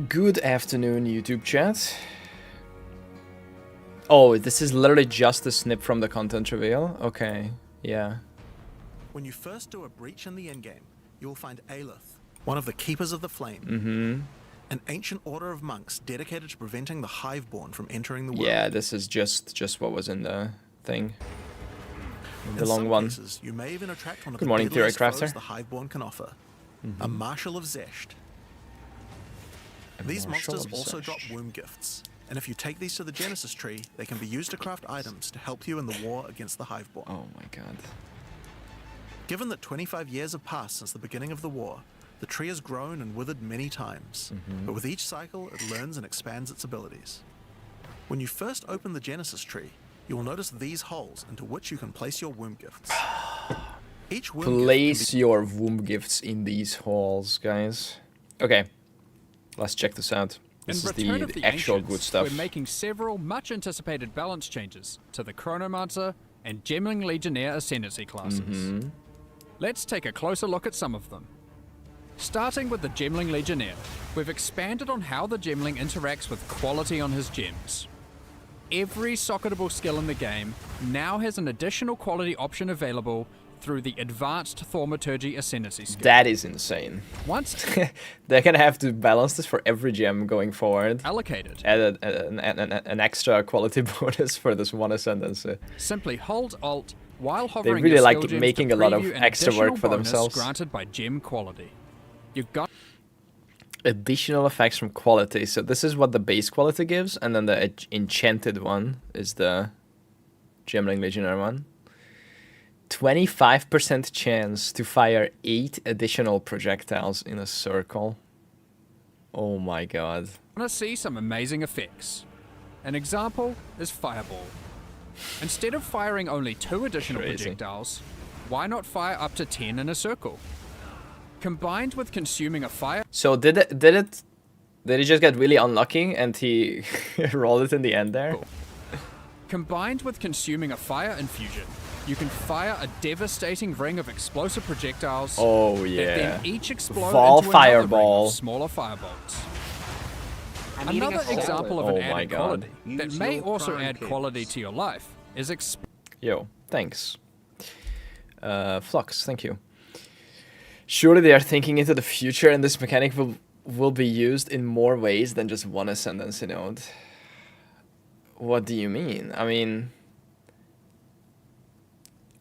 Good afternoon, YouTube chat. Oh, this is literally just a snip from the content reveal? Okay, yeah. When you first do a breach in the endgame, you will find Aelith, one of the Keepers of the Flame. An ancient order of monks dedicated to preventing the Hiveborn from entering the world. Yeah, this is just what was in the thing. The in long some one. cases, you may even attract one of Good the morning, deadliest Theory Crafter. foes the Hiveborn can offer. A Marshal of Zesht. These monsters also drop womb gifts, and if you take these to the Genesis tree, they can be used to craft items to help you in the war against the Hiveborn. Oh my god. Given that 25 years have passed since the beginning of the war, the tree has grown and withered many times, but with each cycle it learns and expands its abilities. When you first open the Genesis tree, you will notice these holes into which you can place your womb gifts. Each womb Place your womb gifts in these halls, guys. Okay, let's check this out. This is the actual good stuff. We're making several much anticipated balance changes to the Chronommancer and Gemling Legionnaire Ascendancy classes. Let's take a closer look at some of them. Starting with the Gemling Legionnaire, we've expanded on how the Gemling interacts with quality on his gems. Every socketable skill in the game now has an additional quality option available through the advanced Thaumaturgy Ascendancy skill. That is insane. Once they're gonna have to balance this for every gem going forward. allocated, Add an extra quality bonus for this one Ascendancy. simply hold Alt while hovering. They really your like skill gems making to a lot of preview an extra work additional for bonus themselves. Granted by gem quality. You got Additional effects from quality. So this is what the base quality gives, and then the enchanted one is the Gemling Legionnaire one. 25% chance to fire 8 additional projectiles in a circle. Oh my god. to see some amazing effects. An example is Fireball. Instead of firing only 2 additional Crazy. projectiles, why not fire up to 10 in a circle? Combined with consuming a fire So did he just get really unlucky and he rolled it in the end there? Combined with consuming a fire infusion, you can fire a devastating ring of explosive projectiles Oh that yeah. then each explode Vol into another ring fireball. of smaller firebolts. I'm eating Another a example of Oh an my added God. quality that Use may your also prime add kits. quality to your life is Yo, thanks. Flux, thank you. Surely they are thinking into the future and this mechanic will be used in more ways than just one Ascendancy node. What do you mean? I mean...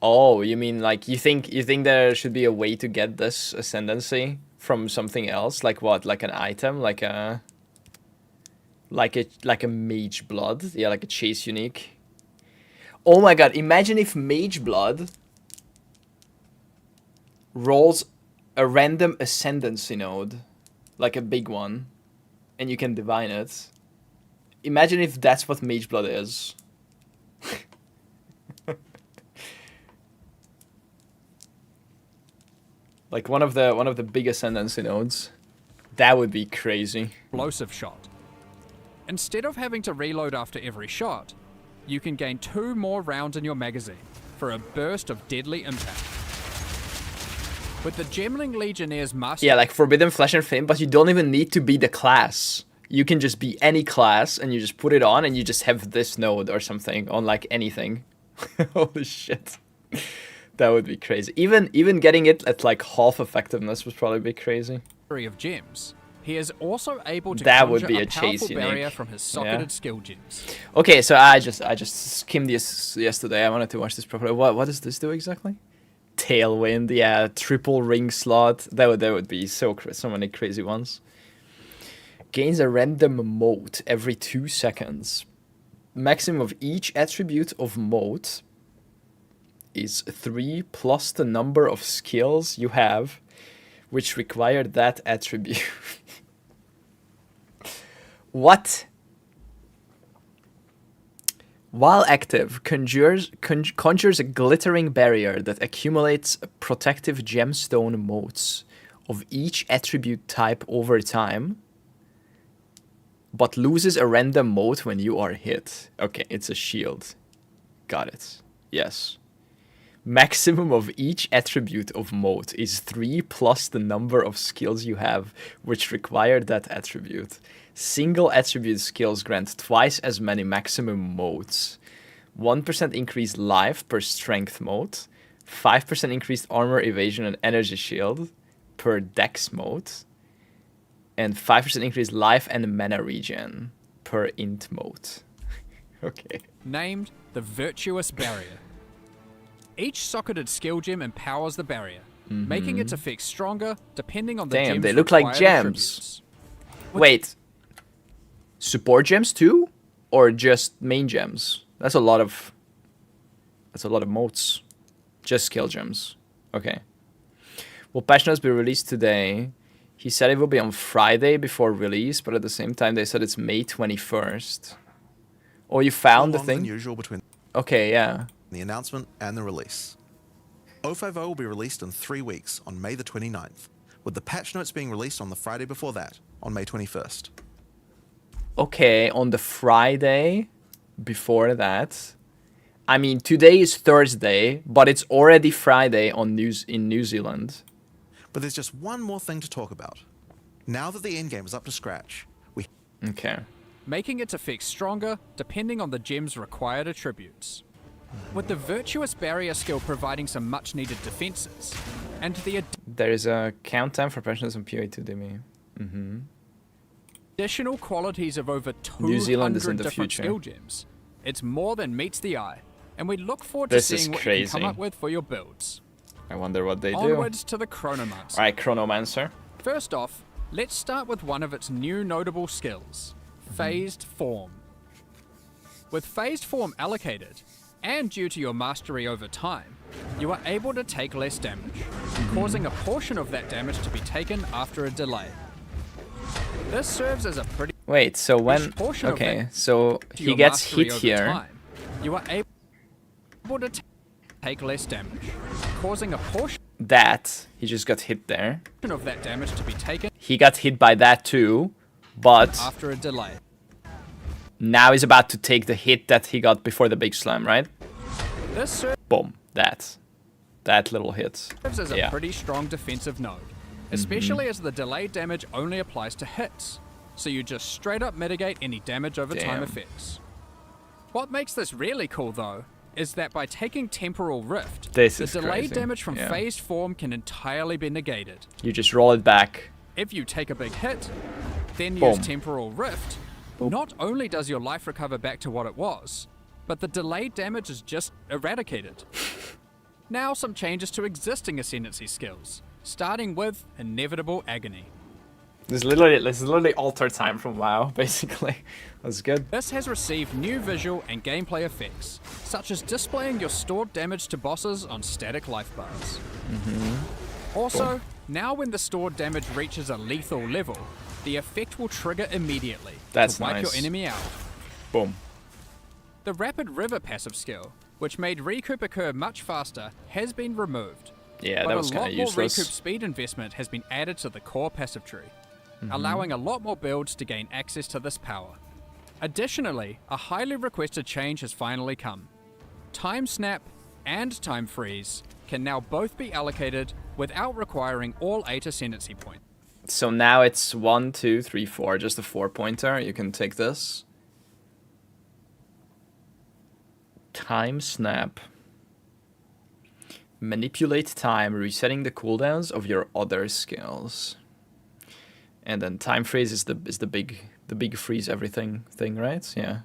Oh, you mean like you think there should be a way to get this Ascendancy from something else? Like what? Like an item? Like a Mage Blood? Yeah, like a Chase Unique. Oh my god, imagine if Mage Blood rolls a random Ascendancy node, like a big one, and you can divine it. Imagine if that's what Mage Blood is. Like one of the big Ascendancy nodes. That would be crazy. explosive shot. Instead of having to reload after every shot, you can gain 2 more rounds in your magazine for a burst of deadly impact. With the Gemling Legionnaire's master Yeah, like Forbidden Flesh and Flame, but you don't even need to be the class. You can just be any class, and you just put it on, and you just have this node or something on like anything. Holy shit. That would be crazy. Even getting it at like half effectiveness would probably be crazy. of gems, he is also able to That would conjure be a powerful chase barrier unique. from his socketed Yeah. skill gems. Okay, so I just skimmed this yesterday. I wanted to watch this properly. What does this do exactly? Tailwind, yeah, triple ring slot. That would be so many crazy ones. Gains a random mode every 2 seconds. Maximum of each attribute of mode is 3 plus the number of skills you have which require that attribute. What? While active, conjures a glittering barrier that accumulates protective gemstone motes of each attribute type over time, but loses a random mote when you are hit. Okay, it's a shield. Got it. Yes. Maximum of each attribute of mode is 3 plus the number of skills you have which require that attribute. Single attribute skills grant twice as many maximum modes. 1% increased life per strength mode. 5% increased armor, evasion, and energy shield per dex mode. And 5% increased life and mana regen per int mode. Okay. Named the Virtuous Barrier. Each socketed skill gem empowers the barrier, making its effects stronger depending on the Damn, gem's they look like required gems. attributes. Wait. Support gems too? Or just main gems? That's a lot of modes. Just skill gems. Okay. Will Patch Notes be released today? He said it will be on Friday before release, but at the same time they said it's May 21st. Oh, you found the Longer than thing? usual between Okay, yeah. the announcement and the release. 050 will be released in 3 weeks on May the 29th, with the patch notes being released on the Friday before that, on May 21st. Okay, on the Friday before that. I mean, today is Thursday, but it's already Friday in New Zealand. But there's just one more thing to talk about. Now that the endgame is up to scratch, we Okay. Making its effects stronger depending on the gem's required attributes. With the Virtuous Barrier skill providing some much needed defenses, and the There is a countdown for Patch Notes on POE 2 Demi. additional qualities of over New Zealand is in 200 the different future. skill gems, it's more than meets the eye, and we look forward This to is seeing what you can come crazy. up with for your builds. I wonder what they do. Onwards to the Chronommancer. Alright, Chronommancer. First off, let's start with one of its new notable skills, Phased Form. With Phased Form allocated, and due to your mastery over time, you are able to take less damage, causing a portion of that damage to be taken after a delay. This serves as a pretty Wait, so when... portion of Okay, that so to he your gets mastery hit over here. time. You are able to take less damage, causing a portion That. He just got hit there. of that damage to be taken He got hit by that too, but after a delay. now he's about to take the hit that he got before the big slam, right? This serves Boom. That little hit. as a Yeah. pretty strong defensive node, especially as the delayed damage only applies to hits, so you just straight up mitigate any damage over time Damn. effects. What makes this really cool though, is that by taking Temporal Rift, This the is delayed crazy. damage from Yeah. Phased Form can entirely be negated. You just roll it back. If you take a big hit, then Boom. use Temporal Rift, not only does your life recover back to what it was, but the delayed damage is just eradicated. Now some changes to existing Ascendancy skills, starting with Inevitable Agony. This is literally alter time from WoW, basically. That's good. This has received new visual and gameplay effects, such as displaying your stored damage to bosses on static life bars. Also, now when the stored damage reaches a lethal level, the effect will trigger immediately That's to wipe nice. your enemy out. Boom. The Rapid River passive skill, which made recoup occur much faster, has been removed. Yeah, but that a was kind lot of more useless. recoup speed investment has been added to the core passive tree, allowing a lot more builds to gain access to this power. Additionally, a highly requested change has finally come. Time Snap and Time Freeze can now both be allocated without requiring all 8 Ascendancy points. So now it's 1, 2, 3, 4, just a 4-pointer. You can take this. Time Snap. Manipulate time, resetting the cooldowns of your other skills. And then Time Freeze is the big freeze everything thing, right? Yeah.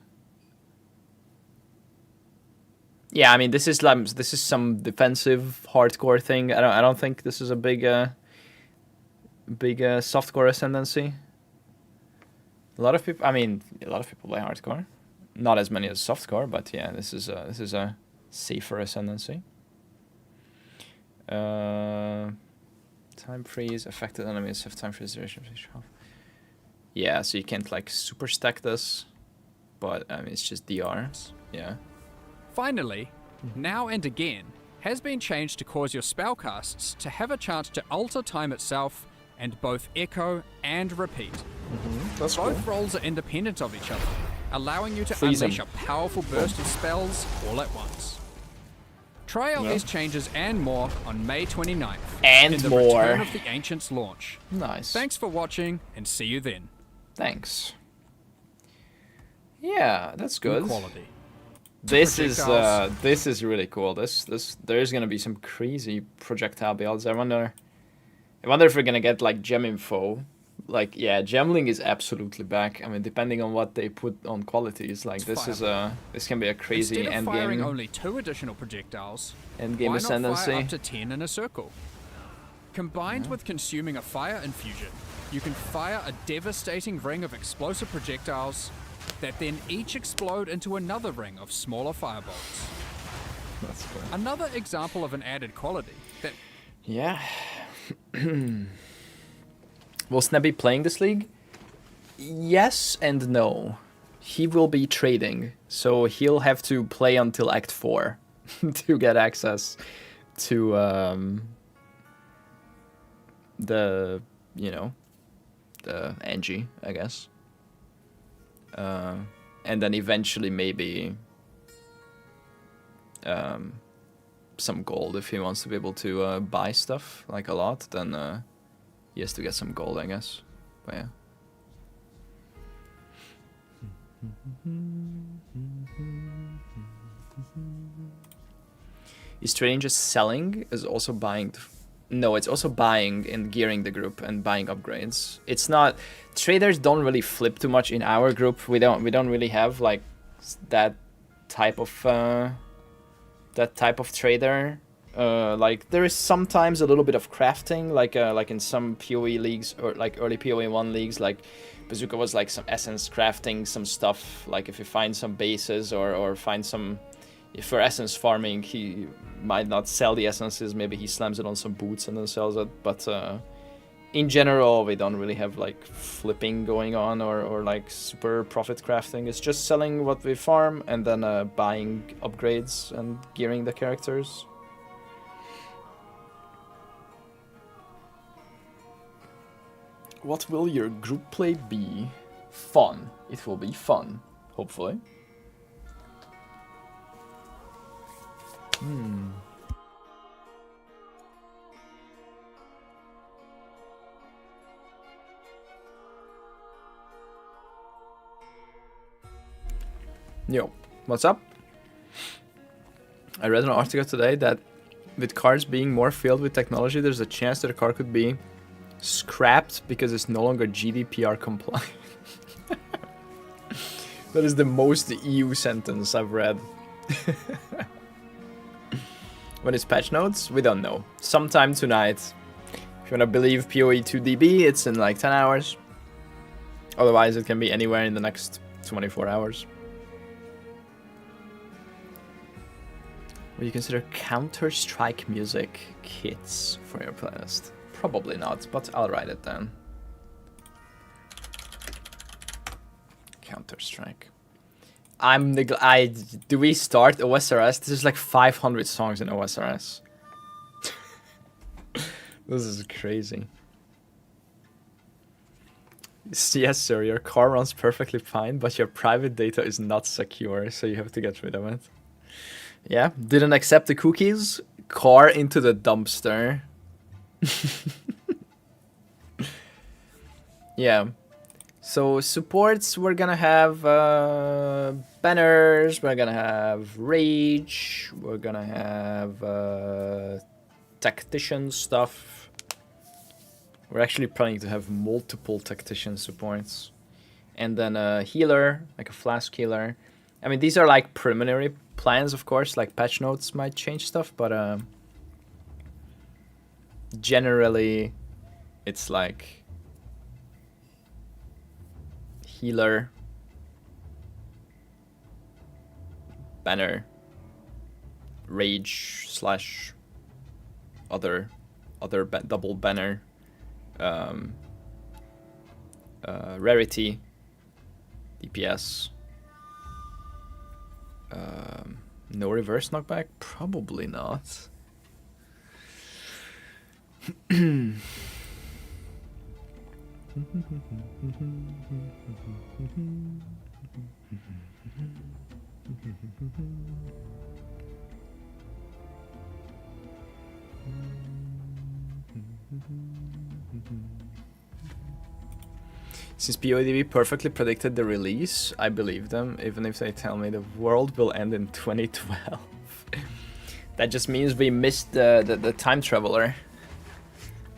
Yeah, I mean this is some defensive hardcore thing. I don't think this is a big softcore ascendancy. A lot of people play hardcore. Not as many as softcore, but yeah, this is a safer ascendancy. Time freeze, affected enemies have time freeze duration. Yeah, so you can't like super stack this, but I mean it's just DR. Yeah. Finally, Now and Again has been changed to cause your spellcasts to have a chance to alter time itself and both echo and repeat. That's Both roles are independent of each other, allowing you to Freeze 'em. unleash a powerful burst of spells all at once. Try out these changes and more on May 29th. And in the more. Return of the Ancients launch. Nice. Thanks for watching, and see you then. Thanks. Yeah, that's good. Quality. This is Projectiles. really cool. There's gonna be some crazy projectile builds. I wonder if we're gonna get like gem info. Like, yeah, gemling is absolutely back. I mean, depending on what they put on qualities, like this can be a crazy Instead of end firing game. only 2 additional projectiles, End game why not ascendancy. fire up to 10 in a circle? Combined with consuming a fire infusion, you can fire a devastating ring of explosive projectiles that then each explode into another ring of smaller firebolts. That's cool. Another example of an added quality that Yeah. Will Snap be playing this league? Yes and no. He will be trading, so he'll have to play until Act 4 to get access to the Angie, I guess. And then eventually maybe some gold if he wants to be able to buy stuff like a lot, then he has to get some gold, I guess. But yeah. Is trading just selling? Is also buying? No, it's also buying and gearing the group and buying upgrades. It's not. Traders don't really flip too much in our group. We don't really have like that type of trader. Like there is sometimes a little bit of crafting, like in some POE leagues or like early POE 1 leagues, like Bazooka was like some essence crafting, some stuff. Like if you find some bases or find some, if for essence farming, he might not sell the essences. Maybe he slams it on some boots and then sells it. But in general, we don't really have like flipping going on or like super profit crafting. It's just selling what we farm and then buying upgrades and gearing the characters. What will your group play be? Fun. It will be fun, hopefully. Yo, what's up? I read an article today that with cards being more filled with technology, there's a chance that a card could be scrapped because it's no longer GDPR compliant. That is the most EU sentence I've read. When it's patch notes, we don't know. Sometime tonight. If you wanna believe POE 2DB, it's in like 10 hours. Otherwise, it can be anywhere in the next 24 hours. Will you consider Counter-Strike music kits for your playlist? Probably not, but I'll write it down. Counter-Strike. Do we start OSRS? There's like 500 songs in OSRS. This is crazy. Yes, sir, your car runs perfectly fine, but your private data is not secure, so you have to get rid of it. Yeah, didn't accept the cookies. Car into the dumpster. Yeah. So supports, we're gonna have banners, we're gonna have rage, we're gonna have tactician stuff. We're actually planning to have multiple tactician supports. And then a healer, like a flask healer. I mean, these are like preliminary plans, of course, like patch notes might change stuff, but generally it's like healer, banner, rage slash other double banner, rarity, DPS. No reverse knockback? Probably not. Since POE perfectly predicted the release, I believe them, even if they tell me the world will end in 2012. That just means we missed the time traveler.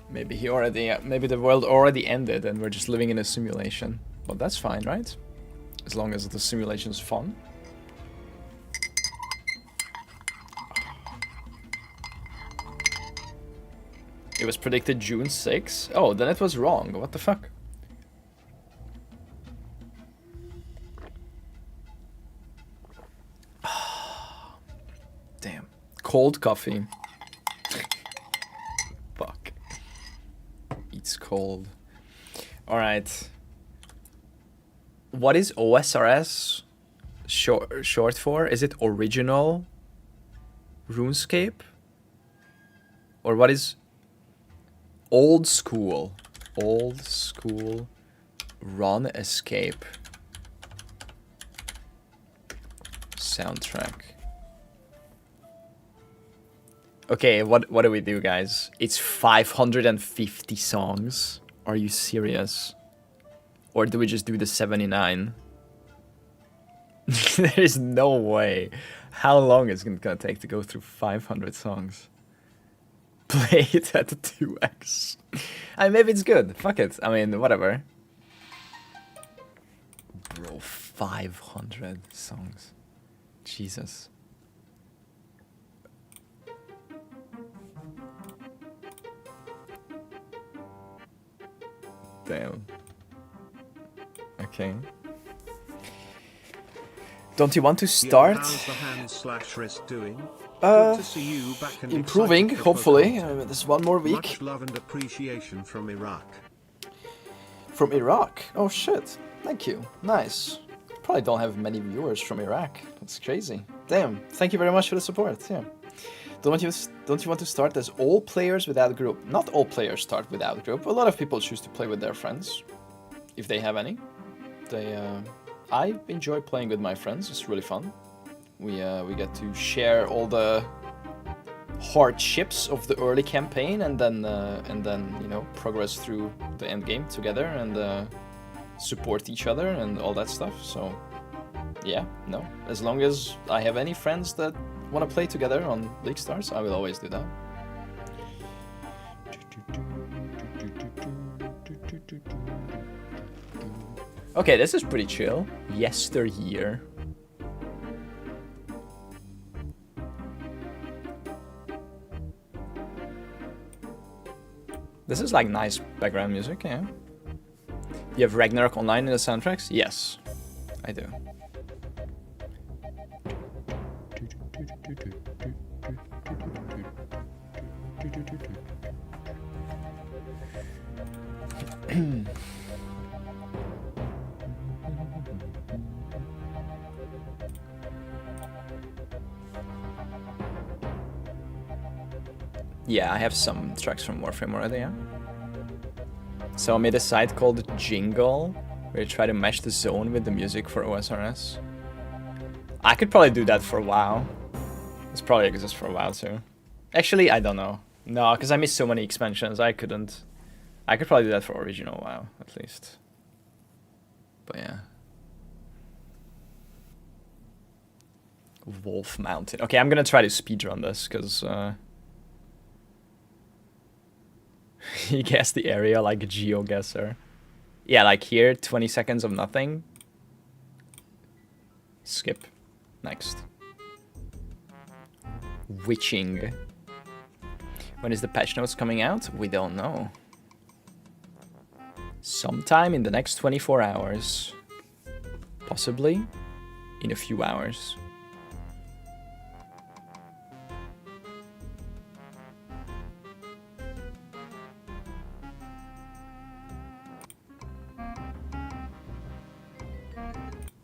Maybe maybe the world already ended and we're just living in a simulation. But that's fine, right? As long as the simulation's fun. It was predicted June 6. Oh, then it was wrong. What the fuck? Damn. Cold coffee. Fuck. It's cold. Alright. What is OSRS short for? Is it original RuneScape? Or what is old school? Old school run escape soundtrack. Okay, what do we do, guys? It's 550 songs. Are you serious? Or do we just do the 79? There is no way. How long is it gonna take to go through 500 songs? Play it at 2x. I mean, maybe it's good. Fuck it. I mean, whatever. Bro, 500 songs. Jesus. Damn. Okay. Don't you want to start? How's the hand/wrist doing? Good to see you back and Improving, excited for hopefully. Pokemon. There's one more week. Much love and appreciation from Iraq. From Iraq? Oh shit. Thank you. Nice. Probably don't have many viewers from Iraq. That's crazy. Damn. Thank you very much for the support. Yeah. Don't you want to start as all players without group? Not all players start without group. A lot of people choose to play with their friends, if they have any. I enjoy playing with my friends. It's really fun. We get to share all the hardships of the early campaign, and then you know, progress through the end game together and support each other and all that stuff. So yeah, no. As long as I have any friends that want to play together on League Stars, I will always do that. Okay, this is pretty chill. Yesteryear. This is like nice background music, yeah. You have Ragnarok Online in the soundtracks? Yes, I do. Yeah, I have some tracks from Warframe already, yeah. So I made a site called Jingle, where I try to match the zone with the music for OSRS. I could probably do that for WoW. This probably exists for a while too. Actually, I don't know. No, because I missed so many expansions, I couldn't. I could probably do that for original WoW, at least. But yeah. Wolf Mountain. Okay, I'm gonna try to speedrun this, because... he guessed the area like a GeoGuessr. Yeah, like here, 20 seconds of nothing. Skip. Next. Witching. When is the patch notes coming out? We don't know. Sometime in the next 24 hours. Possibly in a few hours.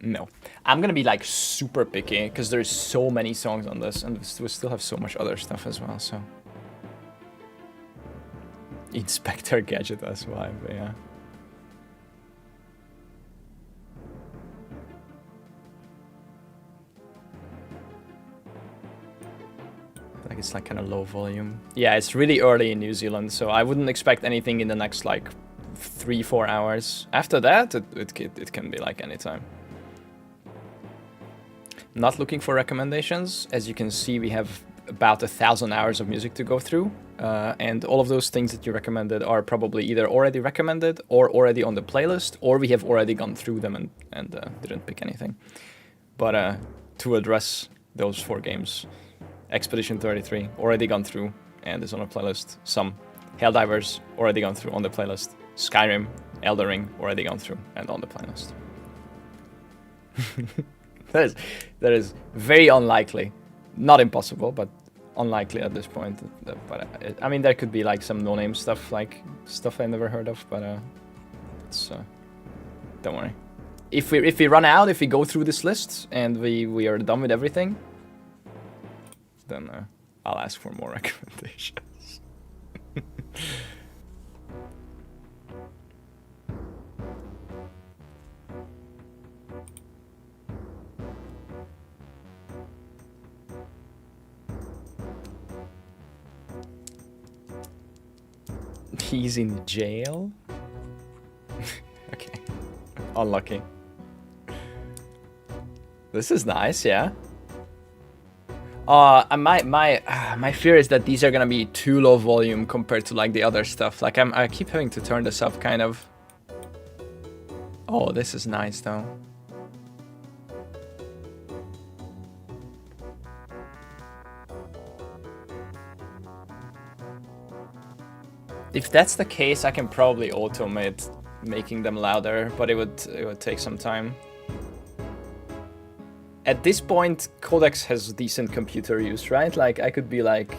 No. I'm gonna be like super picky because there's so many songs on this and we still have so much other stuff as well, so. Inspector Gadget as well, but yeah. Like it's like kind of low volume. Yeah, it's really early in New Zealand, so I wouldn't expect anything in the next like 3-4 hours. After that, it can be like anytime. Not looking for recommendations. As you can see, we have about 1,000 hours of music to go through, and all of those things that you recommended are probably either already recommended or already on the playlist, or we have already gone through them and didn't pick anything. But to address those 4 games, Expedition 33 already gone through and is on a playlist. Some Helldivers already gone through on the playlist. Skyrim, Elden Ring already gone through and on the playlist. that is very unlikely. Not impossible, but unlikely at this point. But I mean, there could be like some no-name stuff, like stuff I never heard of. But it's don't worry. If we run out, if we go through this list and we are done with everything, then I'll ask for more recommendations. He's in jail? Okay. Unlucky. This is nice, yeah. My fear is that these are gonna be too low volume compared to like the other stuff. Like I keep having to turn this up kind of. Oh, this is nice though. If that's the case, I can probably automate making them louder, but it would take some time. At this point, Codex has decent computer use, right? Like I could be like,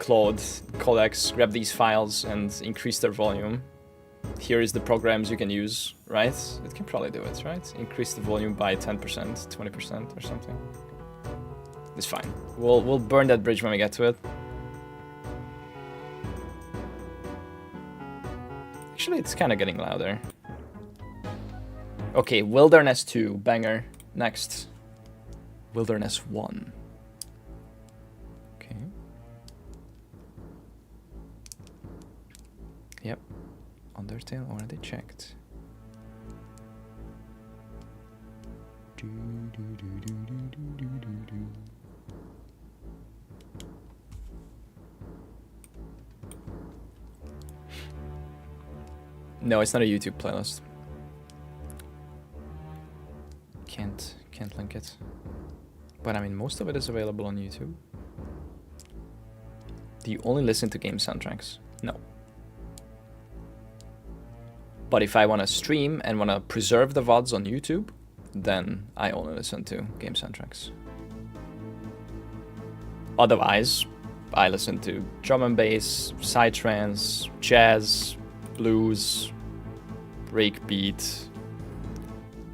Claude, Codex, grab these files and increase their volume. Here is the programs you can use, right? It can probably do it, right? Increase the volume by 10%, 20% or something. It's fine. We'll burn that bridge when we get to it. Actually, it's kind of getting louder. Okay, Wilderness 2, banger. Next. Wilderness 1. Okay. Yep. Undertale already checked. No, it's not a YouTube playlist. Can't link it. But I mean, most of it is available on YouTube. Do you only listen to game soundtracks? No. But if I want to stream and want to preserve the VODs on YouTube, then I only listen to game soundtracks. Otherwise, I listen to drum and bass, psytrance, jazz, blues, breakbeat,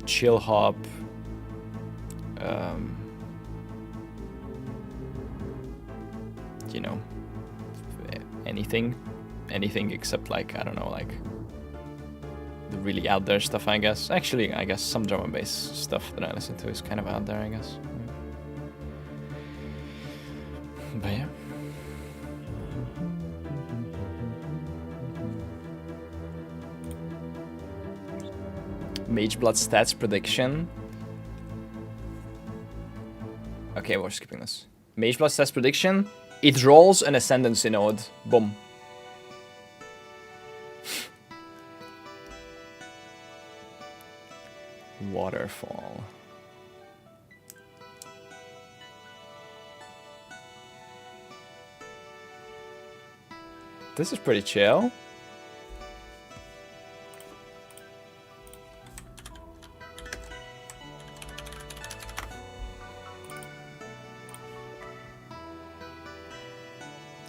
chill hop, you know, anything except like, I don't know, like the really out there stuff, I guess. Actually, I guess some drum and bass stuff that I listen to is kind of out there, I guess. But yeah. Mage Blood stats prediction. Okay, we're skipping this. Mage Blood stats prediction. It rolls an Ascendancy node. Boom. Waterfall. This is pretty chill.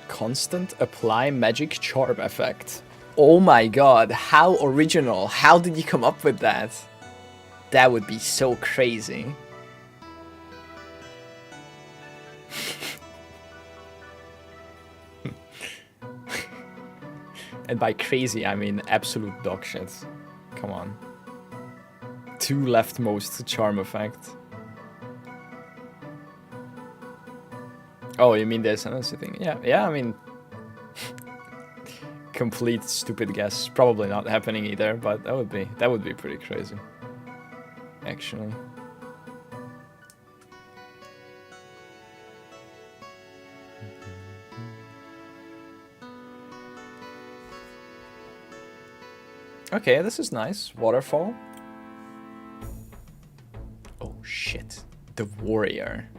Constant apply magic charm effect. Oh my god, how original. How did you come up with that? That would be so crazy. And by crazy, I mean absolute dog shit. Come on. 2 leftmost charm effect. Oh, you mean the Ascendancy thing? Yeah, yeah, I mean... complete stupid guess. Probably not happening either, but that would be pretty crazy. Actually. Okay, this is nice. Waterfall. Oh shit. The warrior.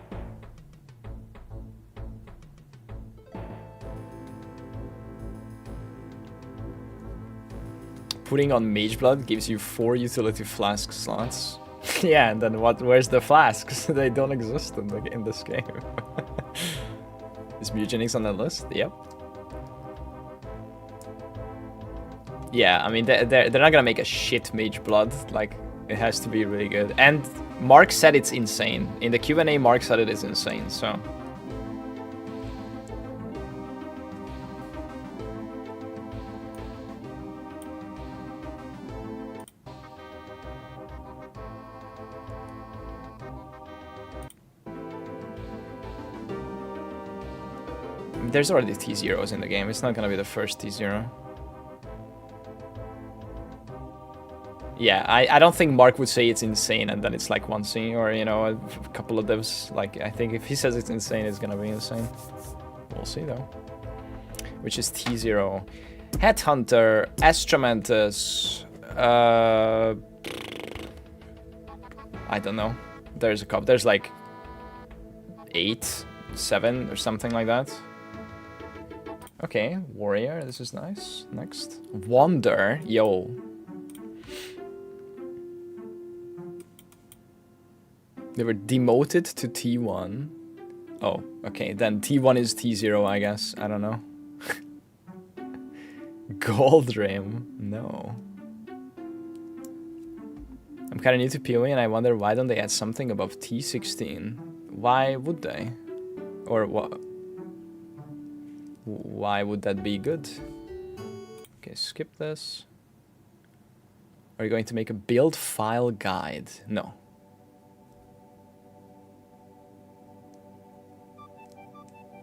Putting on Mage Blood gives you 4 utility flask slots. Yeah, and then what? Where's the flasks? They don't exist in this game. Is Mutagenics on that list? Yep. Yeah, I mean they're not gonna make a shit Mage Blood. Like it has to be really good. And Mark said it's insane. In the Q&A, Mark said it is insane. So. There's already T0s in the game. It's not gonna be the first T0. Yeah, I don't think Mark would say it's insane and then it's like 1C or, you know, a couple of those. Like, I think if he says it's insane, it's gonna be insane. We'll see though. Which is T0. Headhunter, Astromantis, I don't know. There's a couple. There's like 8, 7 or something like that. Okay, warrior, this is nice. Next. Wander, yo. They were demoted to T1. Oh, okay, then T1 is T0, I guess. I don't know. Gold Rim, no. I'm kinda new to POE and I wonder why don't they add something above T16? Why would they? Or what? Why would that be good? Okay, skip this. Are you going to make a build file guide? No.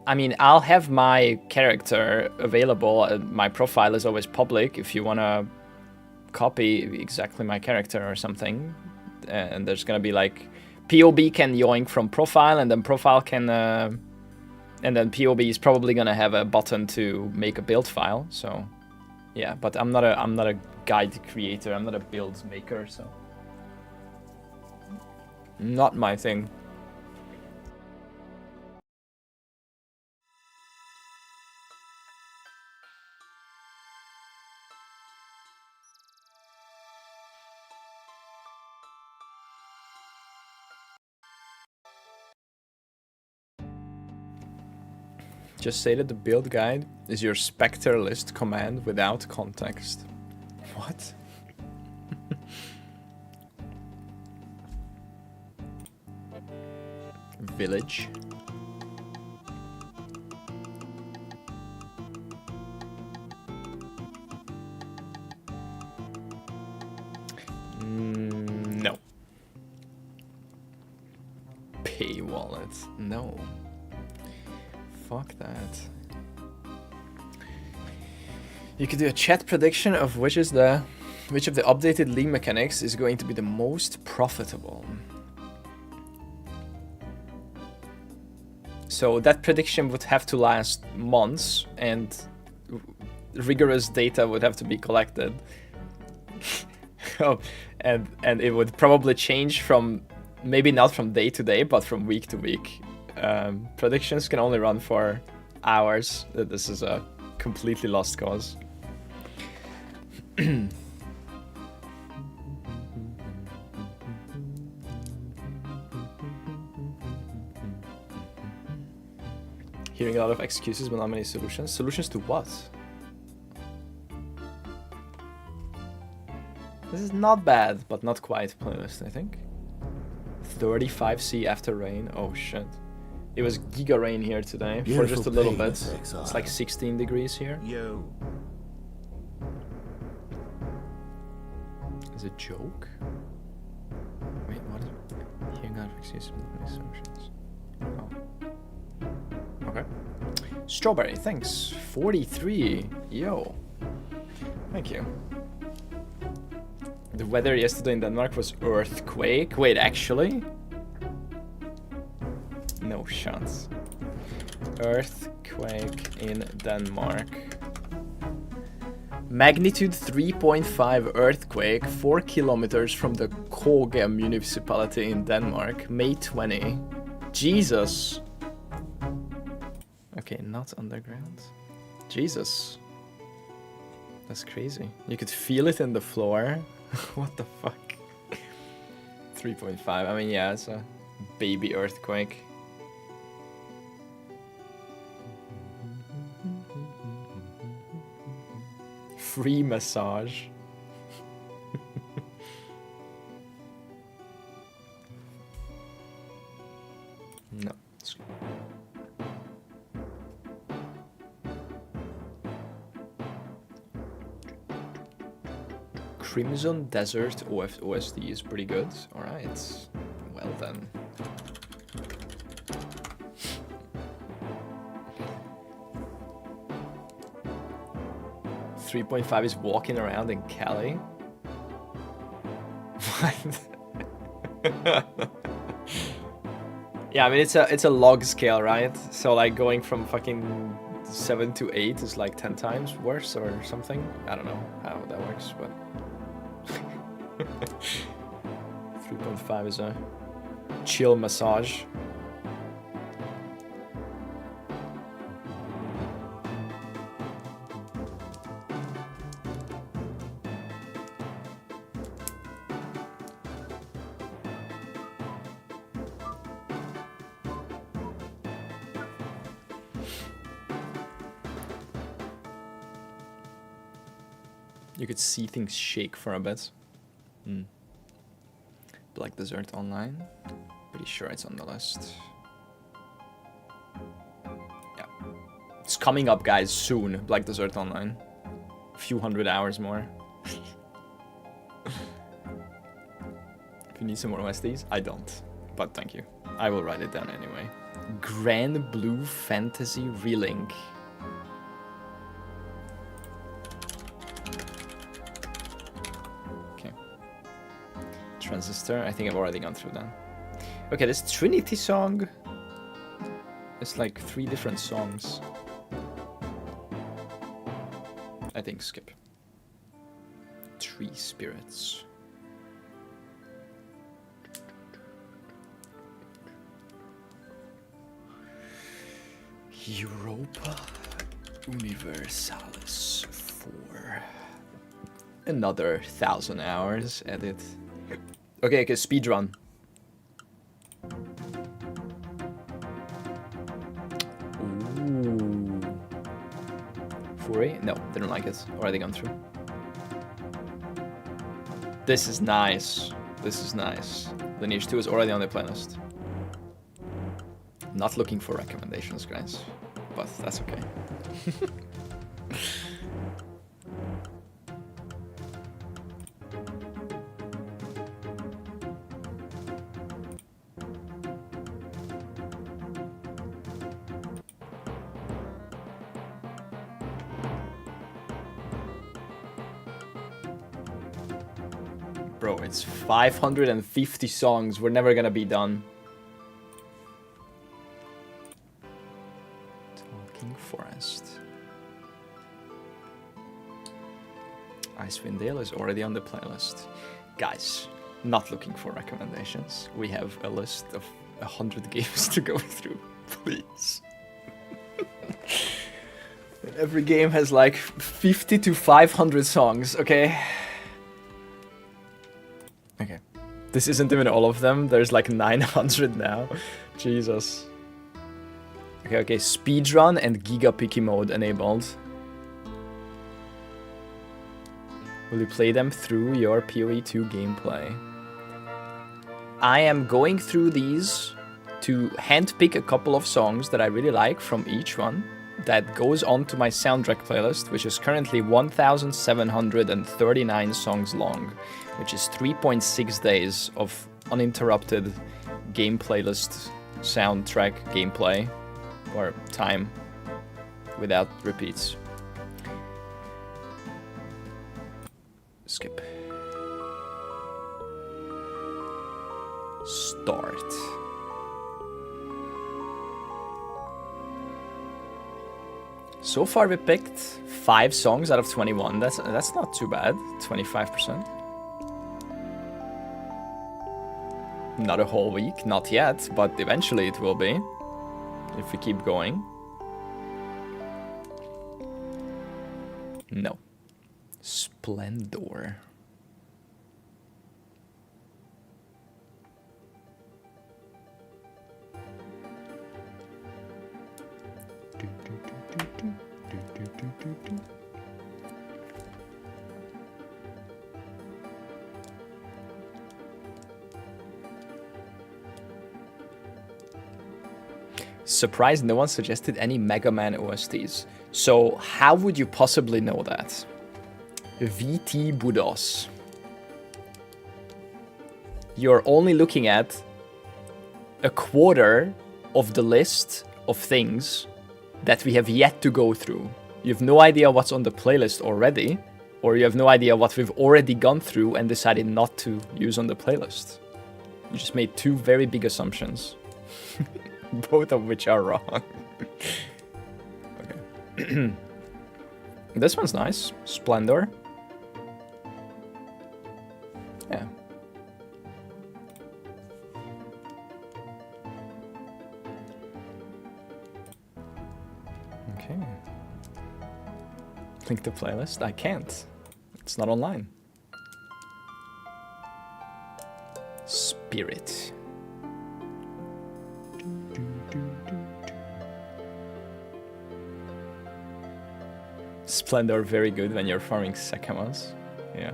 I mean, I'll have my character available. My profile is always public if you want to copy exactly my character or something. And there's going to be like... POB can yoink from profile and then profile can... and then POB is probably gonna have a button to make a build file. So, yeah. But I'm not a guide creator. I'm not a build maker. So, not my thing. Just say that the build guide is your Spectre list command without context. What? Village. No. Pay wallet. No. Fuck that. You could do a chat prediction of which of the updated league mechanics is going to be the most profitable. So that prediction would have to last months and rigorous data would have to be collected. and it would probably change from, maybe not from day to day, but from week to week. Predictions can only run for hours. This is a completely lost cause. Hearing a lot of excuses but not many solutions. Solutions to what? This is not bad, but not quite playlist, I think. 35C after rain. Oh shit. It was giga rain here today. Beautiful for just a little bit. It's like 16 degrees here. Yo. Is it a joke? Wait, what is it? Hearing out of excuses with many solutions. Oh. Strawberry, thanks. 43. Yo. Thank you. The weather yesterday in Denmark was earthquake. Wait, actually? No chance. Earthquake in Denmark. Magnitude 3.5 earthquake 4 kilometers from the Koge municipality in Denmark. May 20. Jesus. Okay, not underground. Jesus. That's crazy. You could feel it in the floor. What the fuck? 3.5. I mean, yeah, it's a baby earthquake. Free massage. No. Crimson Desert OSD is pretty good. Alright. Well then. .5 is walking around in Cali. What? Yeah, I mean it's a log scale, right? So like going from fucking 7 to 8 is like 10 times worse or something. I don't know how that works, but 3.5 is a chill massage. You could see things shake for a bit. Black Desert Online. Pretty sure it's on the list. Yeah. It's coming up, guys, soon. Black Desert Online. A few hundred hours more. If you need some more OSDs, I don't. But thank you. I will write it down anyway. Grand Blue Fantasy Relink. Transistor. I think I've already gone through that. Okay, this Trinity song. It's like 3 different songs. I think skip. Tree Spirits. Europa Universalis 4. Another 1,000 hours. Edit. Okay, speedrun. Ooh. Fury? No, didn't like it. Already gone through. This is nice. This is nice. Lineage 2 is already on the playlist. Not looking for recommendations, guys. But that's okay. Bro, it's 550 songs. We're never gonna be done. Talking Forest. Icewind Dale is already on the playlist. Guys, not looking for recommendations. We have a list of 100 games to go through. Please. Every game has like 50 to 500 songs, okay? Okay. This isn't even all of them. There's like 900 now. Jesus. Okay, speedrun and gigapicky mode enabled. Will you play them through your POE 2 gameplay? I am going through these to handpick a couple of songs that I really like from each one. That goes on to my soundtrack playlist, which is currently 1,739 songs long, which is 3.6 days of uninterrupted game playlist soundtrack gameplay, or time. without repeats. Skip. Start. So far we picked 5 songs out of 21. That's not too bad. 25%. Not a whole week, not yet, but eventually it will be if we keep going. No. Splendor. Surprised no one suggested any Mega Man OSTs. So how would you possibly know that? VT Budos. You're only looking at a quarter of the list of things that we have yet to go through. You have no idea what's on the playlist already, or you have no idea what we've already gone through and decided not to use on the playlist. You just made 2 very big assumptions. Both of which are wrong. Okay. This one's nice. Splendor. Yeah. Okay. Link the playlist? I can't. It's not online. Spirit. Splendor very good when you're farming Sekamas. Yeah.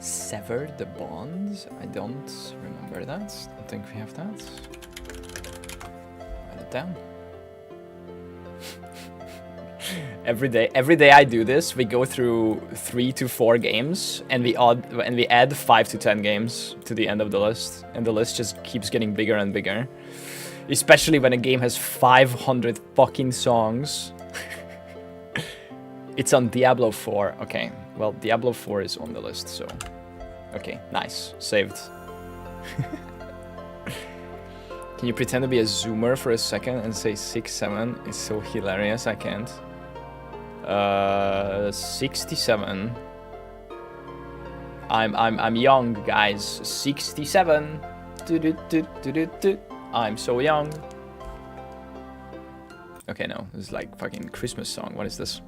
Sever the bonds? I don't remember that. I think we have that. Write it down. Every day I do this. We go through 3 to 4 games, and we add 5 to 10 games to the end of the list, and the list just keeps getting bigger and bigger. Especially when a game has 500 fucking songs. It's on Diablo 4. Okay, well, Diablo 4 is on the list, so okay, nice, saved. Can you pretend to be a zoomer for a second and say 6'7"? It's so hilarious. I can't. 67. I'm young, guys. 67. I'm so young. Okay, no, this is like fucking Christmas song. What is this?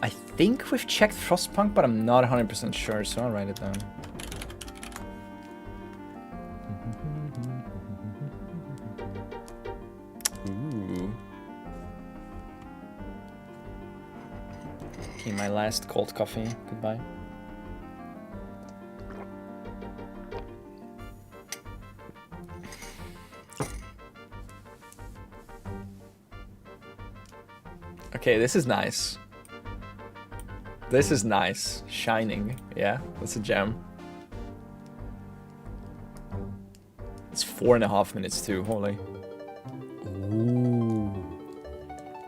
I think we've checked Frostpunk, but I'm not 100% sure, so I'll write it down. Ooh. Okay, my last cold coffee. Goodbye. Okay, this is nice. This is nice. Shining. Yeah, that's a gem. It's 4.5 minutes too. Holy. Ooh.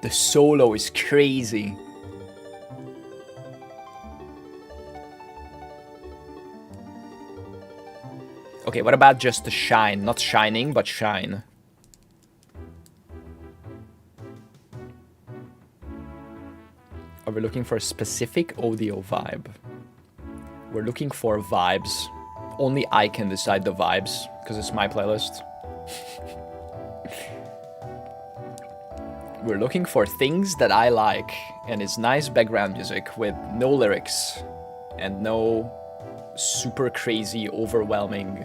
The solo is crazy. Okay, what about just the shine? Not shining, but shine. Are we looking for a specific audio vibe? We're looking for vibes. Only I can decide the vibes, because it's my playlist. We're looking for things that I like, and it's nice background music with no lyrics and no super crazy, overwhelming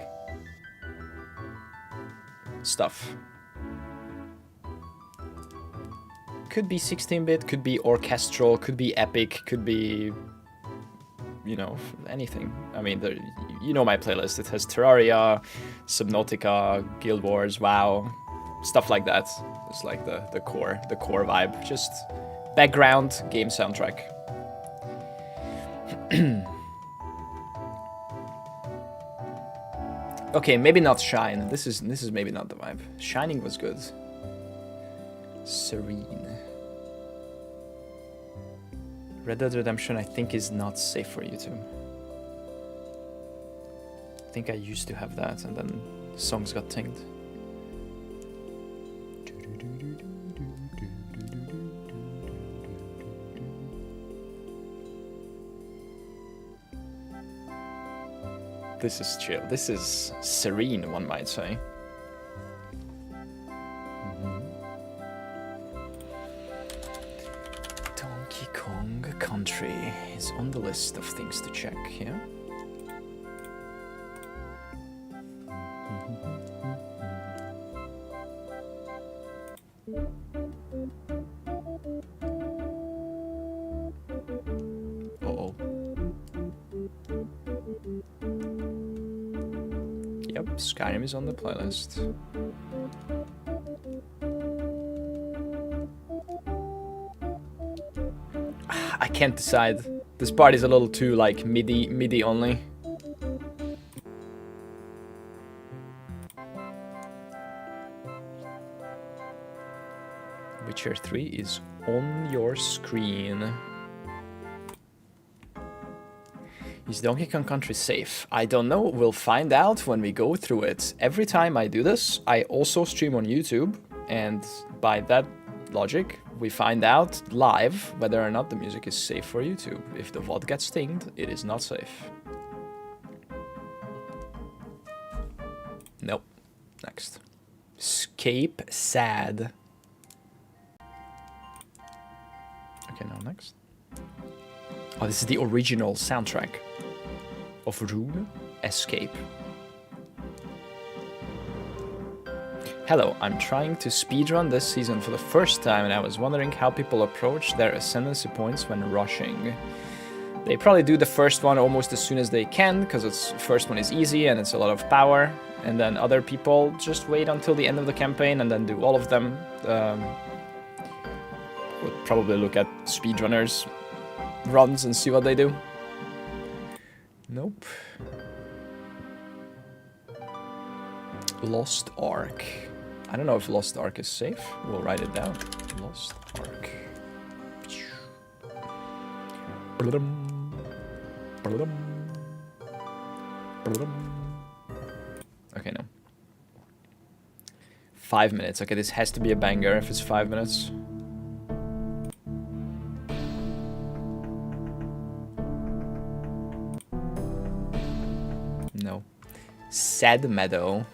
stuff. Could be 16-bit, could be orchestral, could be epic, could be, you know, anything. I mean, you know my playlist. It has Terraria, Subnautica, Guild Wars, WoW, stuff like that. It's like the core vibe. Just background game soundtrack. Okay, maybe not Shine. This is maybe not the vibe. Shining was good. Serene. Red Dead Redemption, I think, is not safe for YouTube. I think I used to have that, and then songs got tinged. This is chill. This is serene, one might say. Donkey Kong Country is on the list of things to check, yeah? Uh-oh. Yep, Skyrim is on the playlist. I can't decide. This part is a little too like MIDI only. Witcher 3 is on your screen. Is Donkey Kong Country safe? I don't know. We'll find out when we go through it. Every time I do this, I also stream on YouTube, and by that logic, we find out live whether or not the music is safe for YouTube. If the VOD gets stinged, it is not safe. Nope. Next. Escape Sad. Okay, now next. Oh, this is the original soundtrack of Rune Escape. Hello, I'm trying to speedrun this season for the first time, and I was wondering how people approach their Ascendancy points when rushing. They probably do the first one almost as soon as they can, because the first one is easy and it's a lot of power, and then other people just wait until the end of the campaign and then do all of them. Would probably look at speedrunners' runs and see what they do. Nope. Lost Ark. I don't know if Lost Ark is safe. We'll write it down. Lost Ark. Okay, no. 5 minutes. Okay, this has to be a banger if it's 5 minutes. No. Sad Meadow.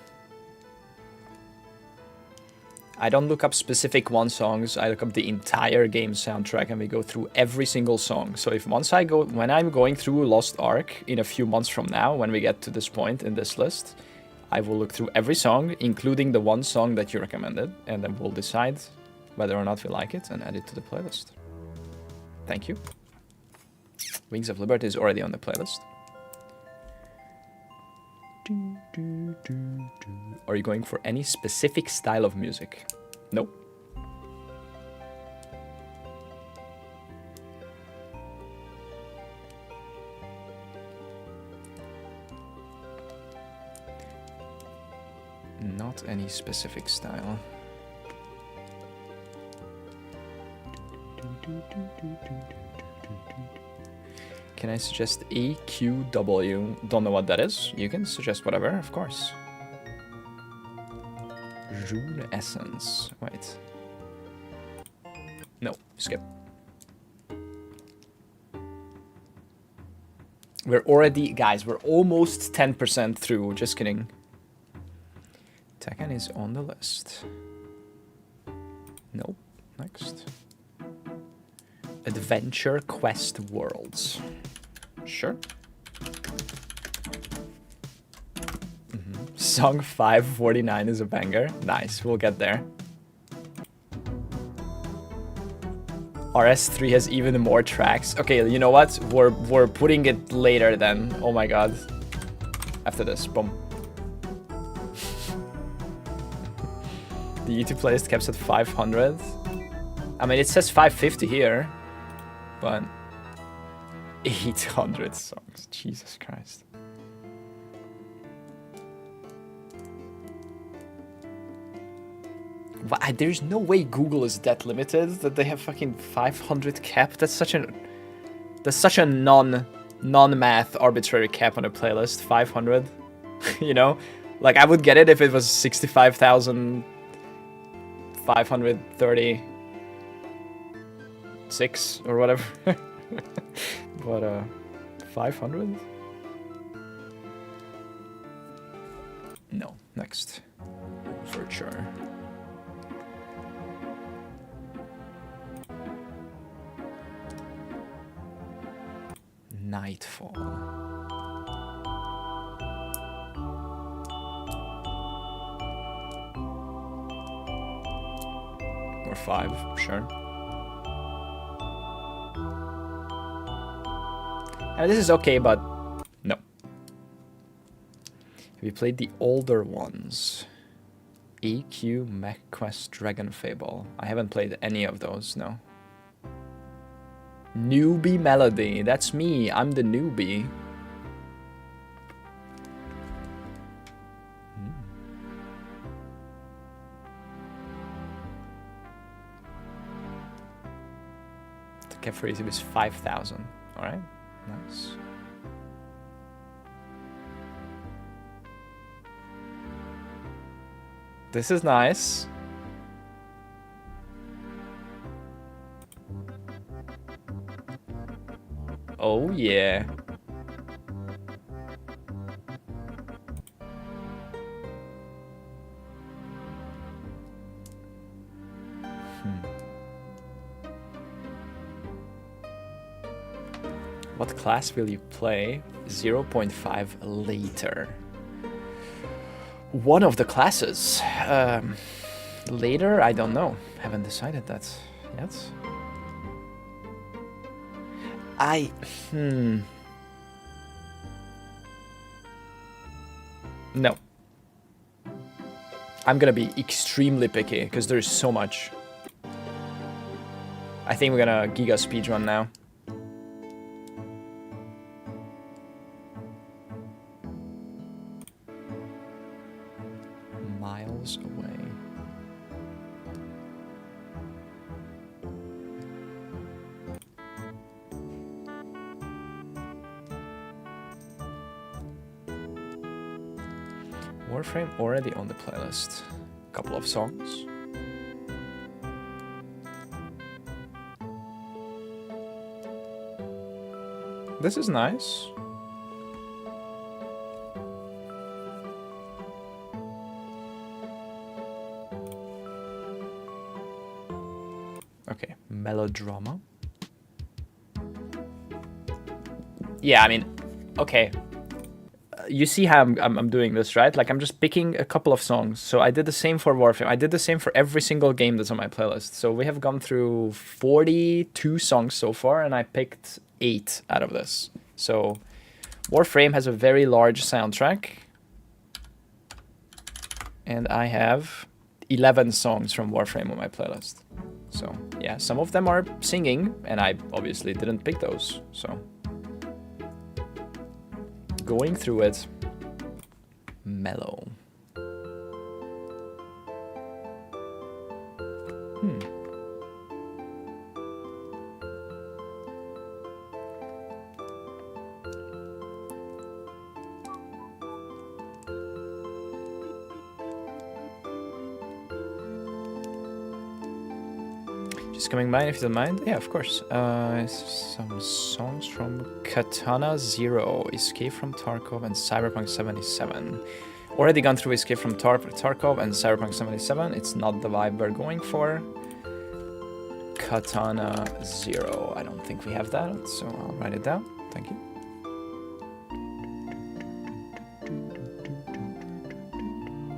I don't look up specific one songs, I look up the entire game soundtrack and we go through every single song. So if when I'm going through Lost Ark in a few months from now, when we get to this point in this list, I will look through every song, including the one song that you recommended, and then we'll decide whether or not we like it and add it to the playlist. Thank you. Wings of Liberty is already on the playlist. Are you going for any specific style of music? Nope. Not any specific style. Can I suggest EQW? Don't know what that is. You can suggest whatever, of course. Rune Essence. Wait. No, skip. We're already, guys, we're almost 10% through. Just kidding. Tekken is on the list. Nope. Next. Adventure Quest Worlds. Sure. Song 549 is a banger. Nice, we'll get there. RS3 has even more tracks. Okay, you know what? We're putting it later then. Oh my god. After this, boom. The YouTube playlist caps at 500. I mean, it says 550 here, but 800 songs. Jesus Christ. There's no way Google is that limited that they have fucking 500 cap. That's such a non-math arbitrary cap on a playlist. 500, you know, like I would get it if it was 65,536 or whatever. But 500? No. Next. Virtuous. Nightfall. Or 5, sure. And this is okay, but no. Have you played the older ones? EQ, MechQuest, Dragon Fable. I haven't played any of those, no. Newbie Melody, that's me, I'm the newbie. The cap for easy was 5,000, alright, nice. This is nice. Oh yeah. What class will you play? 0.5 later. One of the classes. Later, I don't know. Haven't decided that yet. No. I'm gonna be extremely picky, because there's so much. I think we're gonna giga speedrun now. Miles away. Warframe already on the playlist. Couple of songs. This is nice. Okay, melodrama. Yeah, I mean, okay. You see how I'm doing this, right? Like, I'm just picking a couple of songs. So I did the same for Warframe. I did the same for every single game that's on my playlist. So we have gone through 42 songs so far, and I picked 8 out of this. So Warframe has a very large soundtrack. And I have 11 songs from Warframe on my playlist. So, yeah, some of them are singing, and I obviously didn't pick those, so... Going through it, mellow. Just coming by if you don't mind. Yeah, of course. Some songs from Katana Zero, Escape from Tarkov, and Cyberpunk 77. Already gone through Escape from Tarkov and Cyberpunk 77. It's not the vibe we're going for. Katana Zero. I don't think we have that, so I'll write it down. Thank you.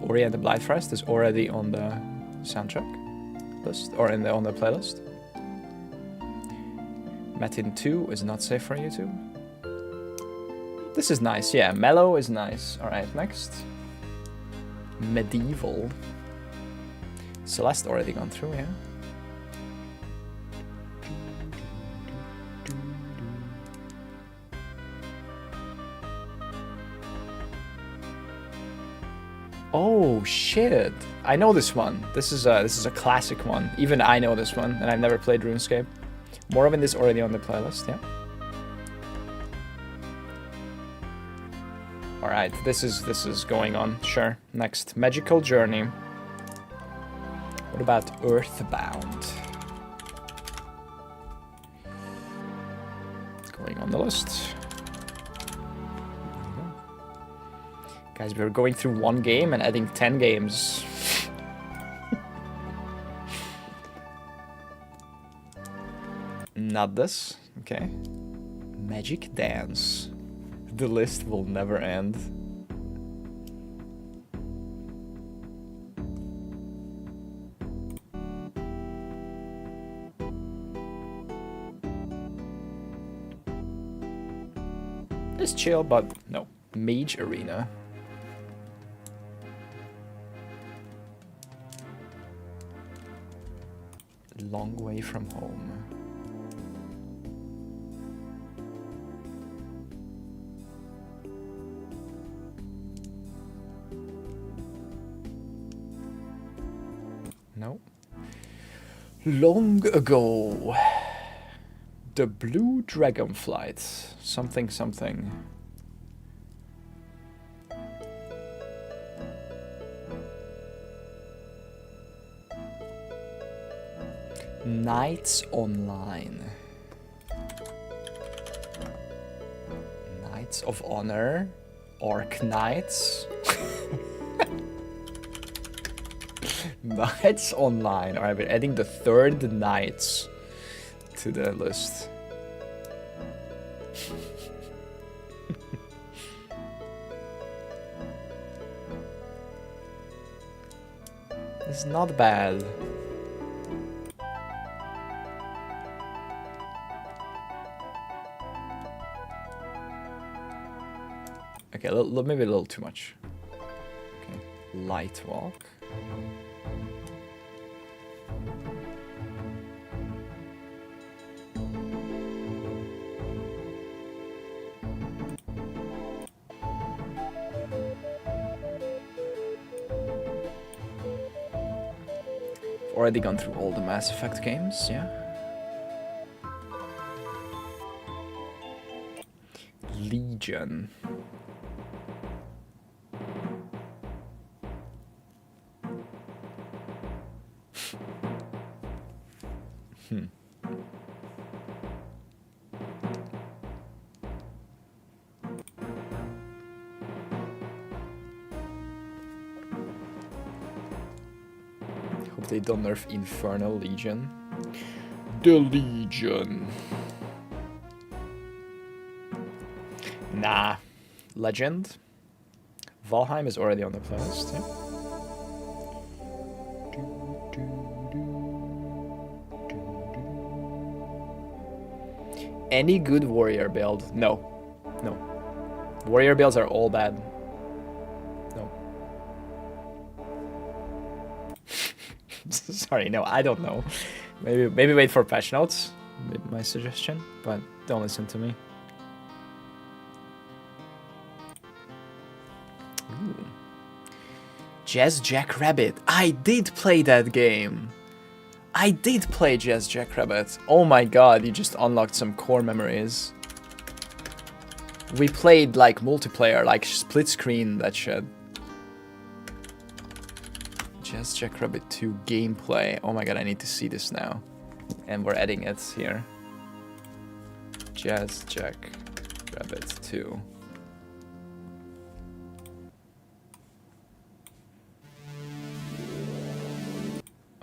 Ori and the Blind Forest is already on the soundtrack list, or on the playlist. Metin 2 is not safe for YouTube. This is nice, yeah. Mellow is nice. Alright, next. Medieval. Celeste already gone through, yeah. Oh shit! I know this one. This is a classic one. Even I know this one, and I've never played RuneScape. Morrowind is already on the playlist, yeah. All right, this is going on. Sure. Next, Magical Journey. What about Earthbound? Going on the list. Guys, we're going through one game and adding 10 games. Not this. Okay. Magic Dance. The list will never end. It's chill, but no. Mage Arena. Long way from home. No. Long ago. The Blue Dragonflight. Something something. Knights Online. Knights of Honor. Orc Knights. Knights Online. Alright, we're adding the third Knights to the list. It's not bad. Okay, maybe a little too much. Okay, Light Walk. Already gone through all the Mass Effect games, yeah. Legion. Hope they don't nerf Infernal Legion. The Legion. Nah. Legend. Valheim is already on the playlist, yeah. Any good warrior build? No. No. Warrior builds are all bad. No. Sorry, no, I don't know. Maybe wait for patch notes. My suggestion, but don't listen to me. Ooh. Jazz Jackrabbit. I did play that game. I did play Jazz Jackrabbit. Oh my god, you just unlocked some core memories. We played like multiplayer, like split screen, that shit. Jazz Jackrabbit 2 gameplay. Oh my god, I need to see this now. And we're adding it here. Jazz Jackrabbit 2.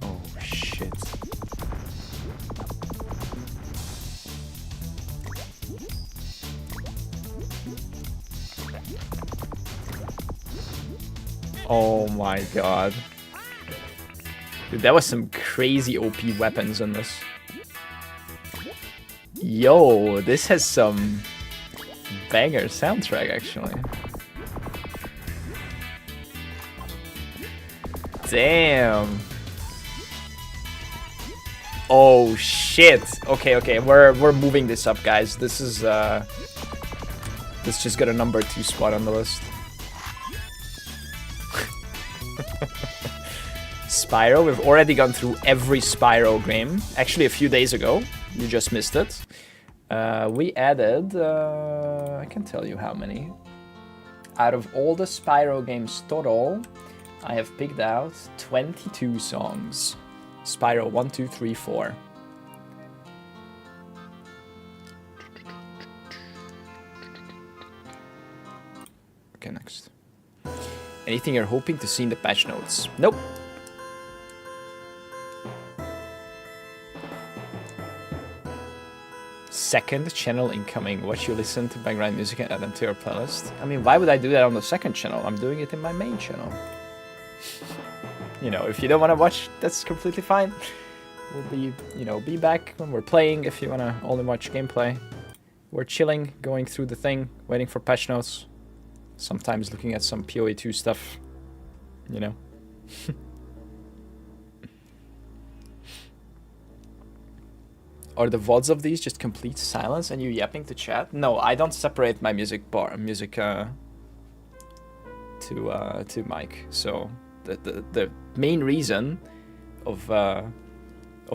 Oh shit. Oh my god. Dude, that was some crazy OP weapons in this. Yo, this has some banger soundtrack actually. Damn. Oh shit. Okay, we're moving this up, guys. This is this just got a number 2 spot on the list. Spyro, we've already gone through every Spyro game. Actually, a few days ago. You just missed it. We added, I can tell you how many. Out of all the Spyro games total, I have picked out 22 songs. Spyro 1, 2, 3, 4. Okay, next. Anything you're hoping to see in the patch notes? Nope. Second channel incoming. What you listen to background music and add them to your playlist. I mean, why would I do that on the second channel? I'm doing it in my main channel. You know, if you don't want to watch, that's completely fine. We'll be, you know, be back when we're playing. If you want to only watch gameplay, we're chilling, going through the thing, waiting for patch notes. Sometimes looking at some POE 2 stuff, you know. Are the VODs of these just complete silence and you yapping to chat? No, I don't separate my music to mic. So the main reason of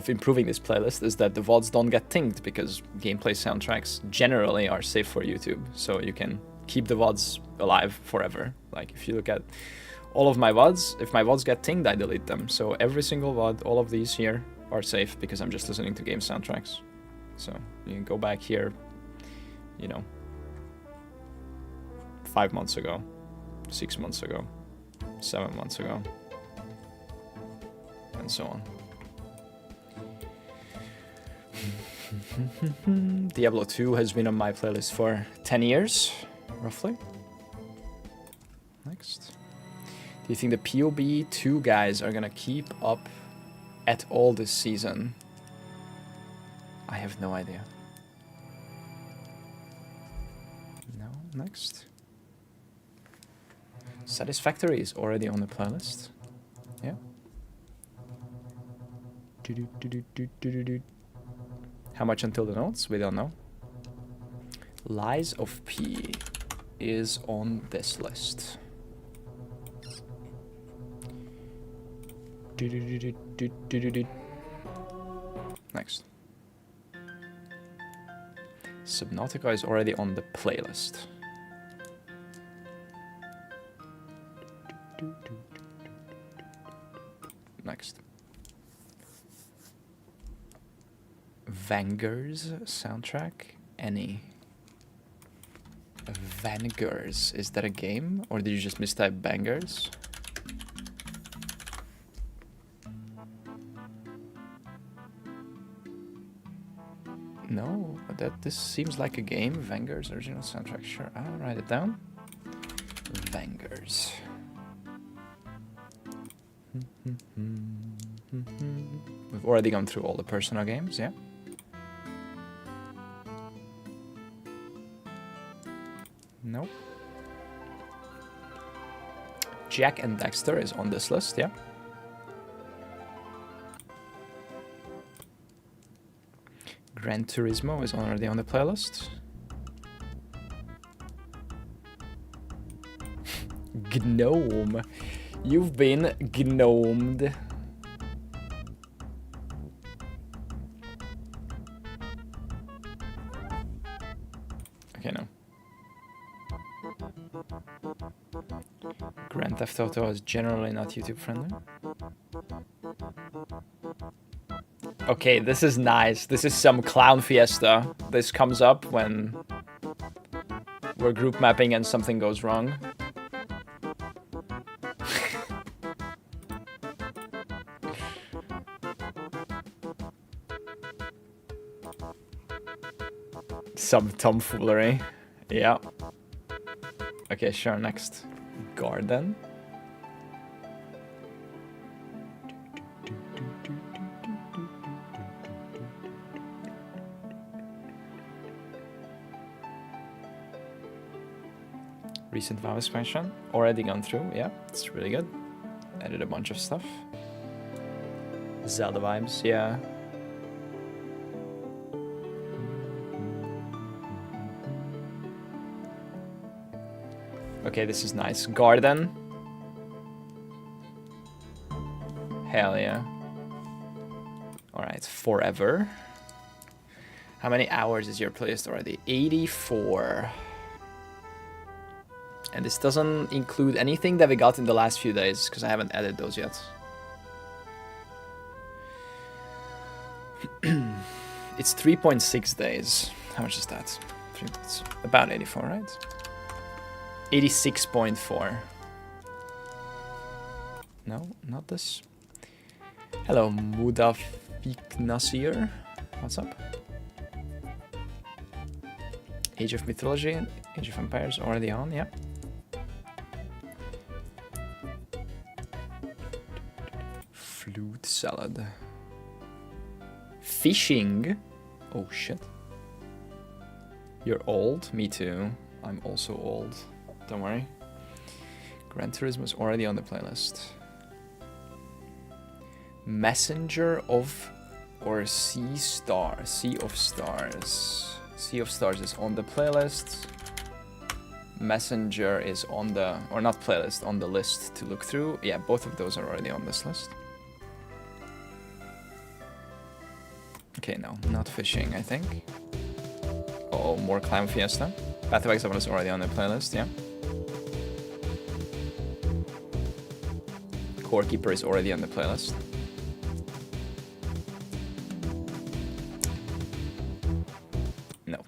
improving this playlist is that the VODs don't get tinged, because gameplay soundtracks generally are safe for YouTube, so you can keep the VODs alive forever. Like if you look at all of my VODs, if my VODs get tinged, I delete them. So every single VOD, all of these here are safe because I'm just listening to game soundtracks. So you can go back here, you know, 5 months ago, 6 months ago, 7 months ago, and so on. Diablo 2 has been on my playlist for 10 years, roughly. Next. Do you think the POB 2 guys are gonna keep up at all this season? I have no idea. No, next. Satisfactory is already on the playlist. Yeah. How much until the notes? We don't know. Lies of P is on this list. Next. Subnautica is already on the playlist. Next. Vanguard's soundtrack? Any. Vanguards. Is that a game? Or did you just mistype bangers? No, this seems like a game. Vanguard's original soundtrack. Sure, I'll write it down. Vanguards. We've already gone through all the Persona games, yeah? No. Jack and Dexter is on this list, yeah? Gran Turismo is already on the playlist. Gnome. You've been gnomed. Okay, no. Grand Theft Auto is generally not YouTube friendly. Okay, this is nice. This is some clown fiesta. This comes up when we're group mapping and something goes wrong. Some tomfoolery. Yeah. Okay, sure, next. Garden. Recent WoW expansion, already gone through, yeah, it's really good. Added a bunch of stuff. Zelda vibes, yeah. Okay, this is nice. Garden. Hell yeah. Alright, forever. How many hours is your playlist already? 84. And this doesn't include anything that we got in the last few days, because I haven't added those yet. It's 3.6 days. How much is that? It's about 84, right? 86.4. No, not this. Hello, Mudafik Nasir. What's up? Age of Mythology, Age of Empires already on, yeah. Flute salad. Fishing. Oh shit. You're old? Me too. I'm also old. Don't worry. Gran Turismo is already on the playlist. Messenger of or Sea Star. Sea of Stars. Sea of Stars is on the playlist. Messenger is on the, or not playlist, on the list to look through. Yeah, both of those are already on this list. Okay, no, not fishing, I think. Oh, more Clam Fiesta. Path of Exile is already on the playlist, yeah. Core Keeper is already on the playlist. No.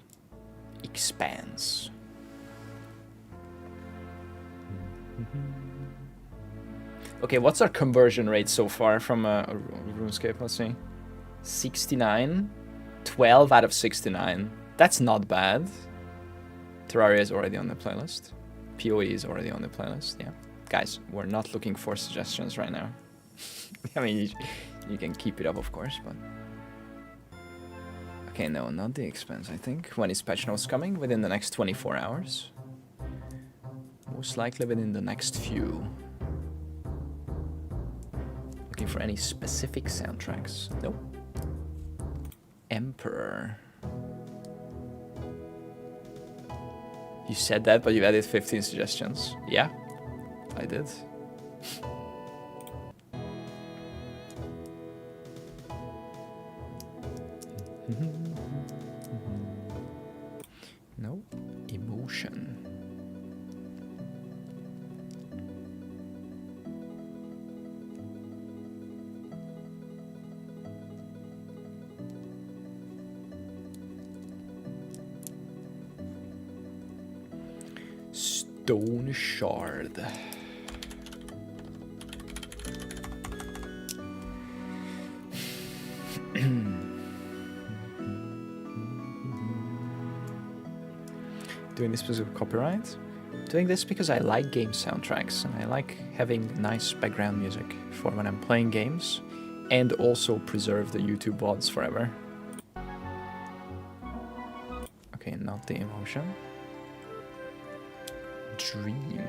Expanse. Okay, what's our conversion rate so far from RuneScape? Let's see. 69. 12 out of 69. That's not bad. Terraria is already on the playlist. POE is already on the playlist, yeah. Guys, we're not looking for suggestions right now. I mean, you can keep it up, of course, but... Okay, no, not the expense, I think. When is patch notes coming? Within the next 24 hours. Most likely within the next few. Looking for any specific soundtracks? Nope. Emperor. You said that, but you added 15 suggestions. Yeah, I did. No. Emotion. Stone Shard. Doing this because of copyright? Doing this because I like game soundtracks and I like having nice background music for when I'm playing games and also preserve the YouTube VODs forever. Okay, not the emotion. Dream.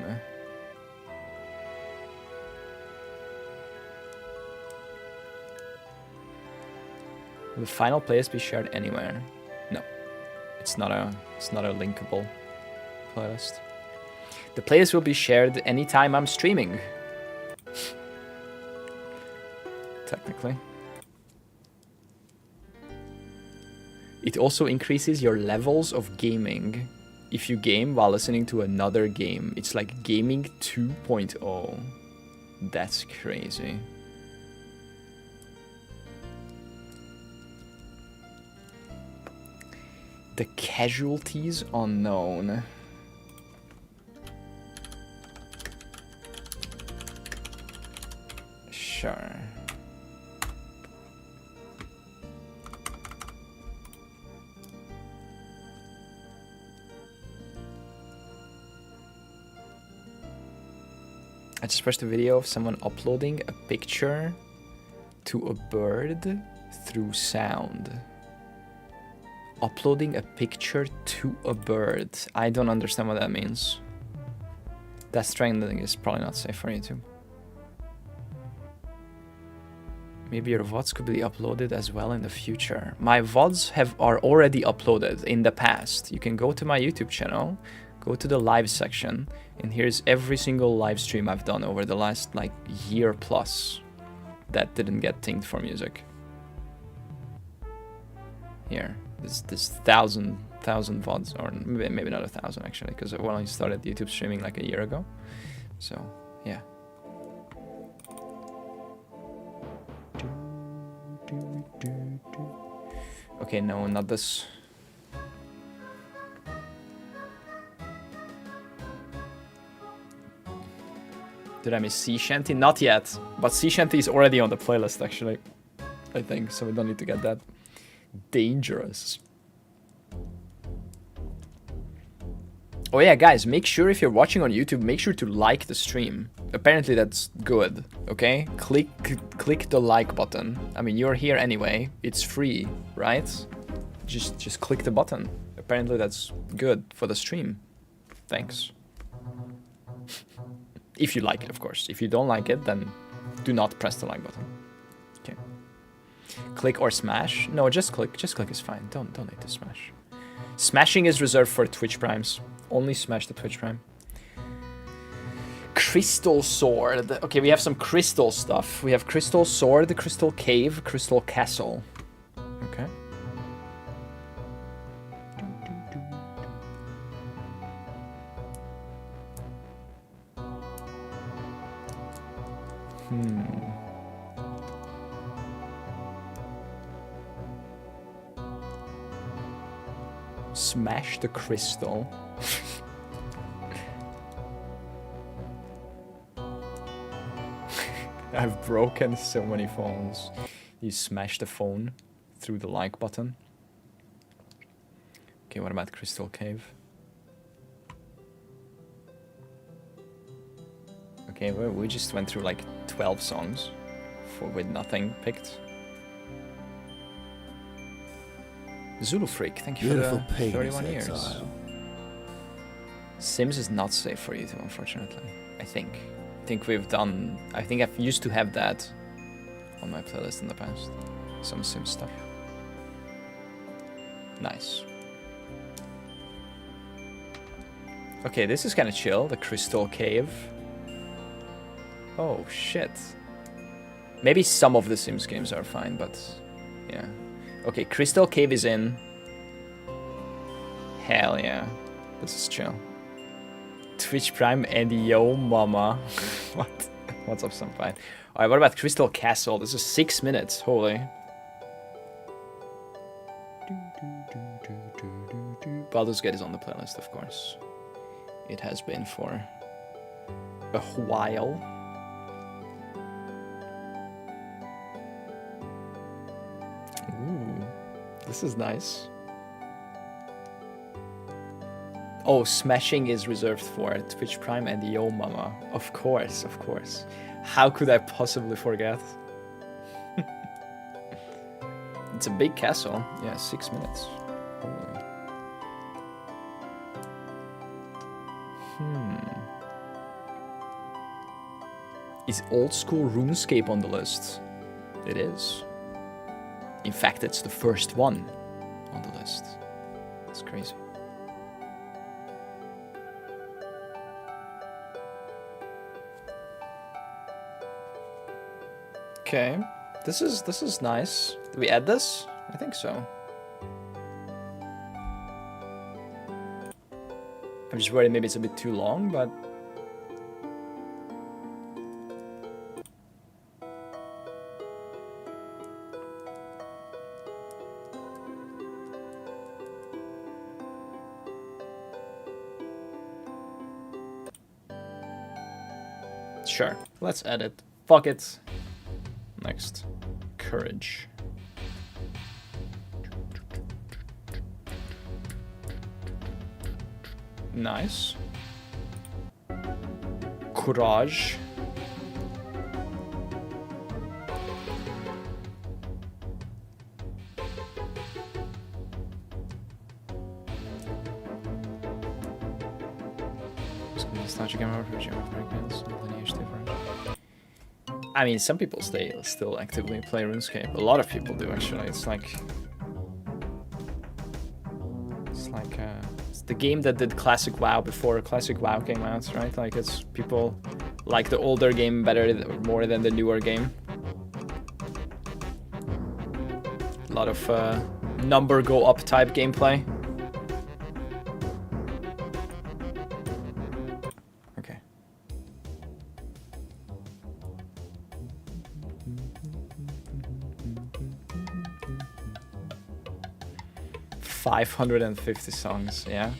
Will the final playlist be shared anywhere? No. It's not a linkable playlist. The playlist will be shared anytime I'm streaming. Technically. It also increases your levels of gaming. If you game while listening to another game, it's like gaming 2.0. That's crazy. The casualties unknown. Sure. I just watched a video of someone uploading a picture to a bird through sound. Uploading a picture to a bird. I don't understand what that means. That strengthening is probably not safe for YouTube. Maybe your VODs could be uploaded as well in the future. My VODs are already uploaded in the past. You can go to my YouTube channel, Go to the live section, and here's every single live stream I've done over the last like year plus that didn't get tinged for music. Here, this thousand VODs, or maybe not 1,000 actually, because I only started YouTube streaming like a year ago. So yeah. Okay, no, not this. Did I miss Sea Shanty? Not yet, but Sea Shanty is already on the playlist actually, I think, so we don't need to get that. Dangerous. Oh yeah, guys, make sure if you're watching on YouTube, make sure to like the stream. Apparently that's good, okay? Click the like button. I mean, you're here anyway. It's free, right? Just click the button. Apparently that's good for the stream. Thanks. If you like it, of course. If you don't like it, then do not press the like button. Okay. Click or smash? No, just click. Just click is fine. Don't need to smash. Smashing is reserved for Twitch Primes. Only smash the Twitch Prime. Crystal Sword. Okay, we have some crystal stuff. We have Crystal Sword, Crystal Cave, Crystal Castle. Okay. Smash the crystal. I've broken so many phones. You smash the phone through the like button. Okay, what about Crystal Cave? Okay, well, we just went through like 12 songs with nothing picked. Zulu Freak, thank you Beautiful for the 31 years. exile. Sims is not safe for YouTube, unfortunately. I think we've done... I think I've used to have that on my playlist in the past. Some Sims stuff. Nice. Okay, this is kind of chill. The Crystal Cave. Oh, shit. Maybe some of the Sims games are fine, but... yeah. Okay, Crystal Cave is in. Hell yeah. This is chill. Twitch Prime and Yo Mama. What? What's up, Senpai? Alright, what about Crystal Castle? This is 6 minutes. Holy. Baldur's Gate is on the playlist, of course. It has been for a while. Ooh, this is nice. Oh, smashing is reserved for Twitch Prime and Yo Mama. Of course, of course. How could I possibly forget? It's a big castle. Yeah, 6 minutes. Holy. Is old school RuneScape on the list? It is. In fact, it's the first one on the list. It's crazy. Okay, this is nice. Did we add this? I think so. I'm just worried maybe it's a bit too long, but sure, let's add it. Fuck it. Next, courage. Nice. Courage. I mean, some people still actively play RuneScape. A lot of people do, actually. It's like like it's the game that did Classic WoW before Classic WoW came out, right? Like it's people like the older game more than the newer game. A lot of number go up type gameplay. Okay. $550 songs, yeah.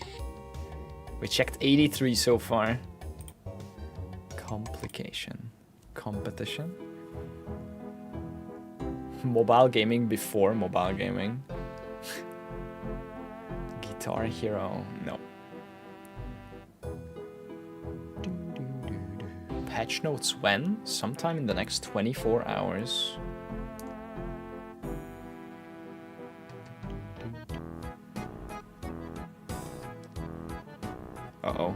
We checked 83 so far. Complication. Competition. Mobile gaming before mobile gaming. Guitar Hero, no. Patch notes when? Sometime in the next 24 hours. Uh-oh.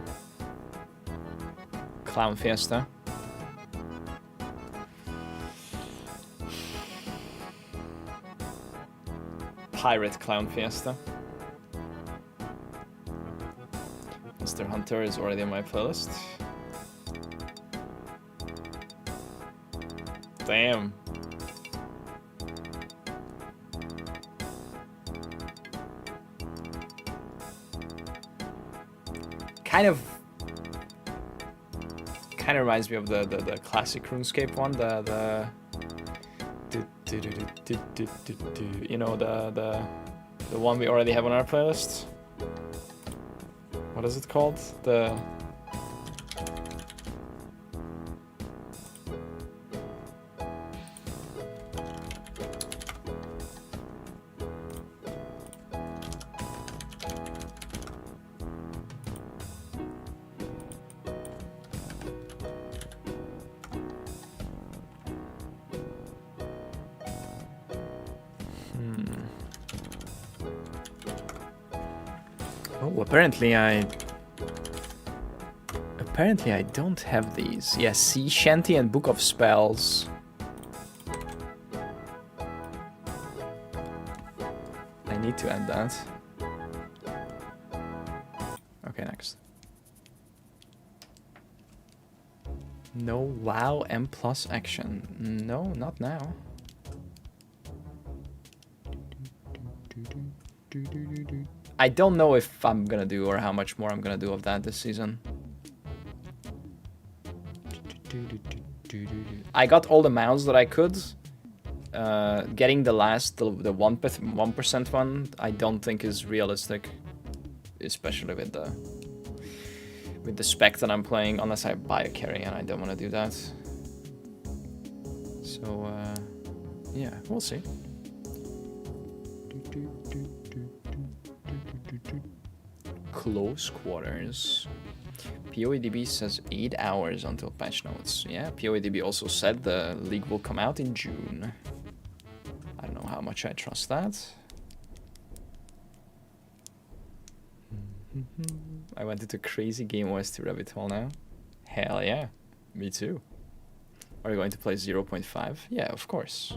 Clown Fiesta. Pirate Clown Fiesta. Monster Hunter is already on my playlist. Damn. Kind of reminds me of the classic RuneScape one, you know, the one we already have on our playlist. What is it called? Oh, apparently I don't have these. Yeah, Sea Shanty and Book of Spells. I need to add that. Okay, next. No WoW M+ action. No, not now. I don't know if I'm gonna do or how much more I'm gonna do of that this season. I got all the mounts that I could. Getting the 1% one, I don't think is realistic, especially with the spec that I'm playing, unless I buy a carry, and I don't want to do that. So yeah, we'll see. Close quarters. POEDB says 8 hours until patch notes. Yeah, POEDB also said the league will come out in June. I don't know how much I trust that. I went into crazy game OST rabbit hole now. Hell yeah, me too. Are you going to play 0.5? Yeah, of course.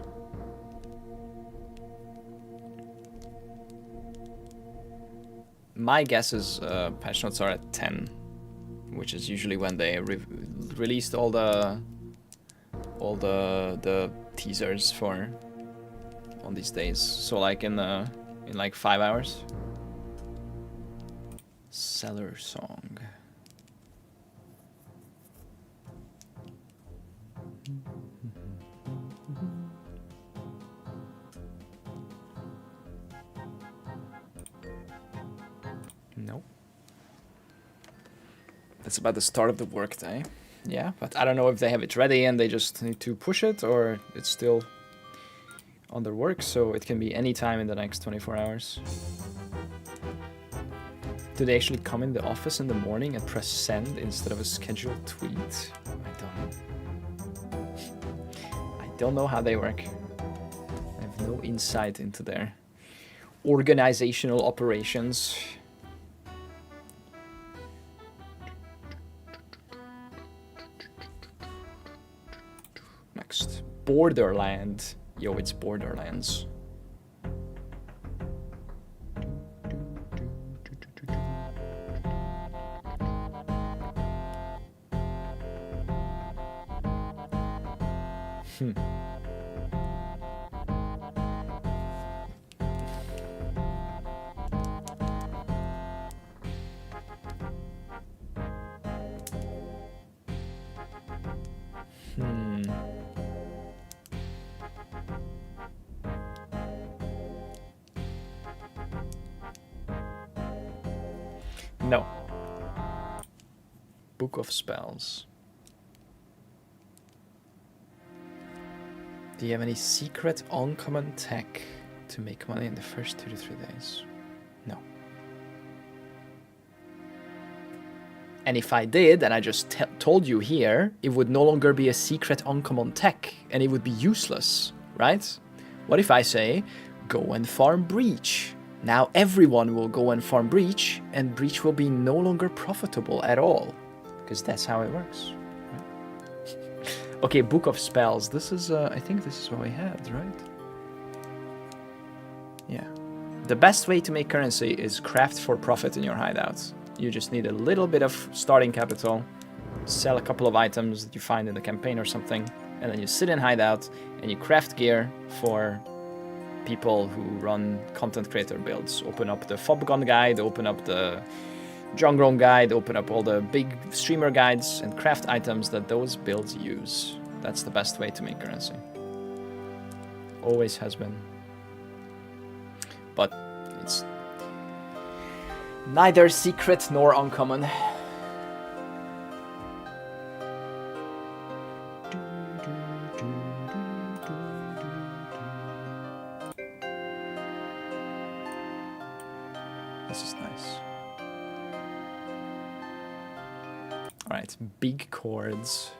My guess is patch notes are at 10, which is usually when they released all the teasers for on these days. So like in like 5 hours. Seller song. Nope. That's about the start of the workday. Yeah, but I don't know if they have it ready and they just need to push it, or it's still under work, so it can be any time in the next 24 hours. Do they actually come in the office in the morning and press send instead of a scheduled tweet? I don't know. I don't know how they work. I have no insight into their organizational operations. Next, Borderland. Yo, it's Borderlands. No. Book of Spells. Do you have any secret uncommon tech to make money in the first 2 to 3 days? No. And if I did, and I just told you here, it would no longer be a secret uncommon tech, and it would be useless, right? What if I say, go and farm Breach? Now everyone will go and farm Breach, and Breach will be no longer profitable at all. Because that's how it works. Right? Okay, Book of Spells. This is, I think this is what we had, right? Yeah. The best way to make currency is craft for profit in your hideouts. You just need a little bit of starting capital, sell a couple of items that you find in the campaign or something, and then you sit in hideout and you craft gear for people who run content creator builds. Open up the Fobgun guide, open up the Jungron guide, open up all the big streamer guides and craft items that those builds use. That's the best way to make currency. Always has been. But it's neither secret nor uncommon. This is nice. Alright, big chords.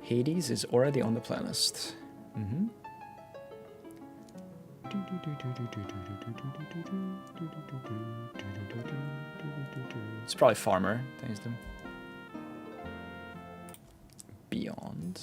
Hades is already on the playlist. Mm-hmm. It's probably Farmer. Thanks to Beyond.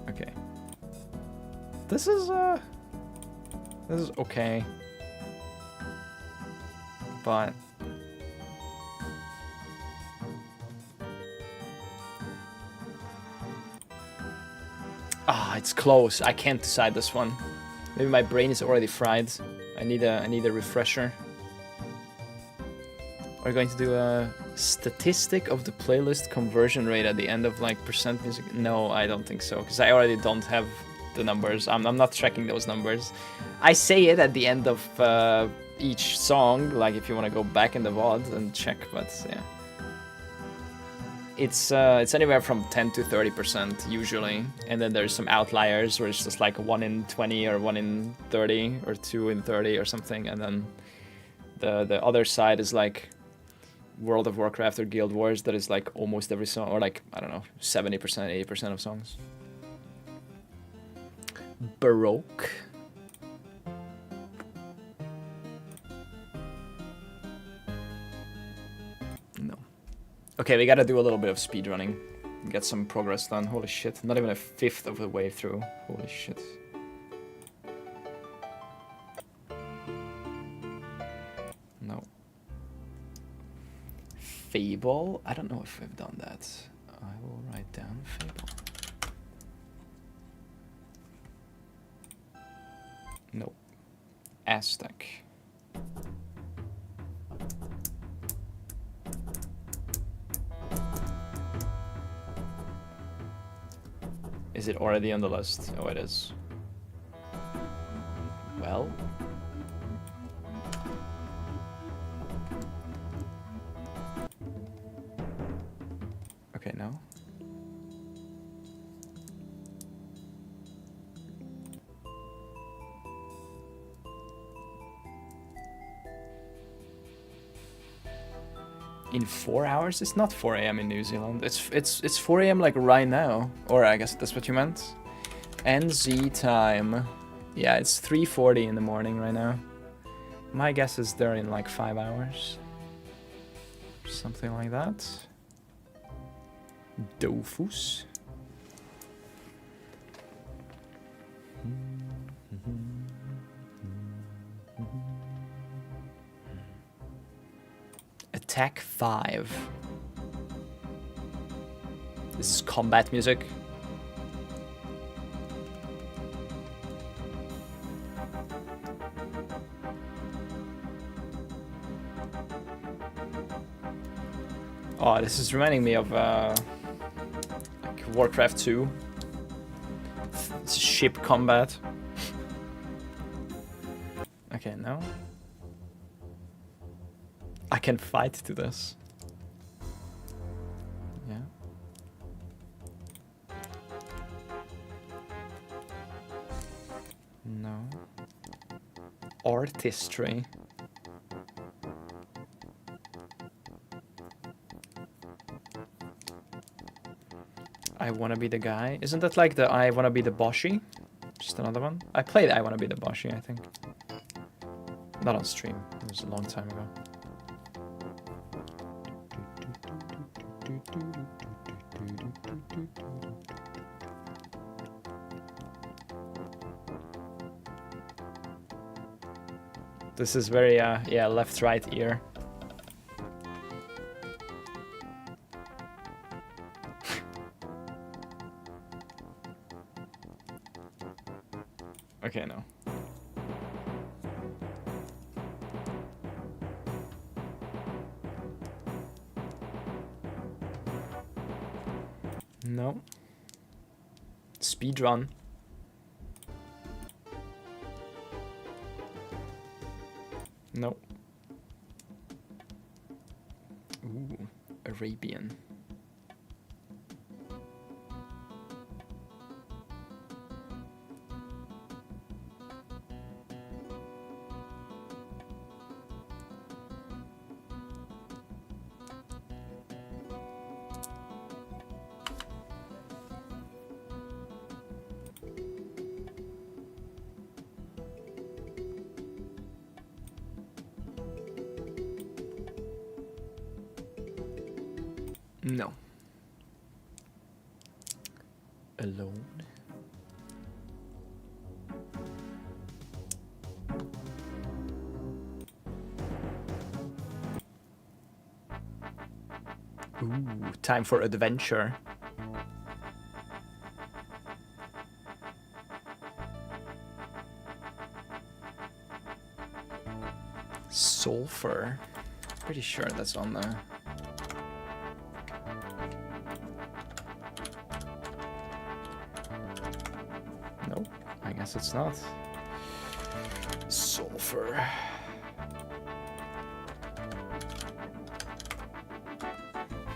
Okay. This is okay. But it's close. I can't decide this one. Maybe my brain is already fried. I need a refresher. We're going to do a statistic of the playlist conversion rate at the end of like percent music. No, I don't think so, because I already don't have the numbers. I'm not tracking those numbers. I say it at the end of each song, like if you want to go back in the VOD and check, but yeah. It's anywhere from 10 to 30% usually, and then there's some outliers where it's just like 1 in 20 or 1 in 30 or 2 in 30 or something, and then the other side is like World of Warcraft or Guild Wars, that is like almost every song, or like, I don't know, 70%, 80% of songs. Baroque. No. Okay, we gotta do a little bit of speedrunning. Get some progress done. Holy shit, not even a fifth of the way through. Holy shit. No. Fable? I don't know if we've done that. I will write down Fable. No. Aztec. Is it already on the list? Oh, it is. Well. Okay, no. In 4 hours? It's not 4 a.m. in New Zealand. It's 4 a.m. like right now. Or I guess that's what you meant. NZ time. Yeah, it's 3:40 in the morning right now. My guess is they're in like 5 hours. Something like that. Dofus. Attack 5. This is combat music. Oh, this is reminding me of like Warcraft 2. It's ship combat. Okay, no. I can fight to this. Yeah. No. Artistry. I wanna be the guy. Isn't that like the I wanna be the Boshi? Just another one. I played I wanna be the Boshi, I think. Not on stream. It was a long time ago. This is very yeah, left right ear. Okay, no. No. Speedrun. No. Ooh, Arabian. No. Alone. Ooh, time for adventure. Sulfur. Pretty sure that's on the... Nope, I guess it's not. Sulfur.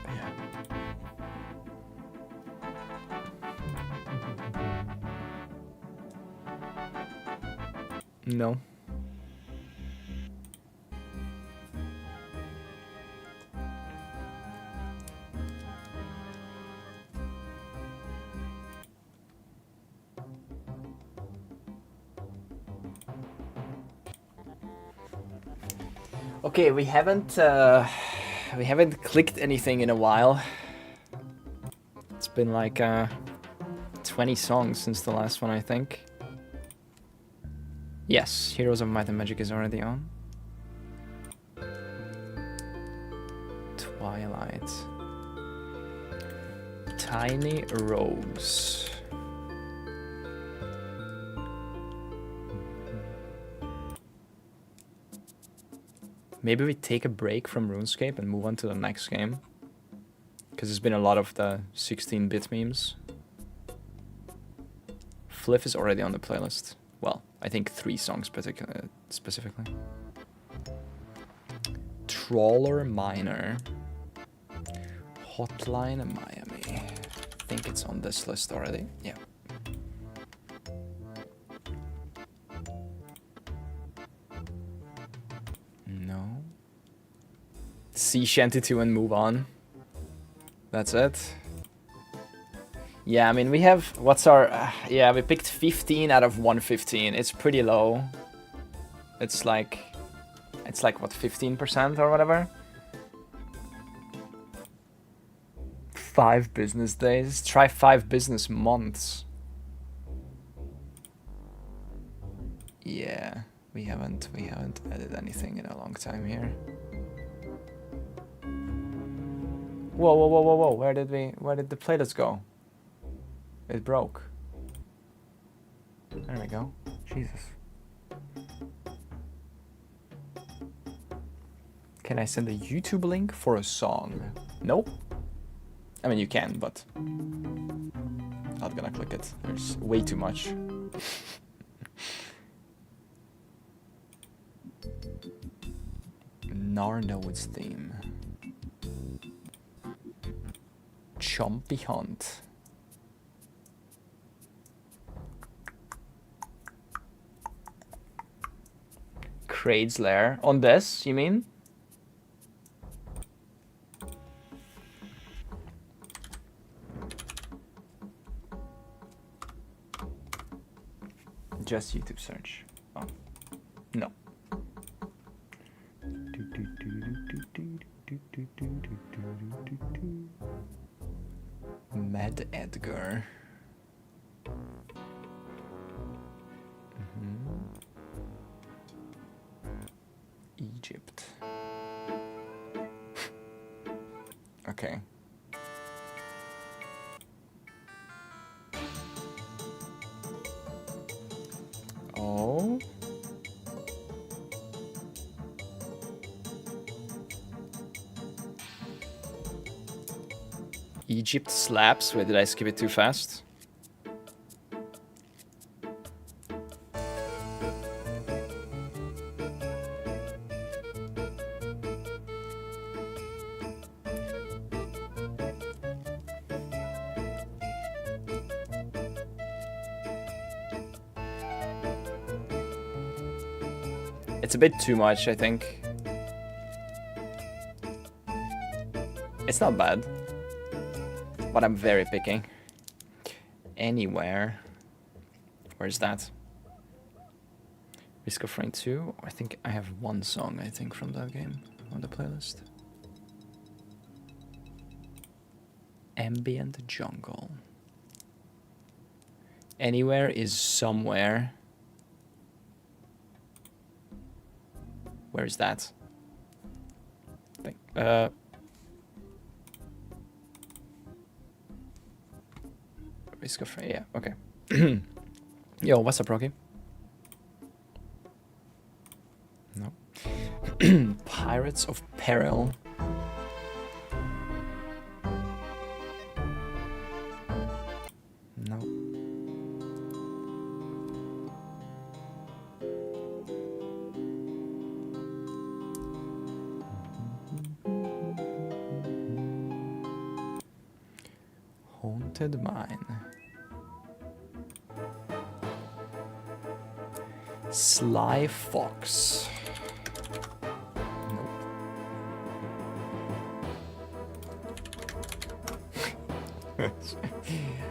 Yeah. No. Okay, we haven't clicked anything in a while. It's been like 20 songs since the last one, I think. Yes, Heroes of Might and Magic is already on. Twilight. Tiny Rose. Maybe we take a break from RuneScape and move on to the next game. Because there's been a lot of the 16-bit memes. Fliff is already on the playlist. Well, I think 3 songs specifically. Trawler Miner. Hotline Miami. I think it's on this list already. Yeah. No. Sea Shanty 2 and move on. That's it. Yeah, I mean, we have... What's our... yeah, we picked 15 out of 115. It's pretty low. It's like... It's like, what, 15% or whatever? 5 business days. Try 5 business months. Yeah, we haven't added anything in a long time here. Whoa, whoa, whoa, whoa, whoa! Where did the playlist go? It broke. There we go. Jesus. Can I send a YouTube link for a song? Nope. I mean, you can, but not gonna click it. There's way too much. Narnode's theme. Chompy Hunt. Kraid's Lair. On this, you mean? Just YouTube search. Oh. No. Mad Edgar. Egypt. Okay. Oh. Egypt slaps. Wait, did I skip it too fast? It's a bit too much, I think. It's not bad, but I'm very picky. Anywhere. Where's that? Risk of Rain 2? I think I have one song, I think, from that game on the playlist. Ambient Jungle. Anywhere is somewhere. Where is that? Risk of Rain, yeah, okay. Yo, what's up, Rocky? No. Pirates of Peril. No. Haunted Mine. Sly Fox. Nope.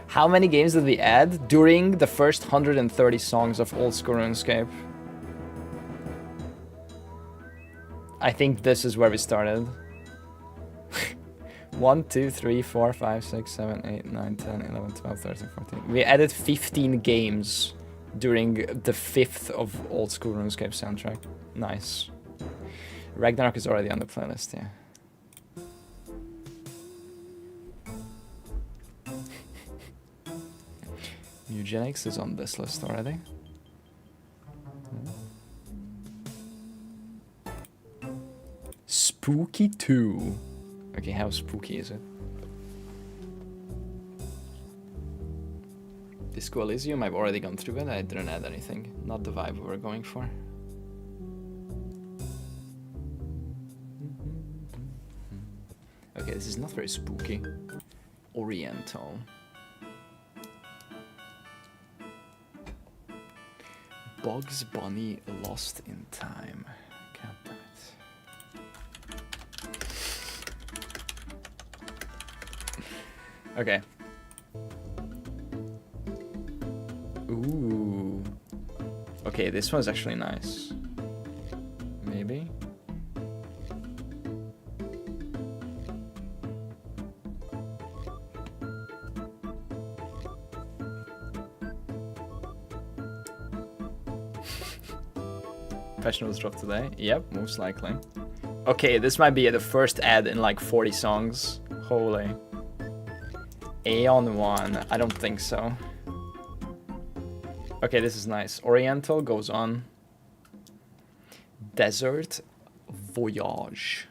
How many games did we add during the first 130 songs of Old School RuneScape? I think this is where we started. 1, 2, 3, 4, 5, 6, 7, 8, 9, 10, 11, 12, 13, 14. We added 15 games during the 5th of Old School RuneScape soundtrack. Nice. Ragnarok is already on the playlist, yeah. Eugenics is on this list already. Spooky 2. Okay, how spooky is it? Disco Elysium, I've already gone through it. I didn't add anything. Not the vibe we were going for. Okay, this is not very spooky. Oriental. Bugs Bunny Lost in Time. God damn it. Okay. Ooh. Okay, this one's actually nice. Maybe. Passion was dropped today. Yep, most likely. Okay, this might be the first ad in like 40 songs. Holy. Aeon 1. I don't think so. Okay, this is nice. Oriental goes on. Desert Voyage.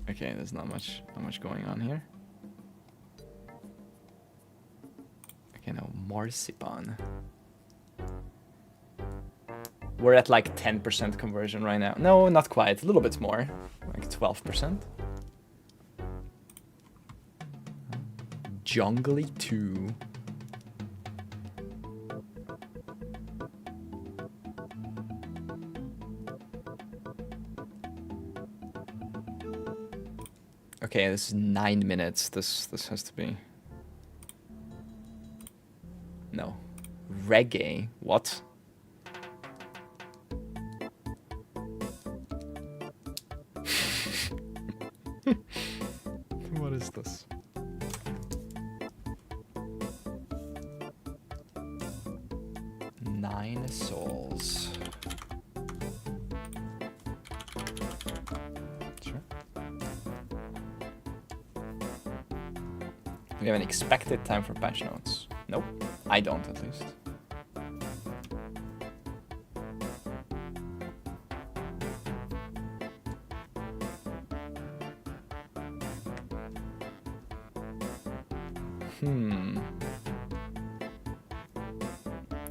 Okay, there's not much going on here. Okay, now Marzipan. We're at like 10% conversion right now. No, not quite. A little bit more. Like 12%. Jungly 2. Okay, this is 9 minutes. This has to be. No. Reggae? What? What is this? Nine souls. Sure. We have an expected time for patch notes. Nope. I don't, at least.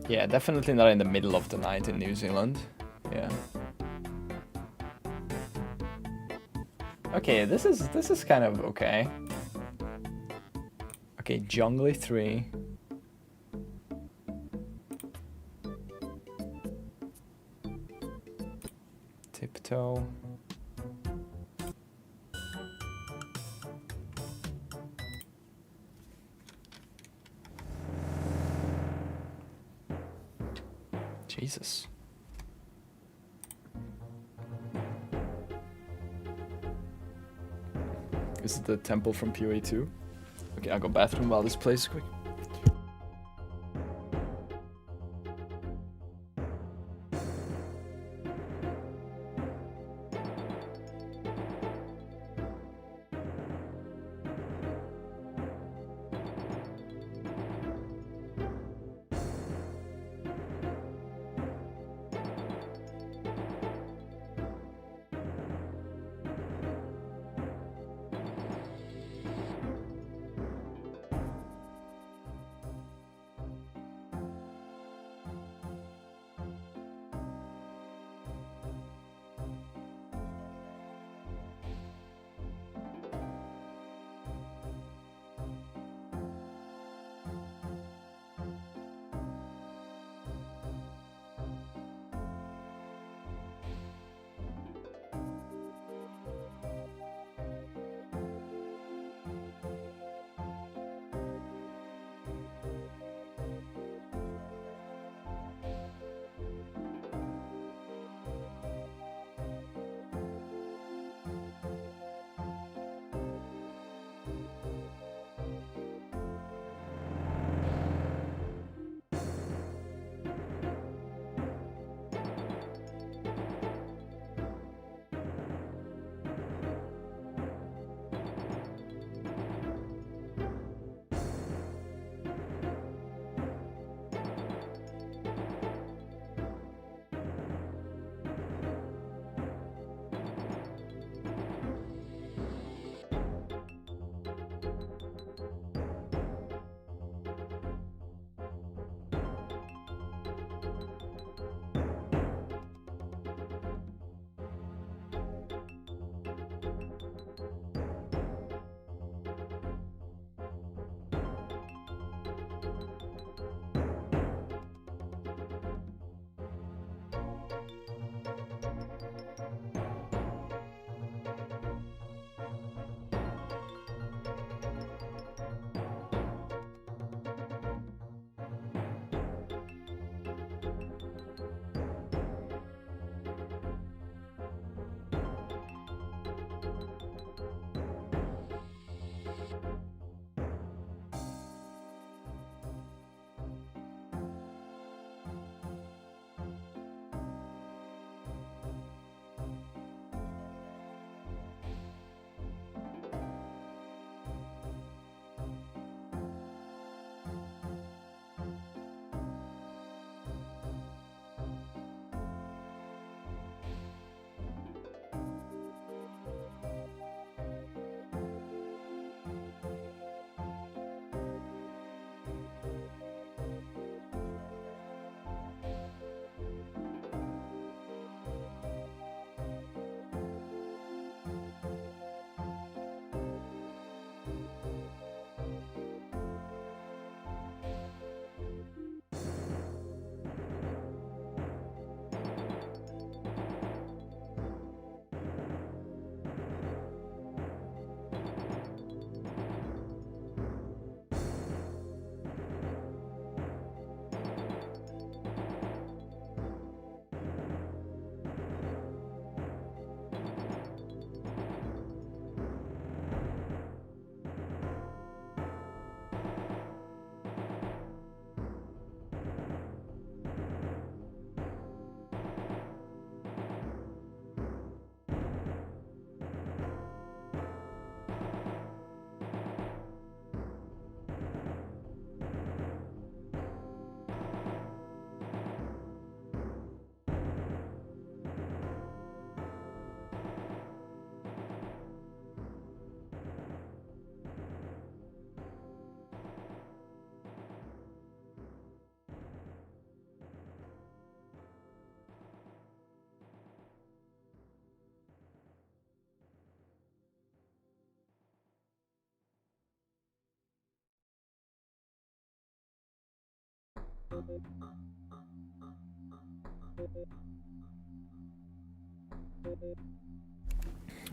Yeah, definitely not in the middle of the night in New Zealand. Yeah. Okay, this is kind of okay. Okay, Jungly 3. Tiptoe. Jesus. Is it the temple from POE 2? Okay, I'll go bathroom while this plays quick.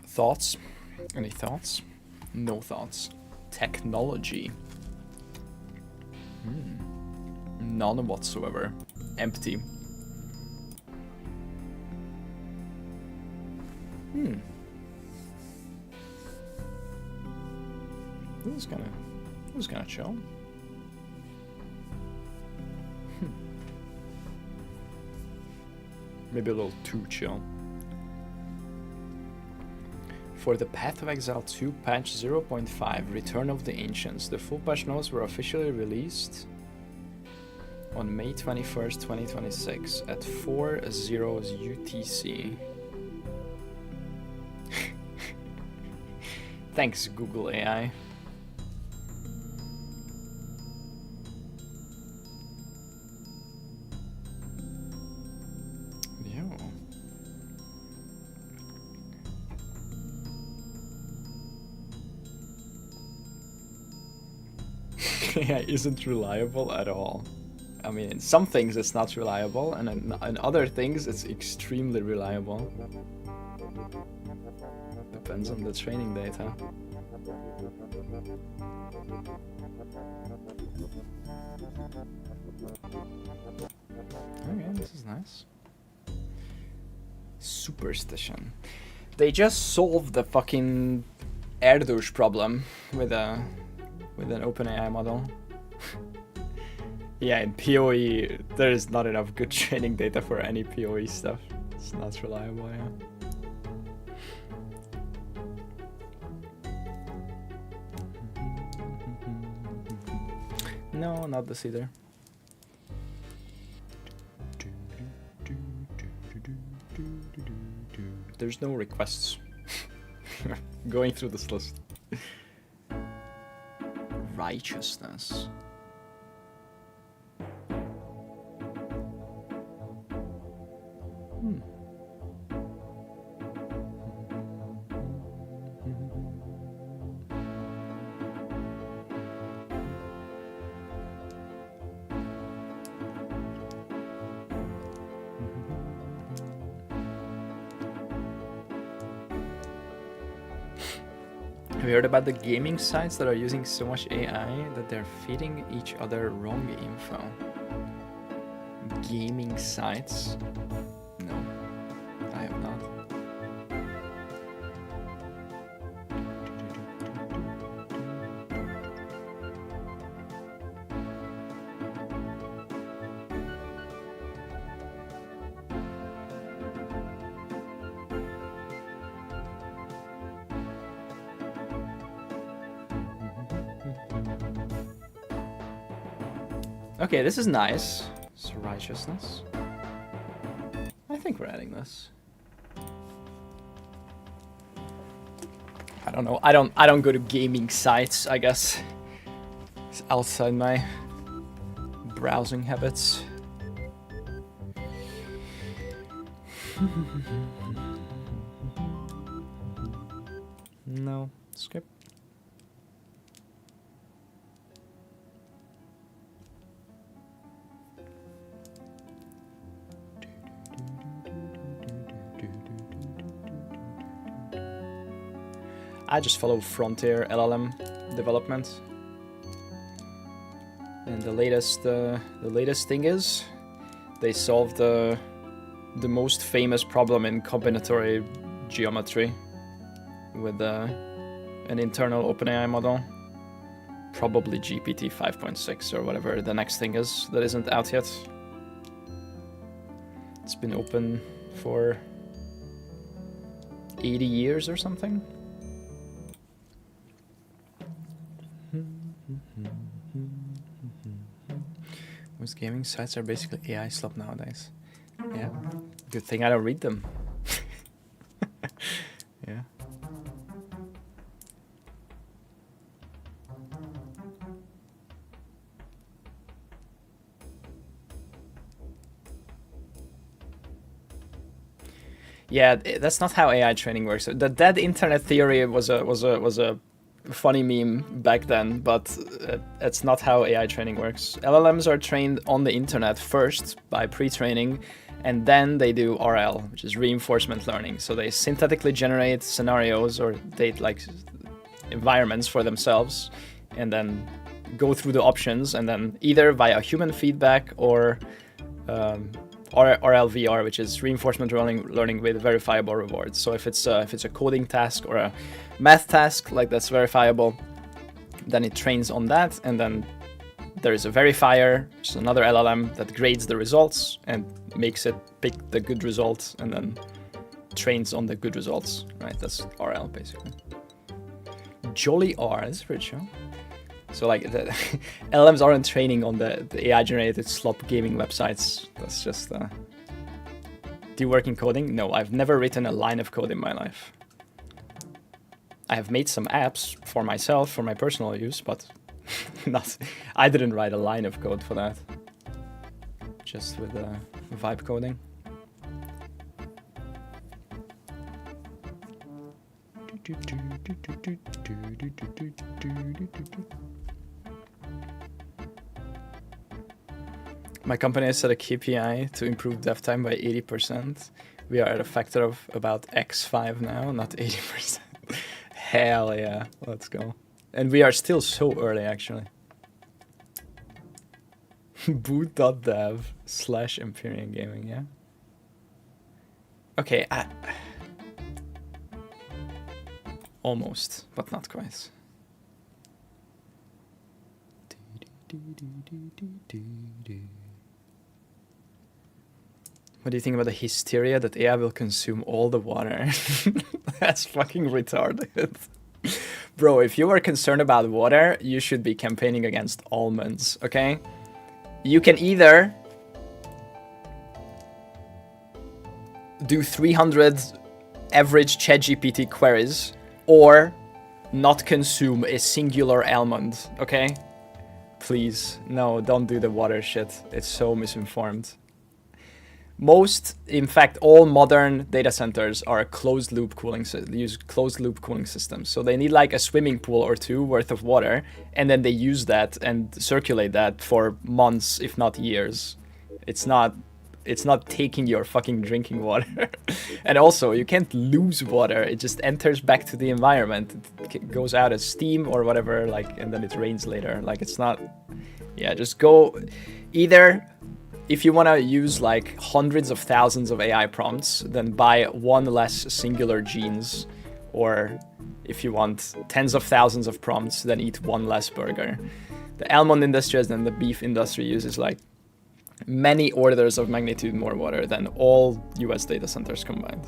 Thoughts? Any thoughts? No thoughts. Technology. None whatsoever. Empty. This is kinda chill. Maybe a little too chill. For the Path of Exile 2 patch 0.5 Return of the Ancients, the full patch notes were officially released on May 21st, 2026 at 4:00 UTC. Thanks, Google AI. Yo. AI isn't reliable at all. I mean, in some things it's not reliable, and in other things it's extremely reliable. Depends on the training data. Okay, this is nice. Superstition. They just solved the fucking Erdős problem with an OpenAI model. Yeah, in POE there is not enough good training data for any POE stuff. It's not reliable, yeah. No, not this either. There's no requests. Going through this list. Righteousness. Have you heard about the gaming sites that are using so much AI that they're feeding each other wrong info? Gaming sites? No, I have not. Okay, this is nice. It's righteousness. I think we're adding this. I don't know. I don't go to gaming sites, I guess. It's outside my browsing habits. No, skip. I just follow Frontier LLM development, and the latest thing is they solved the most famous problem in combinatory geometry with an internal OpenAI model, probably GPT 5.6 or whatever the next thing is that isn't out yet. It's been open for 80 years or something. Most gaming sites are basically AI slop nowadays. Yeah, good thing I don't read them. Yeah. Yeah, that's not how AI training works. The dead internet theory was a funny meme back then, but it's not how AI training works. LLMs are trained on the internet first by pre-training, and then they do RL, which is reinforcement learning. So they synthetically generate scenarios or like environments for themselves, and then go through the options, and then either via human feedback or RLVR, which is reinforcement learning with verifiable rewards. So if it's a coding task or a math task, like that's verifiable, then it trains on that, and then there is a verifier, which is another LLM that grades the results and makes it pick the good results, and then trains on the good results. Right, that's RL basically. Jolly R, that's pretty chill. So like the LLMs aren't training on the AI generated slot gaming websites. That's just do you work in coding? No, I've never written a line of code in my life. I have made some apps for myself, for my personal use, but I didn't write a line of code for that. Just with vibe coding. My company has set a KPI to improve dev time by 80%. We are at a factor of about X5 now, not 80%. Hell yeah, let's go. And we are still so early, actually. boot.dev/Empyrean Gaming, yeah? Okay, almost, but not quite. What do you think about the hysteria that AI will consume all the water? That's fucking retarded. Bro, if you are concerned about water, you should be campaigning against almonds, okay? You can either do 300 average ChatGPT queries or not consume a singular almond, okay? Please, no, don't do the water shit. It's so misinformed. Most, in fact, all modern data centers are closed loop cooling, use closed loop cooling systems. So they need like a swimming pool or two worth of water, and then they use that and circulate that for months, if not years. It's not taking your fucking drinking water. And also, you can't lose water. It just enters back to the environment. It goes out as steam or whatever, like, and then it rains later. Like, it's not, yeah, just go either. If you want to use like hundreds of thousands of AI prompts, then buy one less singular genes. Or if you want tens of thousands of prompts, then eat one less burger. The almond industry and the beef industry uses like many orders of magnitude more water than all US data centers combined.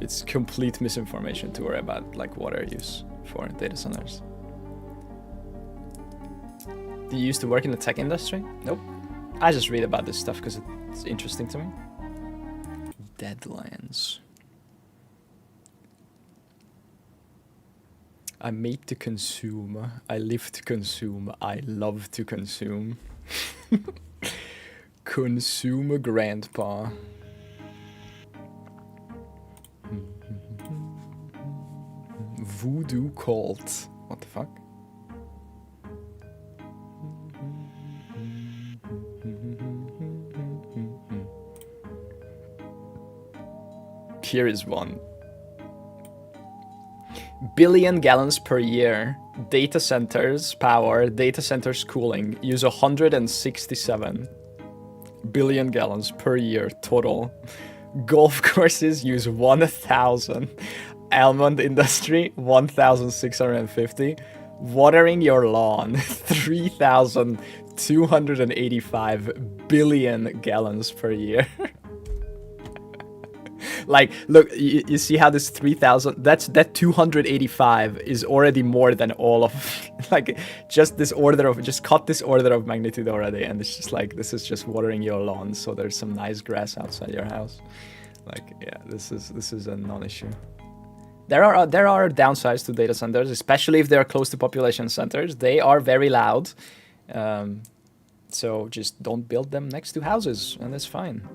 It's complete misinformation to worry about like water use for data centers. Do you used to work in the tech industry? Nope. I just read about this stuff because it's interesting to me. Deadlines. I'm made to consume. I live to consume. I love to consume. Consume grandpa. Voodoo cult. What the fuck? Here is one. Billion gallons per year. Data centers power, data centers cooling use 167 billion gallons per year total. Golf courses use 1,000. Almond industry 1,650. Watering your lawn 3,285 billion gallons per year. Like, look, you see how this 3,000, that 285 is already more than all of, like, just cut this order of magnitude already, and it's just like, this is just watering your lawn, so there's some nice grass outside your house. Like, yeah, this is a non-issue. There are downsides to data centers, especially if they're close to population centers. They are very loud, so just don't build them next to houses, and it's fine.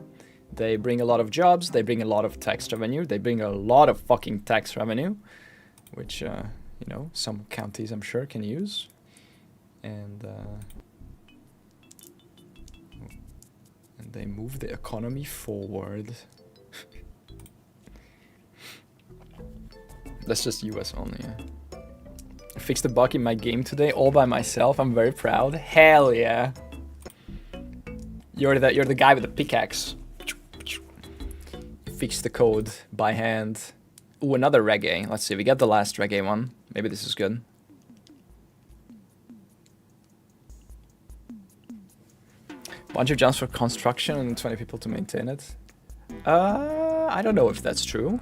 They bring a lot of jobs, they bring a lot of tax revenue, they bring a lot of fucking tax revenue, which you know, some counties I'm sure can use. And they move the economy forward. That's just US only. Yeah. I fixed a bug in my game today all by myself. I'm very proud. Hell yeah. You're the guy with the pickaxe. Fix the code by hand. Ooh, another reggae. Let's see, we get the last reggae one. Maybe this is good. Bunch of jumps for construction and 20 people to maintain it. I don't know if that's true.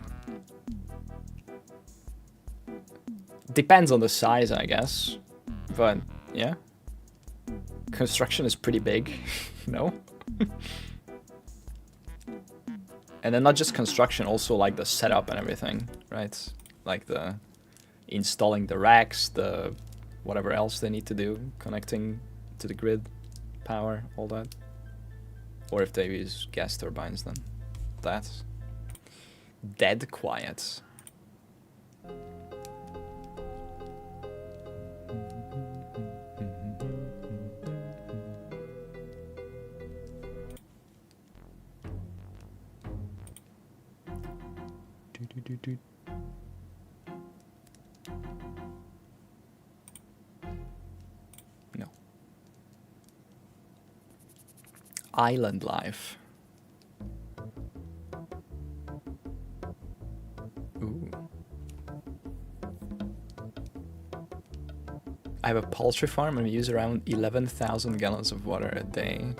Depends on the size, I guess. But, yeah. Construction is pretty big, no? And then not just construction, also like the setup and everything, right? Like the installing the racks, the whatever else they need to do, connecting to the grid, power, all that. Or if they use gas turbines, then that's dead quiet. No. Island life. Ooh. I have a poultry farm and we use around 11,000 gallons of water a day.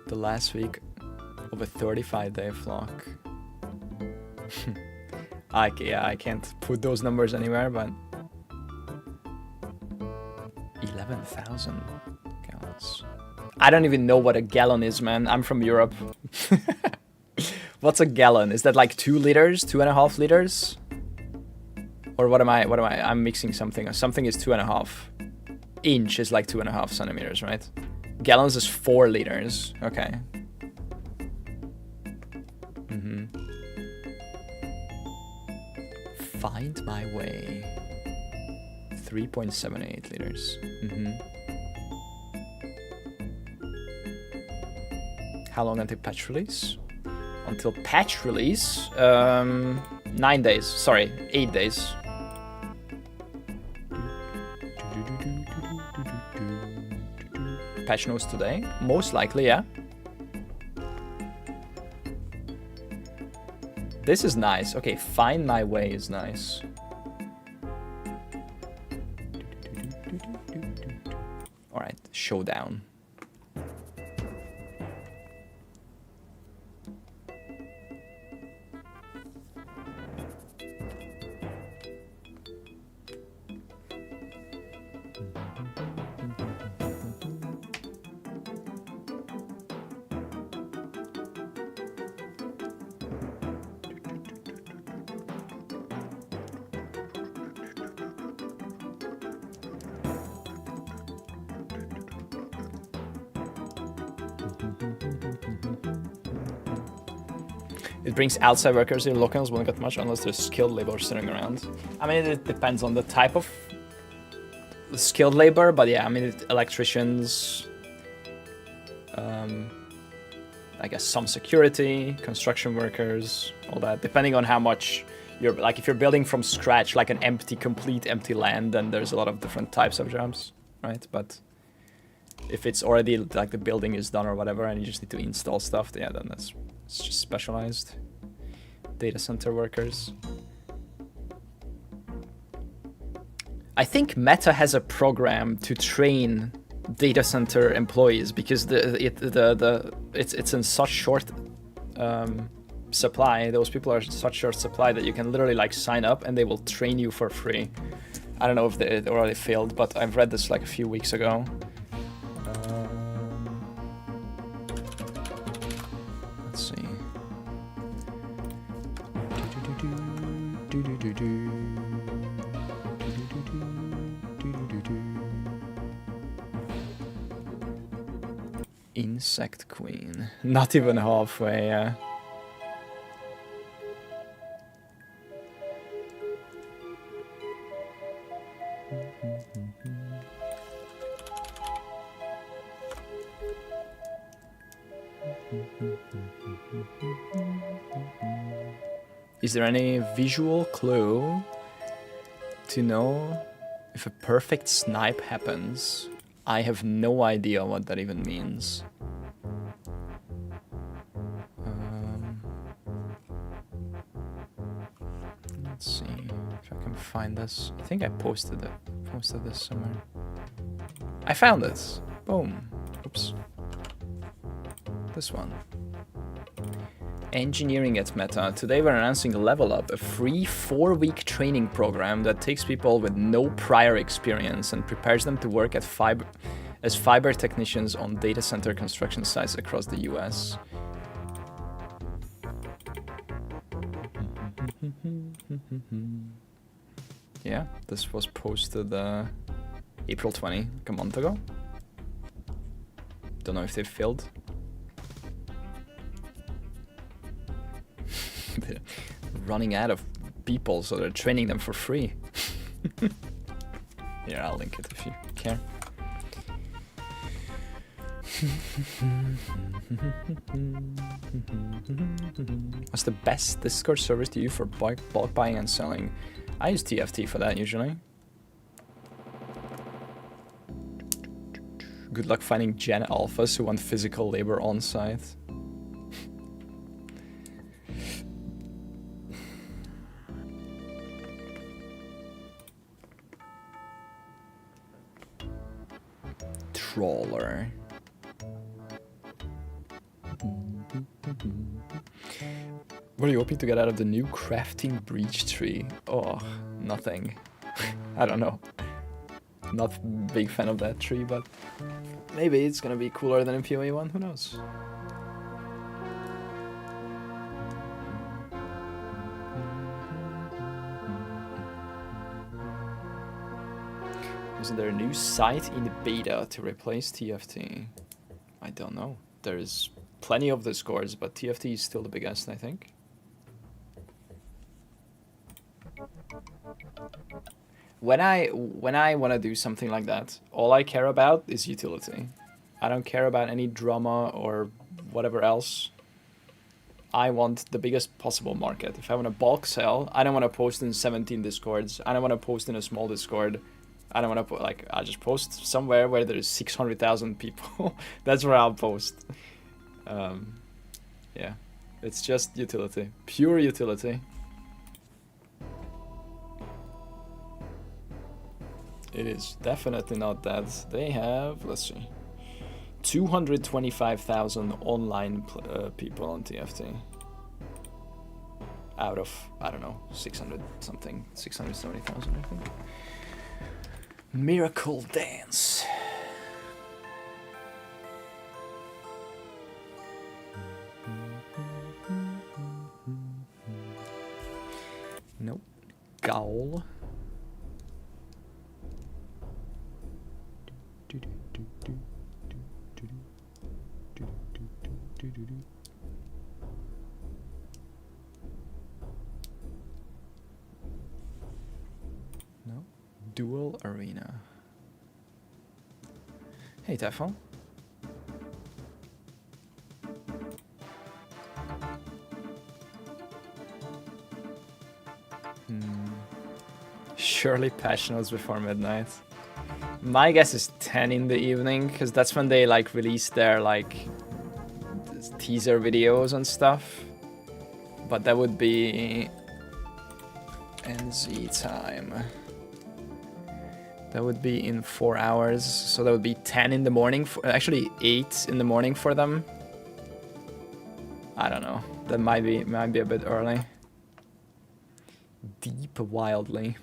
The last week of a 35-day flock. Yeah, I can't put those numbers anywhere, but 11,000 gallons. I don't even know what a gallon is, man. I'm from Europe. What's a gallon? Is that like 2 liters, 2.5 liters? Or what am I? I'm mixing something. Something is 2.5. Inch is like 2.5 centimeters, right? Gallons is 4 liters. Okay. Find my way. 3.78 liters. How long until patch release? Until patch release? 9 days. Sorry, 8 days. Patch notes today? Most likely, yeah. This is nice. Okay, find my way is nice. Alright, showdown. It brings outside workers in. Locals won't get much unless there's skilled labor sitting around. I mean, it depends on the type of skilled labor, but yeah, I mean, electricians, I guess some security, construction workers, all that, depending on how much you're, like if you're building from scratch, like an complete empty land, then there's a lot of different types of jobs, right? But if it's already like the building is done or whatever, and you just need to install stuff, yeah, then it's just specialized data center workers. I think Meta has a program to train data center employees because it's in such short supply. Those people are in such short supply that you can literally like sign up and they will train you for free. I don't know if they already failed, but I've read this like a few weeks ago. Let's see. Insect Queen. Not even halfway, yeah. Is there any visual clue to know if a perfect snipe happens? I have no idea what that even means. Let's see if I can find this. I think I posted this somewhere. I found this. Boom. Oops. This one. Engineering at Meta. Today we're announcing Level Up, a free 4-week training program that takes people with no prior experience and prepares them to work as fiber technicians on data center construction sites across the US. Yeah, this was posted April 20, like a month ago. Don't know if they filled. They're running out of people, so they're training them for free. Here, I'll link it if you care. What's the best Discord service to use for bulk buying and selling? I use TFT for that usually. Good luck finding Gen Alphas who want physical labor on site. Trawler. What are you hoping to get out of the new crafting breach tree? Oh, nothing. I don't know. Not big fan of that tree, but maybe it's gonna be cooler than in POE 1, who knows? Isn't there a new site in the beta to replace TFT? I don't know. There's plenty of Discords, but TFT is still the biggest, I think. When I want to do something like that, all I care about is utility. I don't care about any drama or whatever else. I want the biggest possible market. If I want to bulk sell, I don't want to post in 17 Discords. I don't want to post in a small Discord. I don't want to put, like, I just post somewhere where there's 600,000 people. That's where I'll post. Yeah, it's just utility, pure utility. It is definitely not that. They have, let's see, 225,000 online people on TFT. Out of, I don't know, 600 something, 670,000 I think. Miracle Dance. Nope. Gowl. No. Dual Arena. Hey, Typhon. Surely patch notes before midnight. My guess is 10 in the evening, because that's when they like release their like teaser videos and stuff. But that would be NZ time. That would be in 4 hours, so that would be 10 in the morning. Actually, 8 in the morning for them. I don't know. That might be a bit early. Deep wildly.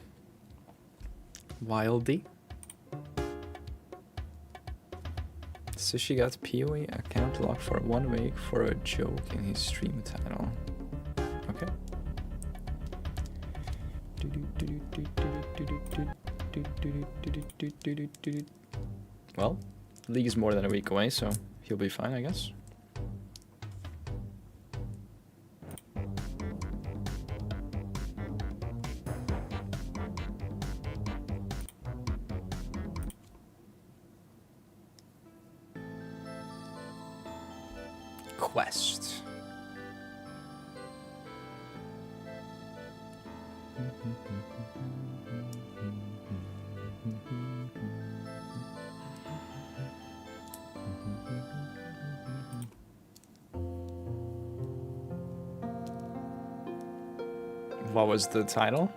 Wildy. Sushi got POE account locked for 1 week for a joke in his stream title. Okay. Well, league is more than a week away, so he'll be fine, I guess. quest. What was the title?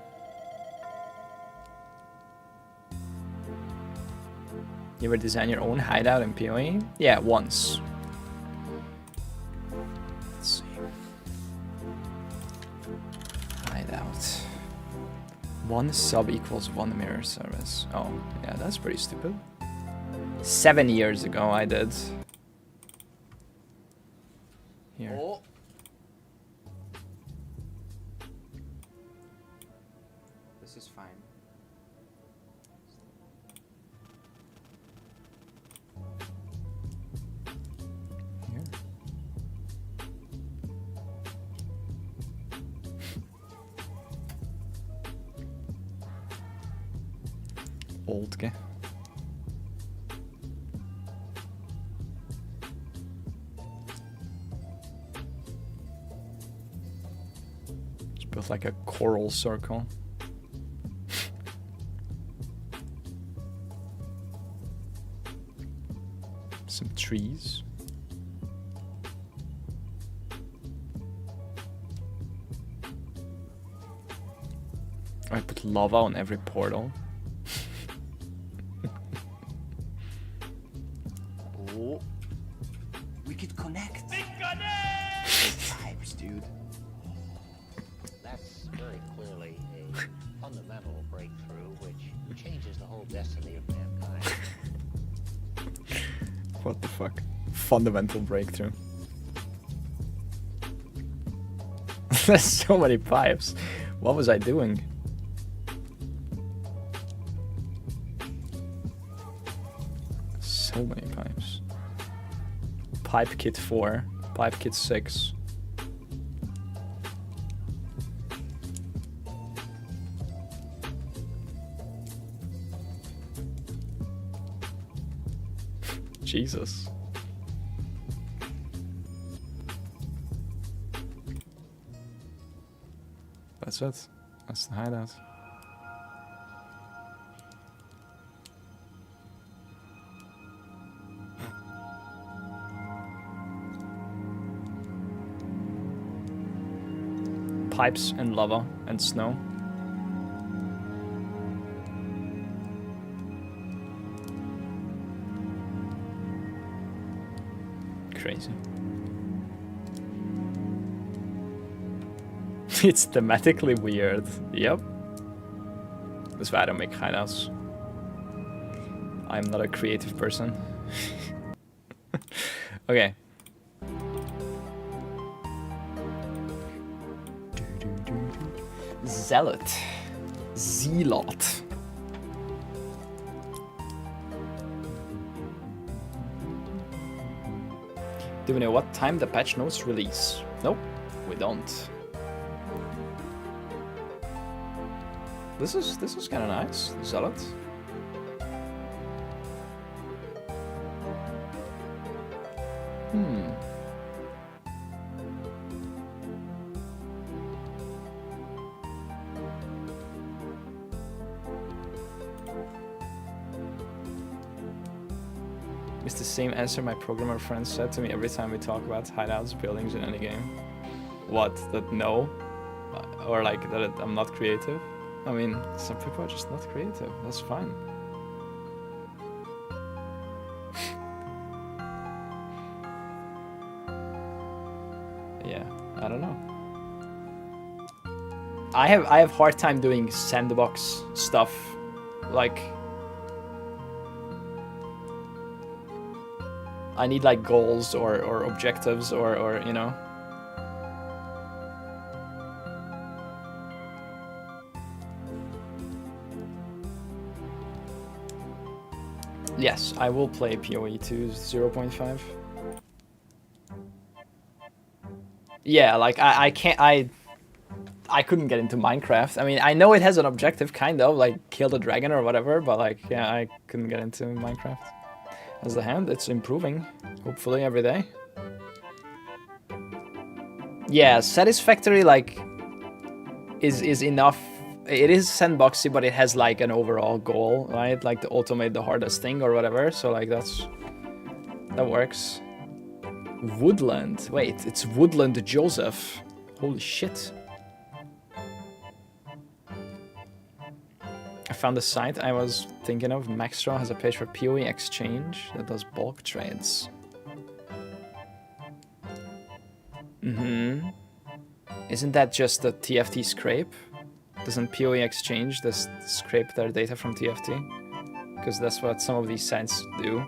You ever design your own hideout in POE? Yeah, once. Let's see. Hideout. 1 sub equals 1 mirror service. Oh, yeah, that's pretty stupid. 7 years ago I did. Here. Oh. This is fine. Here. Old guy. Just built like a coral circle. Some trees. I put lava on every portal. Oh. We could connect. Vibes, dude. That's very clearly a fundamental breakthrough which changes the whole destiny of mankind. What the fuck? Fundamental breakthrough. There's so many pipes. What was I doing? So many pipes. Pipe kit 4, pipe kit 6. Jesus. That's it. That's the hideout. Pipes and lava and snow. Crazy. It's thematically weird. Yep. That's why I don't make hideouts. I'm not a creative person. Okay. Zealot. Zealot. Do we know what time the patch notes release? Nope, we don't. This is kind of nice, Zealot. It's the same answer my programmer friends said to me every time we talk about hideouts, buildings in any game. What? That no? Or like that I'm not creative? I mean, some people are just not creative. That's fine. Yeah, I don't know. I have hard time doing sandbox stuff, like I need like goals or objectives or you know. Yes, I will play POE 2 0.5. Yeah, like I can't I couldn't get into Minecraft. I mean, I know it has an objective kind of like kill the dragon or whatever, but like yeah, I couldn't get into Minecraft. As the hand, it's improving, hopefully every day. Yeah, satisfactory like is enough. It is sandboxy, but it has like an overall goal, right? Like to automate the hardest thing or whatever. So like that works. Woodland. Wait, it's Woodland Joseph. Holy shit. I found the site I was thinking of. Maxstraw has a page for POE exchange that does bulk trades. Isn't that just the TFT scrape? Doesn't POE exchange just scrape their data from TFT? Because that's what some of these sites do.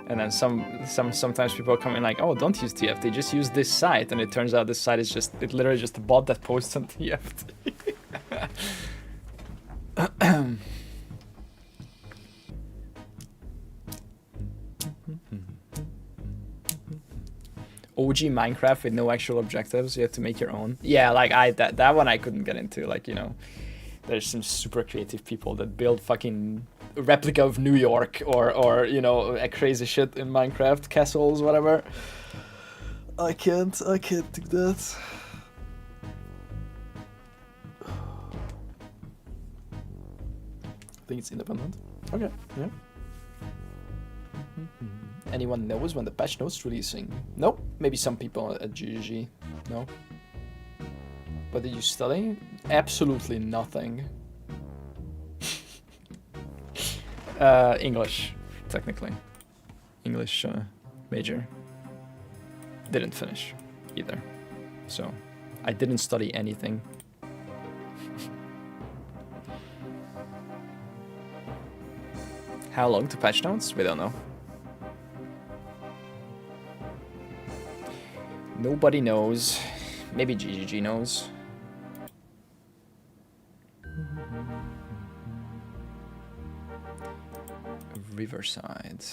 And then sometimes people come in like, oh, don't use TFT, just use this site. And it turns out this site is literally just a bot that posts on TFT. OG Minecraft with no actual objectives, you have to make your own. Yeah, like that one I couldn't get into. Like, you know, there's some super creative people that build fucking a replica of New York or you know, a crazy shit in Minecraft, castles, whatever. I can't do that. I think it's independent. Okay, yeah. Anyone knows when the patch notes releasing? Nope. Maybe some people at GGG. No. What did you study? Absolutely nothing. English, technically. English major. Didn't finish either. So I didn't study anything. How long to patch notes? We don't know. Nobody knows. Maybe GGG knows. Riverside.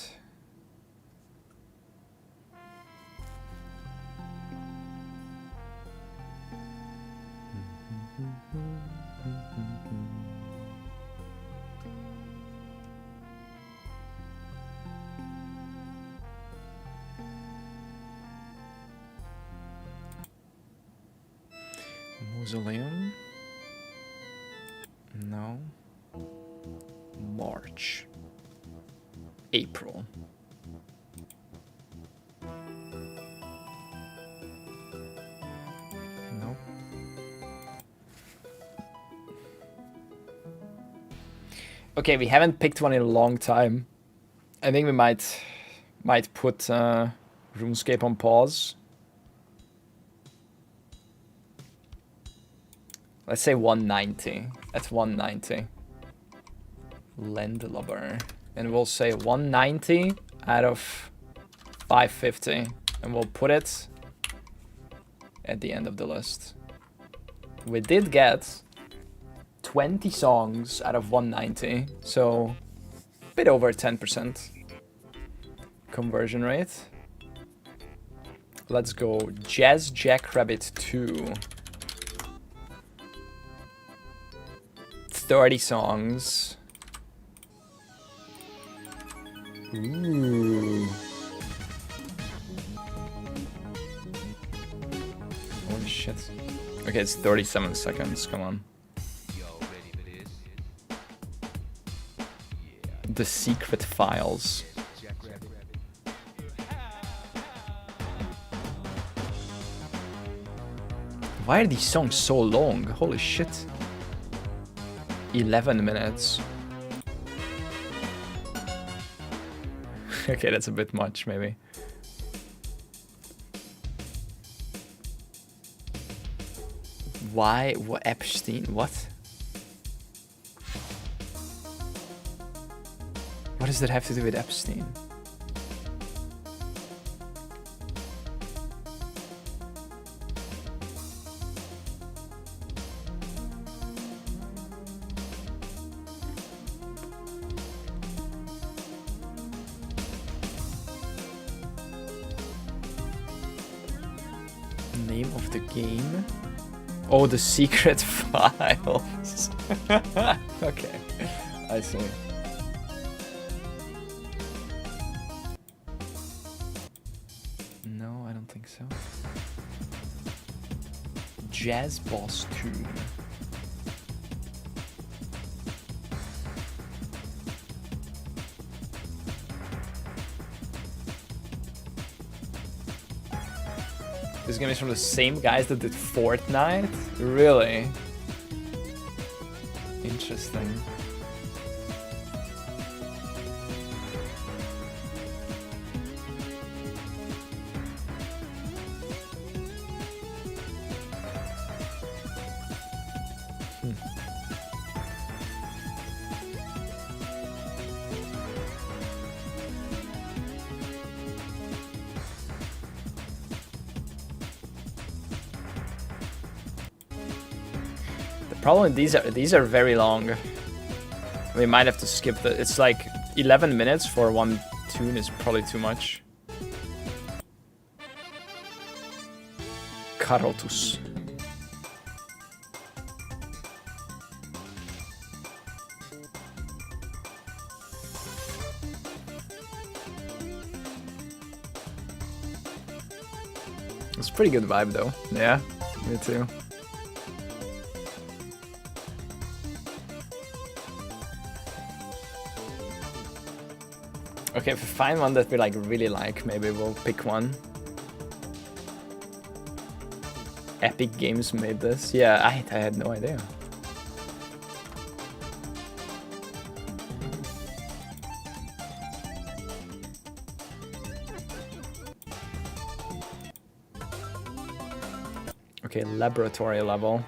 Mausoleum? No. March. April. No. Okay, we haven't picked one in a long time. I think we might put RuneScape on pause. Let's say 190. That's 190. Landlubber. And we'll say 190 out of 550. And we'll put it at the end of the list. We did get 20 songs out of 190. So a bit over 10% conversion rate. Let's go Jazz Jackrabbit 2. 30 songs. Ooh. Holy shit. Okay, it's 37 seconds, come on. The Secret Files. Why are these songs so long? Holy shit. 11 minutes. Okay, that's a bit much, maybe. Why? What? Epstein? What? What does that have to do with Epstein? Name of the game? Oh, the Secret Files. Okay, I see. No, I don't think so. Jazz Boss tune. This game is from the same guys that did Fortnite? Really? Interesting. Problem these are very long. We might have to skip the. It's like 11 minutes for one tune is probably too much. Karotus. It's a pretty good vibe though. Yeah, me too. Okay, if we find one that we like really like, maybe we'll pick one. Epic Games made this. Yeah, I had no idea. Okay, laboratory level.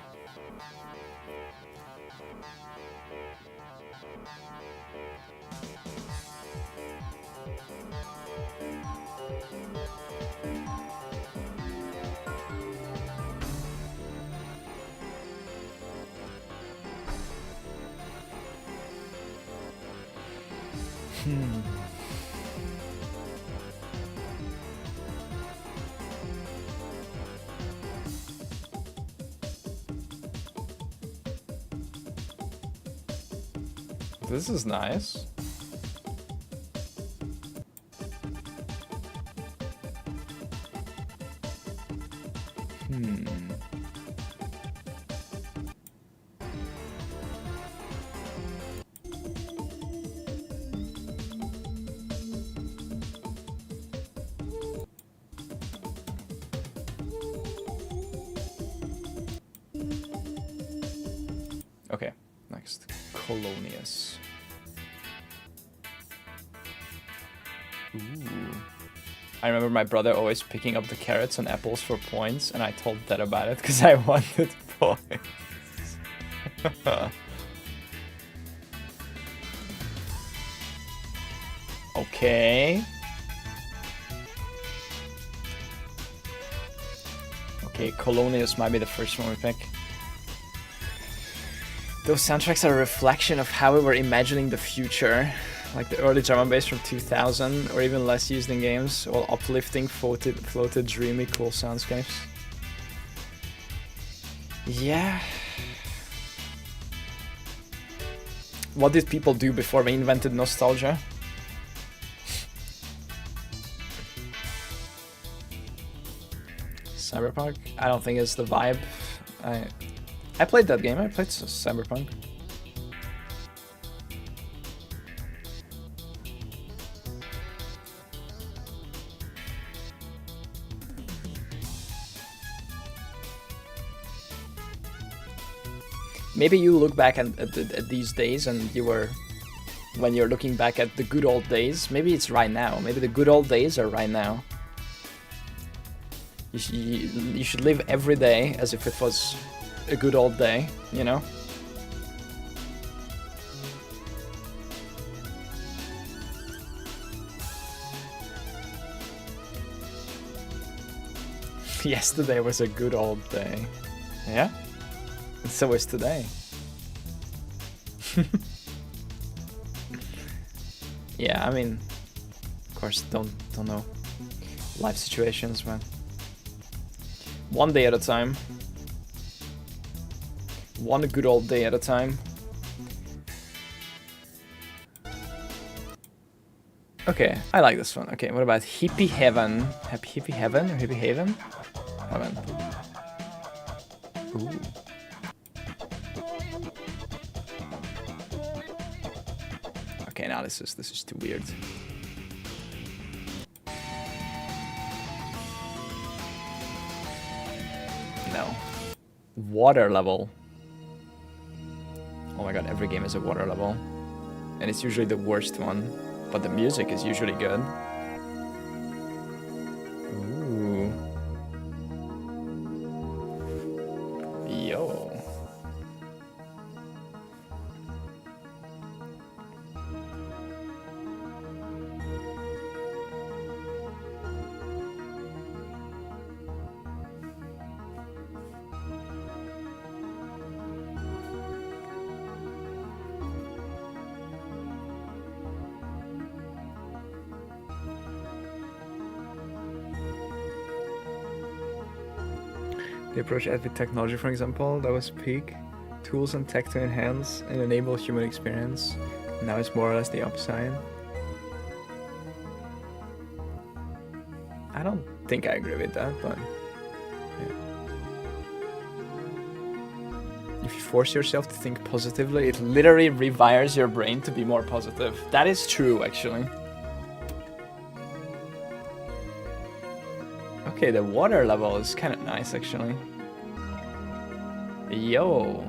This is nice. Okay, next. Colonius. Ooh. I remember my brother always picking up the carrots and apples for points, and I told Dad about it because I wanted points. Okay. Okay, Colonius might be the first one we pick. Those soundtracks are a reflection of how we were imagining the future. Like the early drum and bass from 2000, or even less used in games, all uplifting, floated, dreamy, cool soundscapes. Yeah. What did people do before we invented nostalgia? Cyberpunk? I don't think it's the vibe. I played that game. I played Cyberpunk. Maybe you look back at these days and you were, when you're looking back at the good old days, maybe it's right now. Maybe the good old days are right now. You should live every day as if it was a good old day, you know? Yesterday was a good old day. Yeah? And so is today. Yeah, I mean, of course, don't know life situations, man. One day at a time. One good old day at a time. Okay, I like this one. Okay, what about Hippie Heaven? Hippie Heaven or Hippie Haven? Heaven. Ooh. Okay, now this is too weird. No. Water level. Oh my god, every game is a water level. And it's usually the worst one. But the music is usually good. Ooh. Yo. The approach had with technology, for example, that was peak. Tools and tech to enhance and enable human experience. Now it's more or less the upside. I don't think I agree with that, but yeah. If you force yourself to think positively, it literally rewires your brain to be more positive. That is true, actually. Okay, the water level is kind of nice, actually. Yo.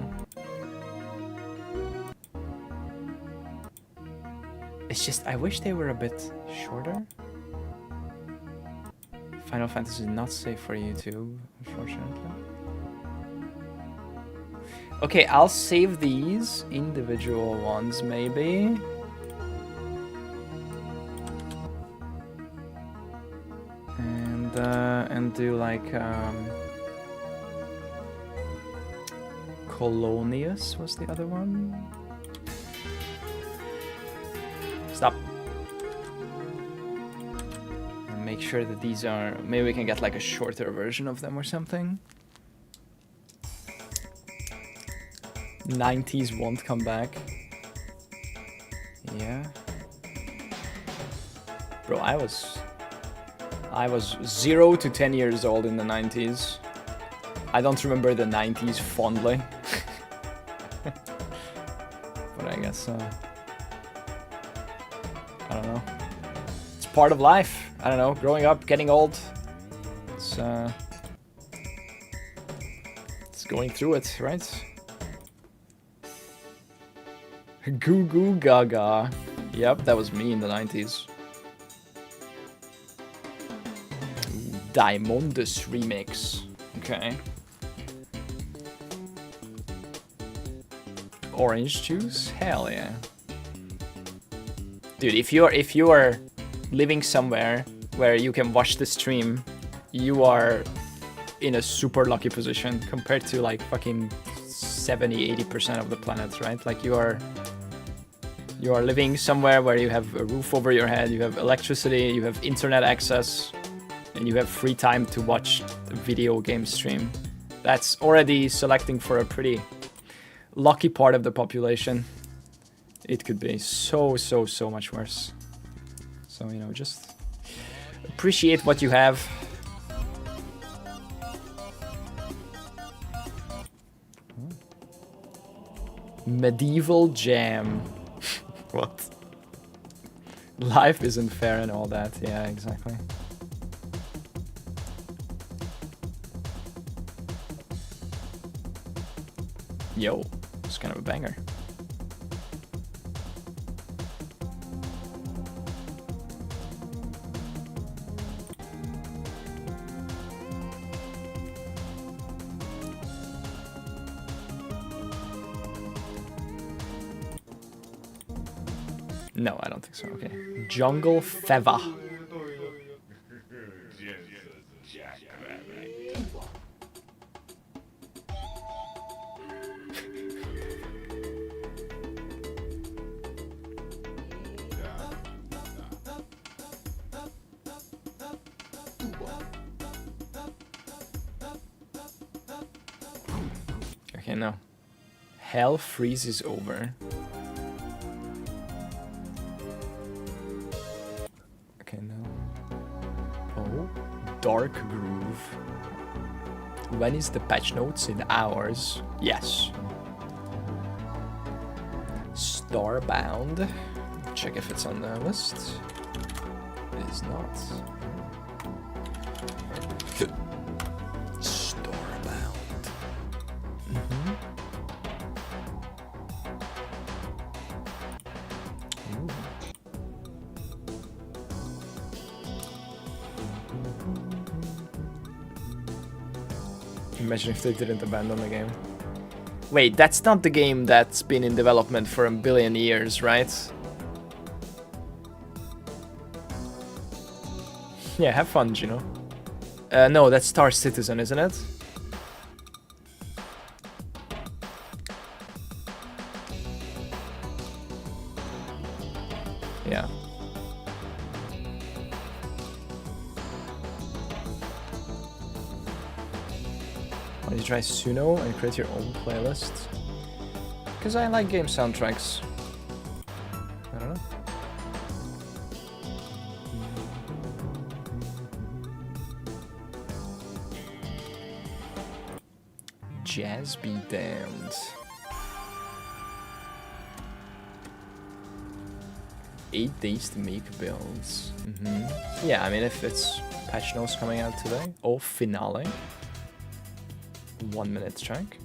It's just, I wish they were a bit shorter. Final Fantasy is not safe for YouTube, unfortunately. Okay, I'll save these individual ones, maybe. And do like Colonius was the other one. Stop. And make sure that these are, maybe we can get like a shorter version of them or something. 90s won't come back. Yeah. Bro, I was 0 to 10 years old in the 90s. I don't remember the 90s fondly. But I guess, I don't know. It's part of life. I don't know, growing up, getting old. It's going through it, right? Goo Goo Gaga. Yep, that was me in the 90s. Diamondus remix. Okay. Orange juice? Hell yeah. Dude, if you are living somewhere where you can watch the stream, you are in a super lucky position compared to like fucking 70-80% of the planet, right? Like you are living somewhere where you have a roof over your head, you have electricity, you have internet access, and you have free time to watch a video game stream. That's already selecting for a pretty lucky part of the population. It could be so much worse. So, you know, just appreciate what you have. Medieval jam. What? Life isn't fair and all that. Yeah, exactly. Yo, it's kind of a banger. No, I don't think so. Okay. Jungle Feva. Okay, no. Hell freezes over. Okay, no. Oh, Dark Groove. When is the patch notes in hours? Yes. Starbound. Check if it's on the list. It is not. Starbound. Imagine if they didn't abandon the game. Wait, that's not the game that's been in development for a billion years, right? Yeah, have fun, Gino. No, that's Star Citizen, isn't it? Yeah. Why don't you try Suno and create your own playlist? Because I like game soundtracks. I don't know. Jazz be damned. 8 days to make builds. Yeah, I mean, if it's patch notes coming out today, or finale. 1 minute track.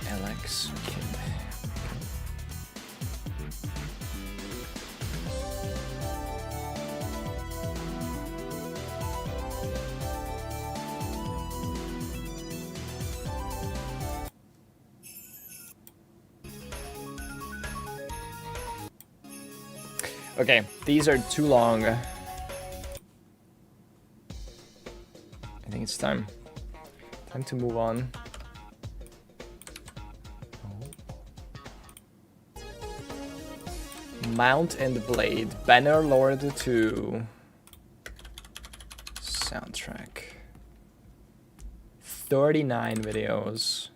Alex Kid. Okay, these are too long. I think it's time. Time to move on. Mount and Blade, Bannerlord 2. Soundtrack. 39 videos.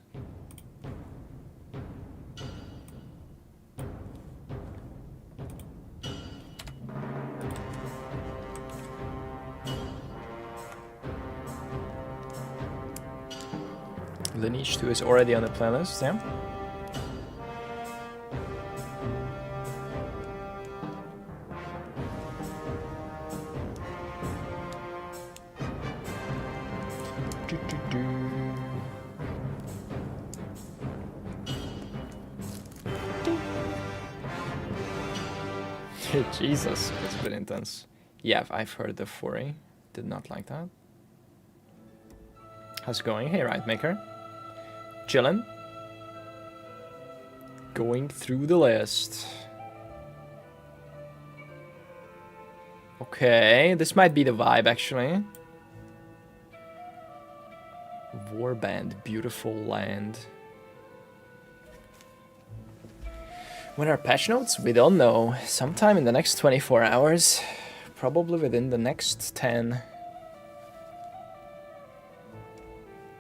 Lineage 2 is already on the playlist, yeah? Jesus, it's a bit intense. Yeah, I've heard the 4A. Did not like that. How's it going? Hey, Right Maker. Chillin'. Going through the list. Okay, this might be the vibe actually. Warband, Beautiful Land. When are patch notes? We don't know. Sometime in the next 24 hours. Probably within the next 10.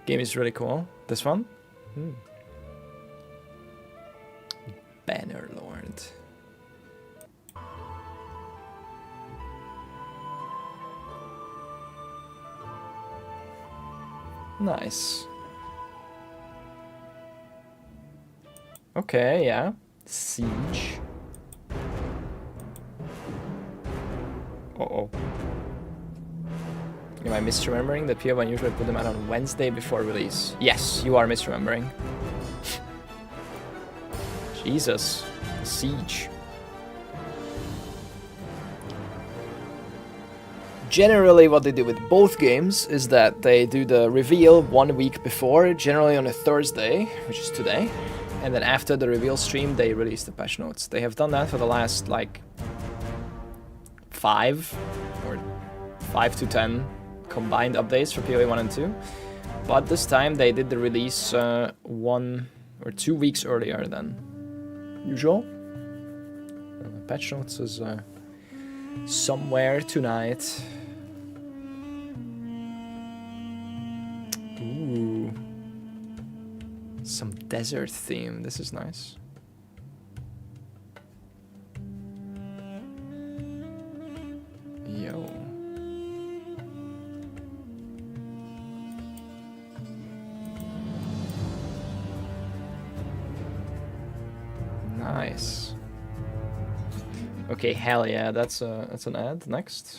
Game is really cool. This one? Bannerlord. Nice. Okay, yeah. Siege. Uh-oh. Am I misremembering that PO1 usually put them out on Wednesday before release? Yes, you are misremembering. Jesus. Siege. Generally, what they do with both games is that they do the reveal 1 week before, generally on a Thursday, which is today. And then after the reveal stream, they release the patch notes. They have done that for the last, like, 5 to 10 combined updates for POE 1 and 2. But this time, they did the release 1 or 2 weeks earlier than usual. The patch notes is somewhere tonight. Ooh. Some desert theme. This is nice. Yo. Nice. Okay, hell yeah, that's an ad. Next.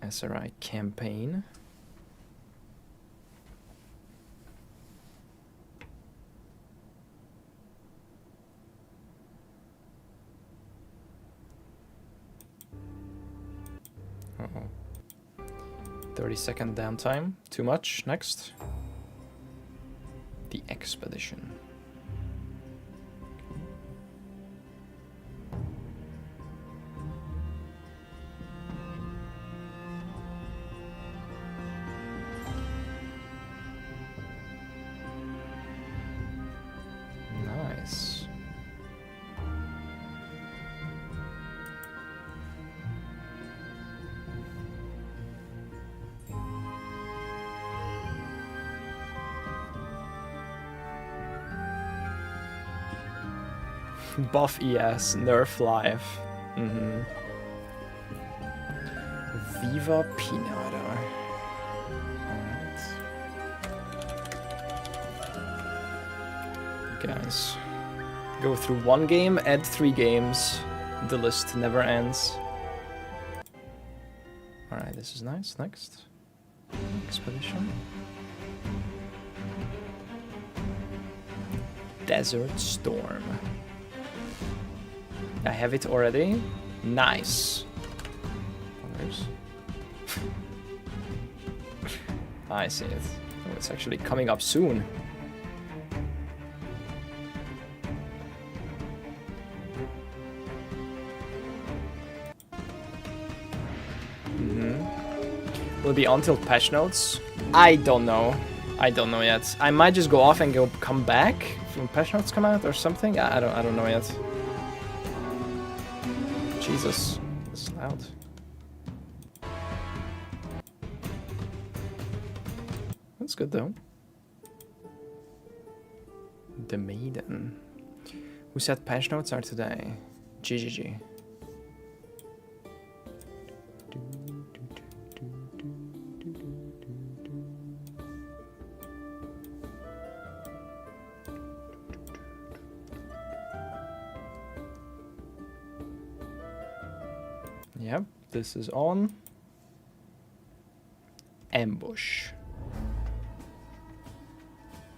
SRI campaign. Uh-oh. 30-second downtime. Too much. Next. The expedition. Nice. Buff ES, nerf life. Viva Pinata. Alright. Guys. Go through one game, add 3 games. The list never ends. Alright, this is nice. Next. Expedition. Desert Storm. I have it already. Nice. Others. I see it. Oh, it's actually coming up soon. Will it be until patch notes? I don't know. I don't know yet. I might just go off and come back when patch notes come out or something. I don't know yet. Jesus, it's loud. That's good though. The Maiden. Who said patch notes are today? GGG. Yep, this is on. Ambush.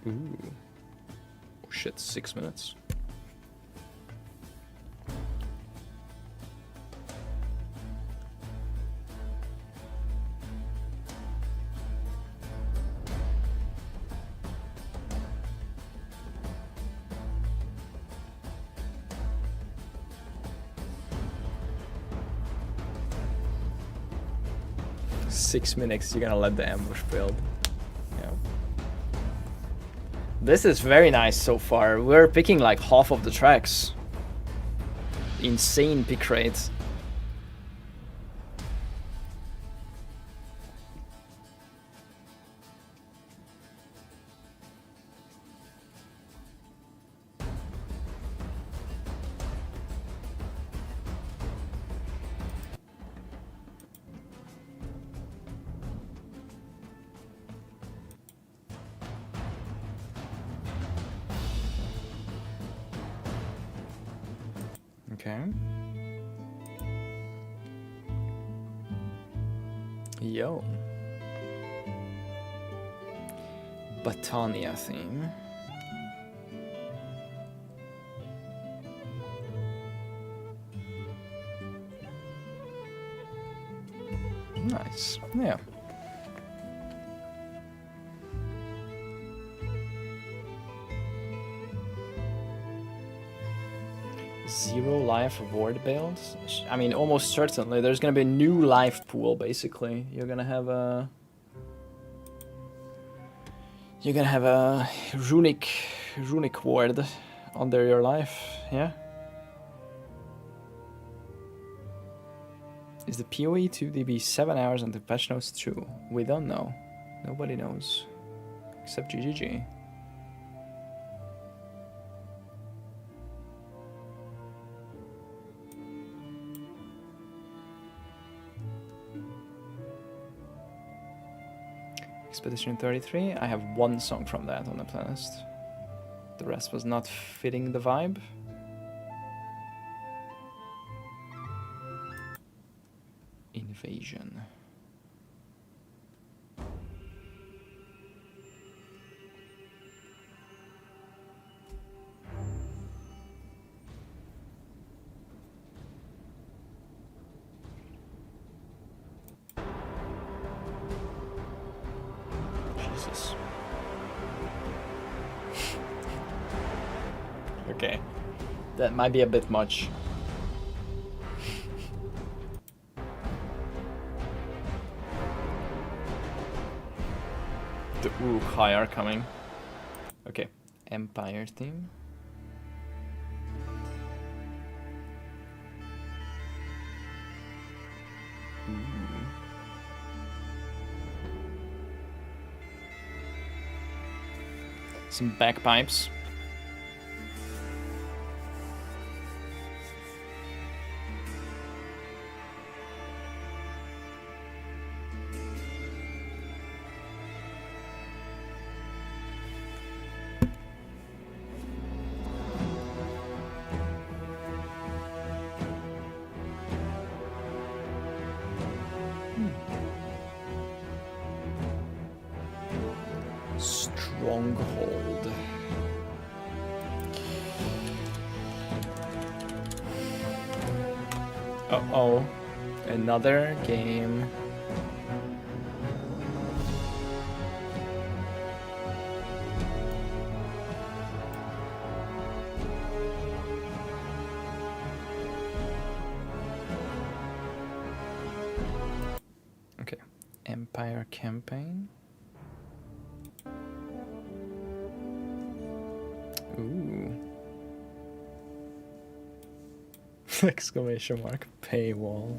Ooh. Oh shit, 6 minutes. Six minutes, you're gonna let the ambush build. Yeah. This is very nice so far. We're picking like half of the tracks. Insane pick rate. Okay. Yo. Batania theme. Nice. Yeah. Zero life reward builds. I mean, almost certainly there's gonna be a new life pool. Basically, you're gonna have a runic ward under your life. Yeah. Is the POE 2DB 7 hours until patch notes true? We don't know. Nobody knows. Except GGG. Expedition 33. I have one song from that on the playlist. The rest was not fitting the vibe. Invasion. Jesus. Okay. That might be a bit much. The Uruk-hai are coming. Okay. Empire team. Some bagpipes. Stronghold. Uh-oh. Another game. Okay. Empire campaign. Ooh. Exclamation mark. Paywall.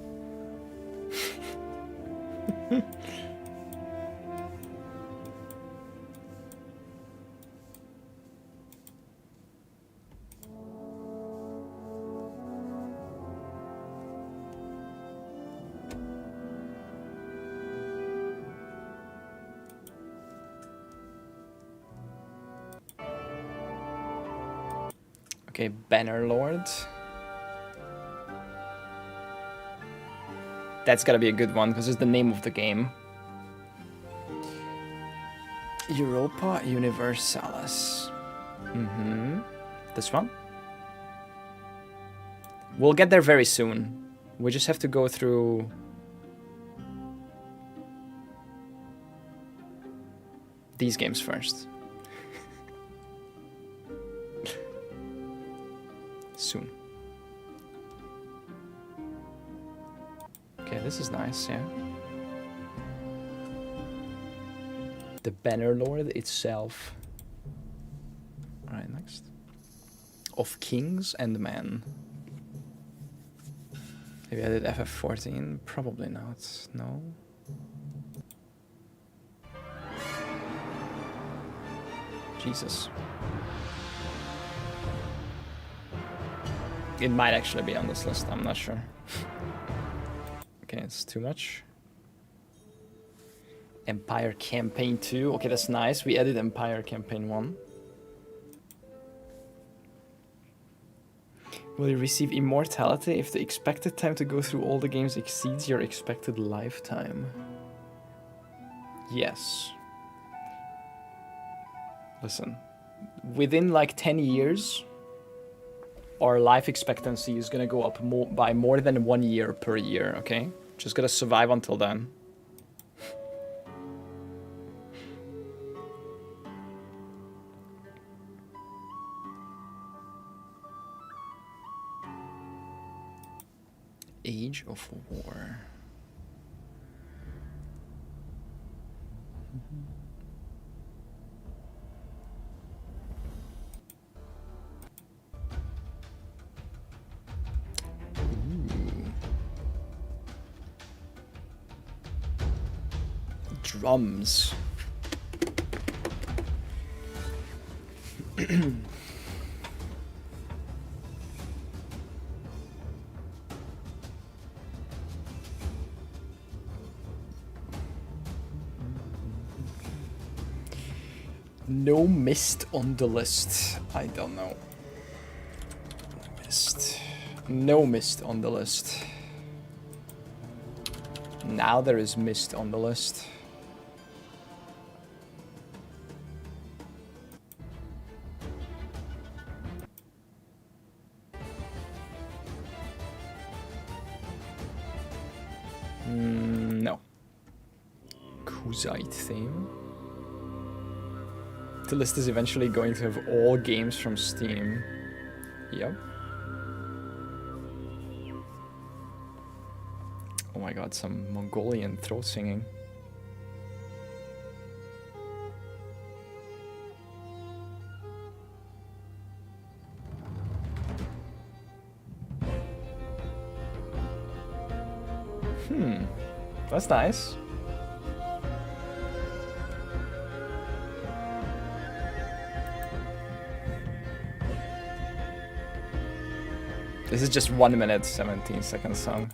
Okay, Bannerlord. That's gotta be a good one, because it's the name of the game. Europa Universalis. This one? We'll get there very soon. We just have to go through... these games first. Soon. Okay, this is nice, yeah. The Bannerlord itself. Alright, next. Of Kings and Men. Maybe I did FF14? Probably not. No. Jesus. It might actually be on this list, I'm not sure. Okay, it's too much. Empire Campaign 2. Okay, that's nice. We added Empire Campaign 1. Will you receive immortality if the expected time to go through all the games exceeds your expected lifetime? Yes. Listen, within like 10 years, our life expectancy is gonna go up by more than 1 year per year, okay? Just gotta survive until then. Age of War. Drums. No mist on the list. I don't know. Mist. No mist on the list. Now there is mist on the list. No. Kuzite theme. The list is eventually going to have all games from Steam. Yep. Oh my god, some Mongolian throat singing. That's nice. This is just 1 minute, 17 seconds song.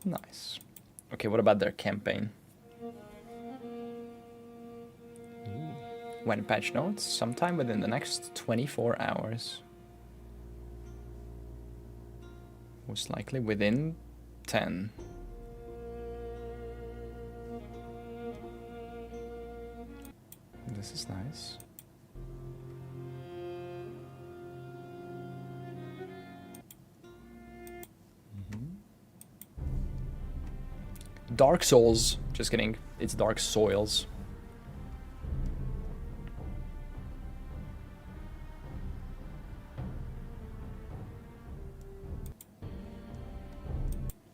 Nice. Okay, what about their campaign? When patch notes, sometime within the next 24 hours. Most likely within 10. This is nice. Dark Souls. Just kidding. It's Dark Soils.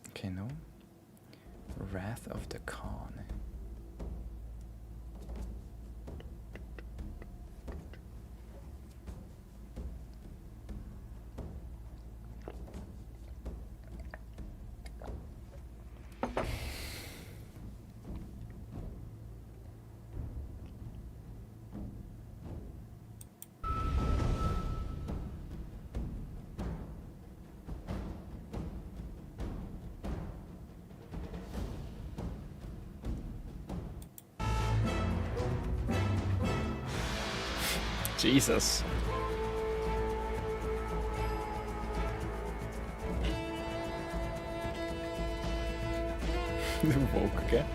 Okay, no. Wrath of the Khan. Jesus. Woke, okay.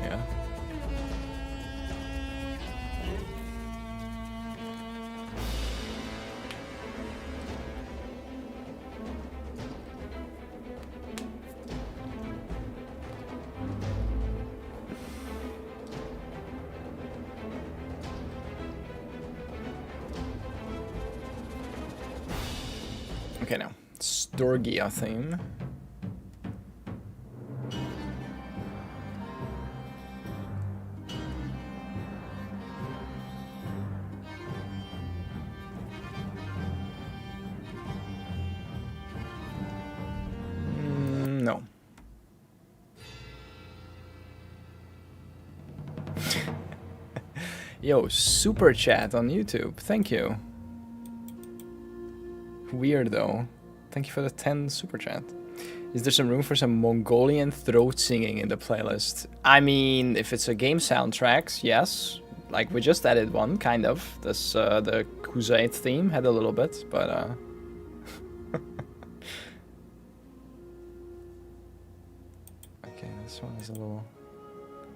Yeah. Okay, now Storgia theme. No. Yo, super chat on YouTube. Thank you. Weirdo. Thank you for the 10 super chat. Is there some room for some Mongolian throat singing in the playlist? I mean, if it's a game soundtracks, yes. Like, we just added one, kind of. This, the Kuzite theme had a little bit, but, Okay, this one is a little...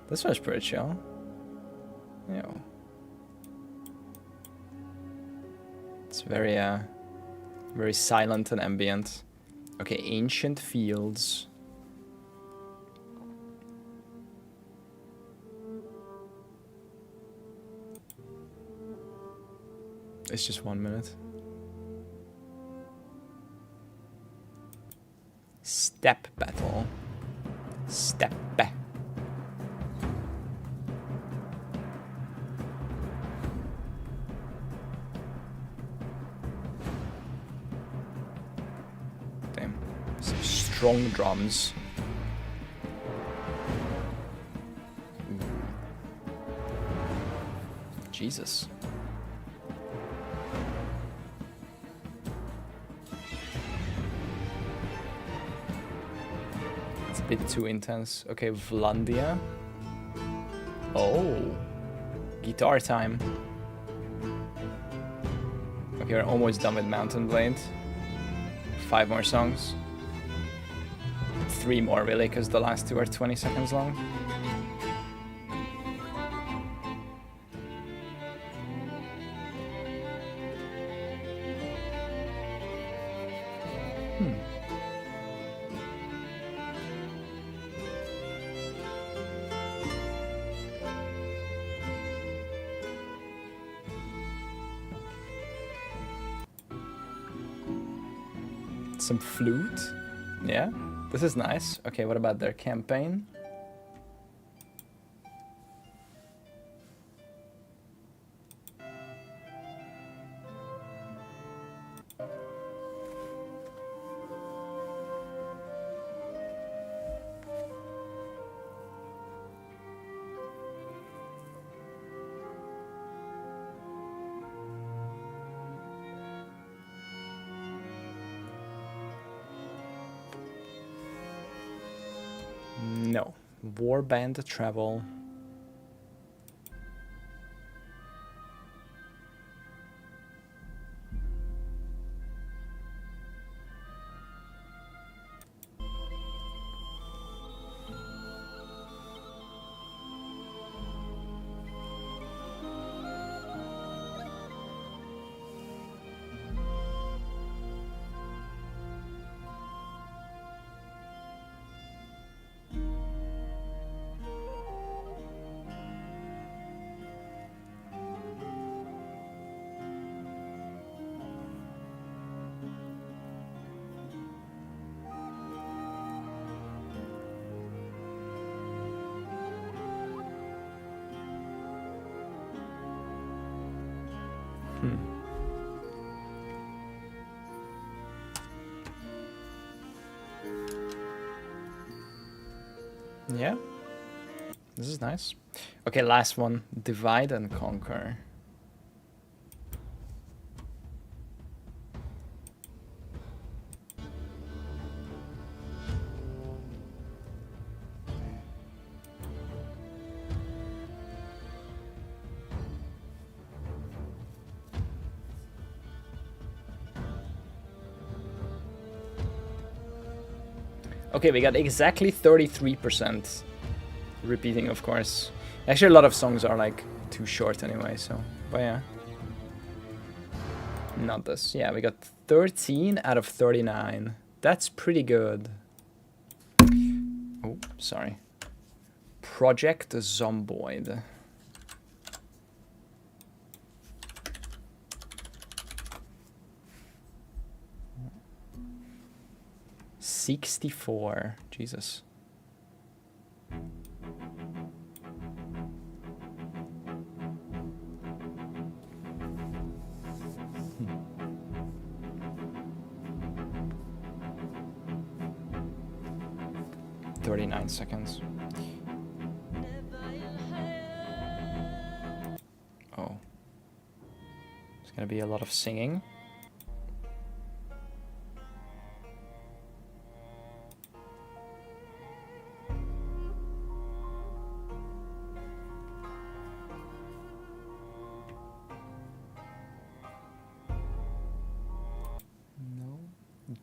This one's pretty chill. Yeah. It's very, very silent and ambient. Okay, Ancient Fields. It's just 1 minute. Step Battle. Step. Damn. Some strong drums. Jesus. It's a bit too intense. Okay, Vlandia. Oh. Guitar time. Okay, we're almost done with Mountain Blade. 5 more songs. 3 more really, because the last 2 are 20 seconds long. Some flute. Yeah, this is nice. Okay, what about their campaign? No. Warband travel. Yeah, this is nice. Okay, last one. Divide and conquer. Okay, we got exactly 33%. Repeating, of course. Actually, a lot of songs are like too short anyway, so. But yeah. Not this. Yeah, we got 13 out of 39. That's pretty good. Oh, sorry. Project Zomboid. $64. Jesus. Hmm. 39 seconds. Oh. It's gonna be a lot of singing.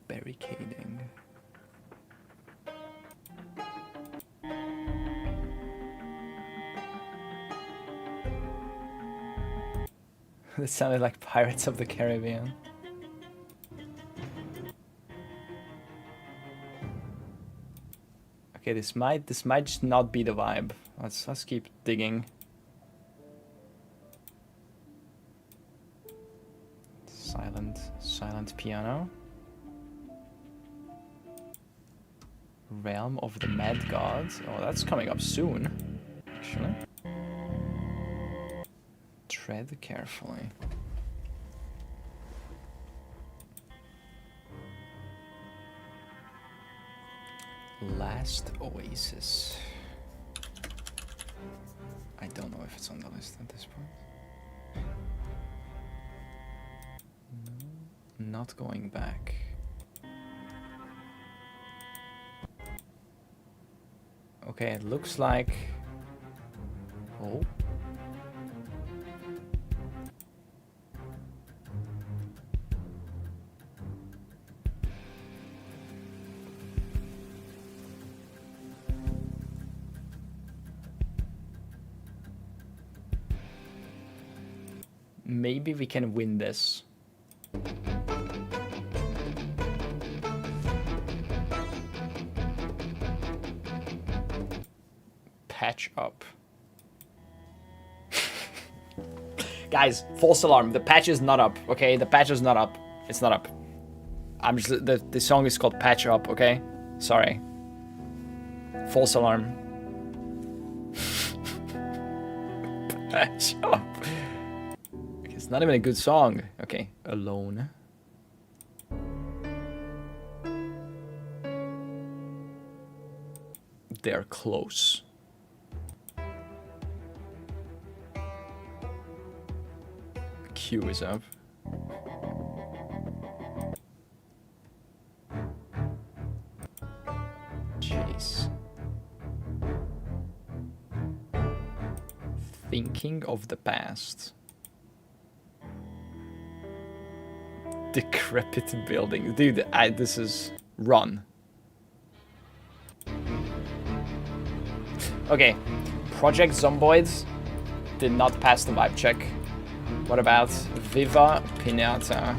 Barricading. This sounded like Pirates of the Caribbean. Okay, this might just not be the vibe. Let's keep digging. Silent piano. Realm of the Mad Gods. Oh, that's coming up soon, actually. Tread carefully. Last Oasis. I don't know if it's on the list at this point. not going back. Okay, it looks like... Oh. Maybe we can win this. Patch up. Guys, false alarm. The patch is not up, okay? The patch is not up. It's not up. I'm just... The song is called Patch Up, okay? Sorry. False alarm. Patch up. It's not even a good song. Okay, Alone. They're close. Q is up. Jeez. Thinking of the past. Decrepit building. Dude, this is... Run. Okay. Project Zomboids did not pass the vibe check. What about Viva Pinata?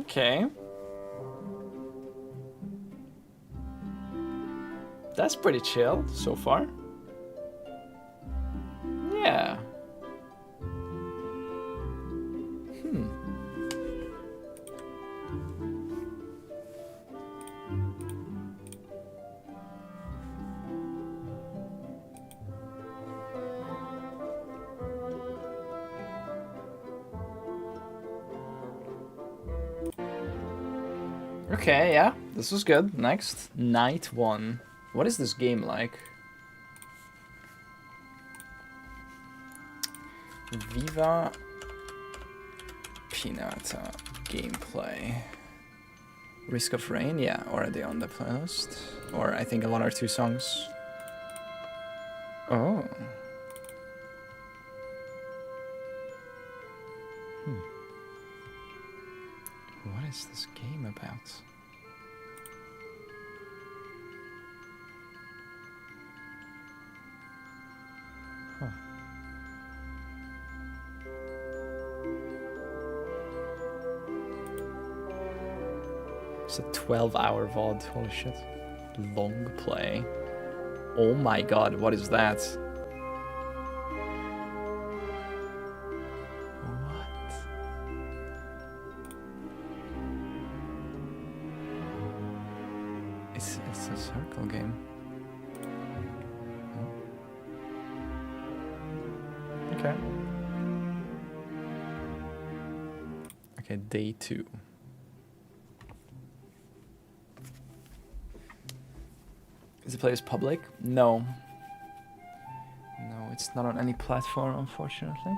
Okay. That's pretty chill so far. Yeah. Okay, yeah, this is good. Next, Night 1. What is this game like? Viva Pinata gameplay. Risk of Rain, yeah, already on the playlist. Or I think 1 or 2 songs. Oh. What is this game about? Huh. It's a 12-hour VOD, holy shit. Long play. Oh my god, what is that? What? It's a circle game. Okay. Okay, day 2. Is the place public? No. No, it's not on any platform, unfortunately.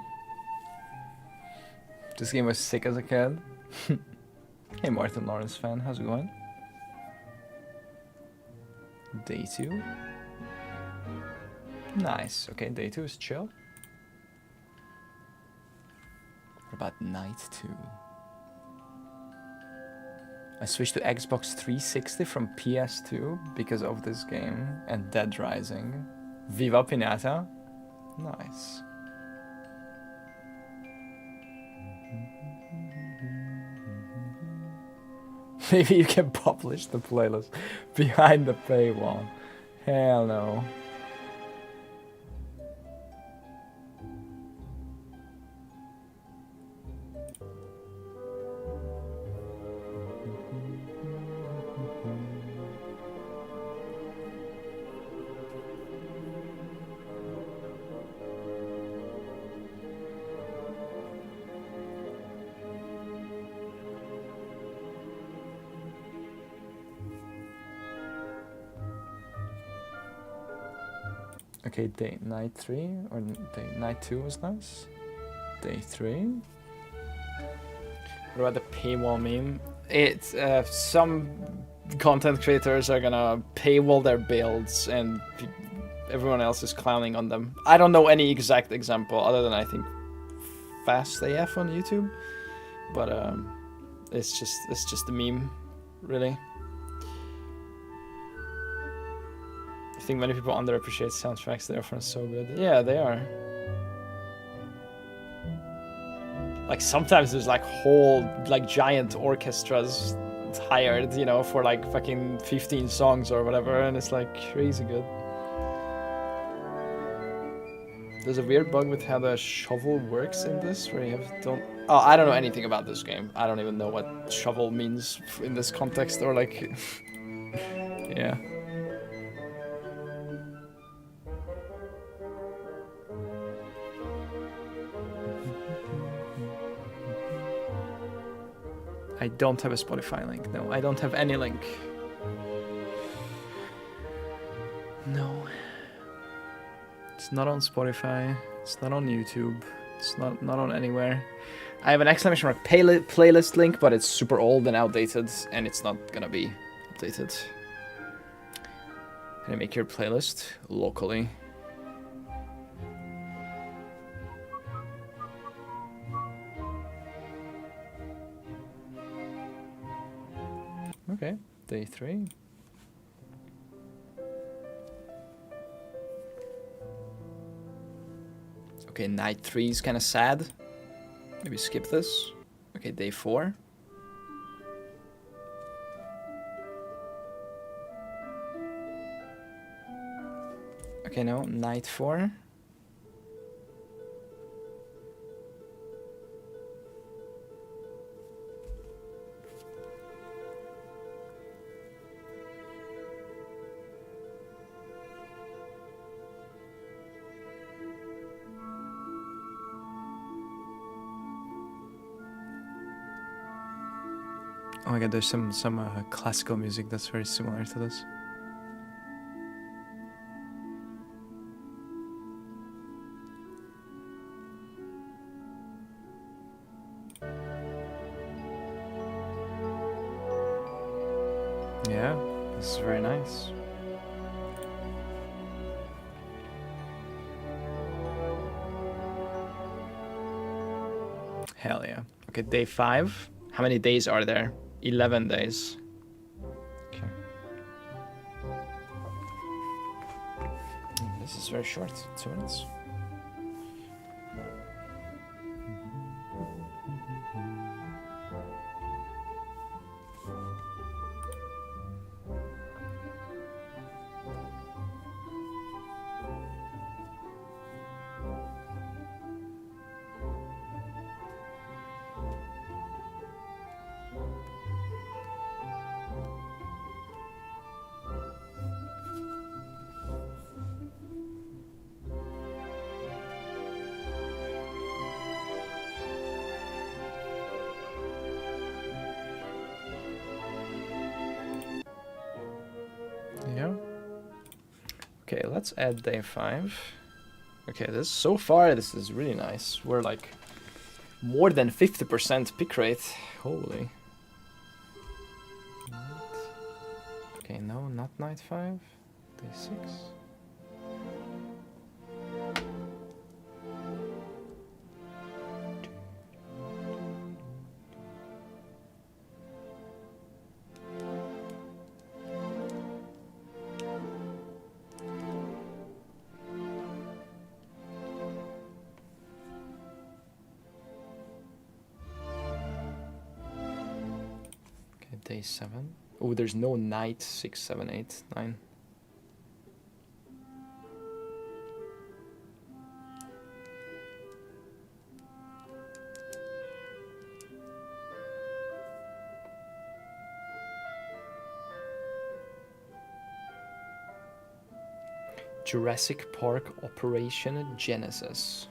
This game was sick as a kid. Hey, Martin Lawrence fan, how's it going? Day 2. Nice. Okay, day 2 is chill. What about night 2? I switched to Xbox 360 from PS2 because of this game and Dead Rising. Viva Pinata. Nice. Maybe you can publish the playlist behind the paywall. Hell no. Okay, night 3 or night 2 was nice. Day 3. What about the paywall meme? It's some content creators are gonna paywall their builds and everyone else is clowning on them. I don't know any exact example other than I think Fast AF on YouTube, but it's just a meme, really. I think many people underappreciate soundtracks. They're often so good. Yeah, they are. Like sometimes there's like whole like giant orchestras hired, you know, for like fucking 15 songs or whatever, and it's like crazy good. There's a weird bug with how the shovel works in this, where you Oh, I don't know anything about this game. I don't even know what shovel means in this context, or like, yeah. I don't have a Spotify link. No, I don't have any link. No. It's not on Spotify. It's not on YouTube. It's not on anywhere. I have an exclamation mark playlist link, but it's super old and outdated, and it's not gonna be updated. Can I make your playlist locally? Okay, day 3. Okay, night 3 is kind of sad. Maybe skip this. Okay, day 4. Okay, no, night 4. Oh my god, there's some classical music that's very similar to this. Yeah, this is very nice. Hell yeah. Okay, day 5. How many days are there? 11 days. Okay. This is very short. 2 minutes. Yeah. Okay, let's add day 5. Okay, so far this is really nice. We're like more than 50% pick rate. Holy. Okay, no, not night 5. Day 6. Day 7. Oh, there's no night 6, 7, 8, 9. Jurassic Park Operation Genesis.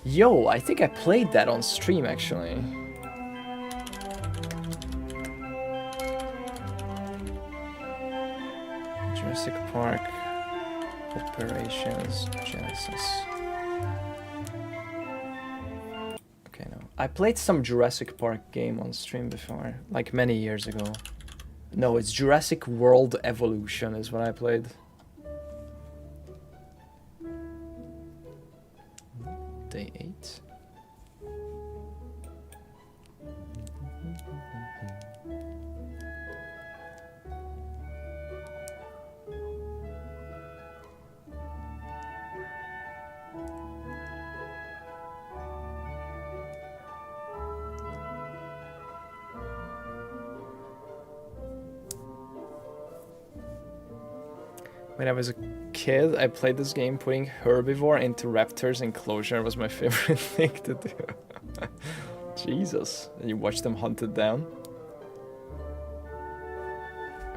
Yo, I think I played that on stream actually. Jurassic Park Operations Genesis. Okay, no. I played some Jurassic Park game on stream before, like many years ago. No, it's Jurassic World Evolution is what I played. Day 8. When I was a kid, I played this game putting herbivore into raptor's enclosure was my favorite thing to do. Jesus. And you watch them hunted down.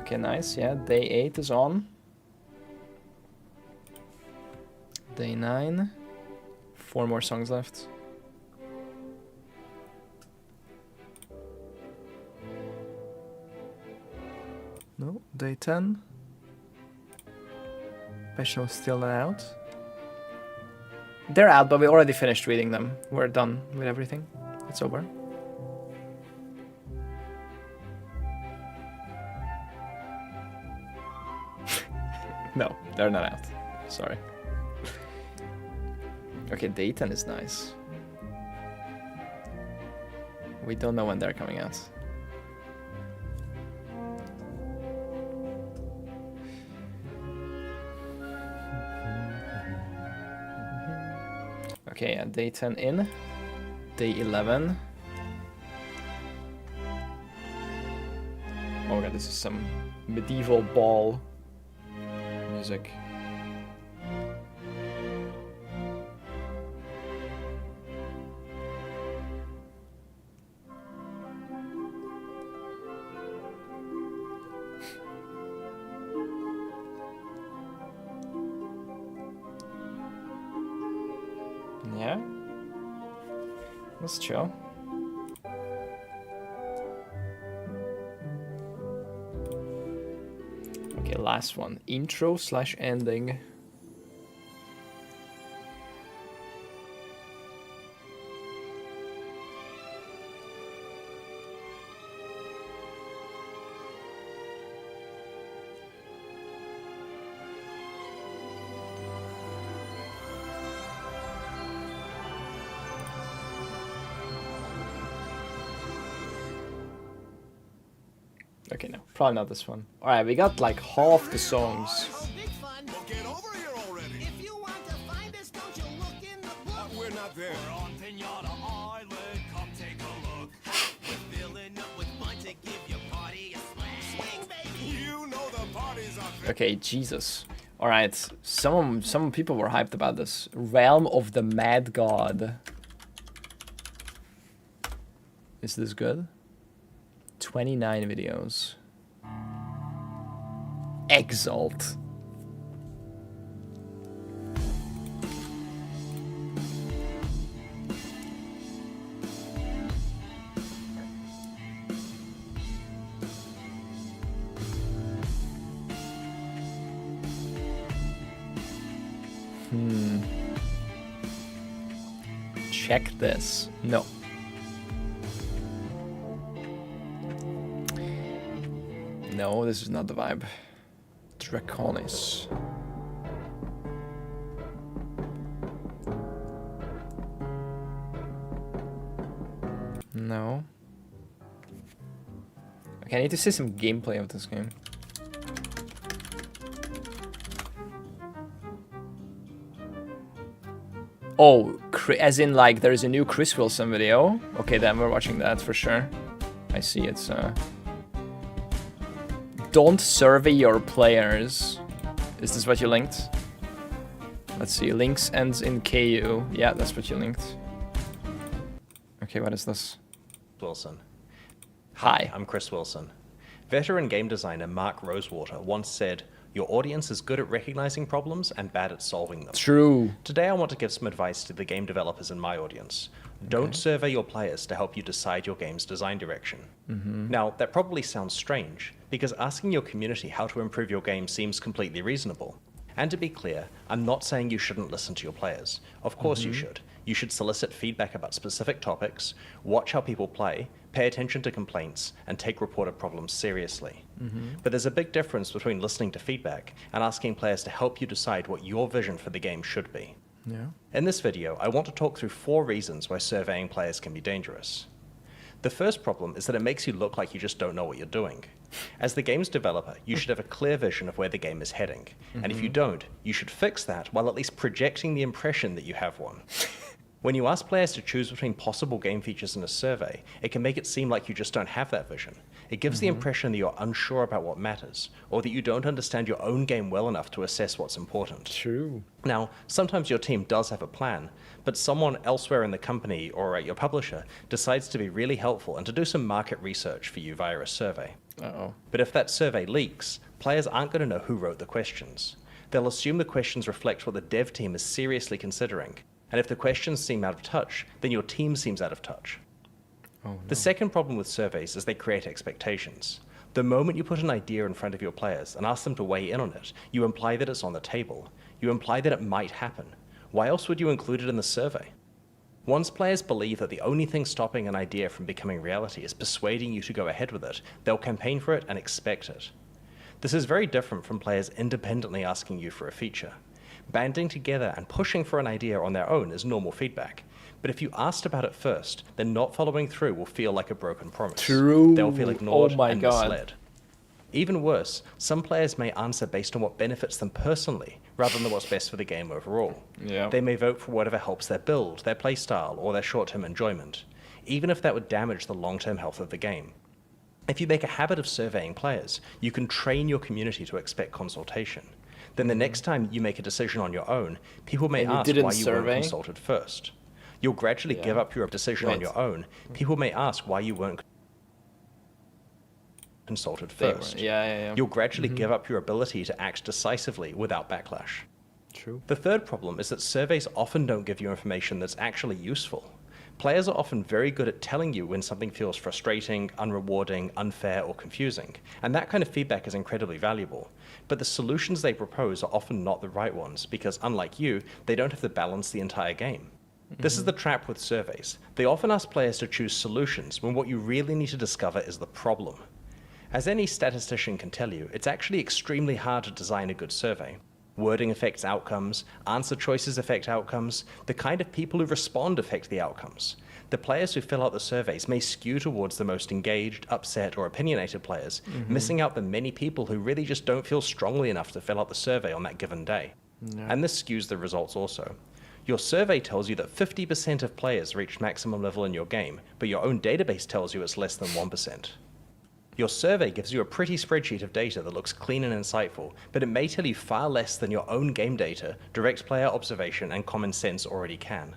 Okay, nice. Yeah, day 8 is on. Day 9. 4 more songs left. No, day 10. Professionals still not out. They're out, but we already finished reading them. We're done with everything. It's over. No, they're not out. Sorry. Okay, day 10 is nice. We don't know when they're coming out. Okay, yeah, day 10 in. Day 11. Oh my god, this is some medieval ball music. Yeah, let's chill. Okay, last one. Intro / ending. Okay, no, probably not this one. Alright, we got like half the songs. Big fun. Well, get over here already. If you want to find us, don't you look in the book. We're not there. We're on Pinata Island, come take a look. We're filling up with fun to give your party a swing. Swing, baby. You know the party's up there. Okay, Jesus. Alright, some people were hyped about this. Realm of the Mad God. Is this good? 29 videos. Exalt. Check this. No. No, this is not the vibe. Draconis. No. Okay, I need to see some gameplay of this game. Oh, as in like there's a new Chris Wilson video. Okay, then we're watching that for sure. I see it's Don't survey your players. Is this what you linked? Let's see, links ends in KU. Yeah, that's what you linked. Okay, what is this? Wilson. Hi. I'm Chris Wilson. Veteran game designer Mark Rosewater once said, "Your audience is good at recognizing problems and bad at solving them." True. Today I want to give some advice to the game developers in my audience. Don't survey your players to help you decide your game's design direction. Now, that probably sounds strange, because asking your community how to improve your game seems completely reasonable. And to be clear, I'm not saying you shouldn't listen to your players. Of course you should. You should solicit feedback about specific topics, watch how people play, pay attention to complaints, and take reported problems seriously. But there's a big difference between listening to feedback and asking players to help you decide what your vision for the game should be. Yeah. In this video, I want to talk through 4 reasons why surveying players can be dangerous. The first problem is that it makes you look like you just don't know what you're doing. As the game's developer, you should have a clear vision of where the game is heading. And if you don't, you should fix that while at least projecting the impression that you have one. When you ask players to choose between possible game features in a survey, it can make it seem like you just don't have that vision. It gives the impression that you're unsure about what matters, or that you don't understand your own game well enough to assess what's important. True. Now, sometimes your team does have a plan, but someone elsewhere in the company or at your publisher decides to be really helpful and to do some market research for you via a survey. Uh-oh. But if that survey leaks, players aren't going to know who wrote the questions. They'll assume the questions reflect what the dev team is seriously considering, and if the questions seem out of touch, then your team seems out of touch. Oh, no. The second problem with surveys is they create expectations. The moment you put an idea in front of your players and ask them to weigh in on it, you imply that it's on the table. You imply that it might happen. Why else would you include it in the survey? Once players believe that the only thing stopping an idea from becoming reality is persuading you to go ahead with it, they'll campaign for it and expect it. This is very different from players independently asking you for a feature. Banding together and pushing for an idea on their own is normal feedback. But if you asked about it first, then not following through will feel like a broken promise. True. They'll feel ignored Oh my and God. misled. Even worse, some players may answer based on what benefits them personally, rather than what's best for the game overall. Yeah. They may vote for whatever helps their build, their playstyle, or their short-term enjoyment, even if that would damage the long-term health of the game. If you make a habit of surveying players, you can train your community to expect consultation. Then the next time you make a decision on your own, people may And you ask didn't why you weren't survey? consulted first. You'll gradually give up your decision on Wait. your own. People may ask why you weren't consulted They first. were- yeah. You'll gradually give up your ability to act decisively without backlash. True. The third problem is that surveys often don't give you information that's actually useful. Players are often very good at telling you when something feels frustrating, unrewarding, unfair, or confusing, and that kind of feedback is incredibly valuable. But the solutions they propose are often not the right ones, because unlike you, they don't have to balance the entire game. This is the trap with surveys. They often ask players to choose solutions when what you really need to discover is the problem. As any statistician can tell you, it's actually extremely hard to design a good survey. Wording affects outcomes, answer choices affect outcomes, the kind of people who respond affect the outcomes. The players who fill out the surveys may skew towards the most engaged, upset, or opinionated players, missing out the many people who really just don't feel strongly enough to fill out the survey on that given day. And this skews the results also. Your survey tells you that 50% of players reached maximum level in your game, but your own database tells you it's less than 1%. Your survey gives you a pretty spreadsheet of data that looks clean and insightful, but it may tell you far less than your own game data, direct player observation, and common sense already can.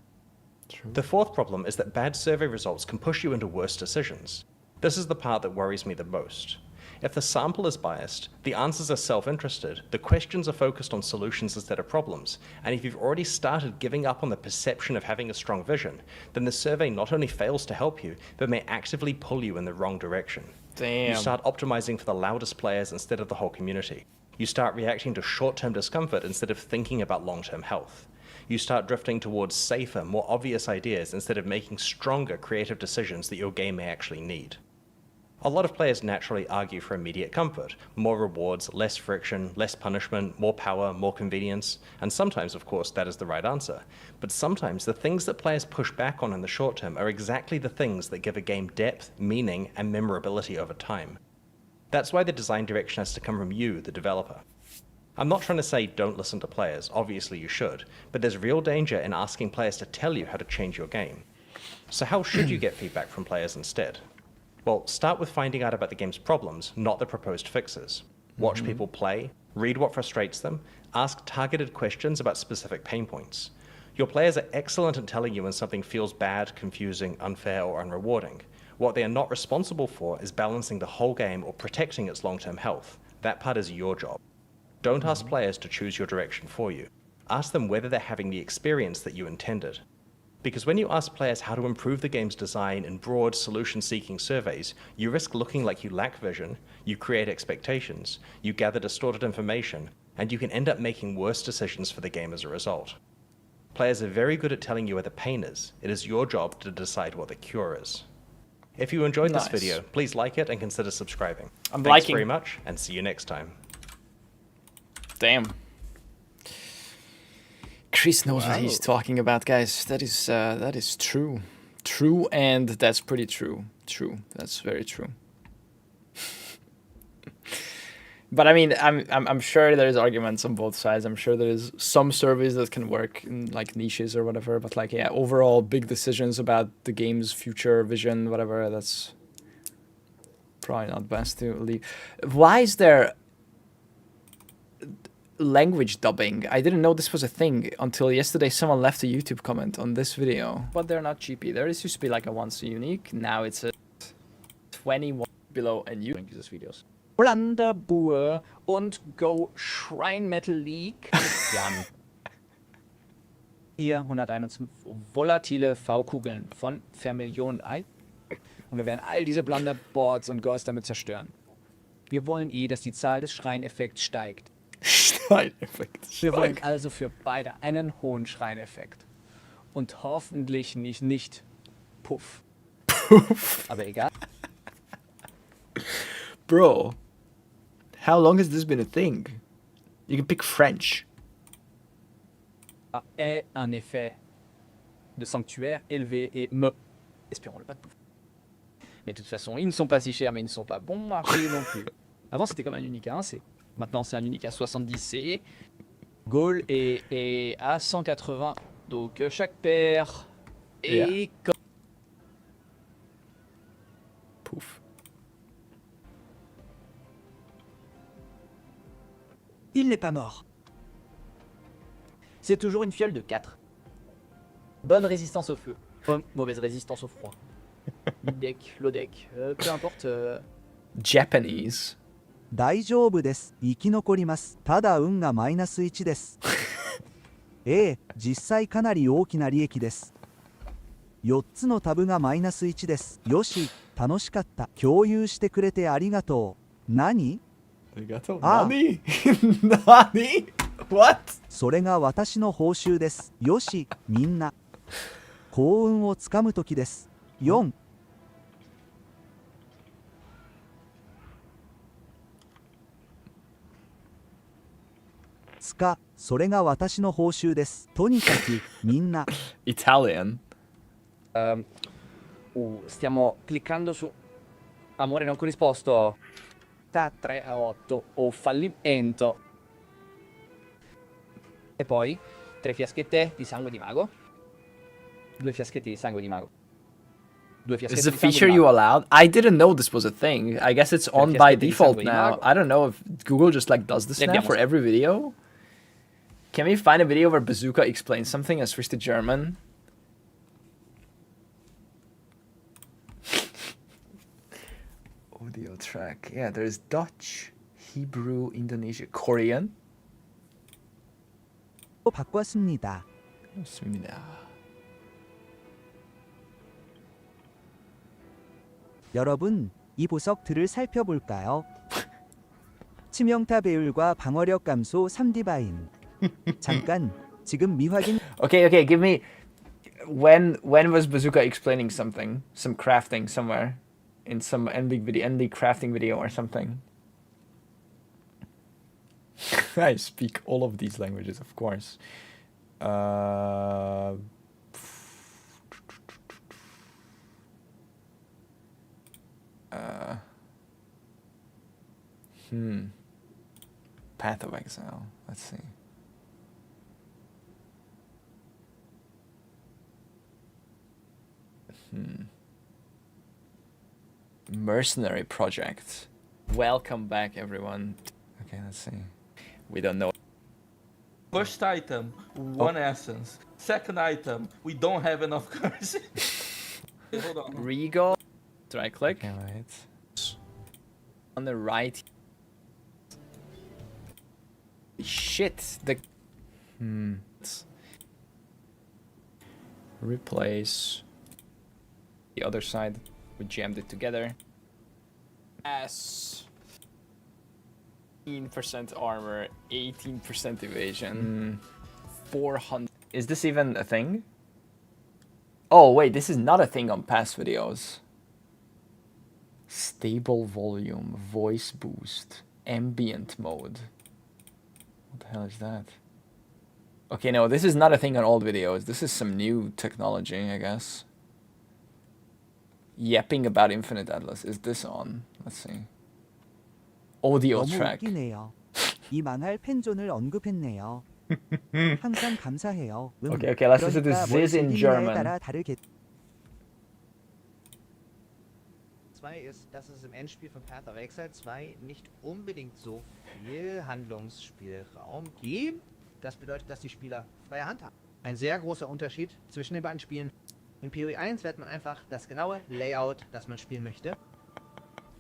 The fourth problem is that bad survey results can push you into worse decisions. This is the part that worries me the most. If the sample is biased, the answers are self-interested, the questions are focused on solutions instead of problems, and if you've already started giving up on the perception of having a strong vision, then the survey not only fails to help you, but may actively pull you in the wrong direction. Damn. You start optimizing for the loudest players instead of the whole community. You start reacting to short-term discomfort instead of thinking about long-term health. You start drifting towards safer, more obvious ideas instead of making stronger creative decisions that your game may actually need. A lot of players naturally argue for immediate comfort, more rewards, less friction, less punishment, more power, more convenience, and sometimes, of course, that is the right answer. But sometimes the things that players push back on in the short term are exactly the things that give a game depth, meaning, and memorability over time. That's why the design direction has to come from you, the developer. I'm not trying to say don't listen to players, obviously you should, but there's real danger in asking players to tell you how to change your game. So how should you get feedback from players instead? Well, start with finding out about the game's problems, not the proposed fixes. Watch people play, read what frustrates them, ask targeted questions about specific pain points. Your players are excellent at telling you when something feels bad, confusing, unfair, or unrewarding. What they are not responsible for is balancing the whole game or protecting its long-term health. That part is your job. Don't ask players to choose your direction for you. Ask them whether they're having the experience that you intended. Because when you ask players how to improve the game's design in broad, solution-seeking surveys, you risk looking like you lack vision, you create expectations, you gather distorted information, and you can end up making worse decisions for the game as a result. Players are very good at telling you where the pain is. It is your job to decide what the cure is. If you enjoyed this Nice. video, please like it and consider subscribing. I'm Thanks liking. very much, and see you next time. Damn. Chris knows what he's talking about, guys. That is true. True, and that's pretty true. True. That's very true. But I mean, I'm sure there's arguments on both sides. I'm sure there's some surveys that can work in like niches or whatever. But like, yeah, overall big decisions about the game's future vision, whatever. That's probably not best to leave. Why is there language dubbing? I didn't know this was a thing until yesterday. Someone left a YouTube comment on this video. But they're not cheap either. It used to be like a once a unique. Now it's a 21 below a new. Dieses Videos. Blunderbur und Go Shrine Metal League. Wir haben hier 121 volatile V-Kugeln von Vermillionen ein. Und wir werden all diese Blunderboards und Ghosts damit zerstören. Wir wollen dass die Zahl des Schreineffekts steigt. Wir wollen also für beide einen hohen Schreineffekt. Und hoffentlich nicht Puff. Aber egal. Bro, how long has this been a thing? You can pick French. Est un effet de sanctuaire élevé et espérons-le pas de Puff. Mais de toute façon, ils ne sont pas si chers, mais ils ne sont pas bons marché non plus. Avant, c'était comme un unique à 1C. Maintenant, c'est un unique à 70C. Goal est à 180. Donc, chaque paire est comme... Pouf. Il n'est pas mort. C'est toujours une fiole de 4. Bonne résistance au feu. Mauvaise résistance au froid. Mid-deck, low-deck, peu importe. Japanese. 大丈夫です。生き残ります。ただ運がマイナス1です。実際かなり大きな利益です。4つのタブがマイナス1です。よし、楽しかった。共有してくれてありがとう。何？Nani? Nani? What? それが私の報酬です。よし、みんな。幸運をつかむ時です。4。それが私の報酬です。とにかくみんな。Italian. Stiamo cliccando su amore non corrisposto. 3 a 8 o fallimento. E poi 3 fiaschette di sangue di mago. 2 fiaschetti di sangue di mago. 2 fiaschetti Is this a di sangue feature di you mago. allowed? I didn't know this was a thing. I guess it's on by default now. I don't know if Google just like does this now for every video. Can we find a video where Bazooka explains something and switch to German? Audio track. Yeah, there's Dutch, Hebrew, Indonesian, Korean. 바꿨습니다. 좋습니다. 여러분, 이 보석들을 살펴볼까요? 치명타 배율과 방어력 감소 3디바인. 잠깐, 지금 미확인. Okay, give me. When was Bazooka explaining something, some crafting somewhere, in some NB crafting video or something? I speak all of these languages, of course. Path of Exile. Let's see. Mercenary project. Welcome back, everyone. Okay, let's see. We don't know. First item, 1 essence. Second item, we don't have enough currency. Hold on. Regal. Right click. Okay, right. On the right. Shit. The. Replace. The other side. We jammed it together. Yes. 18% armor, 18% evasion, 400. Is this even a thing? Oh wait, this is not a thing on past videos. Stable volume, voice boost, ambient mode. What the hell is that? Okay, no, this is not a thing on old videos. This is some new technology, I guess. Yapping about Infinite Atlas. Is this on? Let's see. Audio 너무 track. 웃기네요. 이 망할 팬존을 언급했네요. 항상 감사해요. Okay, let's listen to 그러니까 뭘 this in 즐기느냐에 German. 따라 다르겠. 2 ist, dass es im Endspiel von Path of Exile 2 nicht unbedingt so viel Handlungsspielraum gibt. Das bedeutet, dass die Spieler freie Hand haben. Ein sehr großer Unterschied zwischen den beiden Spielen. In POE 1 wählt man einfach das genaue Layout, das man spielen möchte.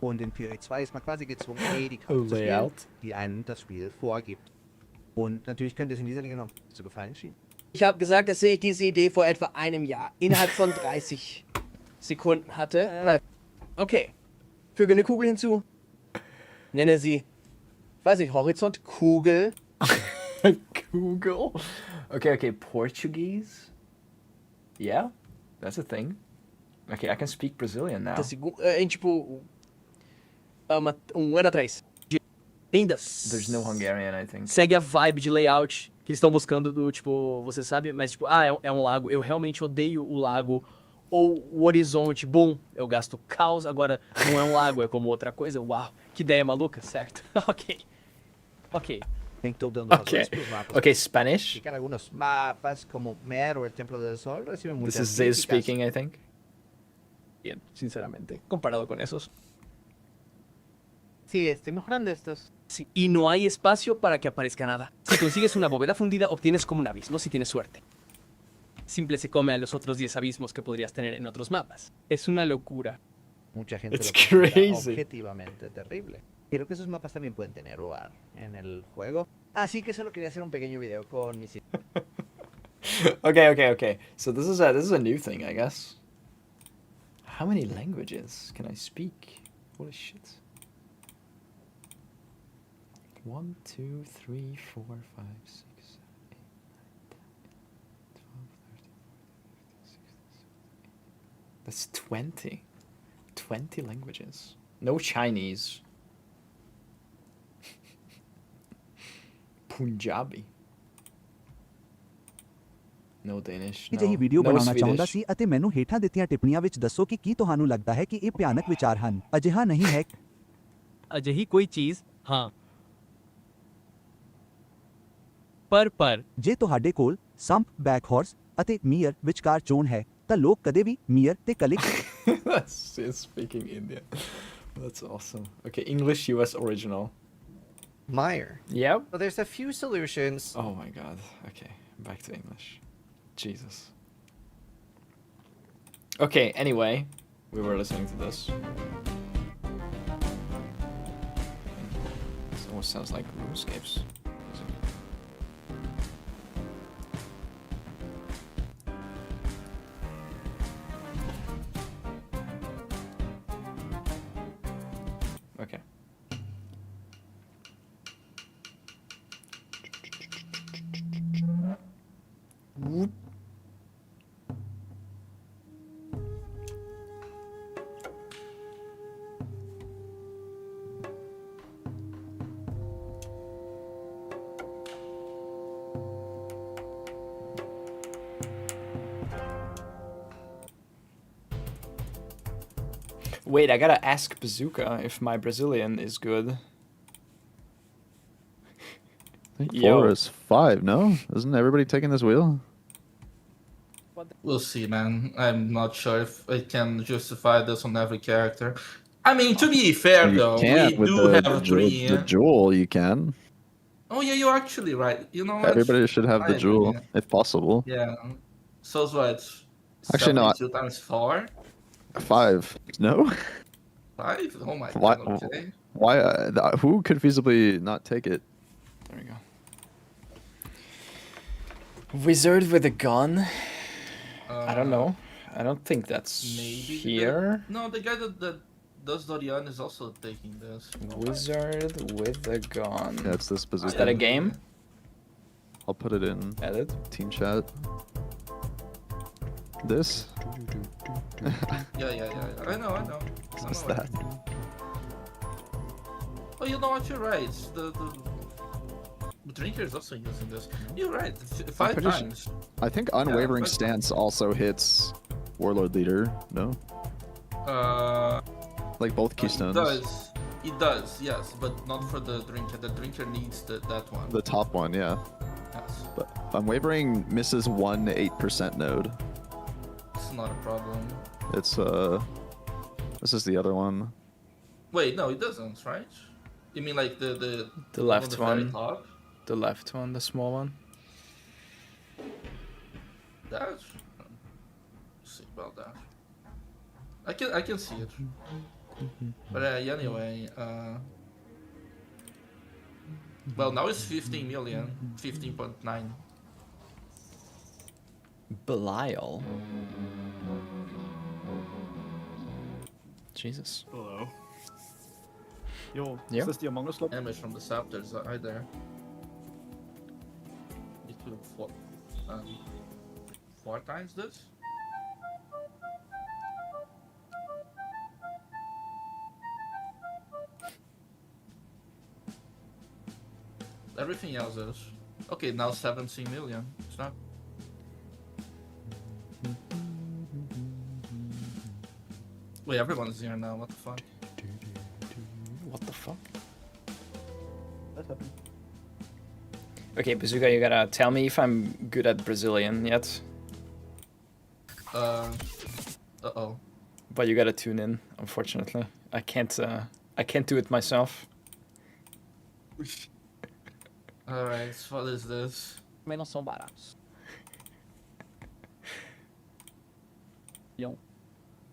Und in POE 2 ist man quasi gezwungen, die Karte zu spielen, die einem das Spiel vorgibt. Und natürlich könnte es in dieser Liga zu gefallen schienen. Ich habe gesagt, dass ich diese Idee vor etwa einem Jahr innerhalb von 30 Sekunden hatte. Okay, füge eine Kugel hinzu. Nenne sie, weiß ich, Horizontkugel. Google. Okay, Portuguese. Yeah, that's a thing. Okay, I can speak Brazilian now. Tipo, um ano atrás. Lindas. There's no Hungarian, I think. Segue a vibe de layout que eles estão buscando do, tipo, você sabe, mas tipo, é um lago. Eu realmente odeio o lago. Ou o horizonte, boom, eu gasto caos, agora não é um lago, é como outra coisa. Uau, que ideia maluca, certo? Ok. Estou dando razões para os mapas. Okay, Spanish. Ficar algunos mapas como Mer o el Templo del Sol reciben muchas This is Ziz críticas. speaking, I think. Bien, sinceramente, comparado con esos. Sí, estoy mejorando estos. Sí, y no hay espacio para que aparezca nada. Si consigues una bóveda fundida, obtienes como un abismo si tienes suerte. Simple se come a los otros 10 abismos que podrías tener en otros mapas. Es una locura. Mucha gente It's lo considera crazy. objetivamente terrible. Creo que esos mapas también pueden tener lugar en el juego. Así que solo quería hacer un pequeño video con mis... Okay. So this is a new thing, I guess. How many languages can I speak? Holy shit. 1, 2, 3, 4, 5, 6, 7, 8, 9, 10, 12, 13, 14, 15, 16, 17, 18. That's 20. 20 languages. No Chinese. Punjabi. No Danish. ਜਿਹੀ video ਬਣਾਉਣਾ ਚਾਹੁੰਦਾ ਸੀ ਅਤੇ ਮੈਨੂੰ ਹੇਠਾਂ ਦਿੱਤੀਆਂ ਟਿੱਪਣੀਆਂ ਵਿੱਚ ਦੱਸੋ ਕਿ ਕੀ ਤੁਹਾਨੂੰ ਲੱਗਦਾ ਹੈ ਕਿ ਇਹ ਭਿਆਨਕ ਵਿਚਾਰ ਹਨ। ਅਜਿਹਾ ਨਹੀਂ ਹੈ। ਅਜਿਹੀ ਕੋਈ ਚੀਜ਼ ਹਾਂ ਪਰ ਜੇ ਤੁਹਾਡੇ ਕੋਲ ਸੰਪ ਬੈਕ ਹਾਰਸ ਅਤੇ ਮੀਅਰ ਵਿਚਕਾਰ ਚੋਣ ਹੈ ਤਾਂ ਲੋਕ ਕਦੇ ਵੀ ਮੀਅਰ ਤੇ click That's speaking Indian. That's awesome. Okay, English US original. Meyer. Yep. Well, there's a few solutions. Oh my god. Okay, back to English. Jesus. Okay, anyway, we were listening to this. This almost sounds like RuneScape's music. Okay. Wait, I gotta ask Bazooka if my Brazilian is good. I think 4 is 5, no? Isn't everybody taking this wheel? We'll see, man. I'm not sure if I can justify this on every character. I mean, to be fair, You though, can't we with do the, have jewel, three. the jewel, you can. Oh, yeah, you're actually right. You know what? Everybody should have the I jewel, agree. if possible. Yeah. So it's what? Actually, no, 72 times 4? 5. No? 5? Oh my Why? god, okay. Why? Who could feasibly not take it? There we go. Wizard with a gun? I don't know. I don't think that's Maybe here. No, the guy that Does Dorian is also taking this. Wizard with a gun. Yeah, it's this bazooka. Is that a game? I'll put it in Edit. team chat. This? Yeah. I know. What's that? Oh, you know what? You're right. The drinker is also using this. You're right. Five pretty sure- times. I think Unwavering five Stance also hits Warlord Leader, no? Like both keystones. It does, yes, but not for the drinker. The drinker needs that one. The top one, yeah. Yes. But Unwavering misses 1 8% node. It's not a problem. It's this is the other one. Wait, no, it doesn't, right? You mean like the left the very one. top? The left one, the small one. That's. Let's see about that. I can see it. But anyway, well, now it's 15 million, 15.9. Belial. Jesus. Hello. Yo, Yeah. is this the Among Us lobby? Damage from the Scepters right there. It will four times this? Everything else is. Okay, now 17 million. It's not. Wait, everyone's here now. What the fuck? What the fuck? That happened. Okay, Bazooka, you gotta tell me if I'm good at Brazilian yet. Uh-oh. But you gotta tune in, unfortunately. I can't do it myself. Alright, what is this? Também não são baratos.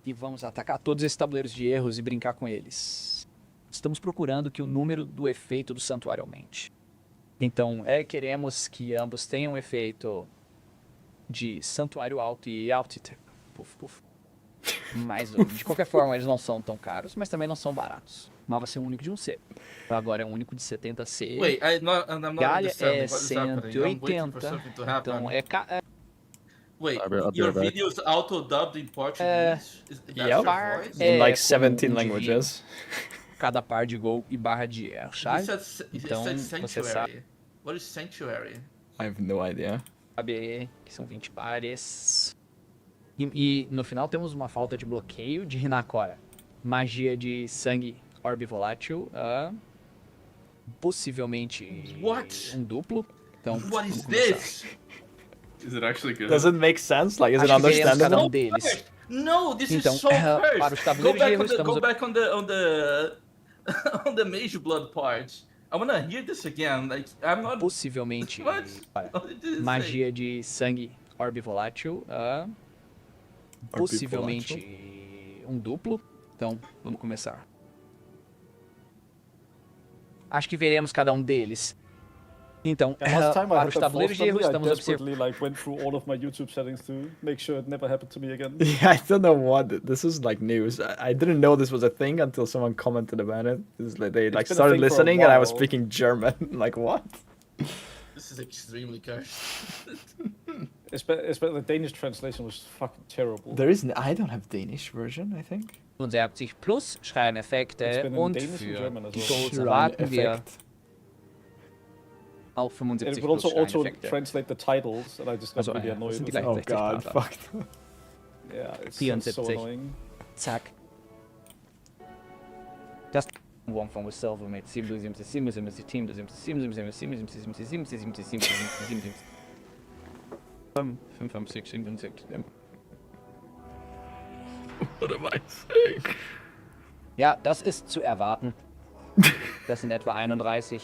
E vamos atacar todos esses tabuleiros de erros e brincar com eles. Estamos procurando que o número do efeito do santuário aumente. Então, queremos que ambos tenham um efeito de santuário alto e altitude. Puf, puf. Mas, de qualquer forma, eles não são tão caros, mas também não são baratos. Mas vai ser um único de 1C. Agora é um único de 70C. Wait, I'm not Galha understanding é what is happening. I'm waiting for 180. something to happen. Então, Wait, I'll be your right back. video's auto-dubbed in Portuguese? That's your voice? In like como 17 languages. Cada par de gol e barra de You sabe? said, you Então, said você sanctuary. sabe What is sanctuary? I have no idea. que são 20 pares. E no final temos uma falta de bloqueio de Hinakora. Magia de sangue orbe volátil. Possivelmente What? um duplo. Então, What is vamos começar. this? Is it actually good? Does it make sense? Like, is it Acho que veremos cada understandable? um deles. No, this Então, is so para os cursed. tabuleiros de erro, Go estamos back on the on the Mage Blood part. I wanna hear this again. Like, I'm not. Possivelmente What? olha, What did it say? magia de sangue orbe volátil. Possivelmente um duplo. Então, vamos começar. Acho que veremos cada um deles. Então, Last time I para had os that tabuleiros de erro, force estamos I observando. desperately went through all of my YouTube settings to make sure it never happened to me again. Yeah, I don't know what this is like news. I didn't know this was a thing until someone commented about it. It's like they like been a started thing for a listening and I was while. speaking German. Like what? This is extremely cursed. Especially the Danish translation was fucking terrible. There is I don't have Danish version, I think. 75 plus Schreineffekte It's been in und Danish and für German as well. Tools Shrine erwarten wir effect. auch And 75 it would also plus Schreineffekte. translate the titles, and I just got Also, really das annoyed sind die with gleichen that. 60 Oh god, Partner. fucked. Yeah, it's 74. so annoying. Zack. Das Wurm von Silver mit 77, 77, 77, 77, 77, 77, 77, 55, 57. What am I saying? Ja, das ist zu erwarten. Das sind etwa 31.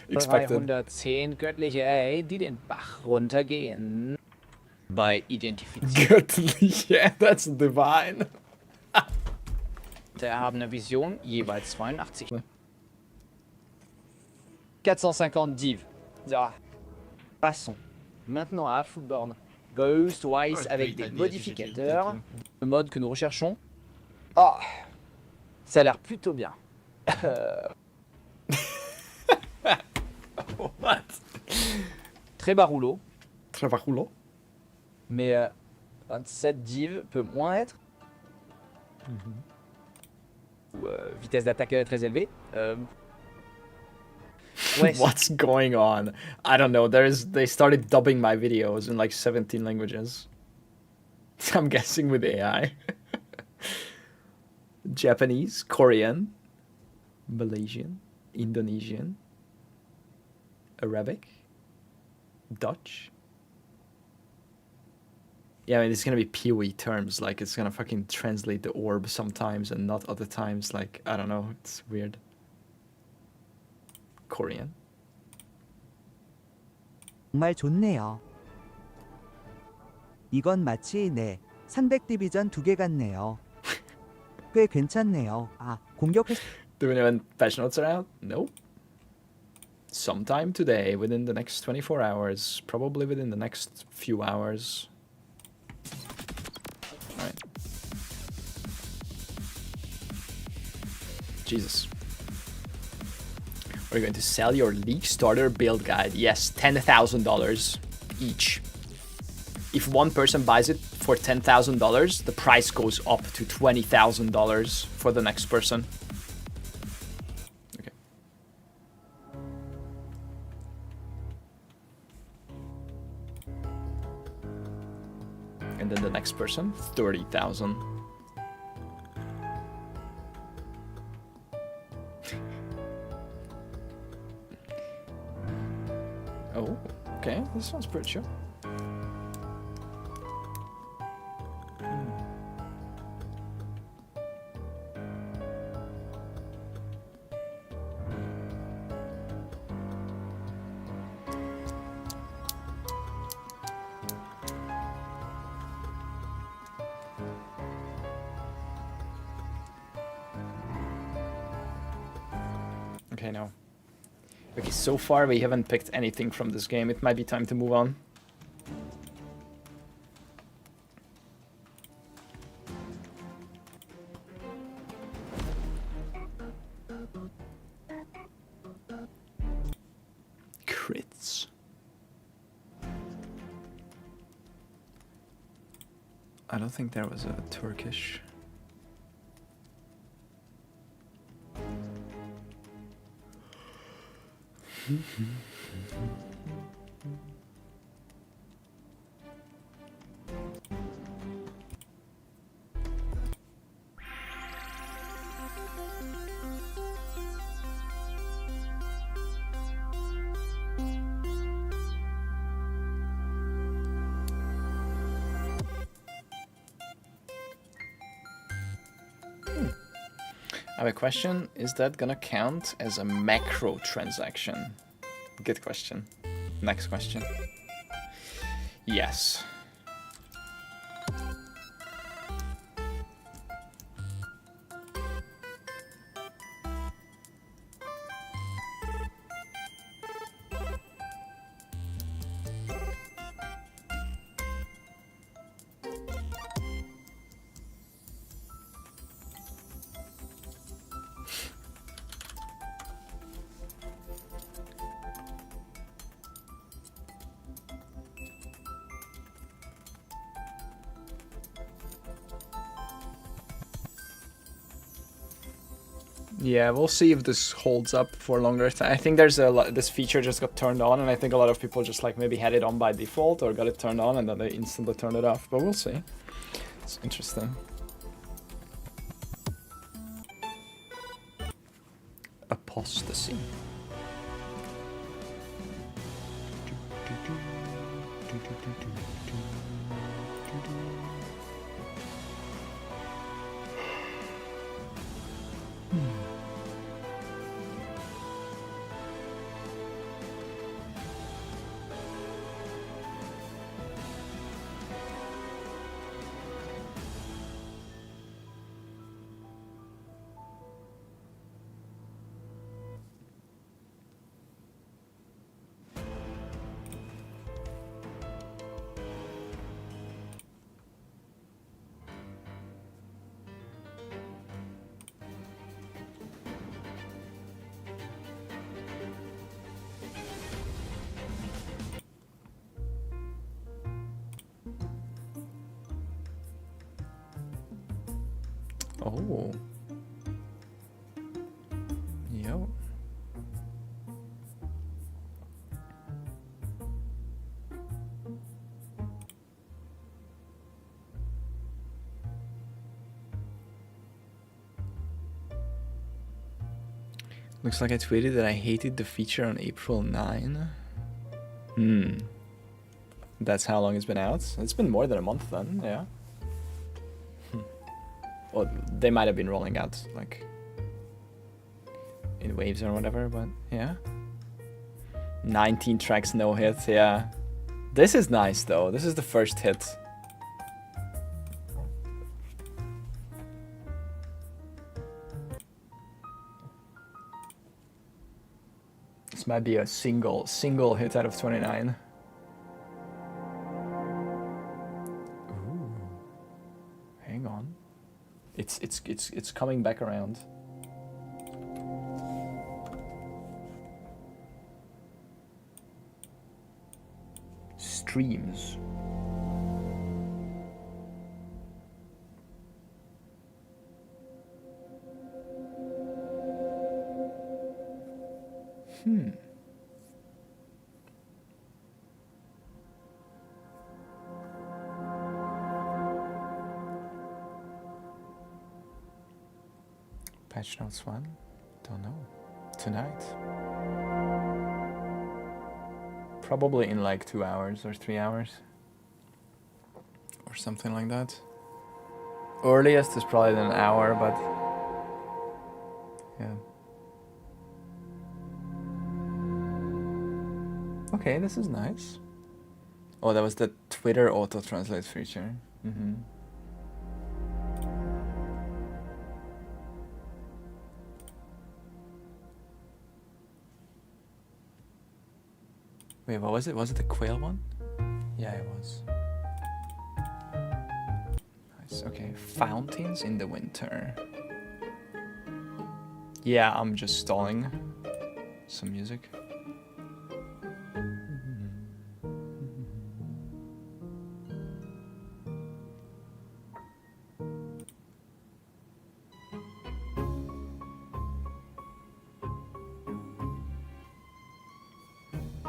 Expected. 310 göttliche A, die den Bach runtergehen. Bei Identifizieren Göttlich, yeah, that's divine. der erhabene Vision jeweils 82. 450 div. So. Passons maintenant à Foodborne. Ghostwise Oh, avec great des idea, modificateurs. GG, Le mode que nous recherchons. Ah, ça a l'air plutôt bien. What? Très bas rouleau. Très bas rouleau. Mais 27 div peut moins être. Ou vitesse d'attaque très élevée. Ouais, What's going on? I don't know. They started dubbing my videos in like 17 languages. I'm guessing with AI. Japanese, Korean, Malaysian, Indonesian, Arabic, Dutch. Yeah, I mean, it's gonna be POE terms. Like, it's gonna fucking translate the orb sometimes and not other times. Like, I don't know. It's weird. Korean. 정말 좋네요. 이건 마치 네 300 디비전 2개 같네요. 꽤 괜찮네요. 아, 공격 횟수 Do we know when patch notes are out? Nope. Sometime today, within the next 24 hours. Probably within the next few hours. Alright. Jesus. Are you going to sell your League Starter build guide? Yes, $10,000 each. If one person buys it for $10,000, the price goes up to $20,000 for the next person. Okay. And then the next person, 30,000. Oh, okay, this sounds pretty chill. Okay, no. Okay, so far we haven't picked anything from this game. It might be time to move on. Crits. I don't think there was a Turkish. I have a question. Is that gonna count as a macro transaction? Good question. Next question. Yes. Yeah, we'll see if this holds up for longer time. I think there's a lot, this feature just got turned on, and I think a lot of people just like maybe had it on by default or got it turned on and then they instantly turned it off. But we'll see. It's interesting. Apostasy. Oh. Yo. Looks like I tweeted that I hated the feature on April 9. That's how long it's been out? It's been more than a month then, yeah. Well, they might have been rolling out, like, in waves or whatever, but yeah. 19 tracks, no hit, yeah. This is nice, though. This is the first hit. This might be a single hit out of 29. Ooh. Hang on. It's coming back around. Streams. Patch notes 1? Don't know. Tonight? Probably in like 2 hours or 3 hours. Or something like that. Earliest is probably an hour, but yeah. Okay, this is nice. Oh, that was the Twitter auto-translate feature. Wait, what was it? Was it the quail one? Yeah, it was. Nice, okay. Fountains in the winter. Yeah, I'm just stalling some music.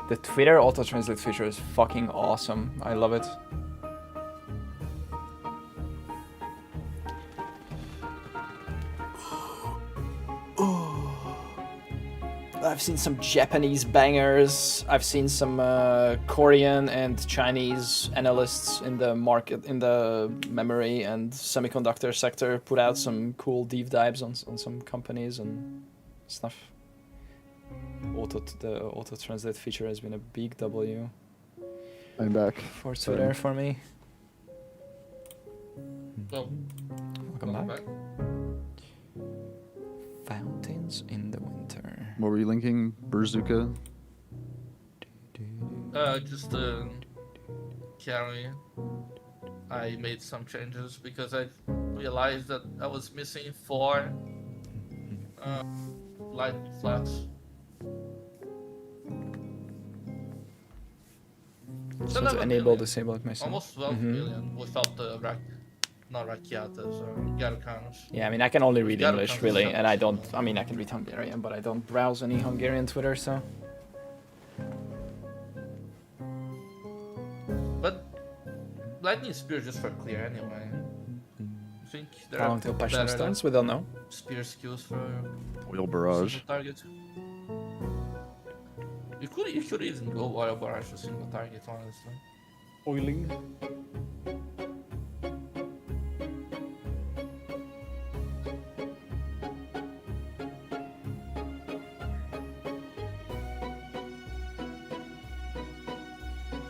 The Twitter auto-translate feature is fucking awesome. I love it. I've seen some Japanese bangers. I've seen some Korean and Chinese analysts in the market, in the memory and semiconductor sector, put out some cool deep dives on some companies and stuff. The auto-translate feature has been a big W. I'm back. For Twitter for me. Welcome back. Fountains in the winter. What were you linking? Bazooka? Just carry. I made some changes because I realized that I was missing 4 light flats. So to enable disable mission. Almost 12 million without the not Rakiatas or Garukanos. Yeah, I mean, I can only read English, really, and I don't... I mean, I can read Hungarian, but I don't browse any Hungarian Twitter, so... But Lightning Spear just for clear anyway. I think there How long till Passion starts? We don't know. Spear skills for... Wheel Barrage. Target. You could even go Oil Barrage for single target, honestly. Oiling.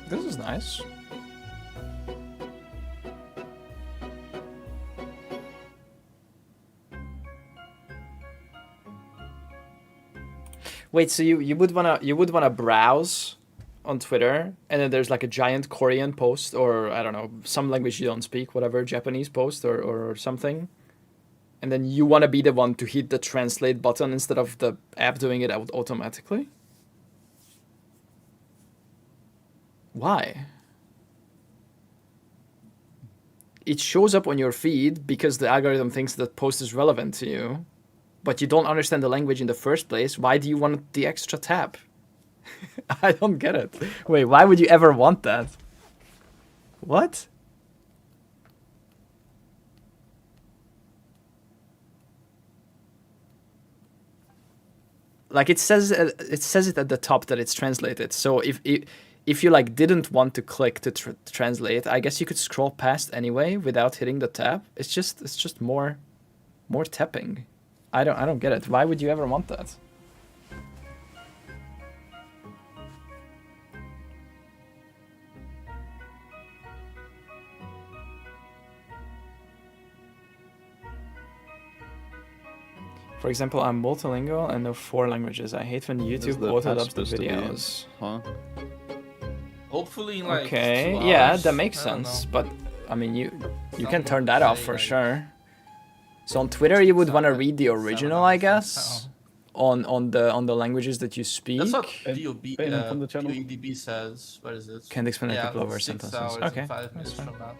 This is nice. Wait, so you would wanna browse on Twitter, and then there's like a giant Korean post, or I don't know, some language you don't speak, whatever, Japanese post or something, and then you wanna be the one to hit the translate button instead of the app doing it automatically? Why? it shows up on your feed because the algorithm thinks that post is relevant to you, but you don't understand the language in the first place. Why do you want the extra tab? I don't get it. Wait, why would you ever want that? What? Like it says it at the top that it's translated. So if you like didn't want to click to translate, I guess you could scroll past anyway without hitting the tab. It's just more tapping. I don't get it. Why would you ever want that? For example, I'm multilingual and know 4 languages. I hate when YouTube auto-dubs the videos. Huh? Hopefully, in like Okay, 2 yeah, hours. that makes I don't sense. know. But I mean, you Some can turn people that off say, for like, sure. So on Twitter, you would want to read the original, I guess, on the languages that you speak. That's what POB, payment from the channel. POEDB says. What is it? Can't explain a yeah, couple of our 6 sentences. hours Okay, and 5 that's minutes fine. from now.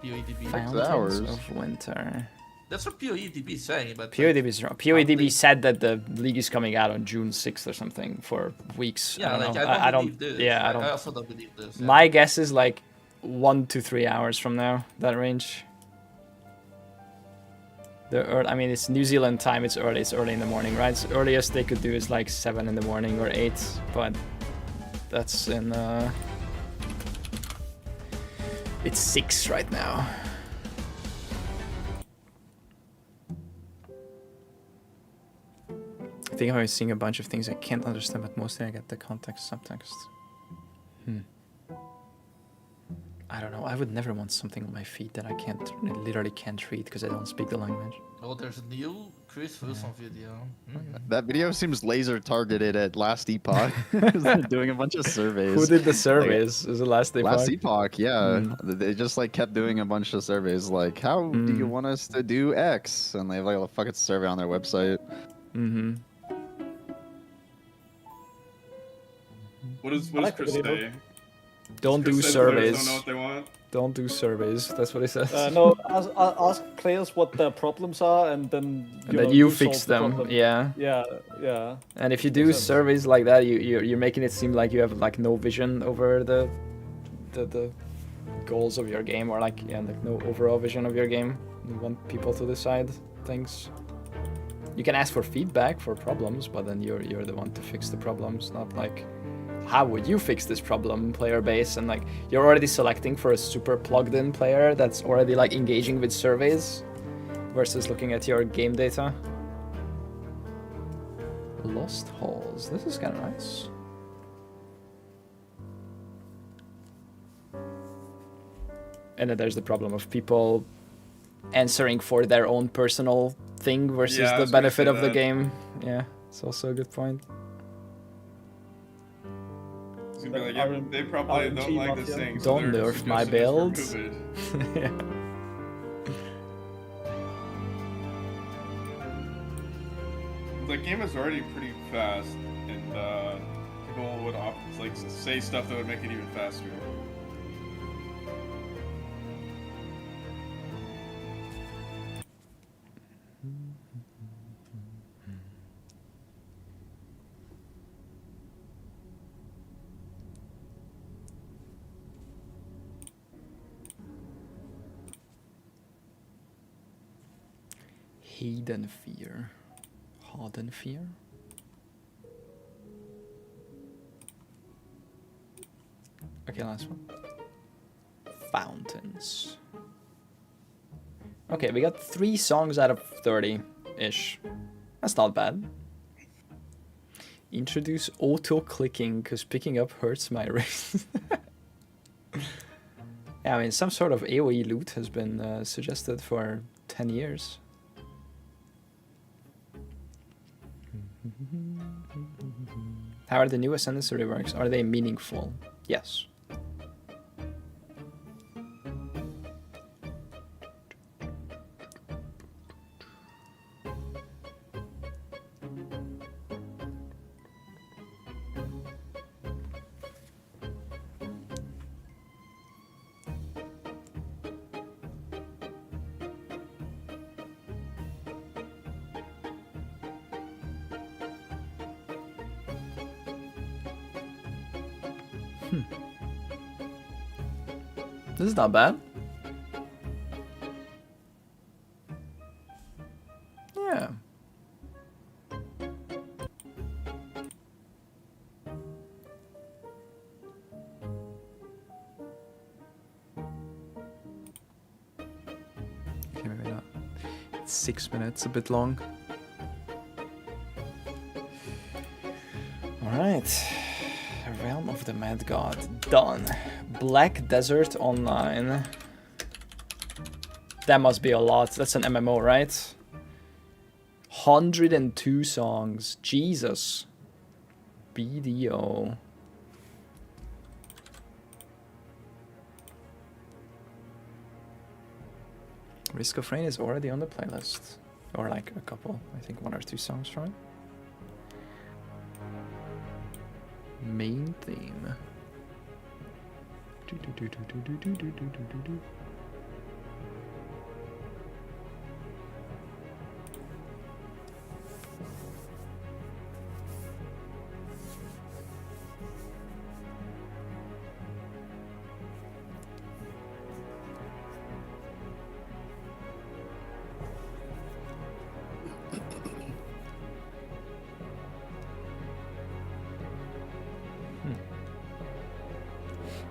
POEDB. Fountains of Winter. That's what POEDB is saying, but POEDB is wrong. POEDB said that the league is coming out on June 6th or something for weeks. Yeah, I don't like know. I don't believe this. Yeah, I Like, don't. I also don't believe this. Yeah. My guess is like 1 to 3 hours from now. That range. I mean, it's New Zealand time. It's early. It's early in the morning, right? So earliest they could do is like 7 in the morning or 8, but that's in. It's 6 right now. I think I'm seeing a bunch of things I can't understand, but mostly I get the context, subtext. I don't know. I would never want something on my feed that I literally can't read because I don't speak the language. Oh, there's a new Chris Wilson video. That video seems laser targeted at Last Epoch. They're doing a bunch of surveys. Who did the surveys? Is it Last Epoch? Last Epoch, yeah. They just like kept doing a bunch of surveys like, how do you want us to do X? And they have like a fucking survey on their website. What does Chris say? Don't do Chris said players surveys. Don't know what they want. Don't do surveys. That's what he says. No, ask players what their problems are, and then you solve fix the them. problem. Yeah. Yeah. And if you do surveys like that, you're making it seem like you have like no vision over the goals of your game, or like no overall vision of your game. You want people to decide things. You can ask for feedback for problems, but then you're the one to fix the problems, not like how would you fix this problem, player base, and like you're already selecting for a super plugged in player that's already like engaging with surveys versus looking at your game data. Lost Halls, this is kind of nice. And then there's the problem of people answering for their own personal thing versus Yeah, I the was gonna benefit say of the that. game. Yeah, it's also a good point. It's gonna be like, yeah, they probably don't like this thing. So Don't they're nerf my suggesting this for builds. COVID. Yeah. The game is already pretty fast, and people would like say stuff that would make it even faster. Hidden Fear. Hidden Fear? Okay, last one. Fountains. Okay, we got 3 songs out of 30-ish. That's not bad. Introduce auto-clicking, because picking up hurts my wrist. Yeah, I mean, some sort of AoE loot has been suggested for 10 years. How are the new Ascendancy reworks? Are they meaningful? Yes. This is not bad. Yeah. Okay, maybe not. It's 6 minutes, a bit long. Alright. Realm of the Mad God. Done. Black Desert Online. That must be a lot. That's an MMO, right? 102 songs. Jesus. BDO. Risk of Rain is already on the playlist. Or like a couple, I think 1 or 2 songs from it. Main theme.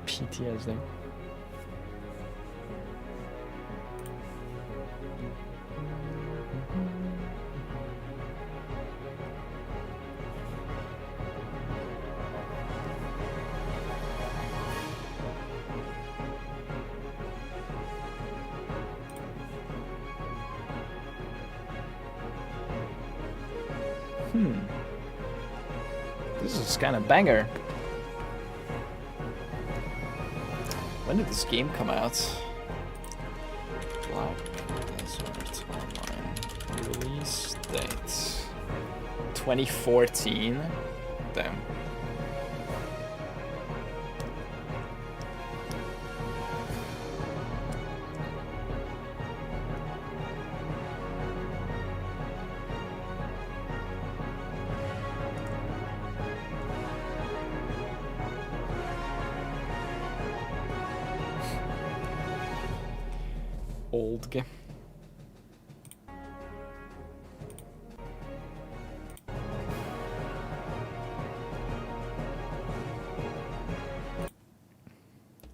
PTSD. This is kind of banger. When did this game come out? Black Desert Online. Release date 2014. Damn. Old game.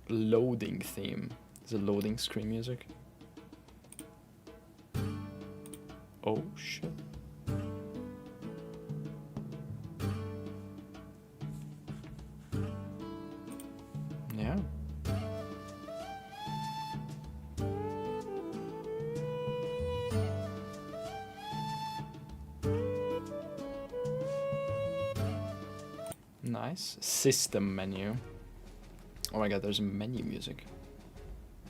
Loading theme. Is it loading screen music? Oh shit. Yeah. Nice. System menu. Oh my god, there's menu music.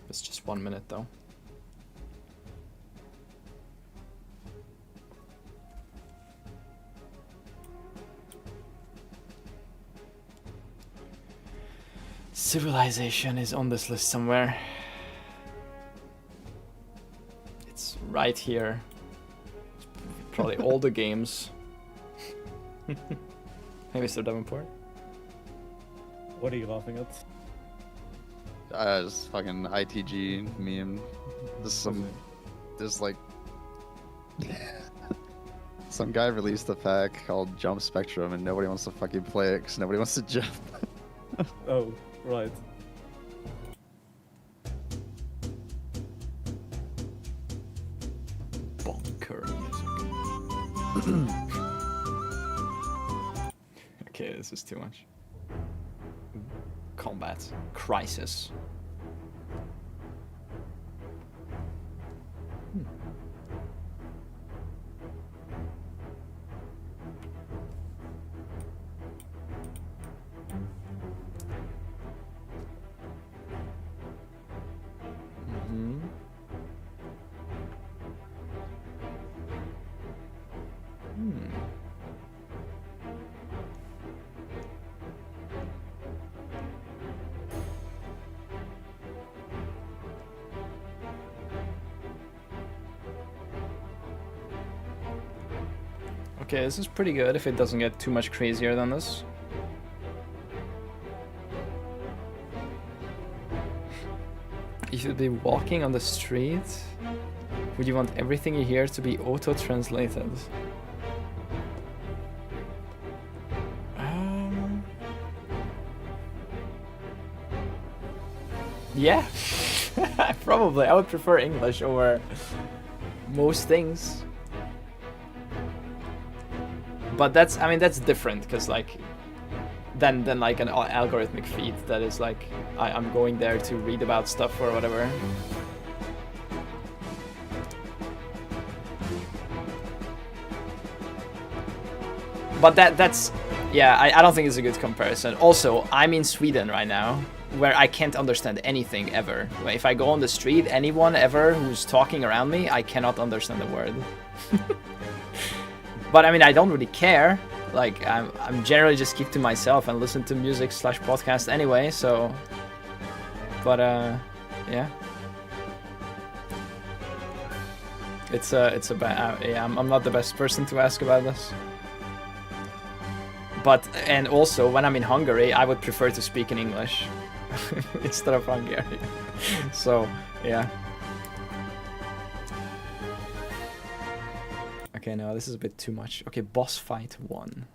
It's just 1 minute though. Civilization is on this list somewhere. It's right here. It's probably all the games. Hey, Mr. Davenport. What are you laughing at? Just fucking ITG meme. There's like some guy released a pack called Jump Spectrum and nobody wants to fucking play it because nobody wants to jump. Oh, right. Bonker music. Okay, this is too much. Combat. Crisis. Okay, this is pretty good if it doesn't get too much crazier than this. If you'd be walking on the street, would you want everything you hear to be auto-translated? Yeah, probably. I would prefer English over most things. But that's, I mean, that's different, because like, than like an algorithmic feed that is like, I'm going there to read about stuff or whatever. But that's, yeah, I don't think it's a good comparison. Also, I'm in Sweden right now, where I can't understand anything ever. If I go on the street, anyone ever who's talking around me, I cannot understand a word. But I mean, I don't really care. Like, I'm generally just keep to myself and listen to music / podcast anyway, so... But, yeah. It's a bad... yeah, I'm not the best person to ask about this. But, and also, when I'm in Hungary, I would prefer to speak in English instead of Hungarian. So, yeah. Okay, no, this is a bit too much. Okay, boss fight 1.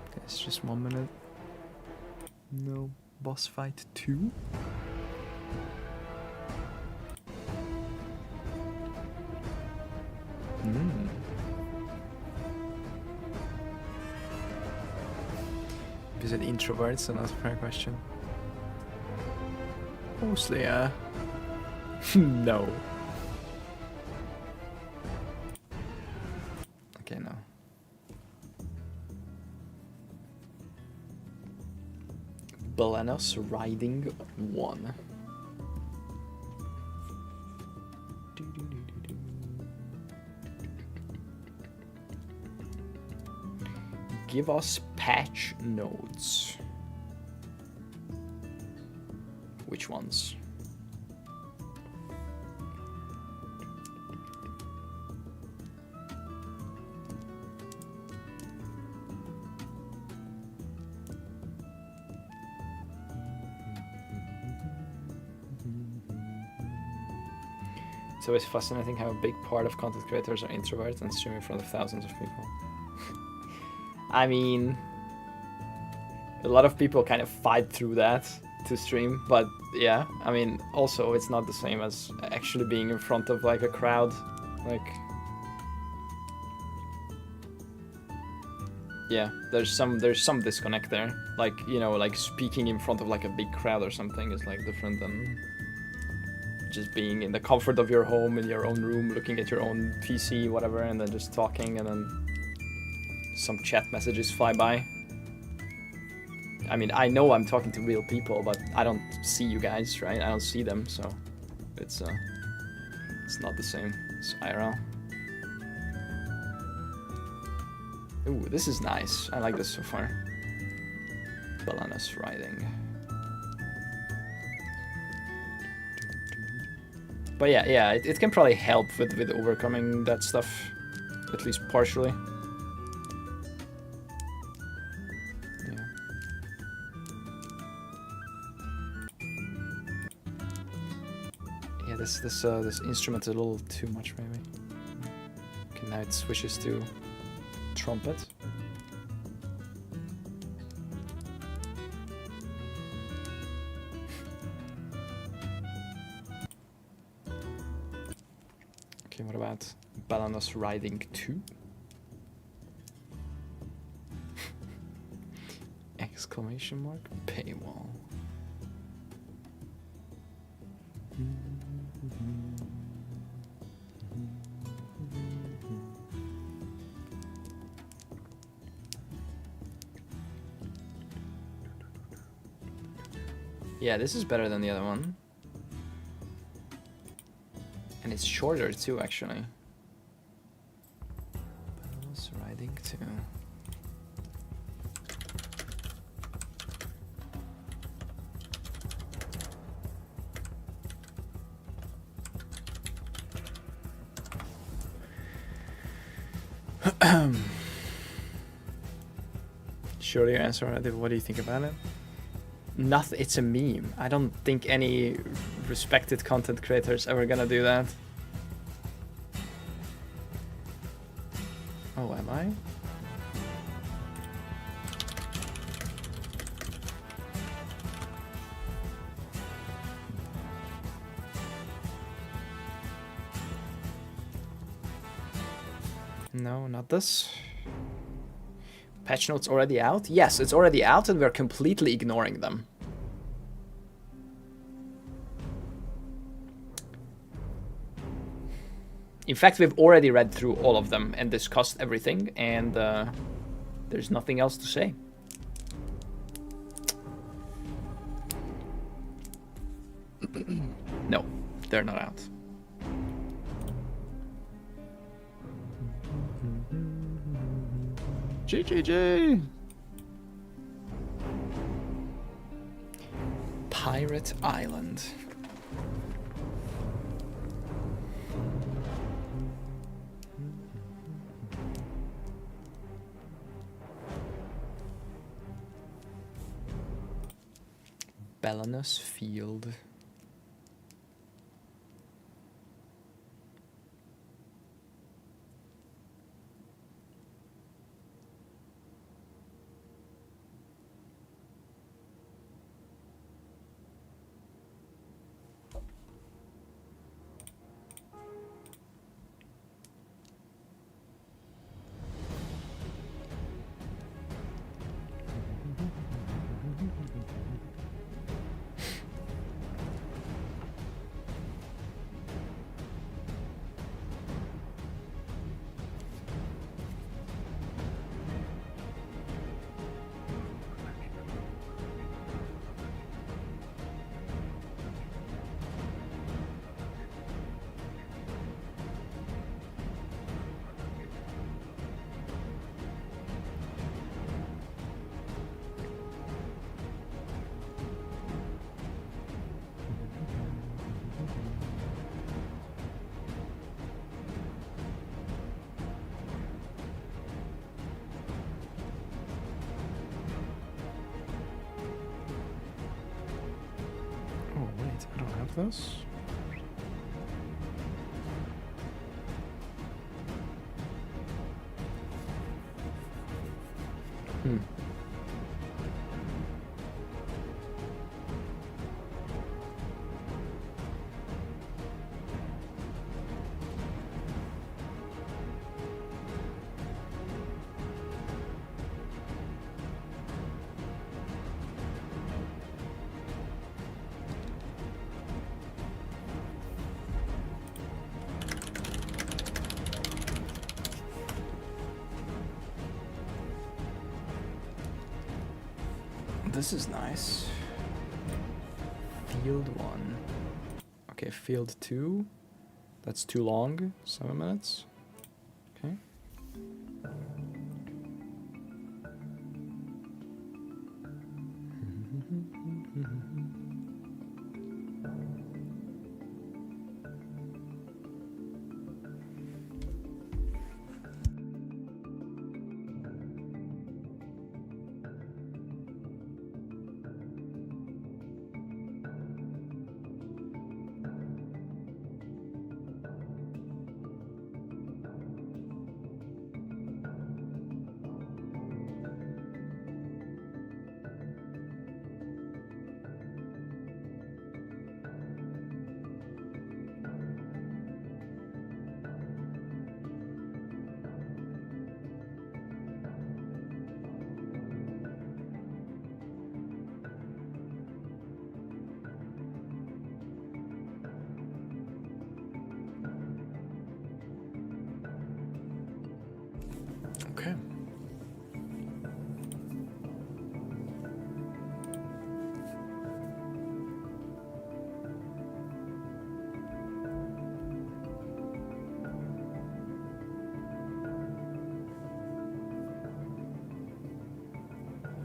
Okay, it's just 1 minute. No. Boss fight 2? Is it introverts? Another fair question. Mostly, no. Okay, no. Miscellaneous riding 1. Give us patch nodes. Which ones? It's always fascinating how a big part of content creators are introverts and stream in front of thousands of people. I mean, a lot of people kind of fight through that to stream, but yeah, I mean, also it's not the same as actually being in front of like a crowd. Like, yeah, there's some disconnect there. Like, you know, like speaking in front of like a big crowd or something is like different than just being in the comfort of your home, in your own room, looking at your own PC, whatever, and then just talking, and then some chat messages fly by. I mean, I know I'm talking to real people, but I don't see you guys, right? I don't see them, so it's not the same. It's IRL. Ooh, this is nice. I like this so far. Miscellaneous riding. But yeah, it can probably help with overcoming that stuff, at least partially. Yeah. Yeah, this instrument is a little too much maybe. Okay, now it switches to trumpet. Okay, what about Miscellaneous riding 2? Exclamation mark paywall. Yeah, this is better than the other one. And it's shorter too, actually. Miscellaneous riding to. Sure, you answer already. What do you think about it? Nothing. It's a meme. I don't think any respected content creator is ever gonna do that. Oh, am I? No, not this. Patch notes already out? Yes, it's already out and we're completely ignoring them. In fact, we've already read through all of them and discussed everything, and there's nothing else to say. No, they're not out. GGG! Pirate Island. Miscellaneous Field. I don't have this. This is nice. Field 1. Okay, field 2. That's too long. 7 minutes. Okay.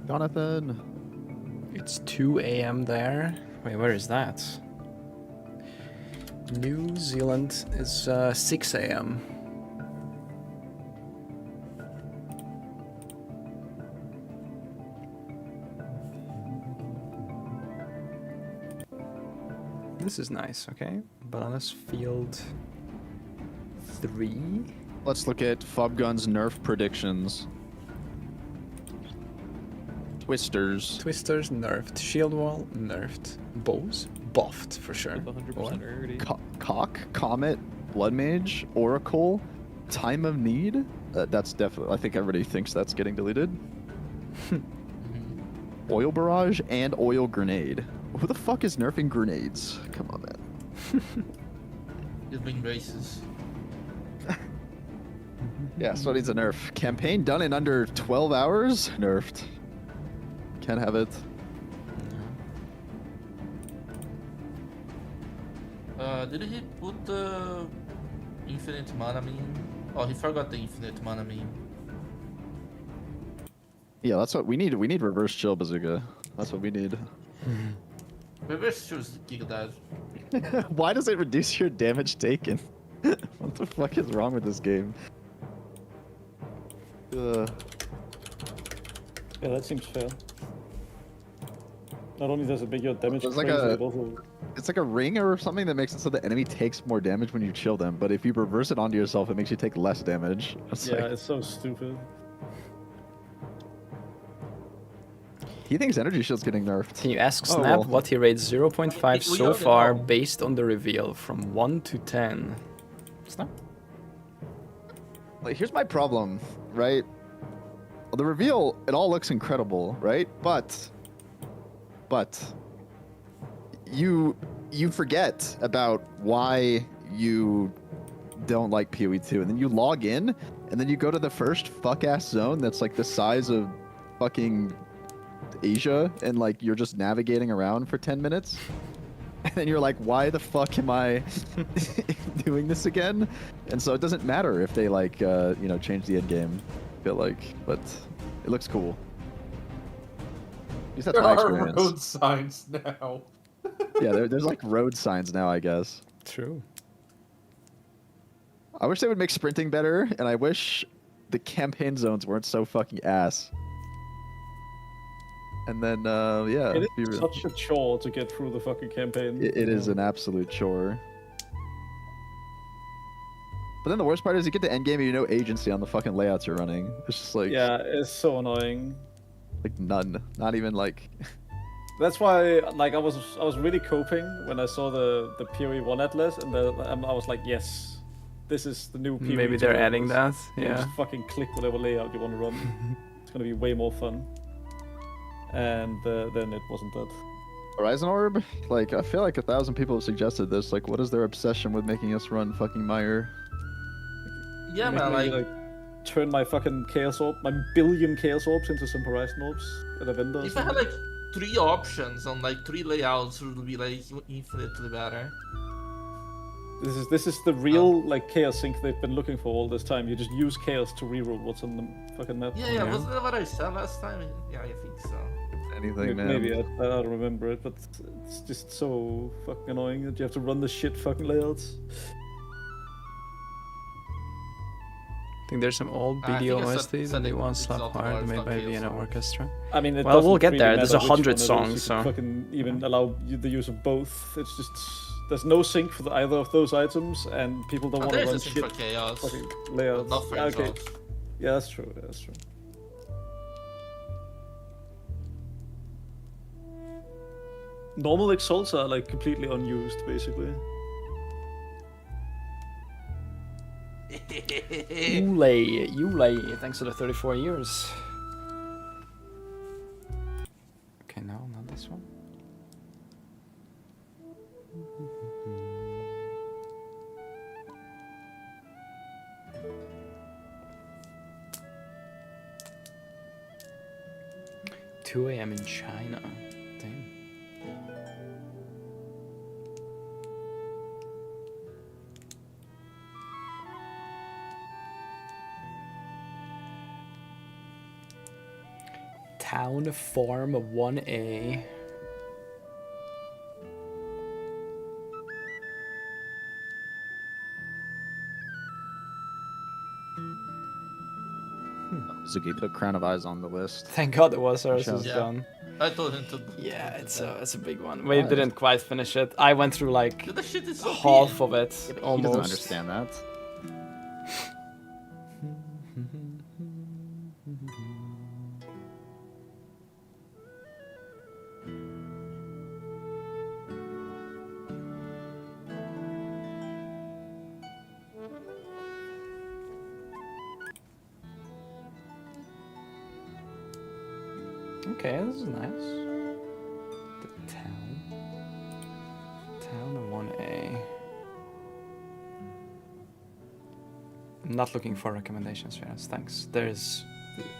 Jonathan. It's 2 a.m. there. Wait, where is that? New Zealand is 6 a.m. This is nice, okay. Bananas Field 3. Let's look at Fubgun's nerf predictions. Twisters. Twisters nerfed. Shield Wall nerfed. Bows buffed for sure. 100% Cock, Comet, Blood Mage, Oracle, Time of Need. That's definitely. I think everybody thinks that's getting deleted. Oil Barrage and Oil Grenade. Who the fuck is nerfing grenades? Come on, man. Giving races. Yeah, so needs a nerf. Campaign done in under 12 hours? Nerfed. Can't have it. Did he put the infinite mana meme? Oh, he forgot the infinite mana meme. Yeah, that's what we need. We need reverse chill bazooka. That's what we need. Reverse choose kick that. Why does it reduce your damage taken? What the fuck is wrong with this game? Yeah, that seems fair. Not only does it make your damage There's crazy, like a- it also... It's like a ring or something that makes it so the enemy takes more damage when you chill them, but if you reverse it onto yourself, it makes you take less damage. It's Yeah, like, it's so stupid. he thinks energy shield's getting nerfed. Can you ask Oh, Snap well. what he rates 0.5 We so already far know. based on the reveal from 1 to 10? Snap? Like, here's my problem, right? Well, the reveal, it all looks incredible, right? But you forget about why you don't like PoE 2, and then you log in, and then you go to the first fuck-ass zone that's like the size of fucking Asia, and like you're just navigating around for 10 minutes. And then you're like, why the fuck am I doing this again? And so it doesn't matter if they like, change the end game. I feel like, but it looks cool. At least that's There my are experience. road signs now. Yeah, there's like road signs now, I guess. True. I wish they would make sprinting better, and I wish the campaign zones weren't so fucking ass. And then, yeah. It be is real. such a chore to get through the fucking campaign. It is an absolute chore. But then the worst part is you get to endgame and you no agency on the fucking layouts you're running. It's just like, Yeah, it's so annoying. like none. Not even like. That's why, like, I was really coping when I saw the PoE 1 atlas, and I was like, yes, this is the new PoE. Maybe they're 2 adding atlas. that, You yeah. Just fucking click whatever layout you want to run. It's gonna be way more fun. And then it wasn't that. Horizon Orb? Like, I feel like 1,000 people have suggested this. Like, what is their obsession with making us run fucking Mire? Yeah, Make man, me, like, turn my fucking Chaos Orb, my billion Chaos Orbs into some Horizon Orbs at a vendor. or if I had something. like 3 options on like 3 layouts, it would be like infinitely better. This is the real like Chaos sync they've been looking for all this time. You just use Chaos to reroll what's on the fucking map. Yeah, wasn't that what I said last time? Yeah, I think so. Anything, man. Maybe I don't remember it, but it's just so fucking annoying that you have to run the shit fucking layouts. I think there's some old I think BDO I OST that said they it- once it's slapped not hard hard, made it's by not Vienna Chaos Orchestra. I mean, it well, we'll doesn't get there. really There's matter which 100 one it is, songs, you so. can fucking even allow the use of both. It's just there's no sync for either of those items, and people don't Oh, want to there's run a sync shit for Chaos. fucking layouts. Not for Yeah, okay. Exhaust. Yeah, that's true. Yeah, that's true. Normal exalts are like completely unused, basically. Yulei, thanks for the 34 years. Okay, no, not this one. Two a.m. in China. Damn. Town Farm 1A. Zuki put Crown of Eyes on the list. Thank God it was, or else Yeah. it's done. I told him to. Yeah, it's a big one. Why? We didn't quite finish it. I went through like Dude, that shit is so half of it, He almost. doesn't understand that. Okay, this is nice. The town. Town 1A. I'm not looking for recommendations, Firas. Thanks. There's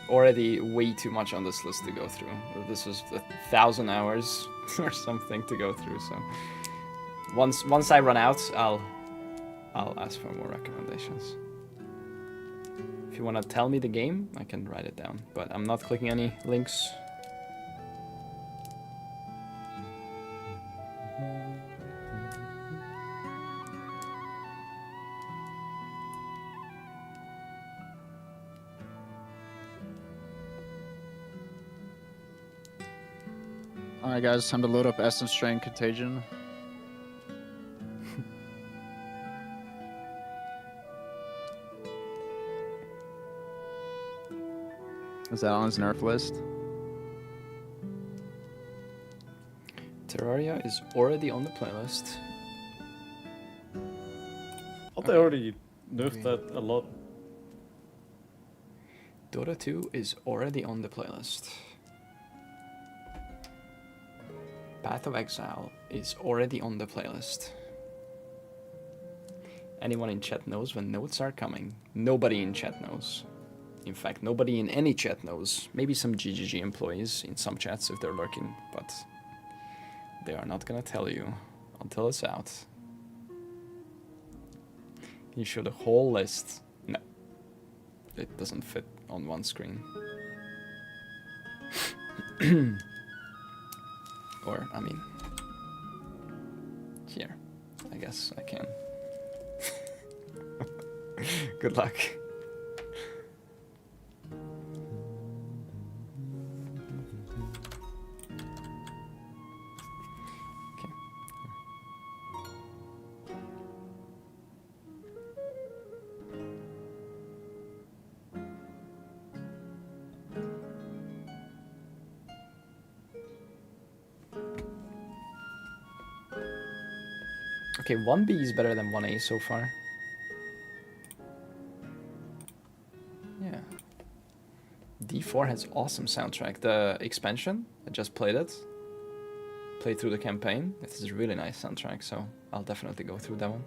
already way too much on this list to go through. This was 1,000 hours or something to go through. So once I run out, I'll ask for more recommendations. If you want to tell me the game, I can write it down. But I'm not clicking any links. Alright guys, time to load up Essence Strain Contagion. Is that on his nerf list? Terraria is already on the playlist. I thought they already nerfed that a lot. Dota 2 is already on the playlist. Path of Exile is already on the playlist. Anyone in chat knows when notes are coming. Nobody in chat knows. In fact, nobody in any chat knows. Maybe some GGG employees in some chats if they're lurking, but they are not gonna tell you until it's out. Can you show the whole list? No. It doesn't fit on one screen. Or, I mean, here. I guess I can. Good luck. Okay, 1B is better than 1A so far. Yeah. D4 has awesome soundtrack. The expansion, I just played it. Played through the campaign. This is a really nice soundtrack, so I'll definitely go through that one.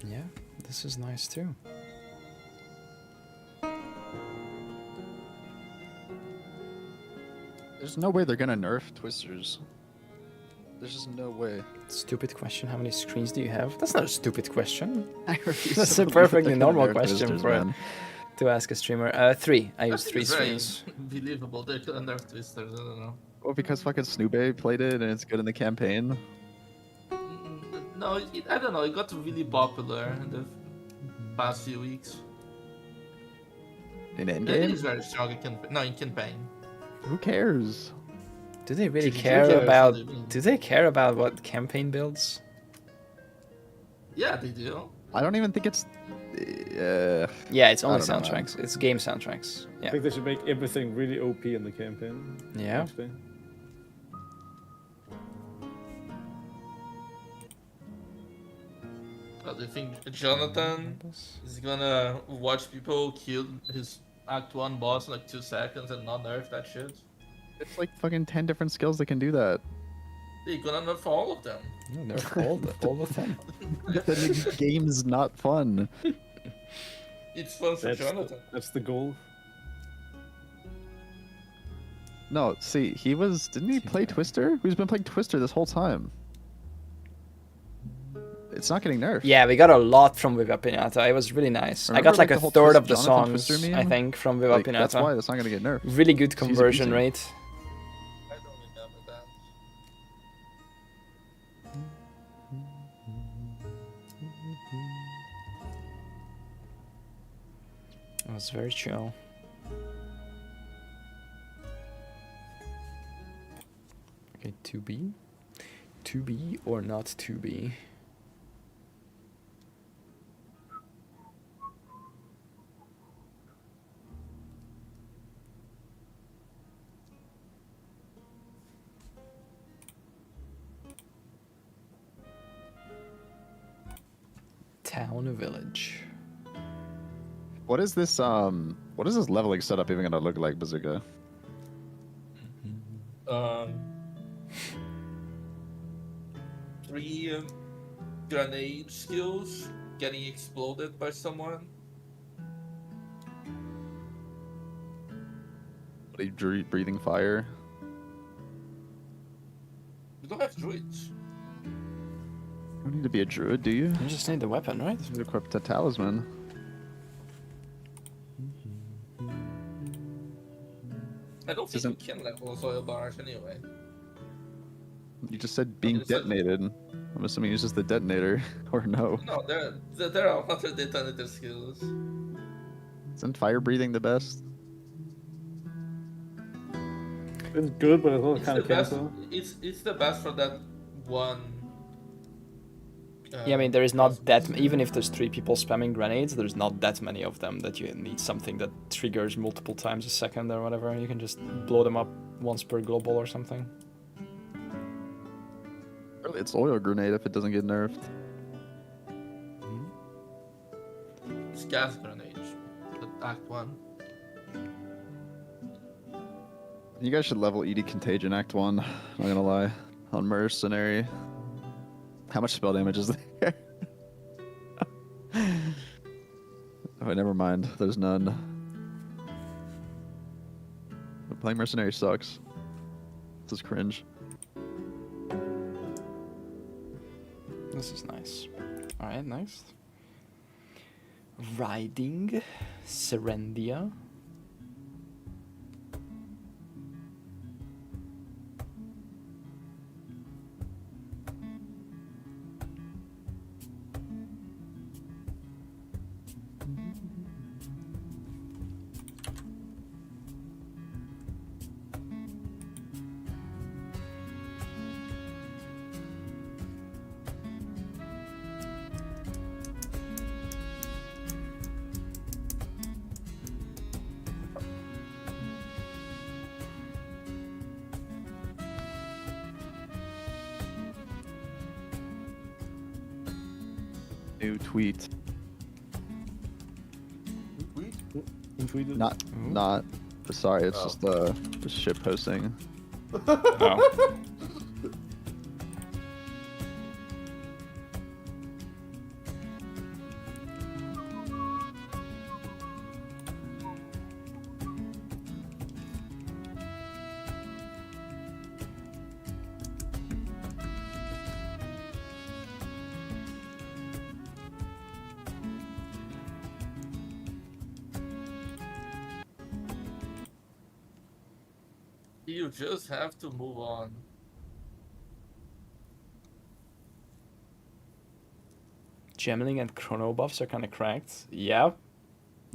Yeah, this is nice too. There's no way they're gonna nerf Twisters. There's just no way. Stupid question. How many screens do you have? That's not a stupid question. I refuse That's to a believe that perfectly they're gonna normal nerf question Twisters, for man. to ask a streamer. 3. I use 3 It's very screens. believable. They could nerf Twisters. I don't know. Well, because fucking Snoopy played it and it's good in the campaign. No, I don't know. It got really popular in the past few weeks. In I think endgame? it's very strong in campaign. No, in campaign. Who cares? Do they really GG care cares, about? what do you mean? Do they care about what campaign builds? Yeah, they do. I don't even think it's. Yeah, it's only I don't know, man. soundtracks. It's game soundtracks. I Yeah. think they should make everything really OP in the campaign. Yeah. actually. How do you think Jonathan is gonna watch people kill his Act 1 boss in like 2 seconds and not nerf that shit? It's like fucking 10 different skills that can do that. They're gonna nerf all of them. No, they're all of them. The game's not fun. It's fun for Jonathan. That's the goal. No, see, didn't he play Twister? He's been playing Twister this whole time. It's not getting nerfed. Yeah, we got a lot from Viva Pinata. It was really nice. I got like a the whole third of the Jonathan songs, Twister meme? I think, from Viva Like, Pinata. that's why that's not gonna get nerfed. Really good It's conversion easy. rate. I don't remember that. It was very chill. Okay, 2B? 2B or not 2B? Town or village? What is this leveling setup even gonna look like, Bazooka? Three grenade skills getting exploded by someone. Are you breathing fire? We don't have druids. You don't need to be a druid, do you? You just need the weapon, right? You equip the talisman. I don't think you can level soil bars anyway. You just said being detonated. I'm assuming it's just the detonator, or no? No, there are other detonator skills. Isn't fire breathing the best? It's good, but it's also It's kind the of best. cancel. It's the best for that one. Yeah, I mean, there is not that... Even if there's 3 people spamming grenades, there's not that many of them that you need something that triggers multiple times a second or whatever. You can just blow them up once per global or something. Really, it's oil grenade if it doesn't get nerfed. It's gas grenades. The Act 1. You guys should level ED Contagion Act 1, not gonna lie. On Mercenary. How much spell damage is there? Oh, never mind. There's none. But playing Mercenary sucks. This is cringe. This is nice. Alright, next. Riding Serendia. New tweet. Not. Sorry, it's just shit posting. Oh. You just have to move on. Gemling and Chrono buffs are kind of cracked. Yeah,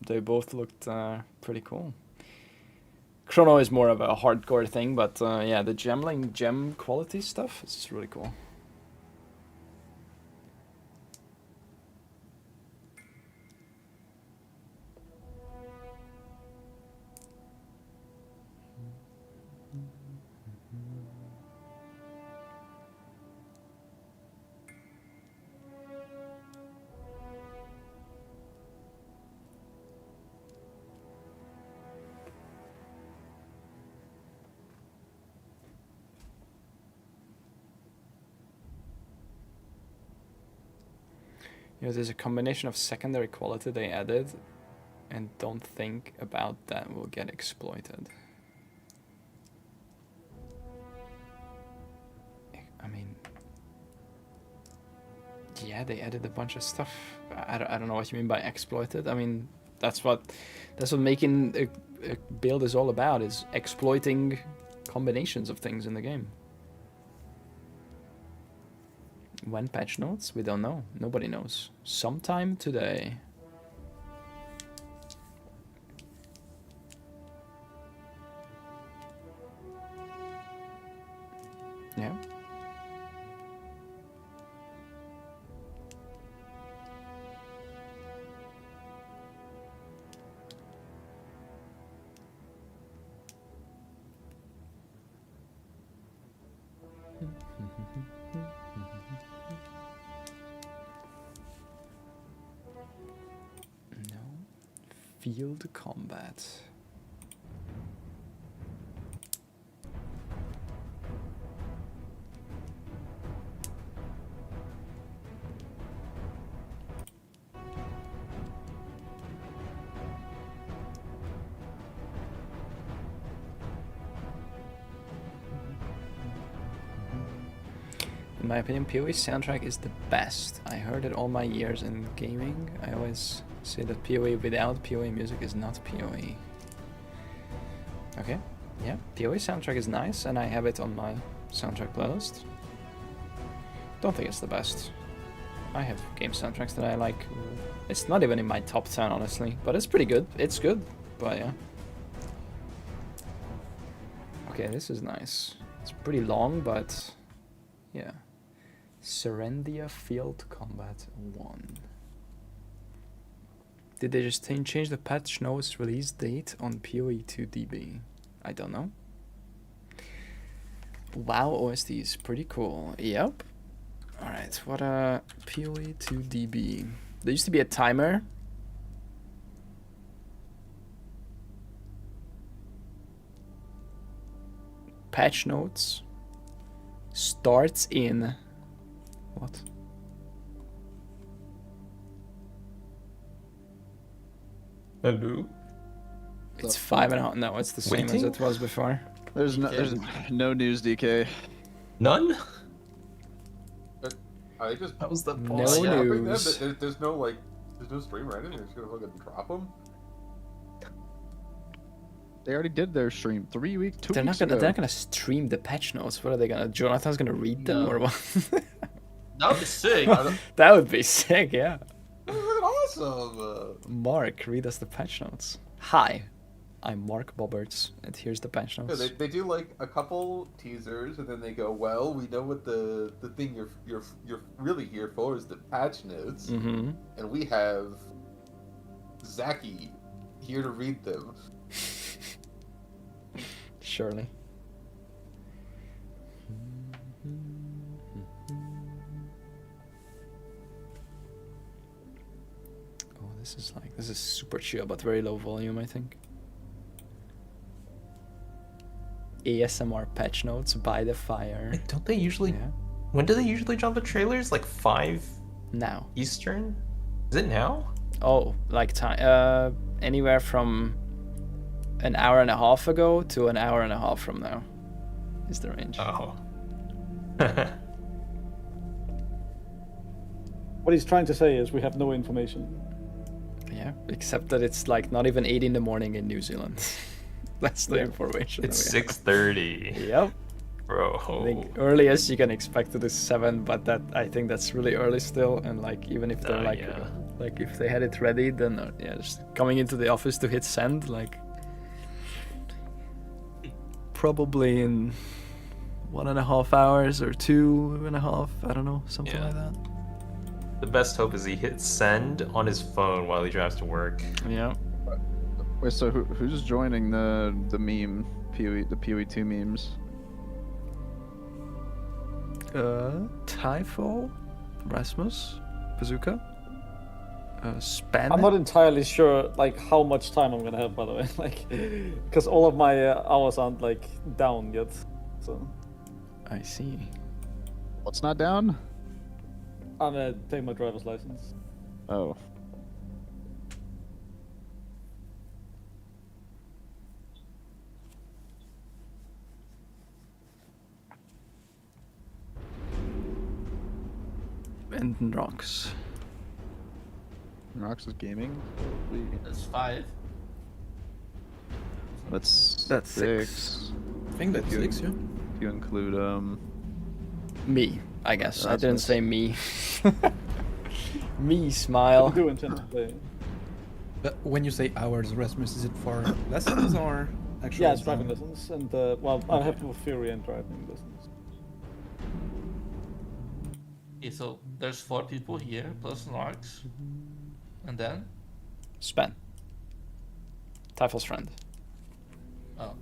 they both looked pretty cool. Chrono is more of a hardcore thing, but yeah, the Gemling gem quality stuff is really cool. You know, there's a combination of secondary quality they added, and don't think about that will get exploited. I mean, yeah, they added a bunch of stuff. I don't know what you mean by exploited. I mean, that's what making a build is all about, is exploiting combinations of things in the game. When patch notes? We don't know. Nobody knows. Sometime today. Yeah. No. Field combat. In my opinion, POE soundtrack is the best. I heard it all my years in gaming. I always say that POE without POE music is not POE. Okay, yeah, POE soundtrack is nice, and I have it on my soundtrack playlist. Don't think it's the best. I have game soundtracks that I like. It's not even in my top 10, honestly, but it's pretty good. It's good, but yeah. Okay, this is nice. It's pretty long, but yeah. Serendia Field Combat 1. Did they just change the patch notes release date on POE 2DB? I don't know. WoW OST is pretty cool. Yep. Alright, what POE 2DB. There used to be a timer. Patch notes starts in what? Hello? It's 5.5. No, it's the same as it was before. There's no news, DK. None? I just that was the No news. There's no there's no stream or anything. They're just gonna fucking drop them. They already did their stream 3 weeks, 2 They're weeks not ago. gonna stream the patch notes. What are they gonna? Jonathan's gonna read them or what? That would be sick. That would be sick. Yeah. Awesome. Mark, read us the patch notes. Hi, I'm Mark Bobberts, and here's the patch Yeah, notes. they do like a couple teasers, and then they go, "Well, we know what the thing you're really here for is the patch notes, Mm-hmm. and we have Zaki here to read them." Surely. Oh, this is super chill, but very low volume, I think. ASMR patch notes by the fire. Like, don't they usually? Yeah. When do they usually drop the trailers? Like 5 Now. Eastern? Is it now? Oh, like time. Anywhere from an hour and a half ago to an hour and a half from now is the range. Oh. What he's trying to say is we have no information. Yeah, except that it's like not even 8 in the morning in New Zealand. That's the information. It's that we 6:30. have. Yep. Bro. I think earliest you can expect it is 7, but I think that's really early still. And like even if they're like if they had it ready, then yeah, just coming into the office to hit send, like probably in 1.5 hours or 2.5. I don't know, something like that. The best hope is he hits send on his phone while he drives to work. Yeah. Wait, so who's joining the meme POE, the POE2 memes? Typho, Rasmus, Bazooka, Span. I'm not entirely sure like how much time I'm gonna have, by the way, like because all of my hours aren't like down yet. So I see. What's not down? I'm gonna take my driver's license. Oh. And rocks. Rox is gaming. That's 5. That's six. I think that's If you- 6, yeah. If you include Me, I guess. I didn't Rasmus. say me. Me, smile. I do intend to play. But when you say hours, Rasmus, is it for lessons or actual? Yeah, it's driving lessons, and well, I have both theory and driving lessons. Okay, so there's 4 people here, plus Narcs. And then? Span. Typho's friend. Oh.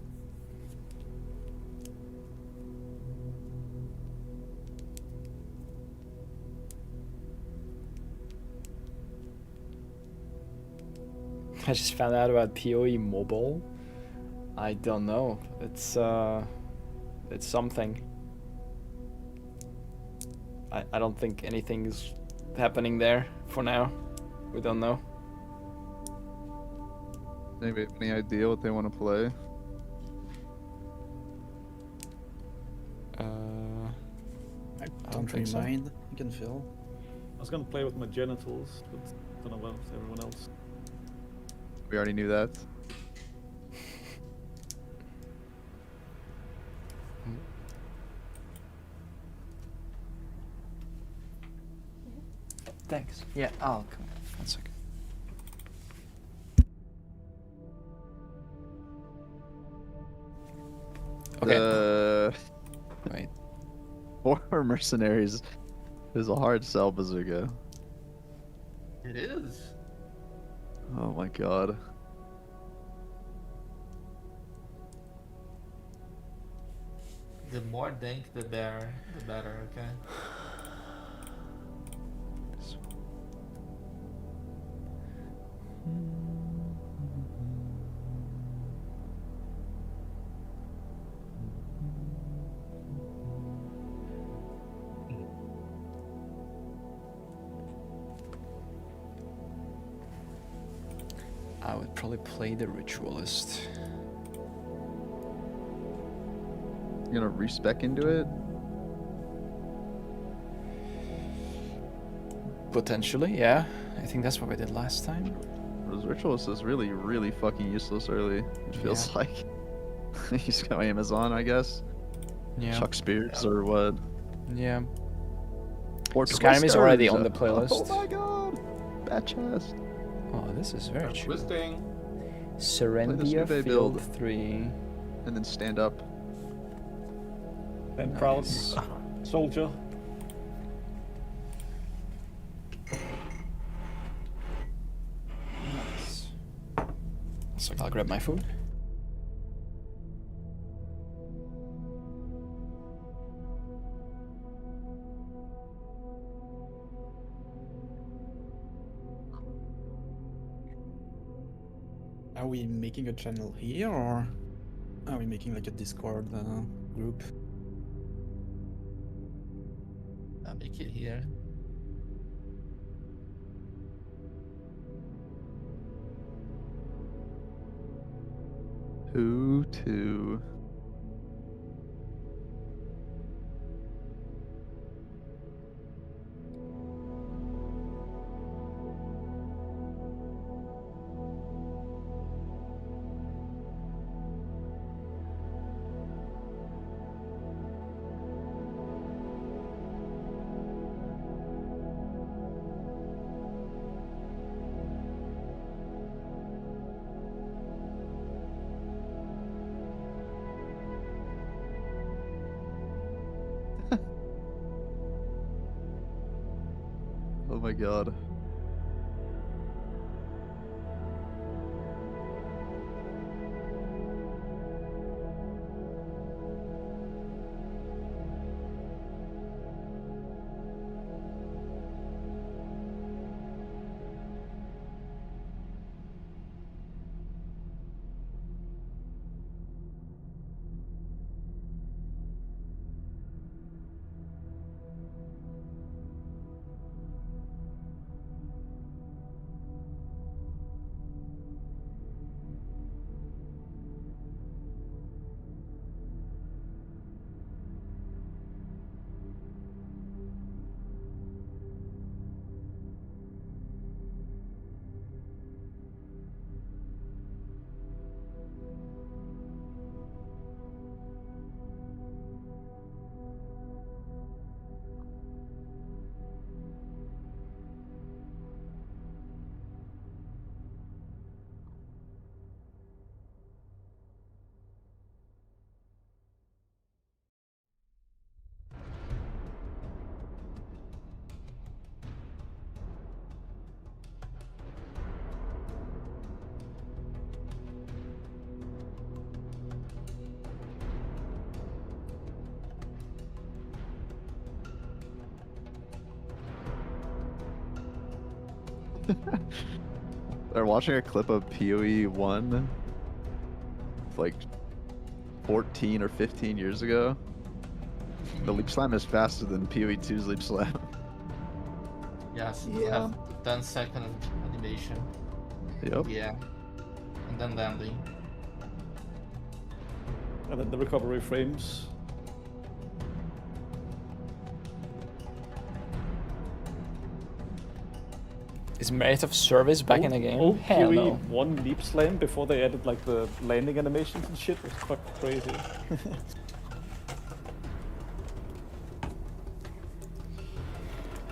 I just found out about POE mobile. I don't know. It's something. I don't think anything's happening there for now. We don't know. maybe any idea what they want to play? I don't don't think really so. mind. You can fill. I was gonna play with my genitals, but I don't know about everyone else. We already knew that. Thanks. Yeah, I'll come. 1 second. Okay. Wait. Four mercenaries is a hard sell, Bazooka. It is. Oh my god. The more dank, the better, okay? I would probably play the Ritualist. You gonna respec into it? Potentially, yeah. I think that's what we did last time. Because Ritualist is really, really fucking useless early. It feels Yeah. like. He's got Amazon, I guess. Yeah. Chuck Spears or what? Yeah. Or Skyrim is already Twisters. on the playlist. Oh my god! Bad chest. Oh, this is very true. Twisting. Serendia Play this Field build. 3. And then stand up. And Nice. crowds, soldier. Nice. So I'll grab my food. Are we making a channel here or are we making like a Discord group? I'll make it here. Who to? Oh my god. They're watching a clip of POE 1 like 14 or 15 years ago. The leap slam is faster than POE 2's leap slam. Yes, Yeah. have 10-second animation. Yep. Yeah. And then landing. And then the recovery frames. Is Merit of Service back in the game? Old Hell PoE no. 1 leap slam before they added like the landing animations and shit was fucking crazy.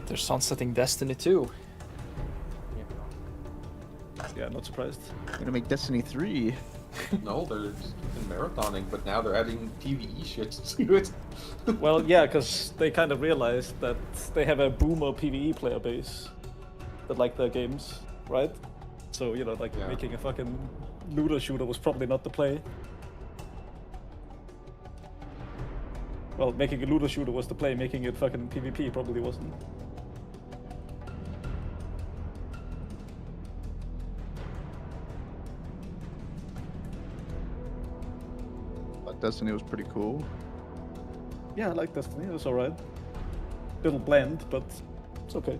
They're sunsetting Destiny 2. Yeah, not surprised. Gonna make Destiny 3. No, they're marathoning, but now they're adding PvE shit to it. Well, yeah, because they kind of realized that they have a boomer PvE player base that like their games, right? So, you know, like making a fucking looter shooter was probably not the play. Well, making a looter shooter was the play, making it fucking PvP probably wasn't. But Destiny was pretty cool. Yeah, I like Destiny, it was alright. Little bland, but it's okay.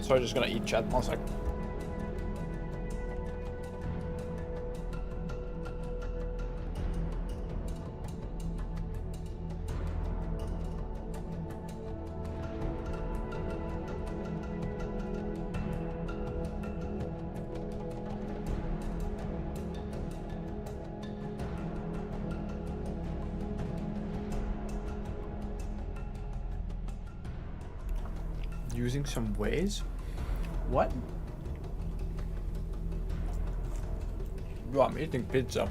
Sorry, just gonna eat chat 1 sec. Using some ways? What? Bro, I'm eating pizza.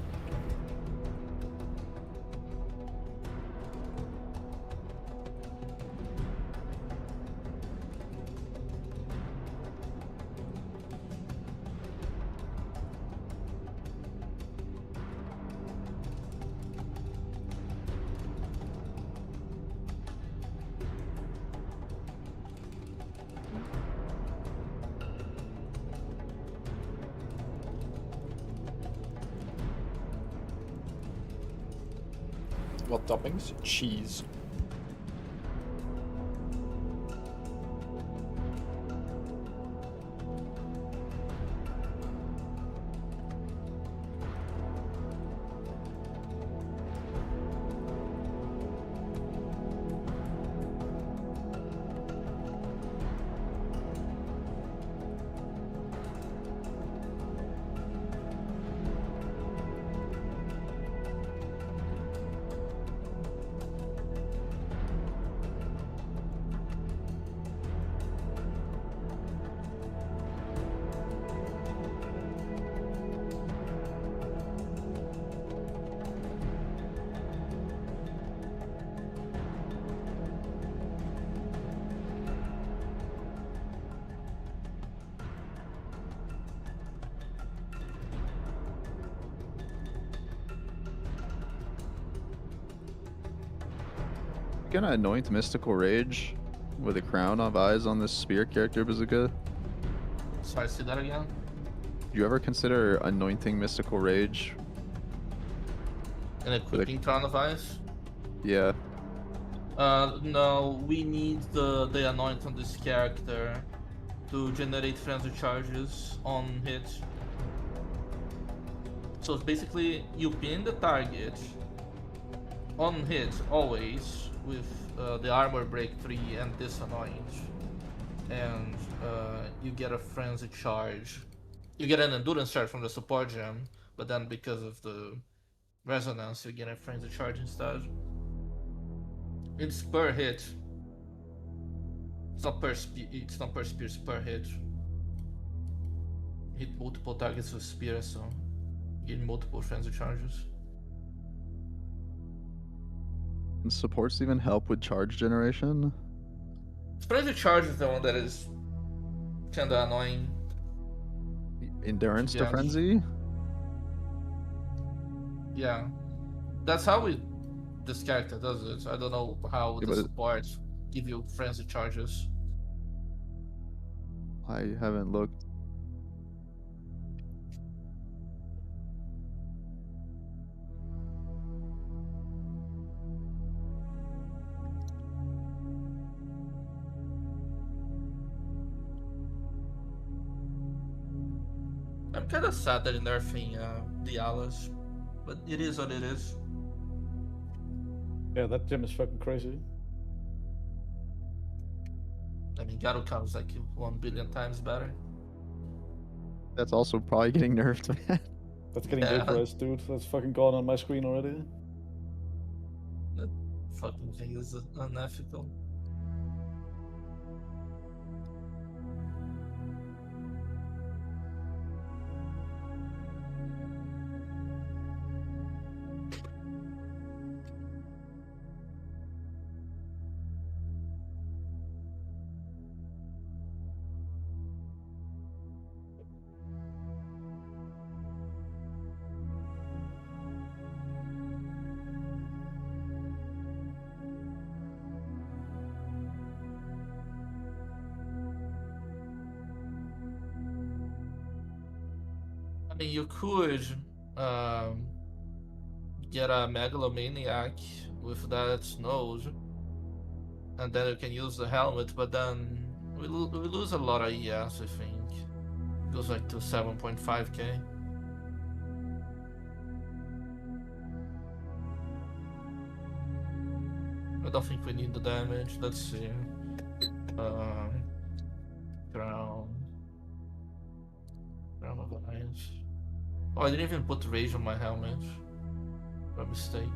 What toppings? Cheese. Gonna anoint Mystical Rage with a crown of eyes on this spear character, Bazooka. Sorry, say that again? Do you ever consider anointing Mystical Rage? And equipping Crown of Ice? Yeah. No, we need the anoint on this character to generate frenzy charges on hit. So it's basically you pin the target on hit always with the armor break 3 and this anoint, and you get a frenzy charge. You get an endurance charge from the support gem, but then because of the resonance, you get a frenzy charge instead. It's per hit. It's not per spear. It's not per spear. It's per hit. Hit multiple targets with spear, so you get multiple frenzy charges. And supports even help with charge generation? Frenzy charge is the one that is kinda annoying. endurance to Yes. frenzy. Yeah, that's how this character does it. I don't know how Yeah, the but support give you frenzy charges. I haven't looked. I'm kind of sad that they're nerfing Dialos, but it is what it is. Yeah, that gem is fucking crazy. I mean, Garuka was like 1 billion times better. That's also probably getting nerfed, man. That's getting Yeah. vaporized, dude. That's fucking gone on my screen already. That fucking thing is unethical. I mean, you could get a Megalomaniac with that node, and then you can use the helmet, but then we lose a lot of ES, I think. It goes like to 7.5k. I don't think we need the damage. Let's see. Crown of Alliance. Oh, I didn't even put Rage on my helmet. By mistake.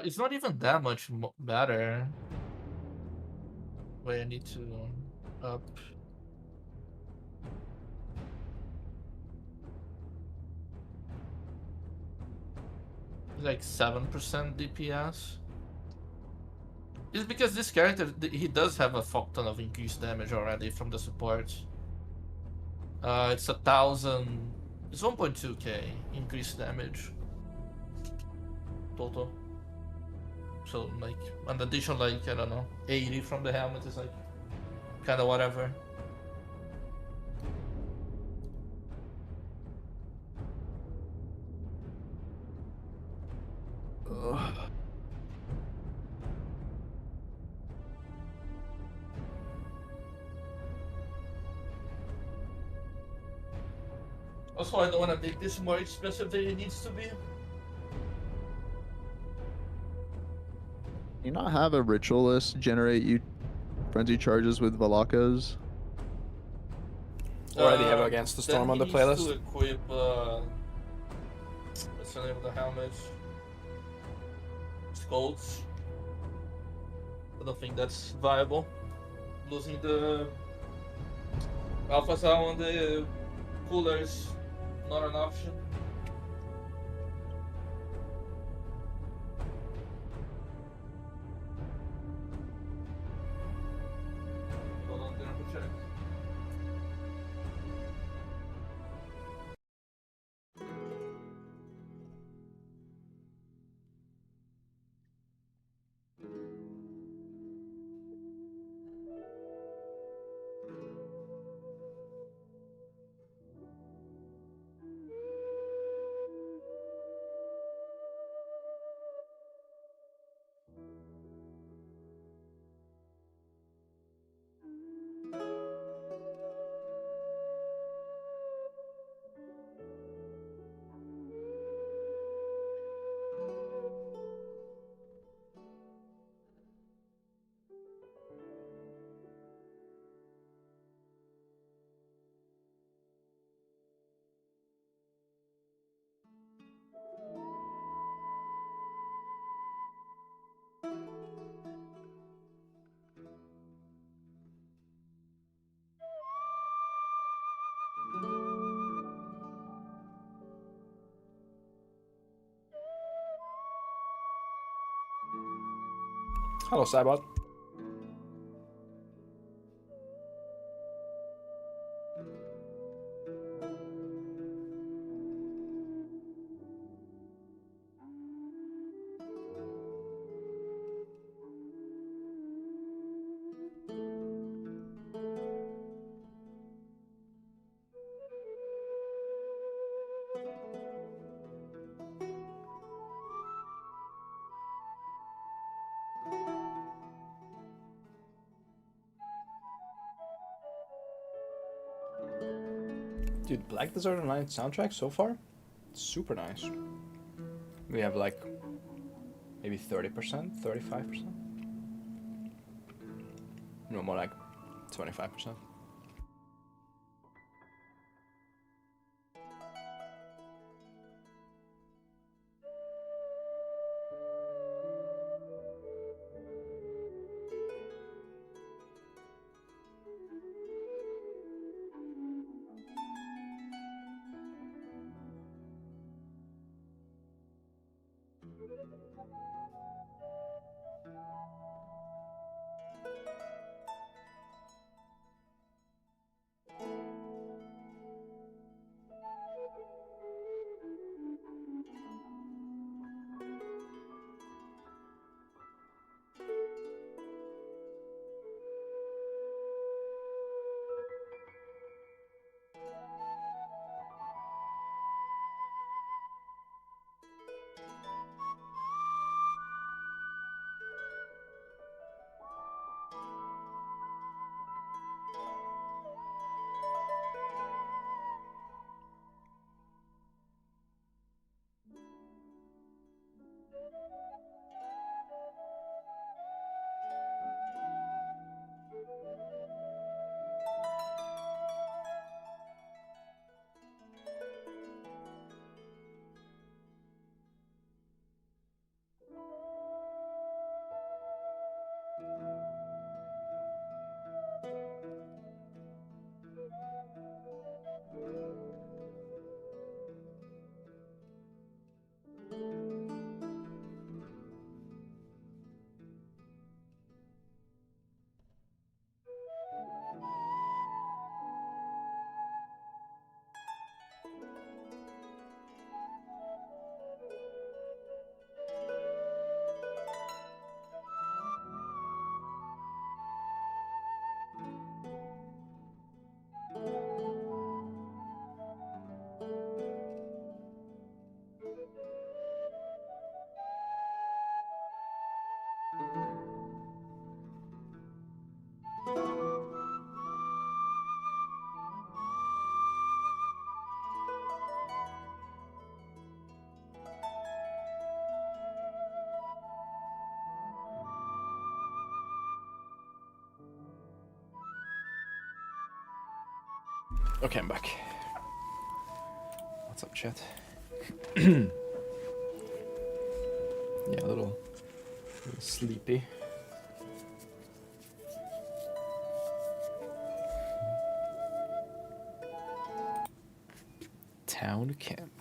It's not even that much better. Wait, I need to up. Like 7% DPS. It's because this character, he does have a fuck ton of increased damage already from the support. It's 1,000. It's 1.2k increased damage total. So like an addition, like I don't know, 80 from the helmet is like kind of whatever. Ugh. Also, I don't want to make this more expensive than it needs to be. You not have a ritualist generate you frenzy charges with Valakas? Already have Against the Storm on the playlist. To equip, what's the name of the helmet? Skulls. I don't think that's viable. Losing the Alpha Sound on the cooler is not an option. Hold on, gonna check. Hello, Cybot. Dude, Black Desert Online soundtrack so far, super nice. We have like maybe 30%, 35%. No, more like 25%. Okay, I'm back. What's up, chat? Yeah, a little sleepy. Town camp.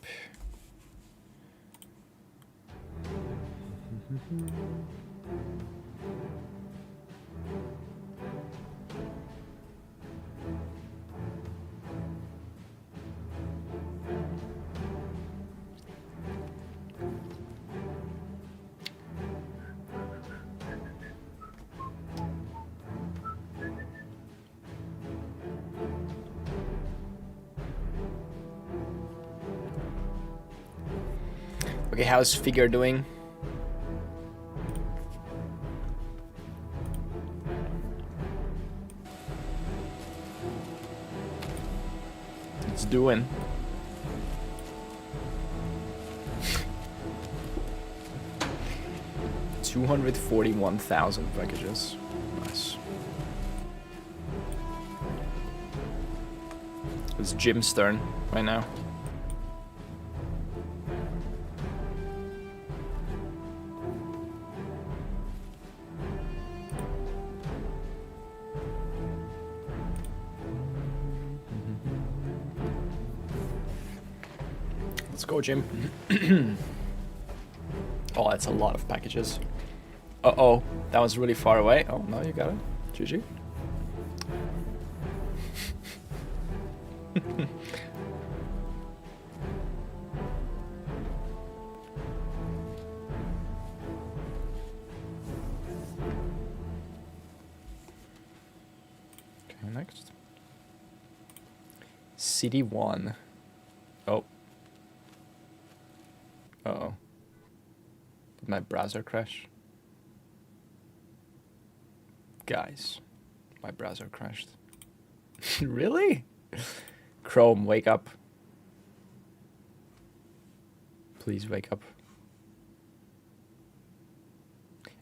Okay, how's Figure doing? It's doing. $241,000 packages. Nice. It's Jim's turn right now. Let's go, Jim. Oh, that's a lot of packages. Uh-oh. That was really far away. Oh, no, you got it. GG. Okay, next. City 1. Oh. Uh-oh. Did my browser crash? Guys, my browser crashed. Really? Chrome, wake up. Please wake up.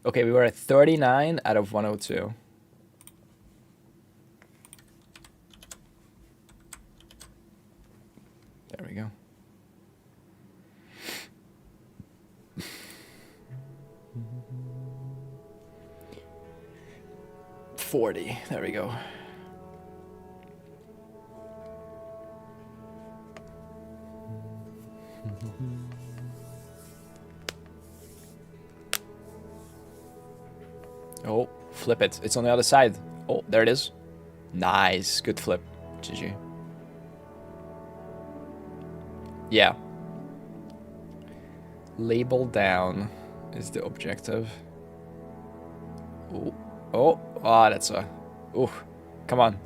Okay, we were at 39 out of 102. There we go. $40. There we go. Oh, flip it. It's on the other side. Oh, there it is. Nice. Good flip. GG. Yeah. Label down is the objective. Oh. Oh, that's a... Ooh, come on.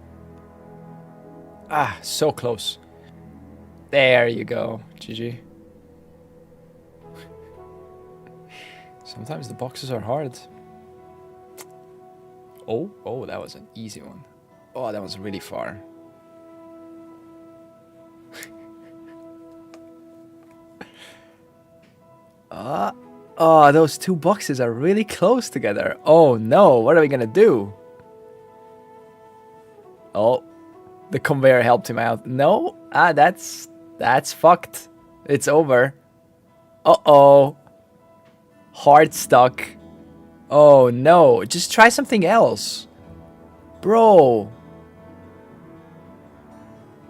Ah, so close. There you go. GG. Sometimes the boxes are hard. Oh, that was an easy one. Oh, that was really far. Oh, those two boxes are really close together. Oh no, what are we gonna do? Oh, the conveyor helped him out. No, that's fucked. It's over. Uh-oh. Hard stuck. Oh no, just try something else. Bro.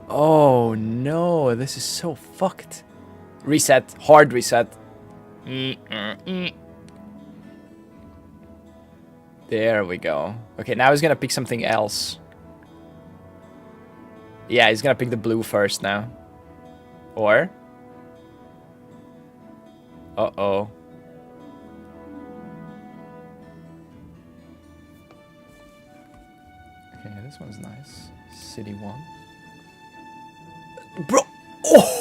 Oh no, this is so fucked. Reset, hard reset. There we go. Okay, now he's gonna pick something else. Yeah, he's gonna pick the blue first now. Or? Uh-oh. Okay, this one's nice. City 1. Bro! Oh!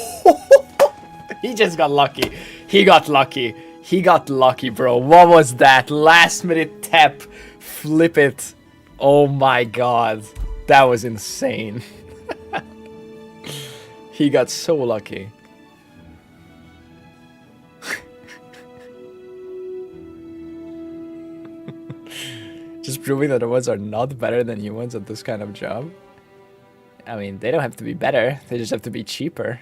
He just got lucky. He got lucky. He got lucky, bro. What was that? Last minute tap. Flip it. Oh my god. That was insane. He got so lucky. Just proving that the ones are not better than humans at this kind of job. I mean, they don't have to be better. They just have to be cheaper.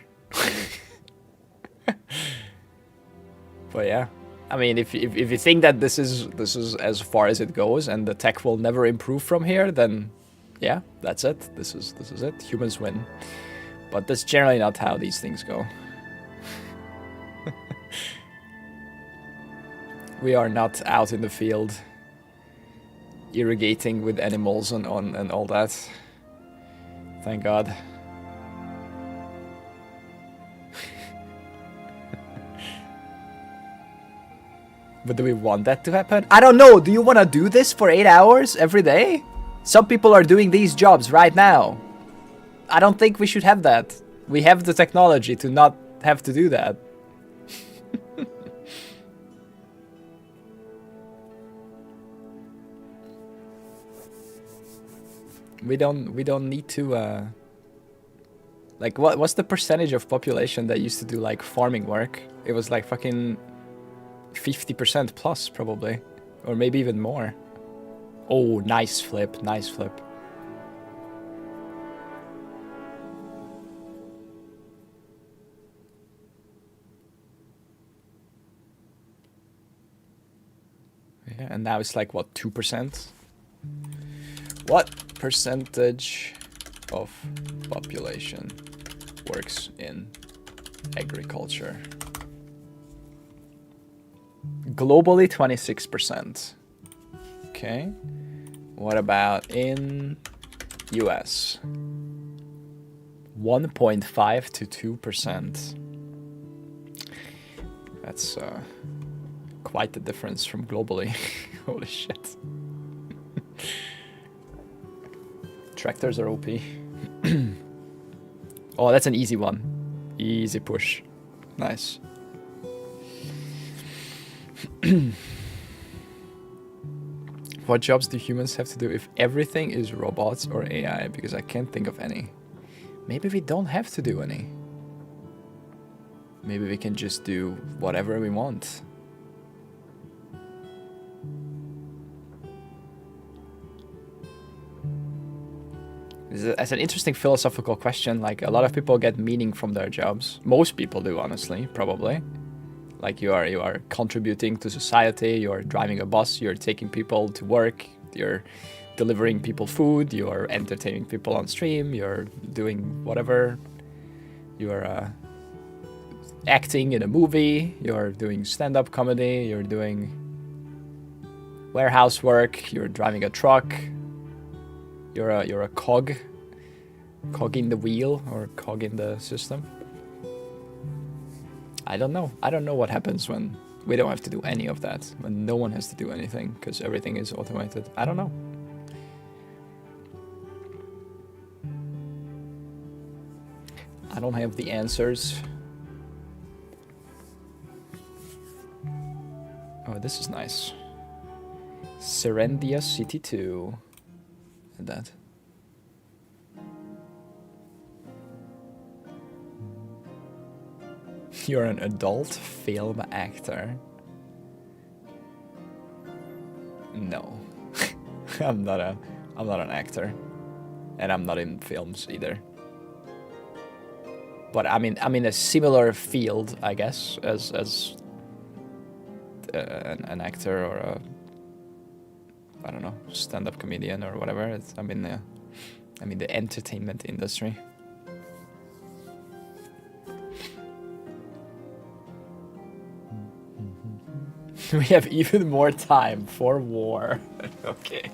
But yeah, I mean, if you think that this is as far as it goes and the tech will never improve from here, then yeah, that's it. This is it. Humans win. But that's generally not how these things go. We are not out in the field irrigating with animals and all that. Thank God. But do we want that to happen? I don't know. Do you want to do this for 8 hours every day? Some people are doing these jobs right now. I don't think we should have that. We have the technology to not have to do that. We don't need to like what's the percentage of population that used to do like farming work? It was like fucking 50% plus probably, or maybe even more. Oh, nice flip, nice flip. Yeah, and now it's like what, 2%? What percentage of population works in agriculture? Globally, 26%. Okay. What about in US? 1.5 to 2%. That's quite the difference from globally. Holy shit. Tractors are OP. Oh, that's an easy one. Easy push. Nice. What jobs do humans have to do if everything is robots or AI? Because I can't think of any. Maybe we don't have to do any. Maybe we can just do whatever we want. It's an interesting philosophical question. Like, a lot of people get meaning from their jobs. Most people do, honestly, probably. Like, you are contributing to society, you're driving a bus, you're taking people to work, you're delivering people food, you're entertaining people on stream, you're doing whatever. You're acting in a movie, you're doing stand-up comedy, you're doing warehouse work, you're driving a truck. You're a cog in the wheel or cog in the system. I don't know. I don't know what happens when we don't have to do any of that, when no one has to do anything because everything is automated. I don't know. I don't have the answers. Oh, this is nice. Serendia City 2. That. You're an adult film actor. No. I'm not an actor. And I'm not in films either. But I'm in a similar field, I guess, as an actor or a, I don't know, stand-up comedian or whatever. I'm in the entertainment industry. We have even more time for war. Okay.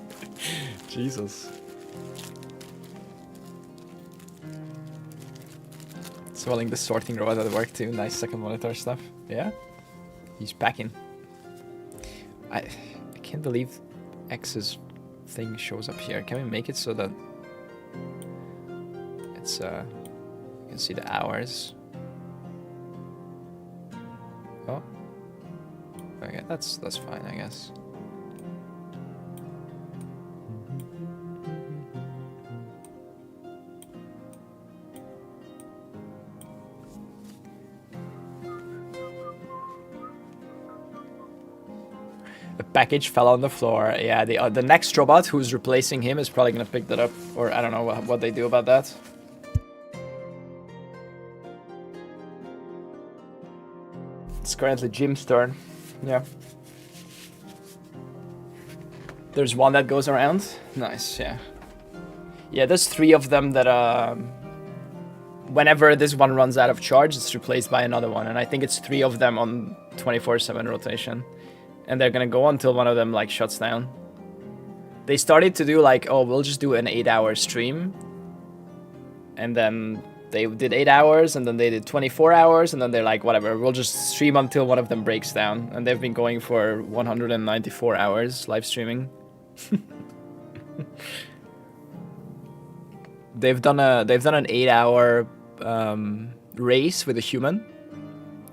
Jesus. Swelling the sorting robot at work too. Nice second monitor stuff. Yeah? He's packing. I can't believe X's thing shows up here. Can we make it so that it's you can see the hours? Oh. Okay, that's fine, I guess. The package fell on the floor. Yeah, the next robot who's replacing him is probably gonna pick that up, or I don't know what they do about that. It's currently Jim's turn. Yeah. There's one that goes around. Nice, yeah. Yeah, there's 3 of them that whenever this one runs out of charge, it's replaced by another one, and I think it's 3 of them on 24/7 rotation. And they're gonna go until one of them like shuts down. They started to do like, oh, we'll just do an 8-hour stream. And then they did 8 hours, and then they did 24 hours, and then they're like, whatever, we'll just stream until one of them breaks down. And they've been going for 194 hours live streaming. They've done an 8-hour race with a human.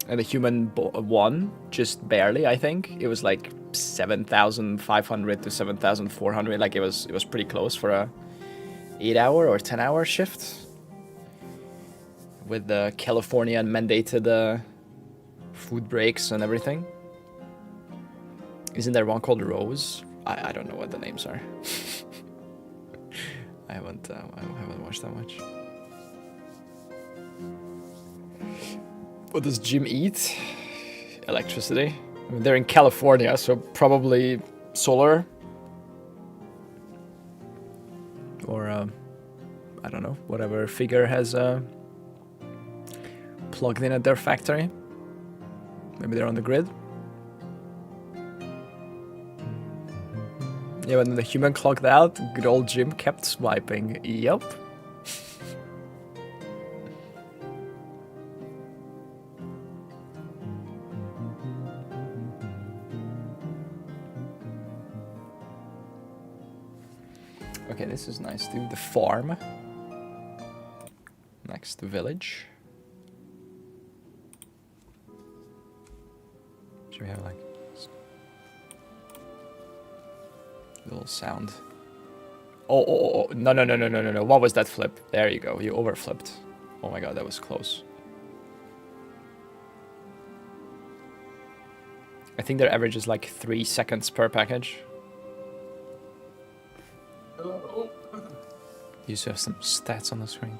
And the human won, just barely, I think. It was like 7,500 to 7,400. Like, it was pretty close for a 8-hour or 10-hour shift. With the Californian mandated food breaks and everything. Isn't there one called Rose? I don't know what the names are. I haven't watched that much. What does Jim eat? Electricity. I mean, they're in California, so probably solar. Or, I don't know, whatever figure has plugged in at their factory. Maybe they're on the grid. Yeah, when the human clocked out, good old Jim kept swiping. Yup. Okay, this is nice, dude. The farm. Next, the village. Should we have like a little sound? Oh, no. What was that flip? There you go. You overflipped. Oh my god, that was close. I think their average is like 3 seconds per package. You used to have some stats on the screen.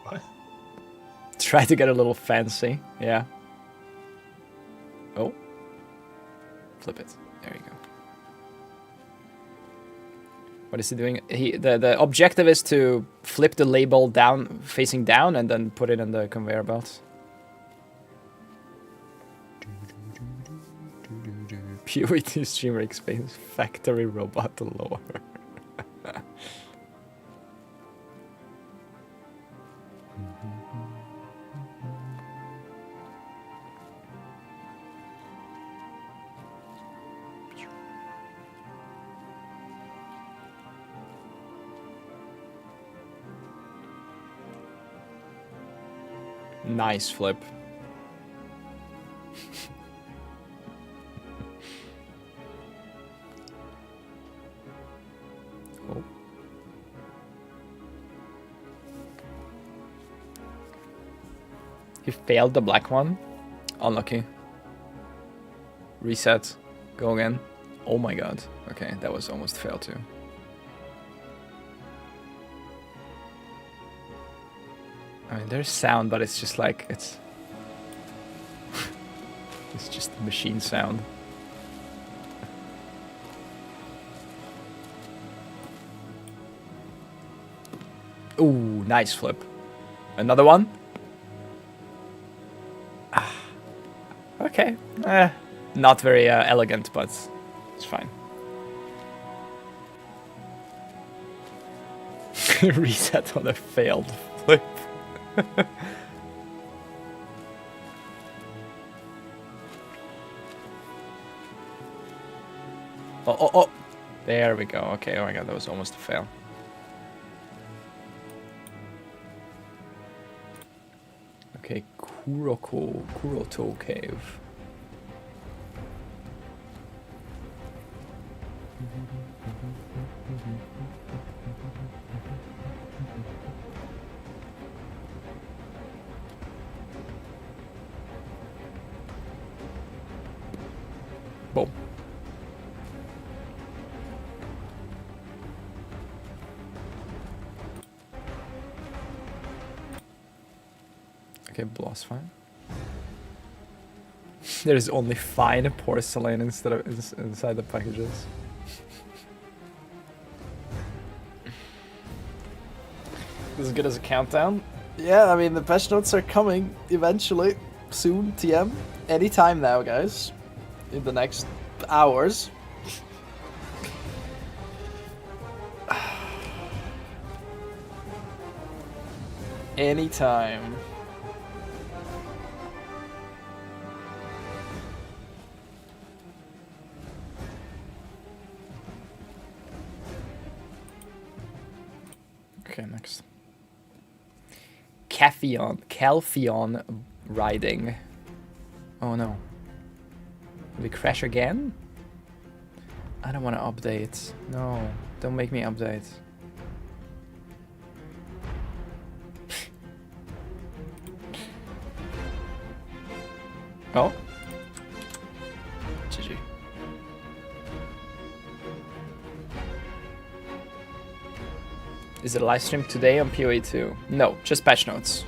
What? Try to get a little fancy. Yeah. Oh. Flip it. There you go. What is he doing? The objective is to flip the label down, facing down, and then put it in the conveyor belt. POE2 streamer explains factory robot lore. Nice flip. Oh. He failed the black one. Unlucky. Reset. Go again. Oh my god. Okay, that was almost fail too. I mean, there's sound, but it's just like, it's just machine sound. Ooh, nice flip. Another one? Ah, okay. Not very elegant, but it's fine. Reset on a failed flip. Oh. There we go. Okay, oh my god, that was almost a fail. Okay, Kuroto Cave. Boom. Okay, blast fine. There's only fine porcelain instead of inside the packages. As good as a countdown? Yeah, I mean the patch notes are coming eventually, soon. TM, anytime now, guys. In the next hours. Anytime. Okay, next. Calpheon riding. Oh no. Will we crash again? I don't want to update. No, don't make me update. Oh. GG. Is it a live stream today on POE 2? No, just patch notes.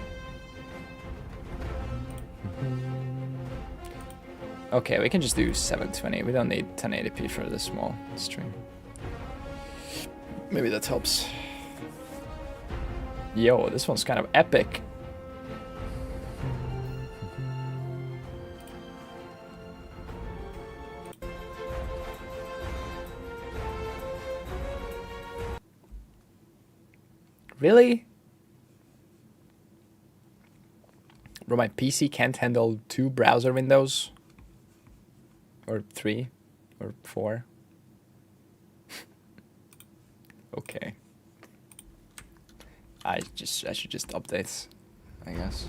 Okay, we can just do 720. We don't need 1080p for this small stream. Maybe that helps. Yo, this one's kind of epic. Really? Bro, my PC can't handle 2 browser windows. Or 3. Or 4. Okay. I should just update, I guess.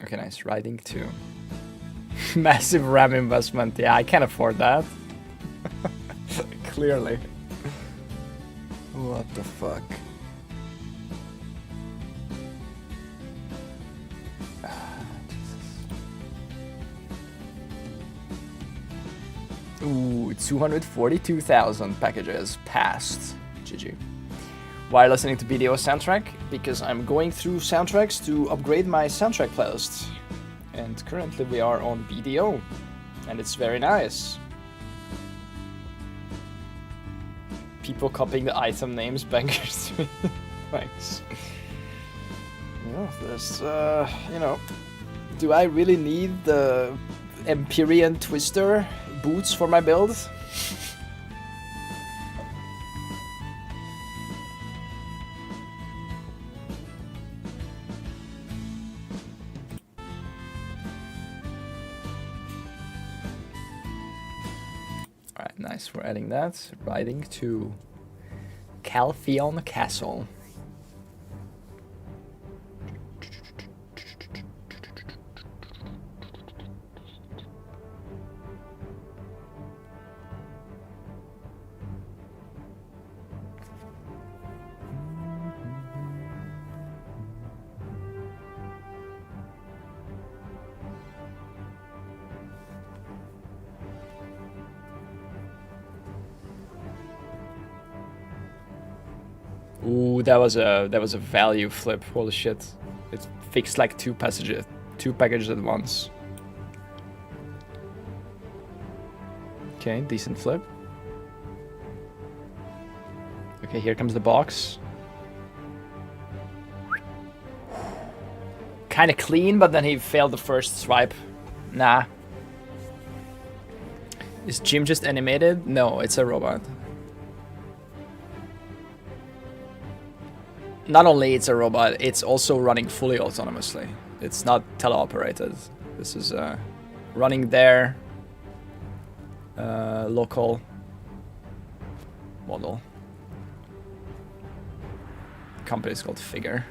Okay, nice. Riding 2. Massive RAM investment. Yeah, I can't afford that. Clearly. What the fuck? Ooh, 242,000 packages passed. GG. Why listening to BDO soundtrack? Because I'm going through soundtracks to upgrade my soundtrack playlist. And currently we are on BDO. And it's very nice. People copying the item names, bangers to me. Thanks. Yeah, there's, you know, do I really need the Empyrean Twister boots for my build? Alright, nice, we're adding that. Riding to Calpheon Castle. Ooh, that was a value flip. Holy shit! It fixed like 2 packages at once. Okay, decent flip. Okay, here comes the box. Kind of clean, but then he failed the first swipe. Nah. Is Jim just animated? No, it's a robot. Not only it's a robot, it's also running fully autonomously. It's not teleoperated. This is running their local model. Company is called Figure.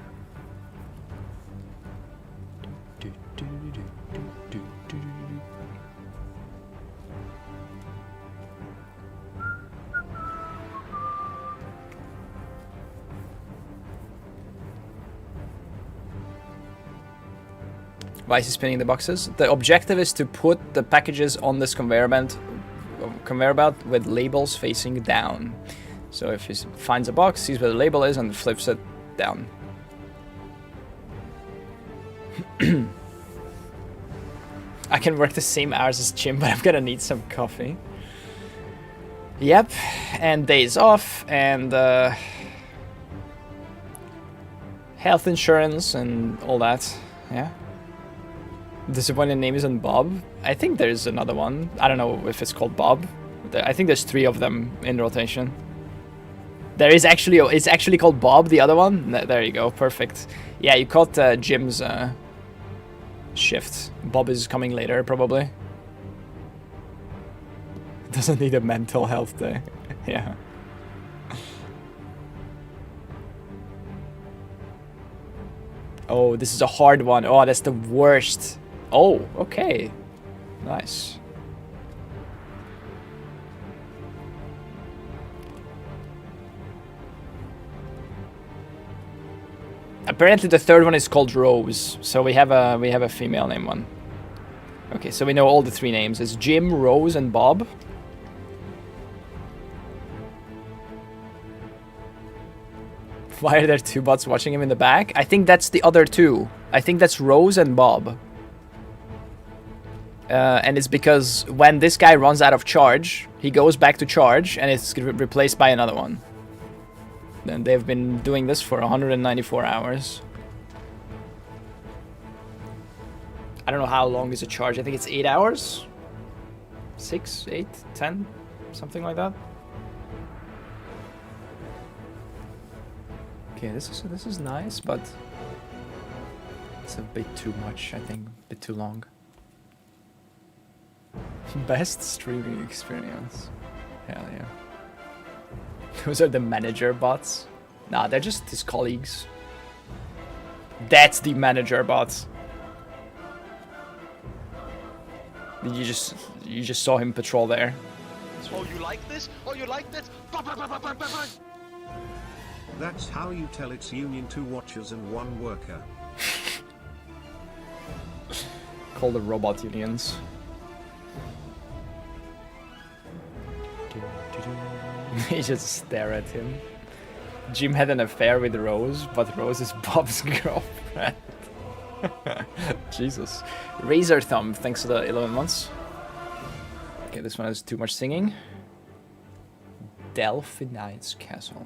Why is he spinning the boxes? The objective is to put the packages on this conveyor belt with labels facing down. So if he finds a box, sees where the label is, and flips it down. I can work the same hours as Jim, but I'm gonna need some coffee. Yep, and days off, and health insurance, and all that. Yeah. Disappointing name isn't Bob. I think there's another one. I don't know if it's called Bob. I think there's 3 of them in rotation. There is actually, it's actually called Bob, the other one. There you go, perfect. Yeah, you caught Jim's shift. Bob is coming later, probably. Doesn't need a mental health day. Yeah. Oh, this is a hard one. Oh, that's the worst. Oh, okay. Nice. Apparently the third one is called Rose, so we have a female name one. Okay, so we know all the 3 names. It's Jim, Rose, and Bob. Why are there 2 bots watching him in the back? I think that's the other 2. I think that's Rose and Bob. And it's because when this guy runs out of charge, he goes back to charge, and it's replaced by another one. And they've been doing this for 194 hours. I don't know how long is a charge. I think it's 8 hours? 6, 8, 10? Something like that. Okay, this is nice, but it's a bit too much, I think. A bit too long. Best streaming experience. Hell yeah. Those are the manager bots. Nah, they're just his colleagues. That's the manager bots. You just saw him patrol there. Oh, you like this? Oh, you like this? That's how you tell it's union 2 watchers and 1 worker. Call the robot unions. They just stare at him. Jim had an affair with Rose, but Rose is Bob's girlfriend. Jesus. Razor Thumb, thanks to the 11 months. Okay, this one has too much singing. Delphinide's Castle.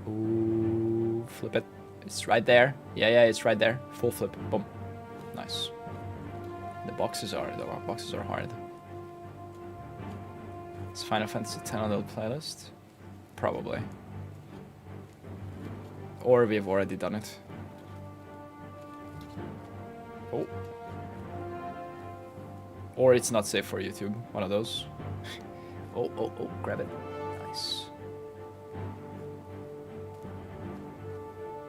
Ooh, flip it. It's right there. Yeah, it's right there. Full flip. Boom. Nice. The boxes are hard. Is Final Fantasy X on the playlist? Probably. Or we've already done it. Oh. Or it's not safe for YouTube. One of those. Oh, grab it. Nice.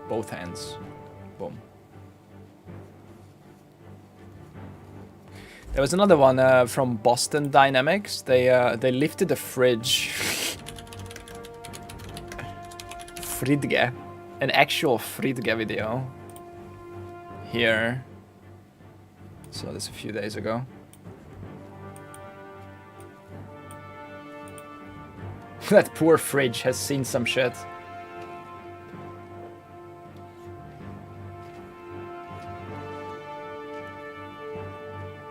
Both hands. Boom. There was another one from Boston Dynamics. They lifted a fridge. Fridge. An actual Fridge video. Here. Saw this a few days ago. That poor fridge has seen some shit.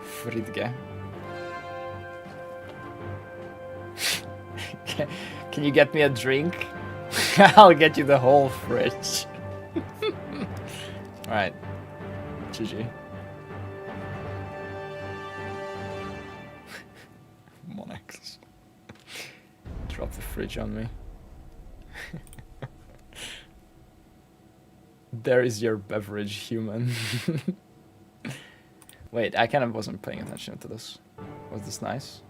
Fridge. Can you get me a drink? I'll get you the whole fridge. Alright. GG. Monax. Drop the fridge on me. There is your beverage, human. Wait, I kind of wasn't paying attention to this. Was this nice?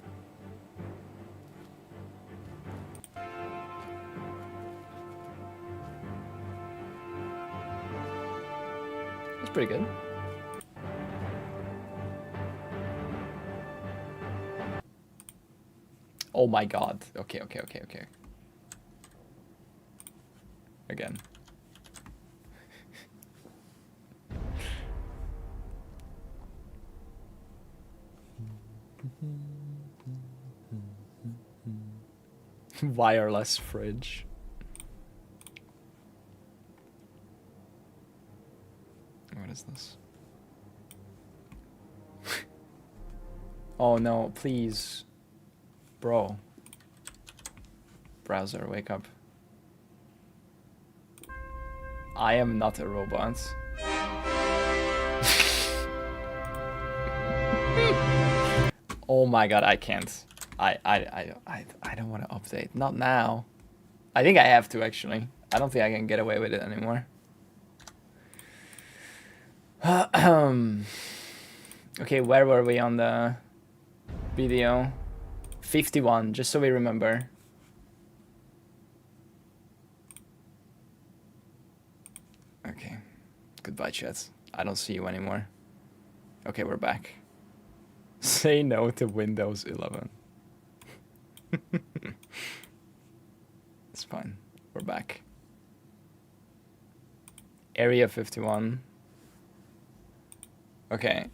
It's pretty good. Oh my god. Okay. Again. Wireless fridge. What is this? Oh no, please. Bro. Browser, wake up. I am not a robot. Oh my god, I can't. I don't want to update. Not now. I think I have to actually. I don't think I can get away with it anymore. Okay, where were we on the video? 51, just so we remember. Okay. Goodbye, chat. I don't see you anymore. Okay, we're back. Say no to Windows 11. It's fine. We're back. Area 51. Okay.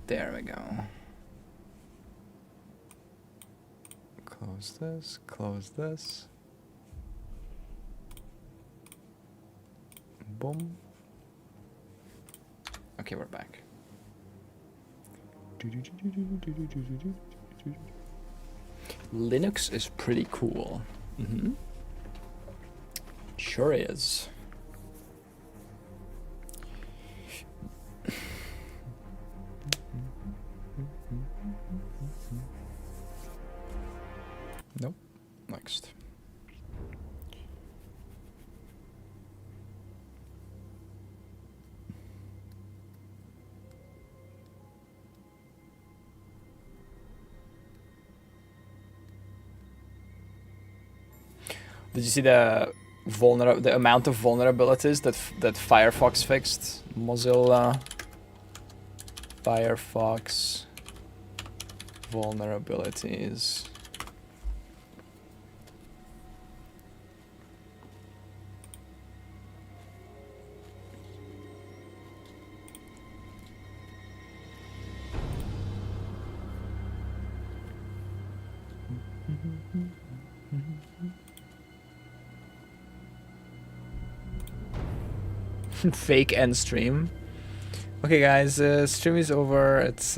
There we go. Close this, close this. Boom. Okay, we're back. Linux is pretty cool. Sure is. Did you see the amount of vulnerabilities that Firefox fixed? Mozilla Firefox vulnerabilities. Fake end stream. Okay guys, stream is over. It's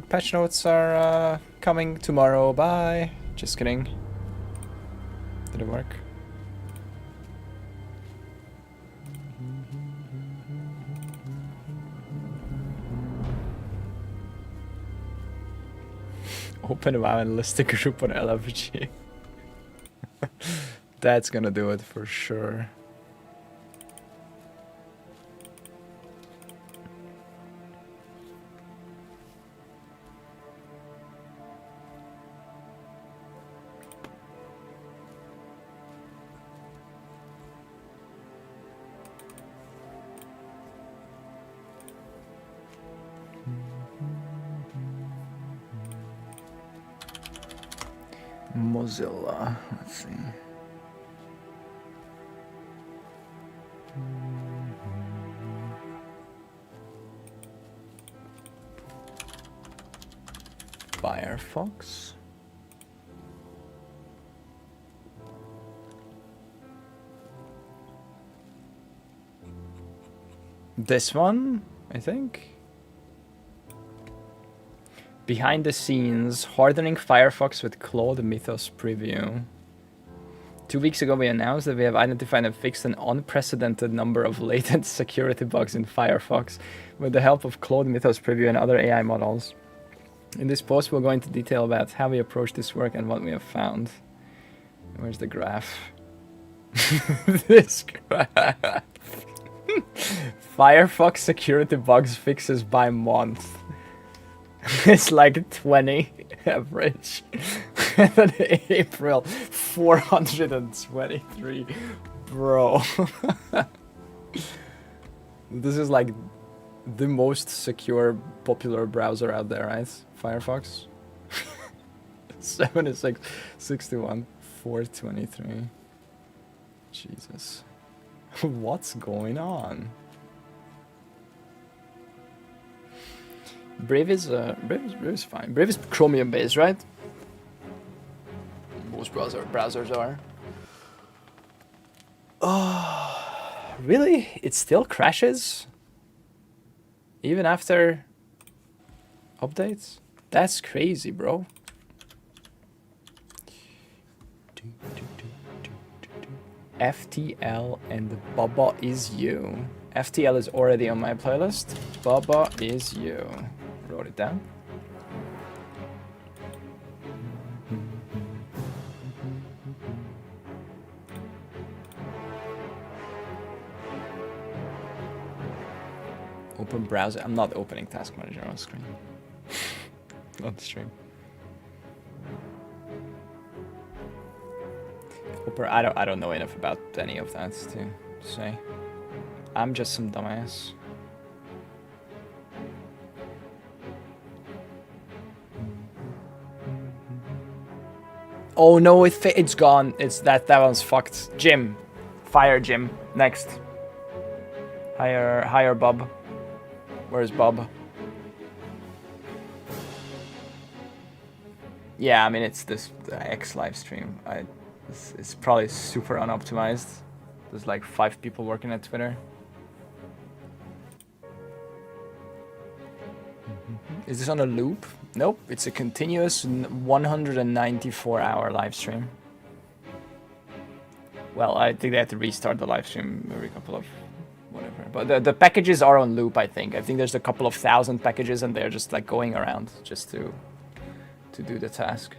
patch notes are coming tomorrow. Bye. Just kidding. Did it work? Open WoW and list a group on LFG. That's gonna do it for sure. Mozilla, let's see. Firefox. This one, I think. Behind the scenes, hardening Firefox with Claude Mythos preview. 2 weeks ago we announced that we have identified and fixed an unprecedented number of latent security bugs in Firefox with the help of Claude Mythos preview and other AI models. In this post we'll go into detail about how we approach this work and what we have found. Where's the graph? This graph. Firefox security bugs fixes by month. It's like 20 average. And then April, 423. Bro. This is like the most secure, popular browser out there, right? Firefox. 76, 61, 423. Jesus. What's going Brave is fine. Brave is Chromium based, right? Most browsers are. Oh, really? It still crashes? Even after updates? That's crazy, bro. FTL and Baba is you. FTL is already on my playlist. Baba is you. Wrote it down. Open browser. I'm not opening Task Manager on screen. On stream. I don't know enough about any of that to say. I'm just some dumbass. Oh no, it's gone. It's that one's fucked. Jim. Fire Jim. Next. Hire Bob. Where's Bob? Yeah, I mean it's the X live stream. It's probably super unoptimized. There's like 5 people working at Twitter. Is this on a loop? Nope, it's a continuous 194-hour live stream. Well, I think they have to restart the live stream every couple of whatever. But the packages are on loop, I think. I think there's a couple of thousand packages and they're just like going around just to do the task.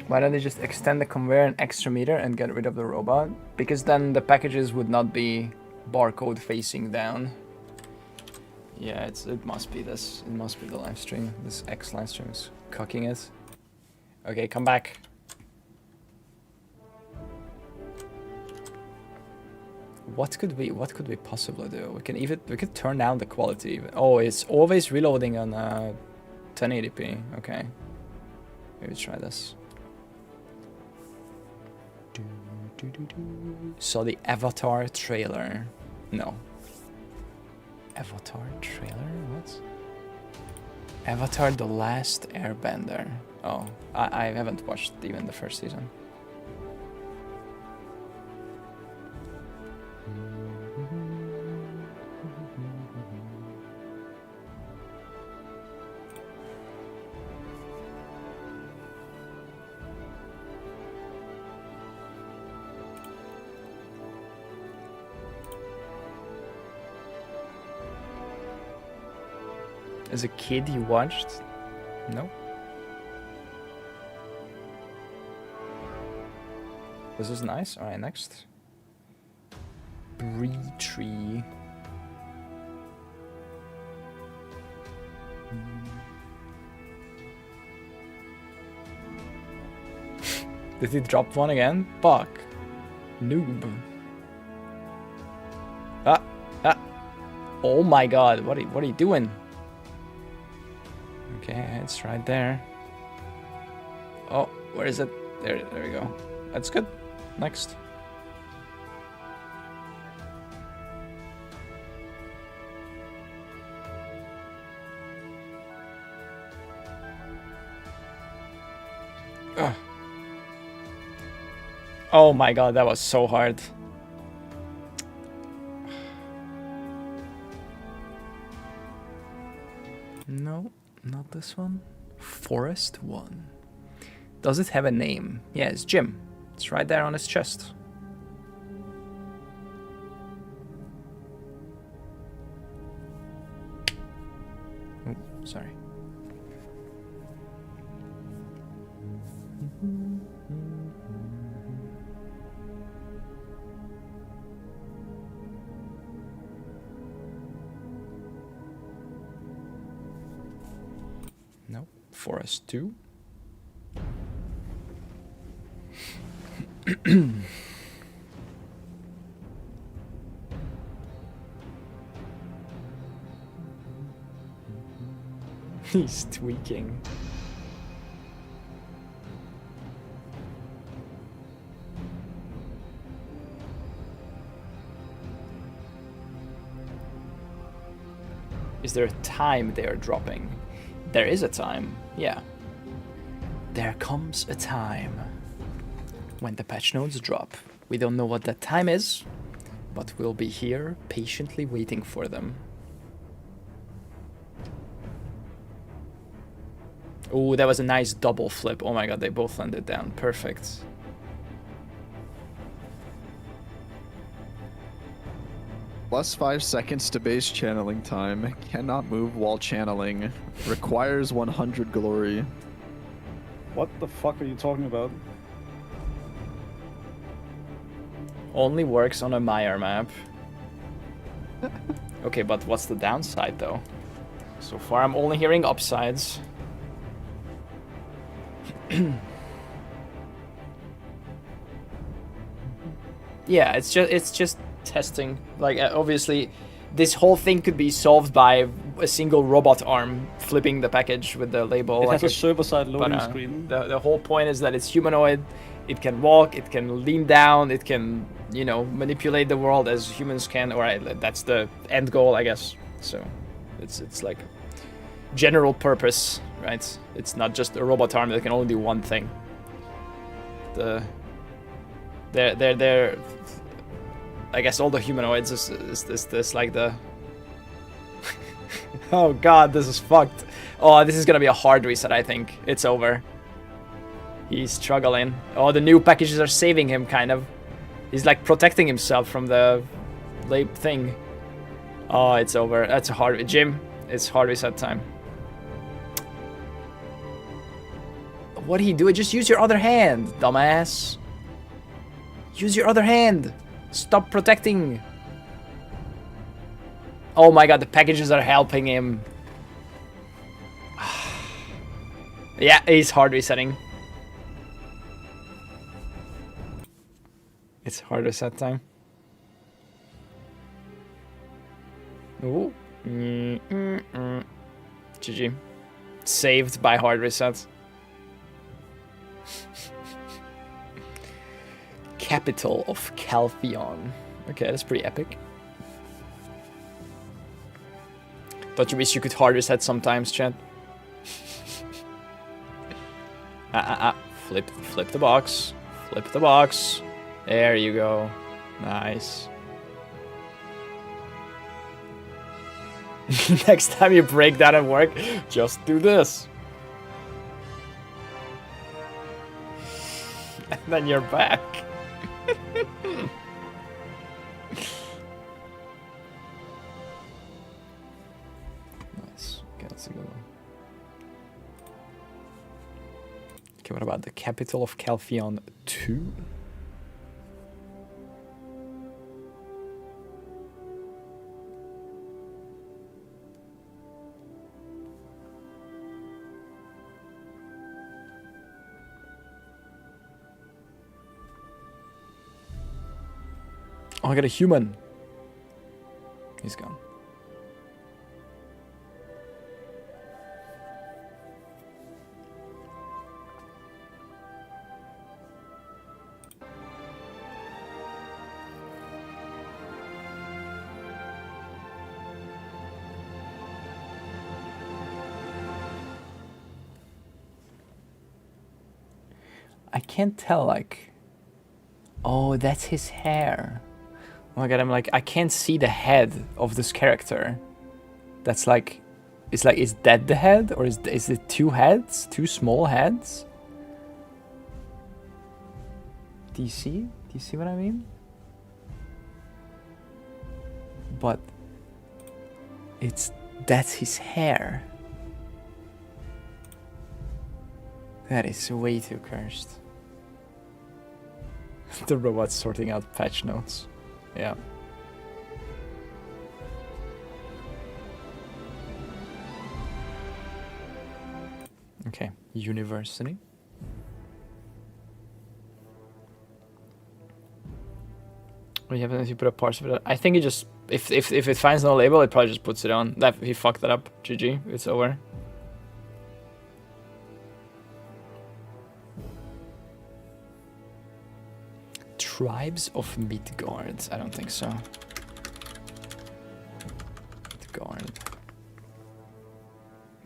Why don't they just extend the conveyor an extra meter and get rid of the robot? Because then the packages would not be barcode facing down. Yeah, it must be this. It must be the live stream. This X live stream is cocking it. Okay, come back. What could we possibly do? We could turn down the quality even. Oh, it's always reloading on 1080p. Okay. Maybe try this. So the Avatar trailer. No. Avatar trailer? What? Avatar The Last Airbender. Oh, I haven't watched even the first season. As a kid, you watched? No. This is nice. All right, next. Bree Tree. Did he drop one again? Fuck. Noob. Ah. Oh my god, what are you doing? Okay, it's right there. Oh, where is it? There we go. That's good. Next. Ugh. Oh my god, that was so hard. No, not this one. Forest 1. Does it have a name? Yeah, it's Jim. It's right there on his chest. Oh, sorry. No, Forest 2. He's tweaking. Is there a time they are dropping? There is a time, yeah. There comes a time when the patch notes drop. We don't know what that time is, but we'll be here patiently waiting for them. Oh, that was a nice double flip. Oh my god, they both landed down. Perfect. Plus 5 seconds to base channeling time. Cannot move while channeling. Requires 100 glory. What the fuck are you talking about? Only works on a Mire map. Okay, but what's the downside though? So far I'm only hearing upsides. Yeah, it's just testing. Like obviously this whole thing could be solved by a single robot arm flipping the package with the label. It like has a server-side loading but, screen. The whole point is that it's humanoid. It can walk, it can lean down, it can, you know, manipulate the world as humans can. Or that's the end goal, I guess. So it's like general purpose, right? It's not just a robot arm that can only do one thing. They're I guess all the humanoids is like the oh god, this is fucked. Oh, this is gonna be a hard reset, I think. It's over. He's struggling. Oh, the new packages are saving him, kind of. He's like protecting himself from the late thing. Oh, it's over. That's a hard... Jim, it's hard reset time. What do you do? Just use your other hand, dumbass. Use your other hand. Stop protecting. Oh my god, the packages are helping him. Yeah, he's hard resetting. It's hard reset time. Ooh. GG. Saved by hard reset. Capital of Calpheon. Okay, that's pretty epic. Don't you wish you could hard reset sometimes, chat? Flip the box. Flip the box. There you go. Nice. Next time you break that at work, just do this. And then you're back. Nice. Okay, that's a good one. Okay, what about the capital of Calpheon 2? Oh, I got a human. He's gone. I can't tell, like... Oh, that's his hair. Oh my god, I'm like, I can't see the head of this character. That's like, is that the head? Or is it two heads? Two small heads? Do you see? Do you see what I mean? But that's his hair. That is way too cursed. The robot's sorting out patch notes. Yeah. Okay, university. We have if you put a parse of it. I think it just if it finds no label, it probably just puts it on. That he fucked that up. GG. It's over. Tribes of Midgard. I don't think so. Midgard.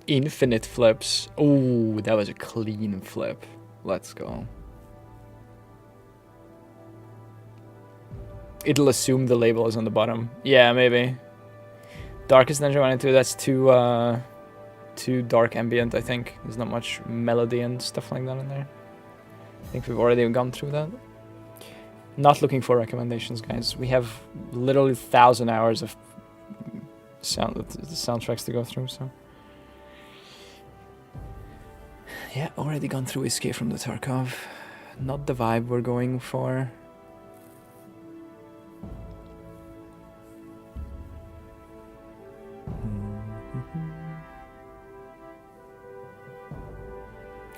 Infinite flips. Oh, that was a clean flip. Let's go. It'll assume the label is on the bottom. Yeah, maybe. Darkest Ninja 1 and 2, that's too dark ambient, I think. There's not much melody and stuff like that in there. I think we've already gone through that. Not looking for recommendations, guys. We have literally 1,000 hours of soundtracks to go through, so... Yeah, already gone through Escape from the Tarkov. Not the vibe we're going for.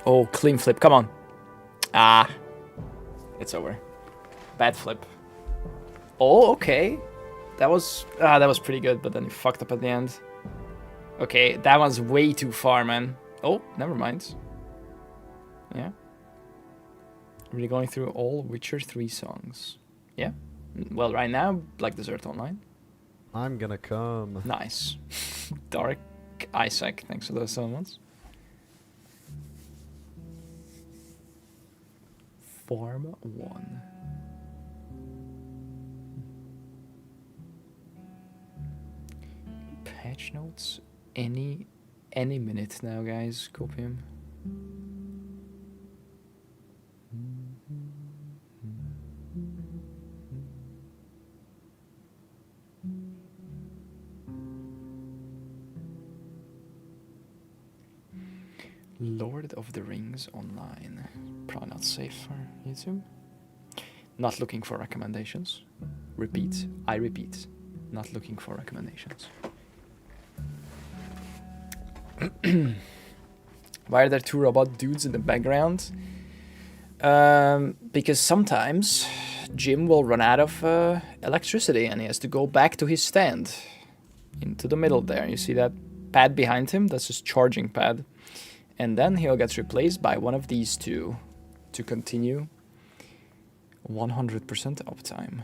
Oh, clean flip, come on. Ah, it's over. Bad flip. Oh, okay. That was pretty good, but then you fucked up at the end. Okay, that one's way too far, man. Oh, never mind. Yeah. Really going through all Witcher 3 songs. Yeah. Well, right now, Black Desert Online. I'm gonna come. Nice. Dark Isaac, thanks for those summons. Form 1. Patch notes any minute now, guys. Copium. Lord of the Rings Online. Probably not safe for YouTube. Not looking for recommendations. Repeat. I repeat. Not looking for recommendations. Why are there two robot dudes in the background? Because sometimes Jim will run out of electricity and he has to go back to his stand. into the middle there. You see that pad behind him? That's his charging pad. And then he'll get replaced by one of these two to continue 100% uptime.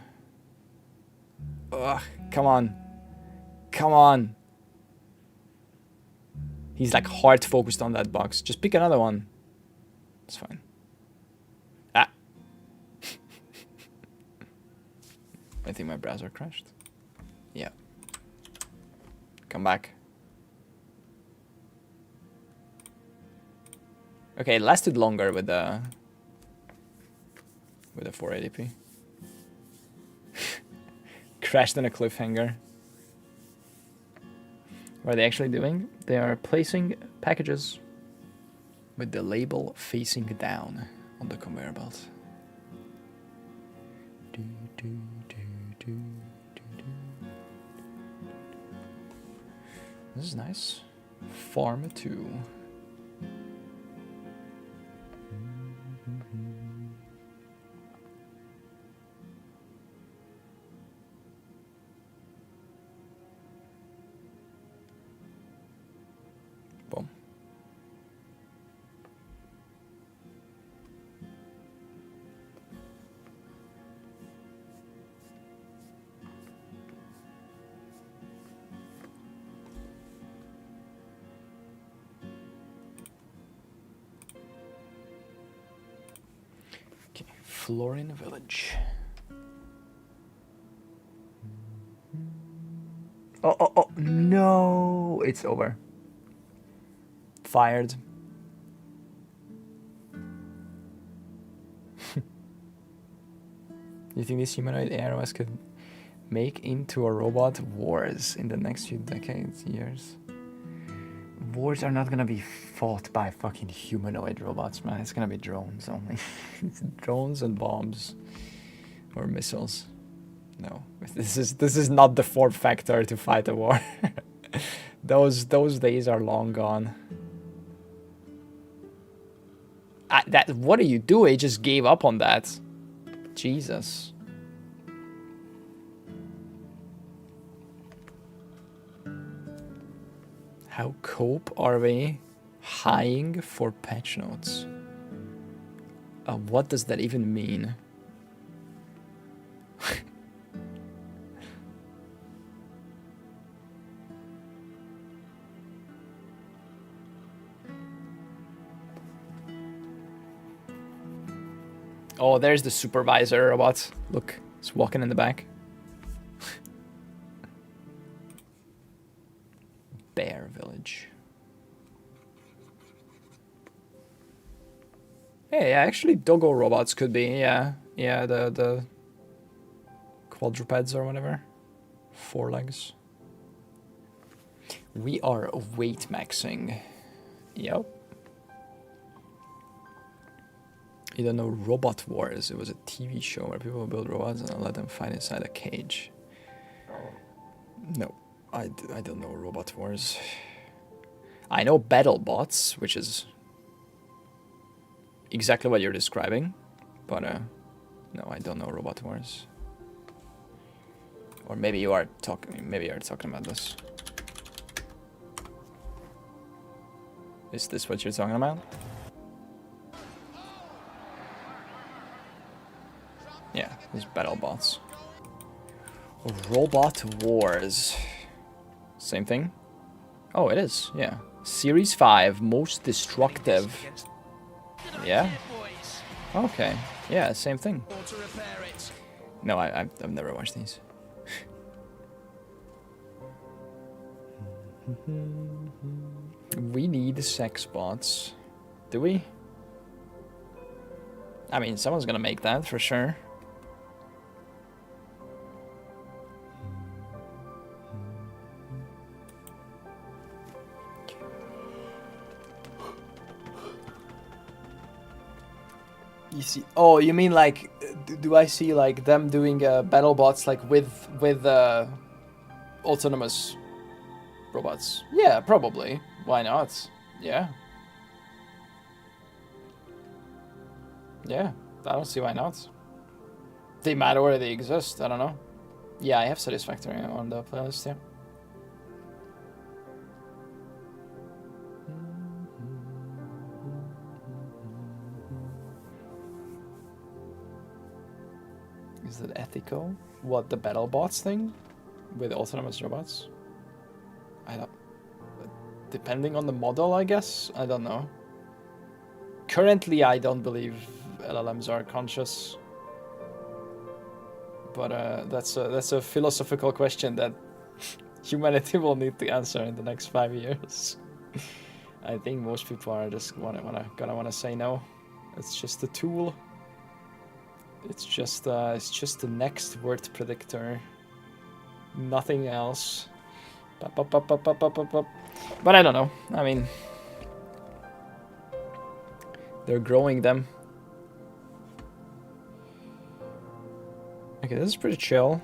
Ugh, come on. Come on. He's like hard focused on that box. Just pick another one. It's fine. Ah. I think my browser crashed. Yeah. Come back. Okay, it lasted longer with the 480p. Crashed on a cliffhanger. What are they actually doing? They are placing packages with the label facing down on the conveyor belt. This is nice. Farm 2. Boom. Okay, Florin Village. Oh, no, it's over. Fired. You think this humanoid AROS could make into a robot? Wars in the next few decades, years? Wars are not gonna be fought by fucking humanoid robots, man. It's gonna be drones only. It's drones and bombs. Or missiles. No. This is not the form factor to fight a war. Those days are long gone. What do you do? He just gave up on that. Jesus. How cope are we? Highing for patch notes. What does that even mean? Oh, there's the supervisor robot. Look, he's walking in the back. Bear Village. Hey, actually doggo robots could be, yeah, the quadrupeds or whatever. 4 legs. We are weight maxing. Yep. You don't know Robot Wars? It was a TV show where people would build robots and let them fight inside a cage. No, I don't know Robot Wars. I know BattleBots, which is exactly what you're describing, but no, I don't know Robot Wars. Or maybe you are talking. Maybe you're talking about this. Is this what you're talking about? Yeah, these BattleBots. Robot Wars. Same thing? Oh, it is, yeah. Series 5, most destructive. Yeah? Okay. Yeah, same thing. No, I've never watched these. We need sex bots. Do we? I mean, someone's gonna make that for sure. You see? Oh, you mean like, do I see like them doing battle bots like with autonomous robots? Yeah, probably. Why not? Yeah. Yeah, I don't see why not. They matter where they exist. I don't know. Yeah, I have Satisfactory on the playlist here. ethical. What, the battle bots thing? With autonomous robots? I don't... Depending on the model, I guess? I don't know. Currently, I don't believe LLMs are conscious. But that's a philosophical question that humanity will need to answer in the next 5 years. I think most people are just gonna wanna say no. It's just a tool. It's just the next word predictor. Nothing else. But I don't know. I mean, they're growing them. Okay, this is pretty chill.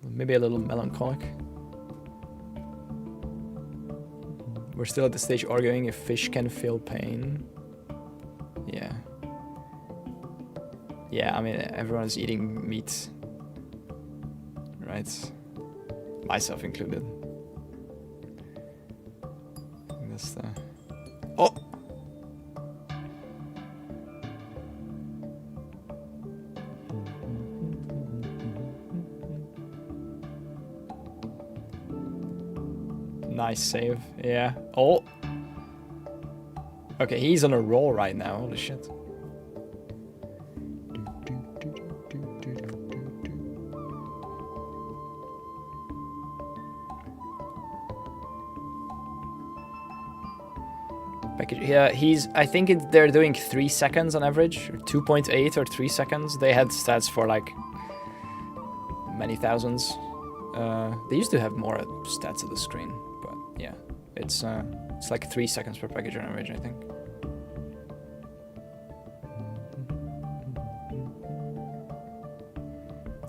Maybe a little melancholic. We're still at the stage arguing if fish can feel pain. Yeah. Yeah, I mean, everyone's eating meat. Right? Myself included. That's the... Oh! Nice save, yeah. Oh! Okay, he's on a roll right now, holy shit. Yeah, I think they're doing 3 seconds on average, or 2.8 or 3 seconds. They had stats for like many thousands. They used to have more stats at the screen, but yeah, it's like 3 seconds per package on average, I think.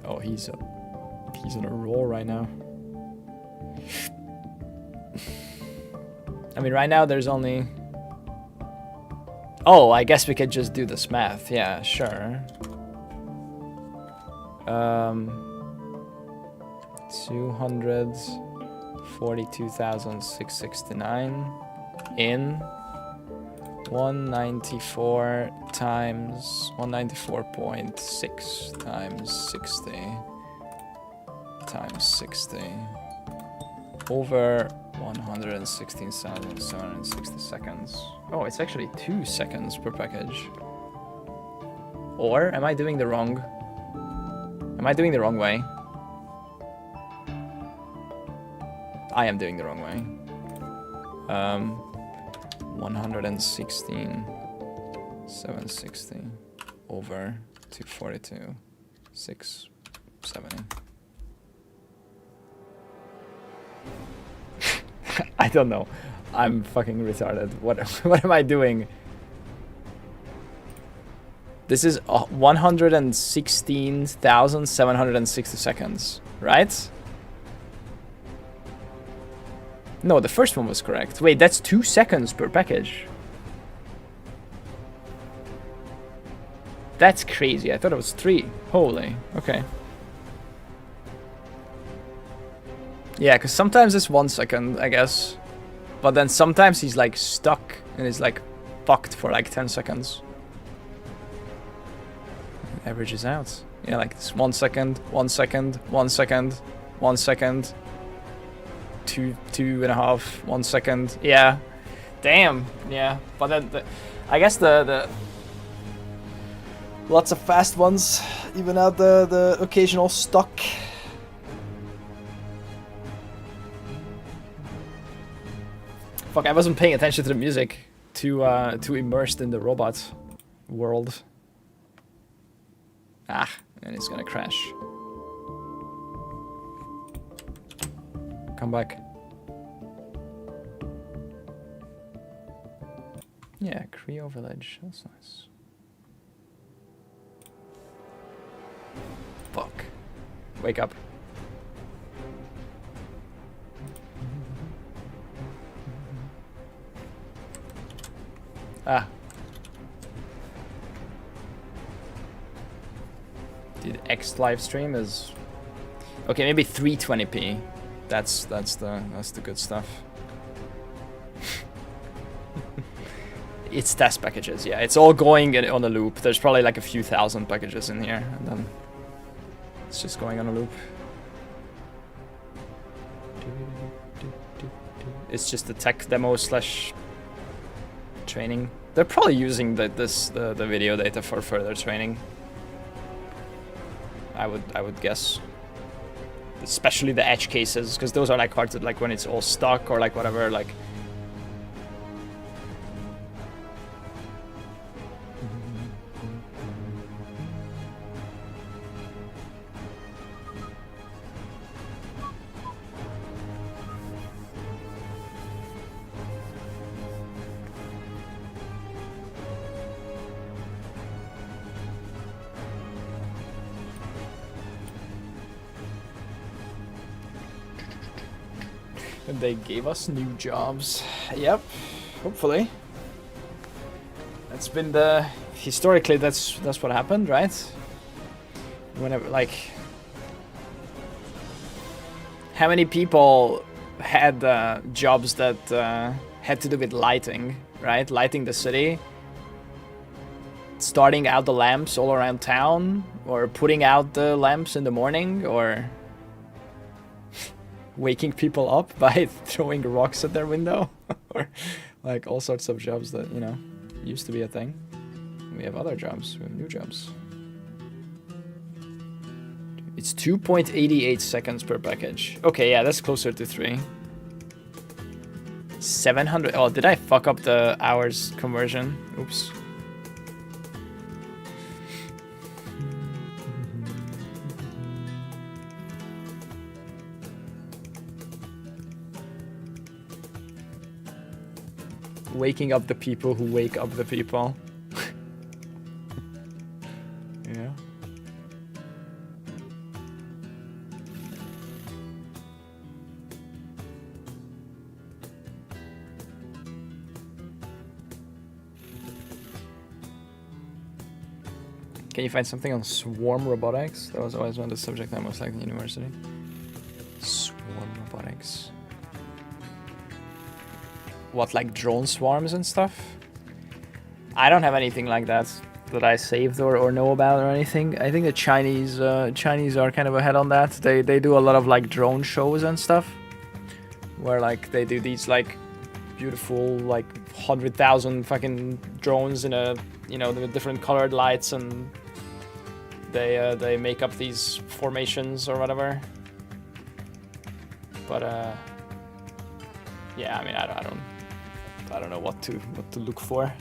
Oh, he's on a roll right now. I mean, right now there's only... Oh, I guess we could just do this math. Yeah, sure. 242,669 in 194 times 194.6 times 60 times 60 over 116,760 seconds. Oh, it's actually 2 seconds per package. Or am I doing the wrong? Am I doing the wrong way? I am doing the wrong way. 116,760 over 242,670. I don't know. I'm fucking retarded. What am I doing? This is 116,760 seconds, right? No, the first one was correct. Wait, that's 2 seconds per package. That's crazy. I thought it was 3. Holy. Okay. Yeah, because sometimes it's 1 second, I guess. But then sometimes he's like stuck and is like fucked for like 10 seconds. It averages out. Yeah, like it's 1 second, 1 second, 1 second, 1 second. 2.5, 1 second. Yeah. Damn. Yeah. But then I guess the lots of fast ones even out the occasional stuck. Fuck, I wasn't paying attention to the music. Too immersed in the robot world. Ah, and it's gonna crash. Come back. Yeah, Creo Village. That's nice. Fuck. Wake up. Ah. Dude, X live stream is okay. Maybe 320p. That's the good stuff. It's test packages, yeah. It's all going on a loop. There's probably like a few thousand packages in here, and then it's just going on a loop. It's just a tech demo slash training. They're probably using the video data for further training. I would guess. Especially the edge cases, because those are like hard to, like when it's all stuck or like whatever, like. And they gave us new jobs. Yep, hopefully. That's been the... Historically, that's what happened, right? Whenever, like... How many people had jobs that had to do with lighting, right? Lighting the city. Starting out the lamps all around town. Or putting out the lamps in the morning, or... waking people up by throwing rocks at their window. Or like all sorts of jobs that, you know, used to be a thing. We have other jobs, we have new jobs. It's 2.88 seconds per package. Okay, yeah, that's closer to 3. 700, oh, did I fuck up the hours conversion? Oops. Waking up the people who wake up the people. Yeah. Can you find something on swarm robotics? That was always one of the subjects I most liked in university. Swarm robotics. What, like drone swarms and stuff? I don't have anything like that I saved or know about or anything. I think the Chinese are kind of ahead on that. They do a lot of like drone shows and stuff, where like they do these like beautiful like 100,000 fucking drones in a, you know, with different colored lights, and they make up these formations or whatever. But yeah, I mean I don't know what to look for.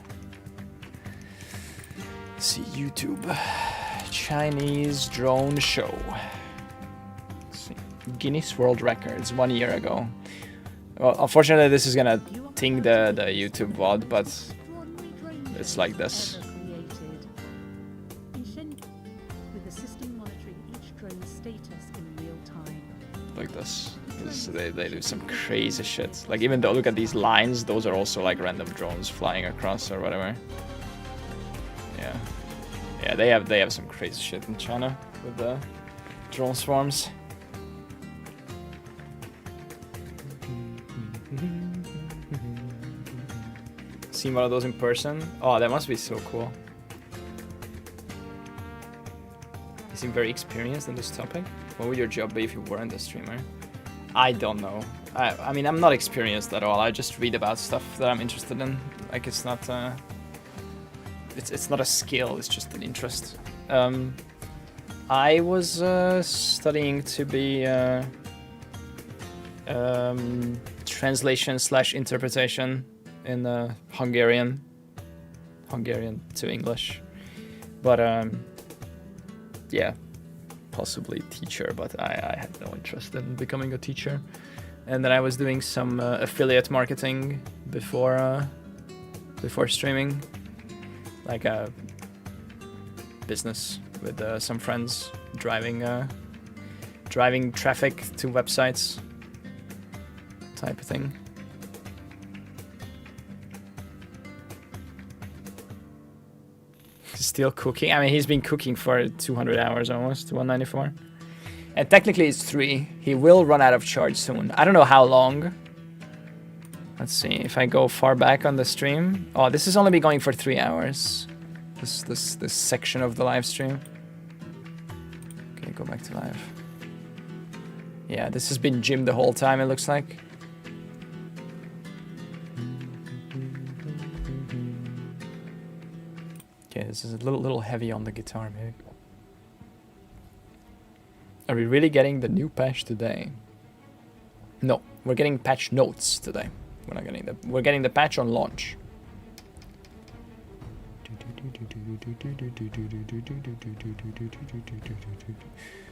Let's see, YouTube. Chinese drone show. Let's see. Guinness World Records 1 year ago. Well, unfortunately this is gonna ting the YouTube VOD, but it's like this. Like this. They do some crazy shit. Like even though, look at these lines, those are also like random drones flying across or whatever. Yeah, yeah, they have some crazy shit in China with the drone swarms. Seen one of those in person? Oh, that must be so cool. You seem very experienced in this topic. What would your job be if you weren't a streamer? I don't know. I mean, I'm not experienced at all. I just read about stuff that I'm interested in. Like, it's not it's not a skill. It's just an interest. I was studying to be translation / interpretation in Hungarian to English, but yeah. Possibly teacher, but I had no interest in becoming a teacher. And then I was doing some affiliate marketing before streaming, like a business with some friends, driving traffic to websites type of thing. Still cooking. I mean, he's been cooking for 200 hours almost, 194. And technically it's 3. He will run out of charge soon. I don't know how long. Let's see if I go far back on the stream. Oh, this has only been going for 3 hours. This section of the live stream. Okay, go back to live. Yeah, this has been Jim the whole time, it looks like. Okay, this is a little heavy on the guitar, maybe. Are we really getting the new patch today? No, we're getting patch notes today. We're not getting we're getting the patch on launch.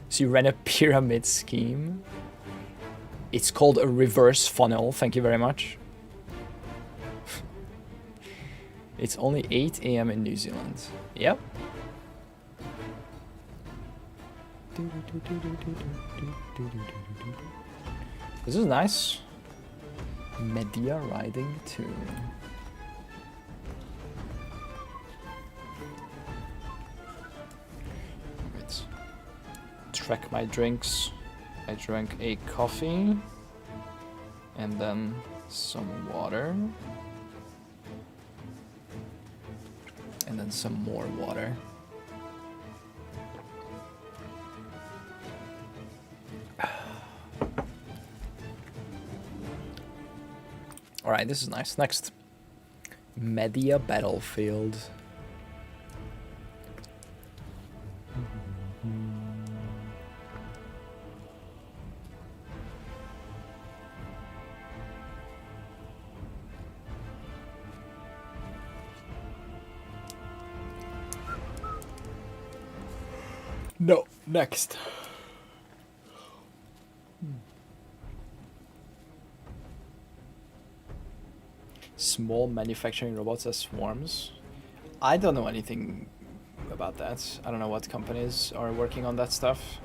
So you ran a pyramid scheme. It's called a reverse funnel. Thank you very much. It's only 8 AM in New Zealand. Yep. This is nice. Media riding too. Let's track my drinks. I drank a coffee and then some water and then some more water. Alright, this is nice. Next. Media Battlefield. No, next. Small manufacturing robots as swarms. I don't know anything about that. I don't know what companies are working on that stuff.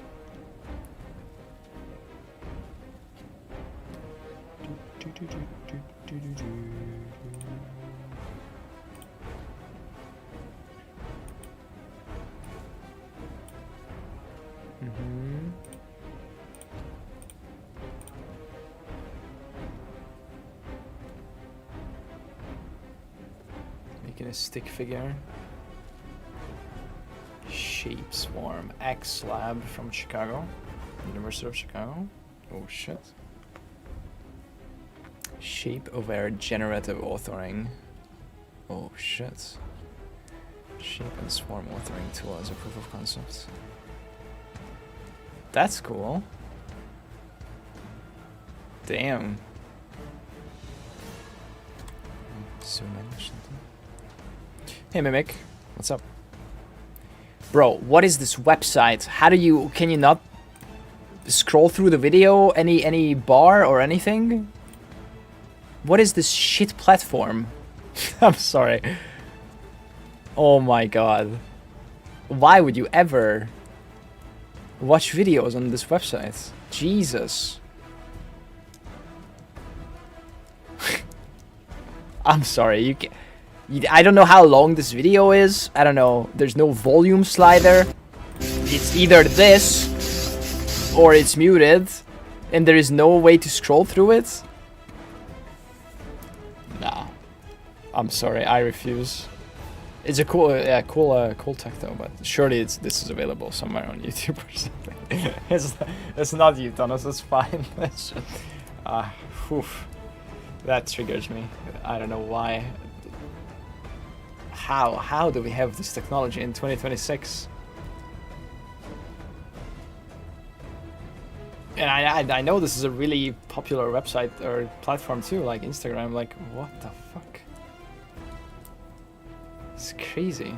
Making a stick figure. Shape Swarm X Lab from Chicago, University of Chicago. Oh shit. Shape Aware Generative Authoring. Oh shit. Shape and Swarm Authoring tool as a proof of concept. That's cool. Damn. So many. Hey Mimic, what's up? Bro, what is this website? How do you, can you not scroll through the video? Any bar or anything? What is this shit platform? I'm sorry. Oh my god. Why would you ever watch videos on this website? Jesus. I'm sorry, you can, I don't know how long this video is. I don't know. There's no volume slider. It's either this or it's muted, and there is no way to scroll through it. Nah, I'm sorry. I refuse. It's a cool, yeah, cool tech though. But surely this is available somewhere on YouTube or something. it's not you, Thomas. It's fine. That's just, that triggers me. I don't know why. How do we have this technology in 2026? And I know this is a really popular website or platform too, like Instagram. Like, what the fuck? It's crazy.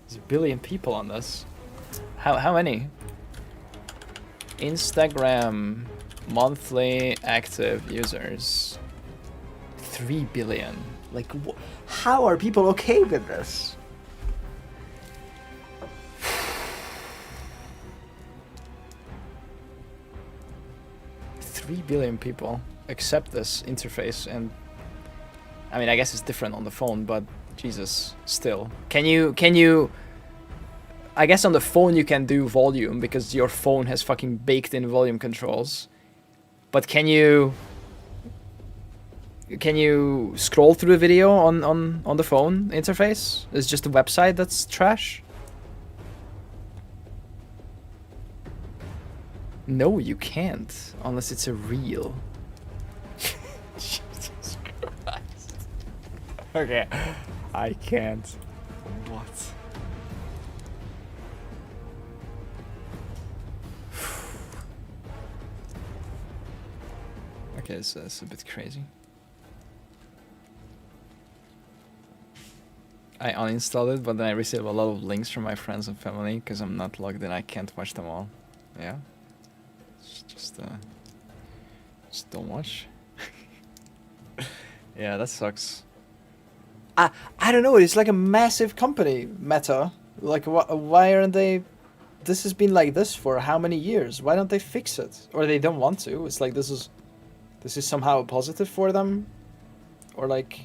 There's a billion people on this. How many? Instagram monthly active users. 3 billion. Like, how are people okay with this? $3 billion people accept this interface, and I mean, I guess it's different on the phone, but Jesus, still. Can you I guess on the phone you can do volume because your phone has fucking baked in volume controls. But can you can you scroll through the video on the phone interface? It's just the website that's trash. No, you can't unless it's a reel. Jesus Christ. Okay, I can't. What? Okay, so that's a bit crazy. I uninstalled it, but then I received a lot of links from my friends and family because I'm not logged in. I can't watch them all. Yeah. It's just don't watch. Yeah, that sucks. I don't know. It's like a massive company, Meta. Like, why aren't they? This has been like this for how many years? Why don't they fix it? Or they don't want to? It's like this is somehow a positive for them, or like.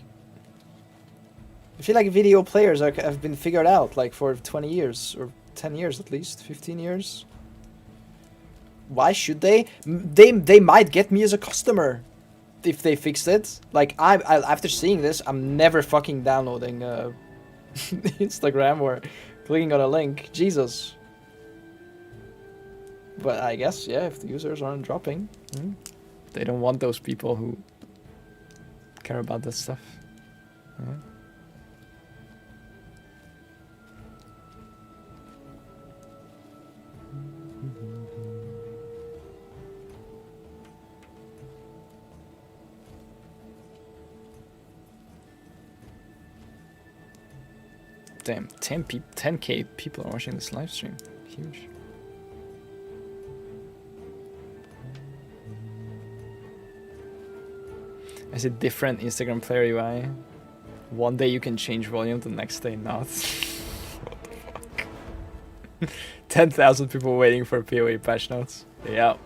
I feel like video players have been figured out like for 20 years or 10 years at least, 15 years. Why should they? They might get me as a customer if they fixed it. Like I after seeing this, I'm never fucking downloading Instagram or clicking on a link. Jesus. But I guess yeah, if the users aren't dropping, they don't want those people who care about this stuff. Yeah. Damn, 10k people are watching this live stream. Huge. I see different Instagram player UI. One day you can change volume, the next day not. What the fuck? 10,000 people waiting for POE patch notes. Yeah.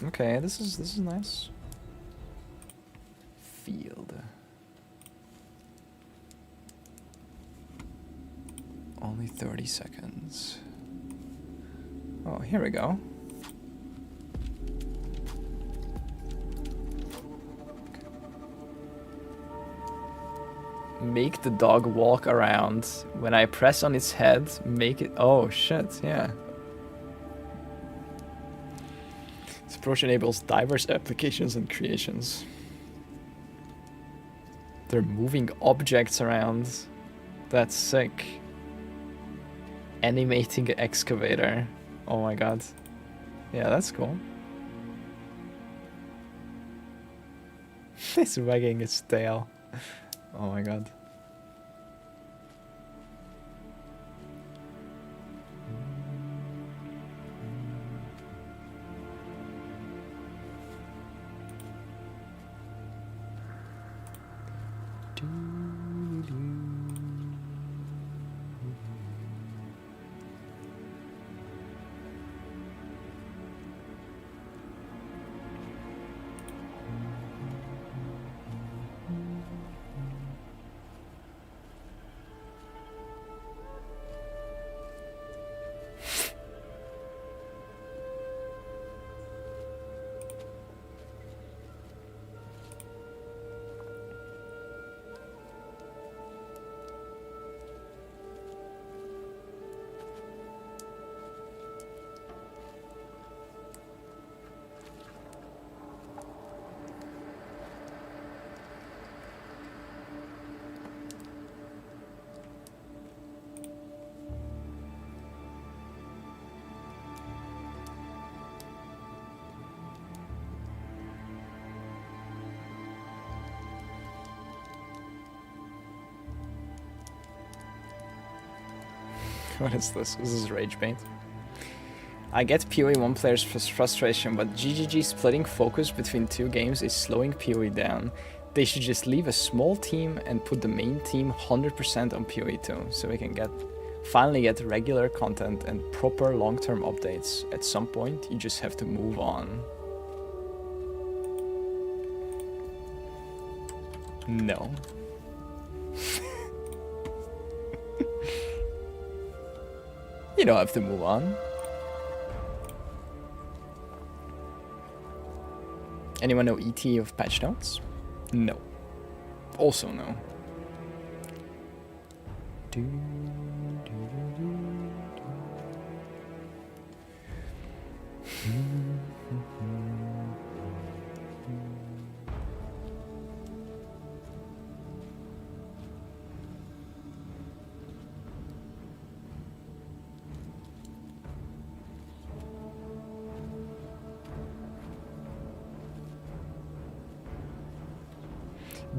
Okay, this is nice. Field. Only 30 seconds. Oh, here we go. Make the dog walk around. When I press on its head, make it... Oh, shit, yeah. This approach enables diverse applications and creations. They're moving objects around. That's sick. Animating excavator. Oh my god. Yeah, that's cool. It's wagging its tail. Oh my god. What is this? This is rage bait. I get POE 1 players' frustration, but GGG splitting focus between two games is slowing POE down. They should just leave a small team and put the main team 100% on POE 2, so we can finally get regular content and proper long-term updates. At some point, you just have to move on. No. You don't have to move on. Anyone know ET of patch notes? No. Also no.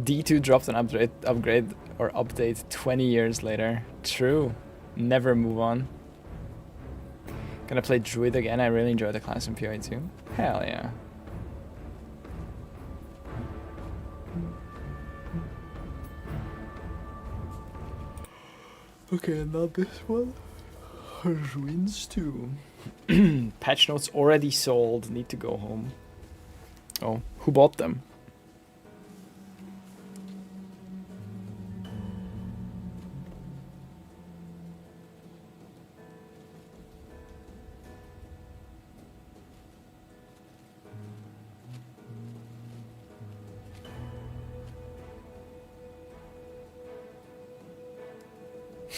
D2 dropped an upgrade or update 20 years later. True. Never move on. Gonna play Druid again. I really enjoy the class in POE too. Hell yeah. Okay, not this one. Ruins too. Patch notes already sold. Need to go home. Oh, who bought them?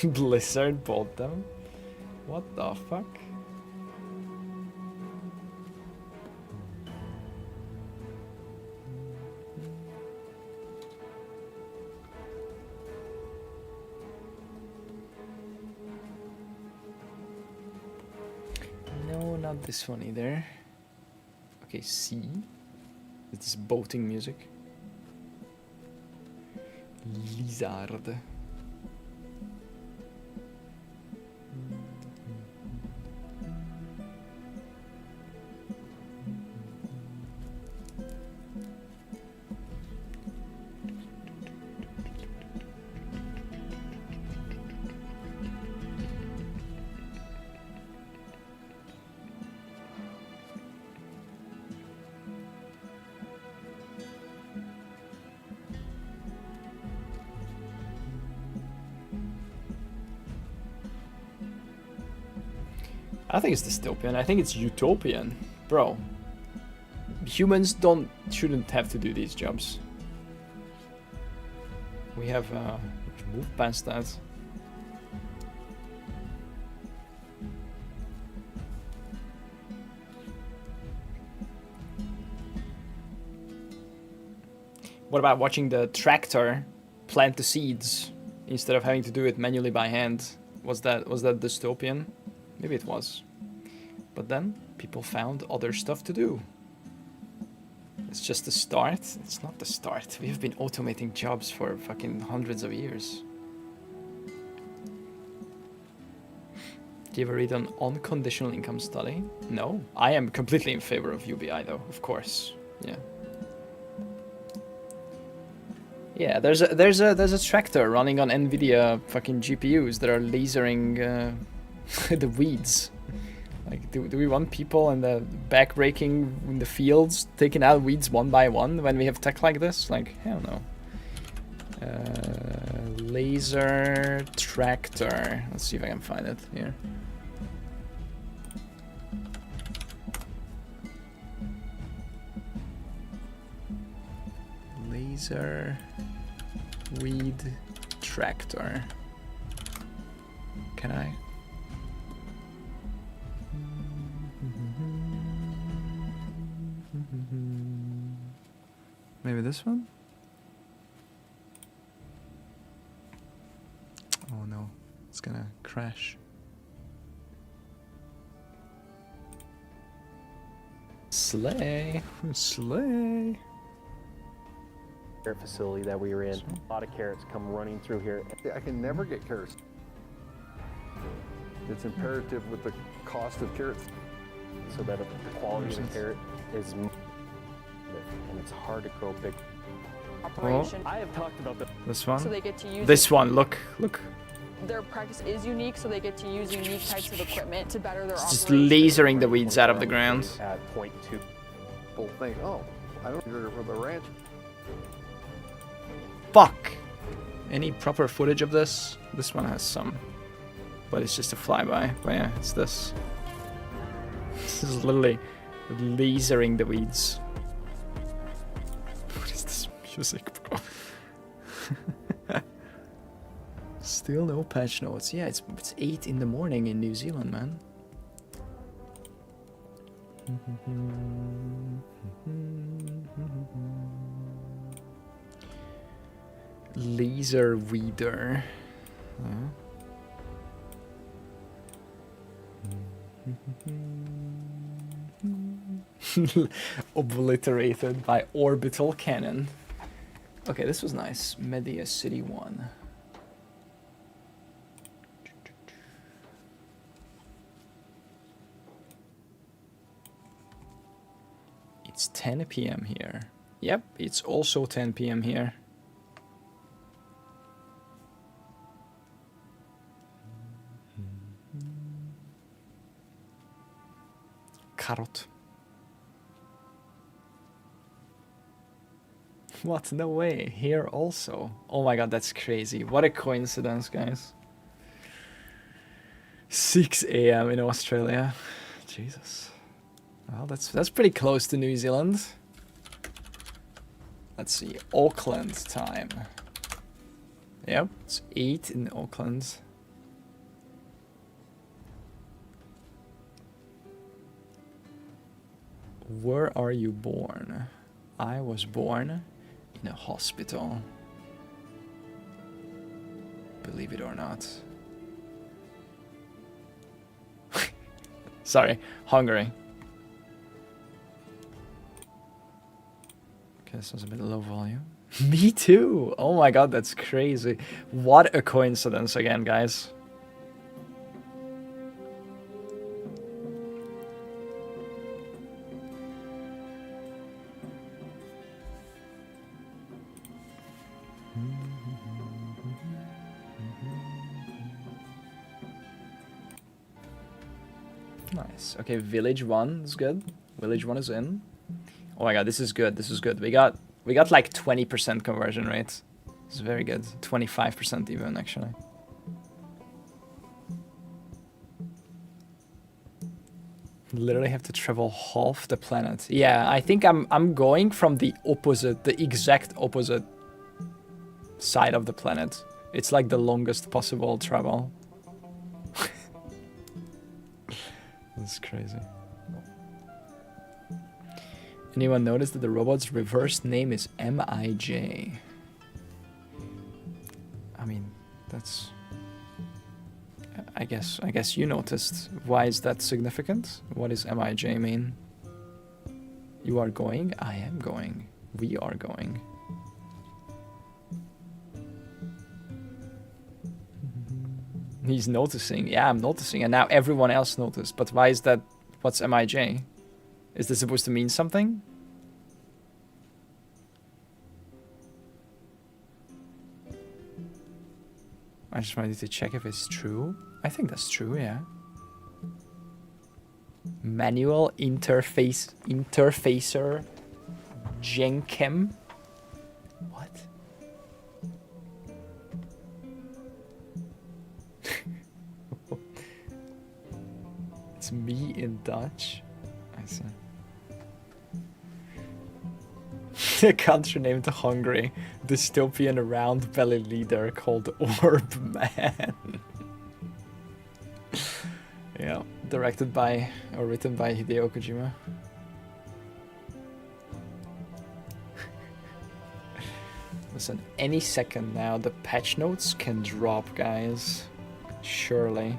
Blizzard bought them? What the fuck? No, not this one either. Okay, C. It's boating music. Lizard. I think it's dystopian. I think it's utopian. Bro. Humans shouldn't have to do these jobs. We have moved past that. What about watching the tractor plant the seeds instead of having to do it manually by hand? Was that dystopian? Maybe it was. But then people found other stuff to do. It's just the start. It's not the start. We have been automating jobs for fucking hundreds of years. Do you ever read an unconditional income study? No. I am completely in favor of UBI though, of course. Yeah. Yeah, there's a tractor running on NVIDIA fucking GPUs that are lasering the weeds. Like, do we want people in the back-breaking in the fields taking out weeds one by one when we have tech like this? Like, hell no. Laser tractor. Let's see if I can find it here. Laser weed tractor. Can I? Maybe this one? Oh no, it's gonna crash. Slay, slay. Facility that we were in, a lot of carrots come running through here. I can never get carrots. It's imperative with the cost of carrots. So that the quality of the carrot is, and it's hard to grow big. Operation. I have talked about this one. So they get to use this one. Look. Their practice is unique, so they get to use unique types of equipment to better their It's just operation. lasering the weeds out of the ground. At 0.2. Whole thing. Oh, I don't need it for the ranch. Fuck. Any proper footage of this? This one has some, but it's just a flyby. But yeah, it's this. This is literally lasering the weeds. music, bro. Still no patch notes. Yeah, it's 8 in the morning in New Zealand, man. Laser Weeder. Obliterated by orbital cannon. Okay, this was nice. Media City 1. It's 10 p.m. here. Yep, it's also 10 p.m. here. Carrot. What? No way. Here also. Oh my god, that's crazy. What a coincidence, guys. 6 a.m. in Australia. Jesus. Well, that's pretty close to New Zealand. Let's see. Auckland time. Yep, it's 8 in Auckland. Where are you born? I was born in a hospital. Believe it or not. Sorry, Hungary. Okay, this was a bit low volume. Me too! Oh my god, that's crazy. What a coincidence again, guys. Nice. Okay, Village 1 is good. Village 1 is in. Oh my god, this is good. This is good. We got like 20% conversion rate. It's very good. 25% even actually. Literally have to travel half the planet. Yeah, I think I'm going from the opposite, the exact opposite side of the planet. It's like the longest possible travel. That's crazy. Anyone notice that the robot's reverse name is Mij? I mean, that's... I guess you noticed. Why is that significant? What does Mij mean? You are going? I am going. We are going. He's noticing. Yeah, I'm noticing. And now everyone else noticed. But why is that? What's Mij? Is this supposed to mean something? I just wanted to check if it's true. I think that's true, yeah. Manual interfacer Jenkem. What? It's me in Dutch. I see. A country named Hungary. Dystopian round belly leader called Orb Man. Yeah, directed by or written by Hideo Kojima. Listen, any second now the patch notes can drop, guys. Surely.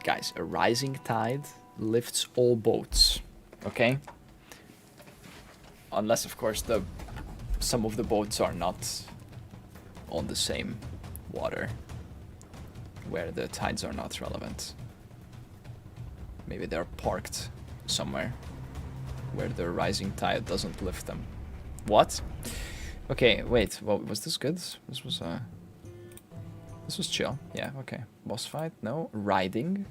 Guys, a rising tide lifts all boats, okay? Unless, of course, some of the boats are not on the same water, where the tides are not relevant. Maybe they're parked somewhere where the rising tide doesn't lift them. What? Okay, wait, well, was this good? This was chill. Yeah, okay. Boss fight? No. Riding.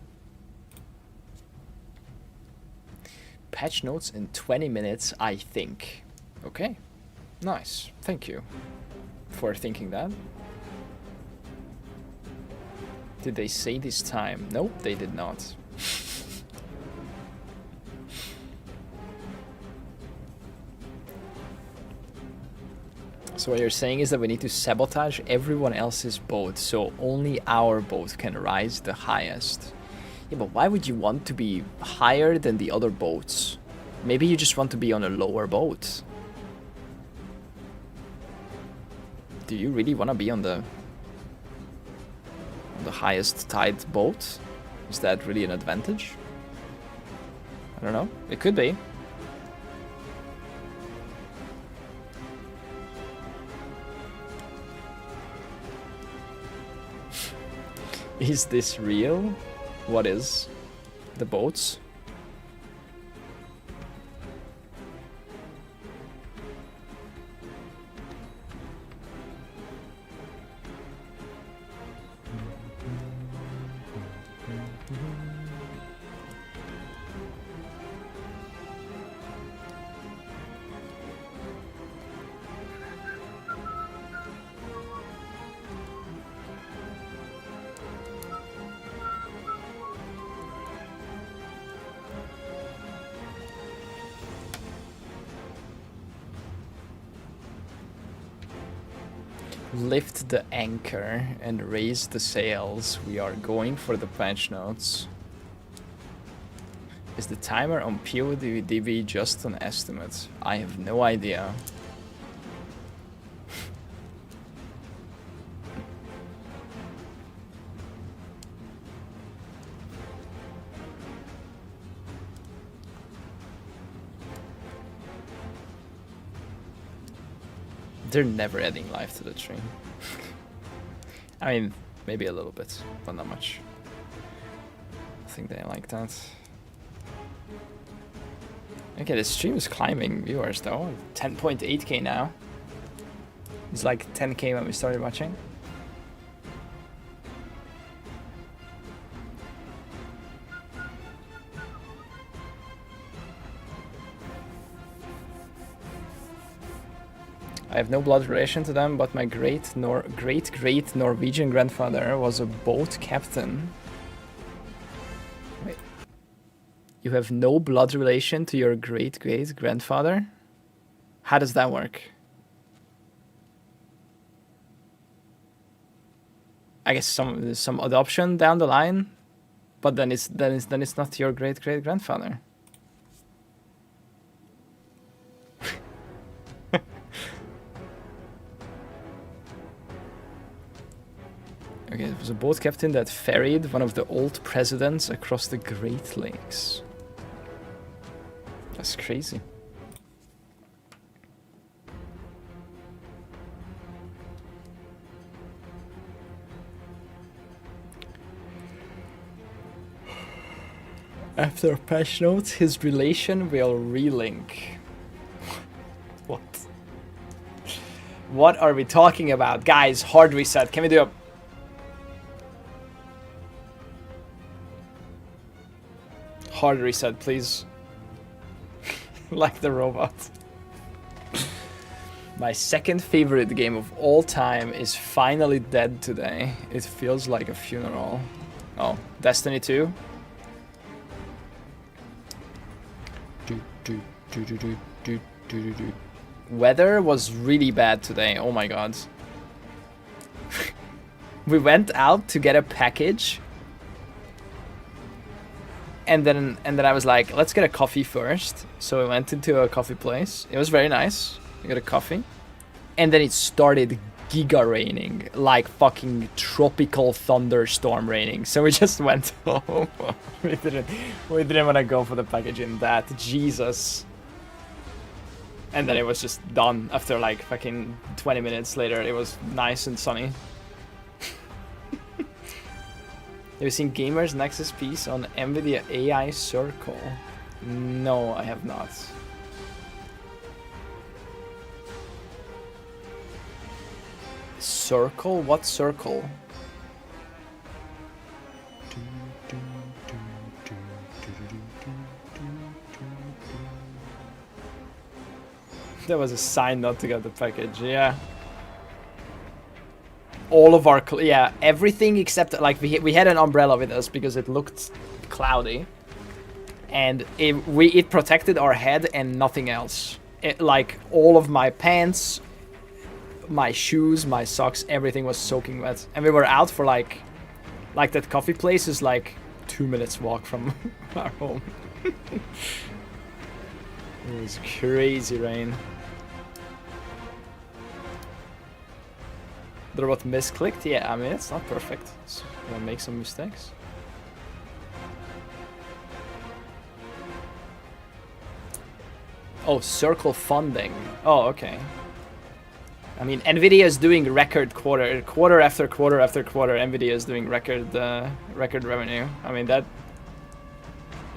Patch notes in 20 minutes, I think. Okay. Nice. Thank you for thinking that. Did they say this time? Nope, they did not. So what you're saying is that we need to sabotage everyone else's boat so only our boat can rise the highest. Yeah, but why would you want to be higher than the other boats? Maybe you just want to be on a lower boat. Do you really want to be on the highest tide boat? Is that really an advantage? I don't know. It could be. Is this real? What is? The boats? Lift the anchor and raise the sails. We are going for the patch notes. Is the timer on POE just an estimate? I have no idea. They're never adding life to the tree. I mean, maybe a little bit, but not much. I think they like that. Okay, the stream is climbing viewers though. 10.8k now. It's like 10k when we started watching. I have no blood relation to them, but my great Norwegian grandfather was a boat captain. Wait. You have no blood relation to your great grandfather? How does that work? I guess some adoption down the line, but then it's not your great grandfather. Okay, it was a boat captain that ferried one of the old presidents across the Great Lakes. That's crazy. After patch notes, his relation will relink. What? What are we talking about? Guys, hard reset. Can we do a... hard reset, please. Like the robot. My second favorite game of all time is finally dead today. It feels like a funeral. Oh, Destiny 2? Weather was really bad today. Oh my god. We went out to get a package. And then I was like, let's get a coffee first. So we went into a coffee place. It was very nice. We got a coffee. And then it started giga raining. Like fucking tropical thunderstorm raining. So we just went home. we didn't want to go for the package in that. Jesus. And then it was just done after like fucking 20 minutes later. It was nice and sunny. Have you seen Gamers Nexus piece on NVIDIA AI Circle? No, I have not. Circle? What circle? There was a sign not to get the package, yeah. all of our everything except like we had an umbrella with us because it looked cloudy, and it protected our head and nothing else. Like all of my pants, my shoes, my socks, everything was soaking wet, and we were out for like that coffee place is like 2 minutes walk from our home. It was crazy rain. There was misclicked? Yeah, I mean, it's not perfect. It's gonna make some mistakes. Oh, circle funding. Oh, okay. I mean, Nvidia is doing record quarter after quarter after quarter. Nvidia is doing record revenue. I mean, that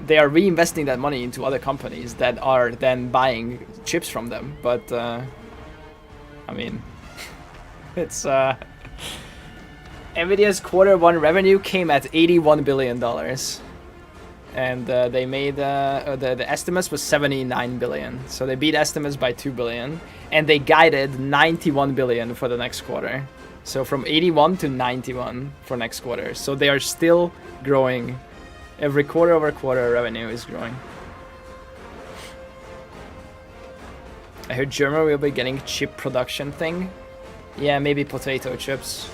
they are reinvesting that money into other companies that are then buying chips from them. But I mean, it's Nvidia's Q1 revenue came at $81 billion, and they made the estimates was 79 billion. So they beat estimates by 2 billion, and they guided 91 billion for the next quarter. So from 81 to 91 for next quarter. So they are still growing. Every quarter over quarter revenue is growing. I heard Germany will be getting chip production thing. Yeah, maybe potato chips.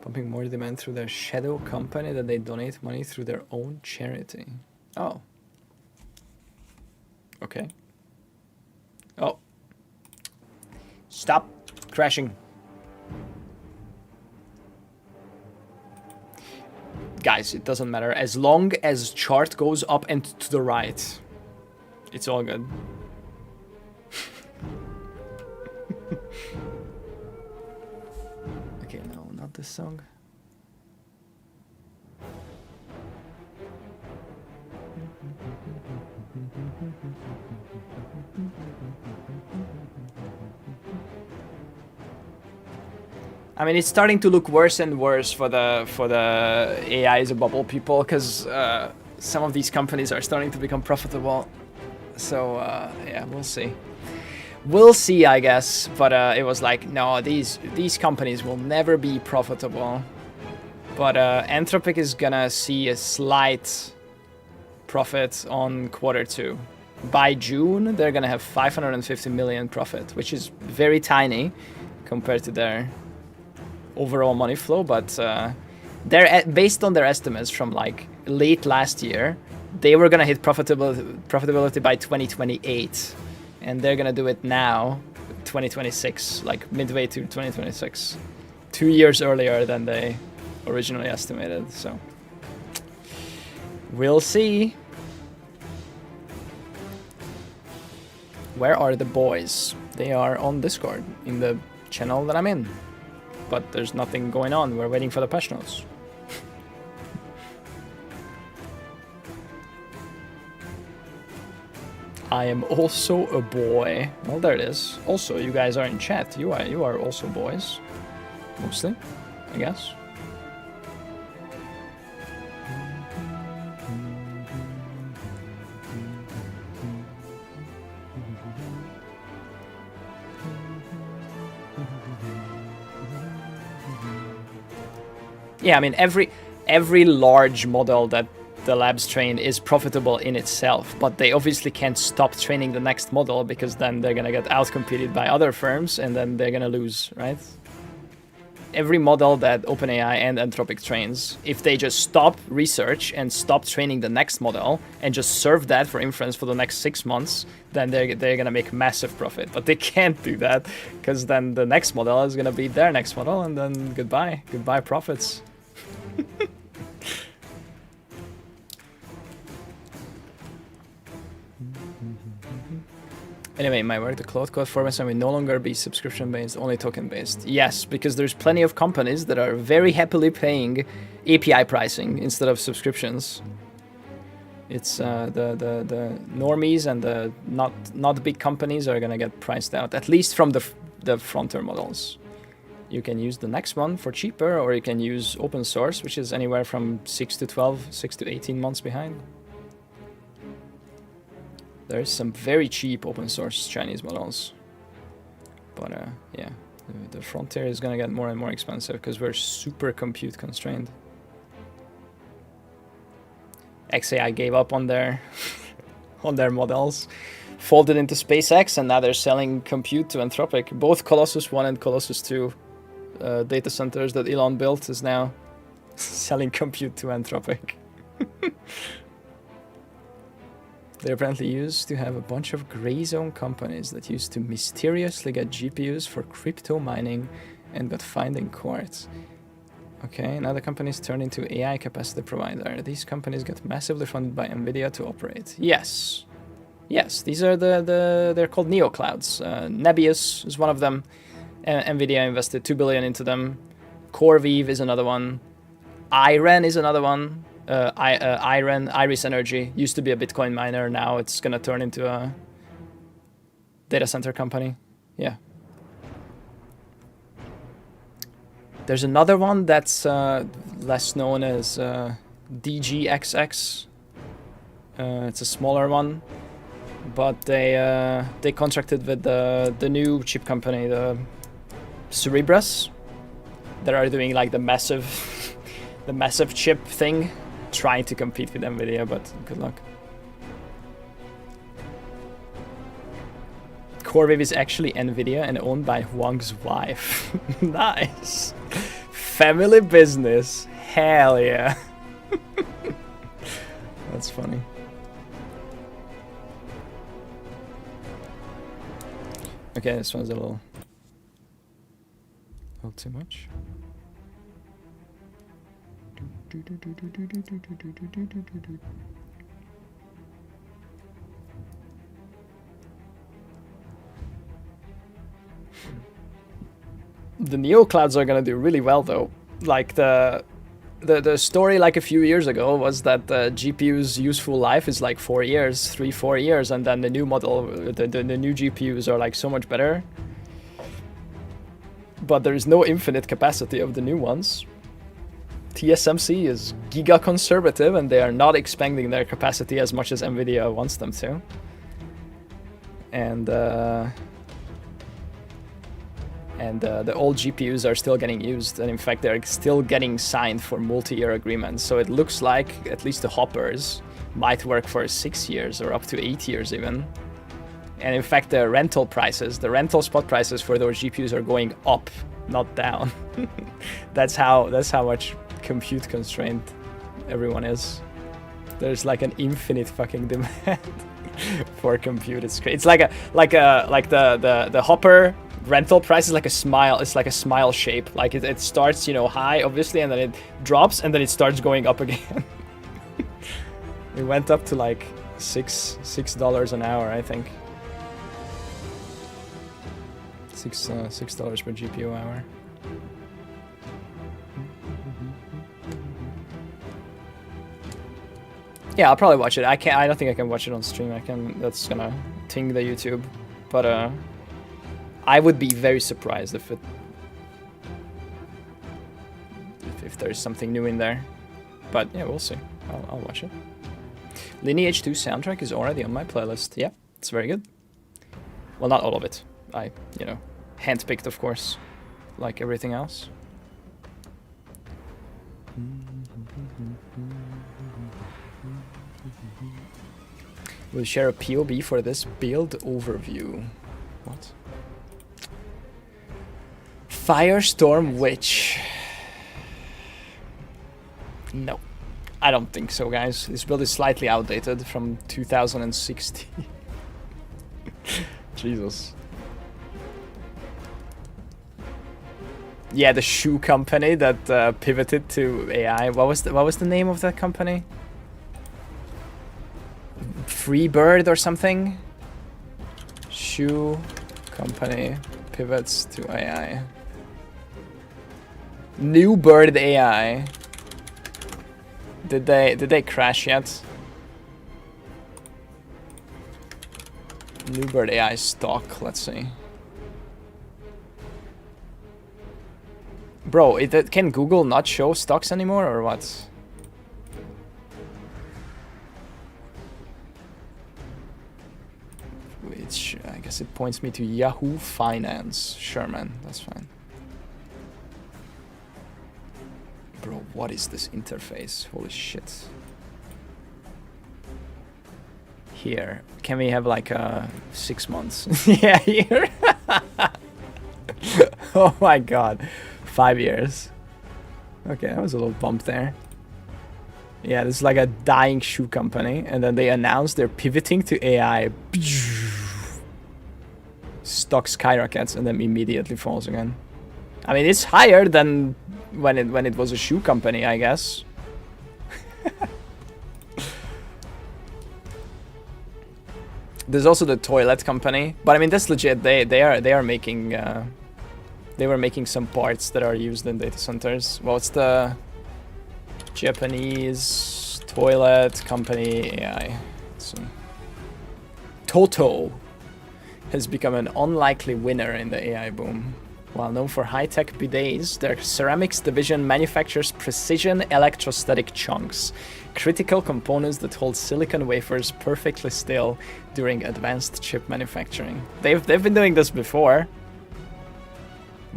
Pumping more demand through their shadow company that they donate money through their own charity. Oh. Okay. Oh. Stop crashing. Guys, it doesn't matter. As long as chart goes up and to the right, it's all good. Okay, no, not this song. I mean, it's starting to look worse and worse for the AI is a bubble people, because some of these companies are starting to become profitable. So yeah, we'll see. We'll see, I guess. But it was like, no, these companies will never be profitable. But Anthropic is gonna see a slight profit on Q2. By June, they're gonna have 550 million profit, which is very tiny compared to their overall money flow, but they're based on their estimates from like late last year, they were gonna hit profitability by 2028, and they're gonna do it now, 2026, like midway to 2026, 2 years earlier than they originally estimated. So we'll see. Where are the boys? They are on Discord in the channel that I'm in. But there's nothing going on. We're waiting for the patch notes. I am also a boy. Well, there it is. Also, you guys are in chat. You are also boys. Mostly, I guess. Yeah, I mean, every large model that the labs train is profitable in itself, but they obviously can't stop training the next model, because then they're gonna get outcompeted by other firms, and then they're gonna lose, right? Every model that OpenAI and Anthropic trains, if they just stop research and stop training the next model and just serve that for inference for the next 6 months, then they're gonna make massive profit. But they can't do that, because then the next model is gonna beat their next model, and then goodbye profits. Anyway, my work, the cloud code formats will no longer be subscription-based, only token-based. Yes, because there's plenty of companies that are very happily paying API pricing instead of subscriptions. It's the normies and the not big companies are gonna get priced out, at least from the frontier models. you can use the next one for cheaper, or you can use open source, which is anywhere from 6 to 18 months behind. There's some very cheap open source Chinese models. But yeah, the frontier is gonna get more and more expensive because we're super compute constrained. XAI gave up on their on their models, folded into SpaceX, and now they're selling compute to Anthropic. Both Colossus 1 and Colossus 2 data centers that Elon built is now selling compute to Anthropic. They apparently used to have a bunch of gray zone companies that used to mysteriously get GPUs for crypto mining and got fined in court. Okay, now the companies turned into AI capacity provider. These companies got massively funded by NVIDIA to operate. Yes. Yes, these are they're called neoclouds. Nebius is one of them. NVIDIA invested $2 billion into them. CoreWeave is another one. IREN is another one. IREN, Iris Energy, used to be a Bitcoin miner. Now it's gonna turn into a data center company. Yeah. There's another one that's less known as DGXX. It's a smaller one, but they contracted with the new chip company, the Cerebras, that are doing like the massive chip thing, trying to compete with NVIDIA, but good luck. CoreWeave is actually NVIDIA and owned by Huang's wife. Nice. Family business. Hell yeah. That's funny. Okay, this one's a little too much. The neoclouds are gonna do really well though. Like the story like a few years ago was that the GPU's useful life is like 4 years, 3-4 years, and then the new model, the new GPUs are like so much better. But there is no infinite capacity of the new ones. TSMC is giga conservative and they are not expanding their capacity as much as NVIDIA wants them to. And the old GPUs are still getting used, and in fact they're still getting signed for multi-year agreements. So it looks like at least the hoppers might work for 6 years or up to 8 years even. And in fact the rental spot prices for those GPUs are going up, not down. That's how much compute constrained everyone is. There's like an infinite fucking demand for compute. It's crazy. It's like the hopper rental price is like a smile. It's like a smile shape. Like it starts, you know, high obviously, and then it drops, and then it starts going up again. It went up to like $6 an hour, I think. $6 per GPU hour. Yeah, I'll probably watch it. I don't think I can watch it on stream. That's gonna ting the YouTube. But I would be very surprised if there's something new in there. But yeah, we'll see. I'll watch it. Lineage 2 soundtrack is already on my playlist. Yeah, it's very good. Well, not all of it. I, you know, handpicked, of course, like everything else. We'll share a POB for this build overview. What? Firestorm Witch. No, I don't think so, guys. This build is slightly outdated from 2016. Jesus. Yeah, the shoe company that pivoted to AI. What was the name of that company? Freebird or something? Shoe company pivots to AI. New Bird AI. Did they crash yet? New Bird AI stock. Let's see. Bro, can Google not show stocks anymore or what? Which I guess it points me to Yahoo Finance. Sure, man, that's fine. Bro, what is this interface? Holy shit. Here, can we have like 6 months? Yeah, here. Oh my god, 5 years. Okay, that was a little bump there. Yeah, this is like a dying shoe company, and then they announced they're pivoting to AI. Stock skyrockets and then immediately falls again. I mean, it's higher than when it was a shoe company, I guess. There's also the toilet company, but I mean that's legit. They are making they were making some parts that are used in data centers. What's the Japanese toilet company AI? Toto has become an unlikely winner in the AI boom. While known for high-tech bidets, their ceramics division manufactures precision electrostatic chunks, critical components that hold silicon wafers perfectly still during advanced chip manufacturing. They've been doing this before,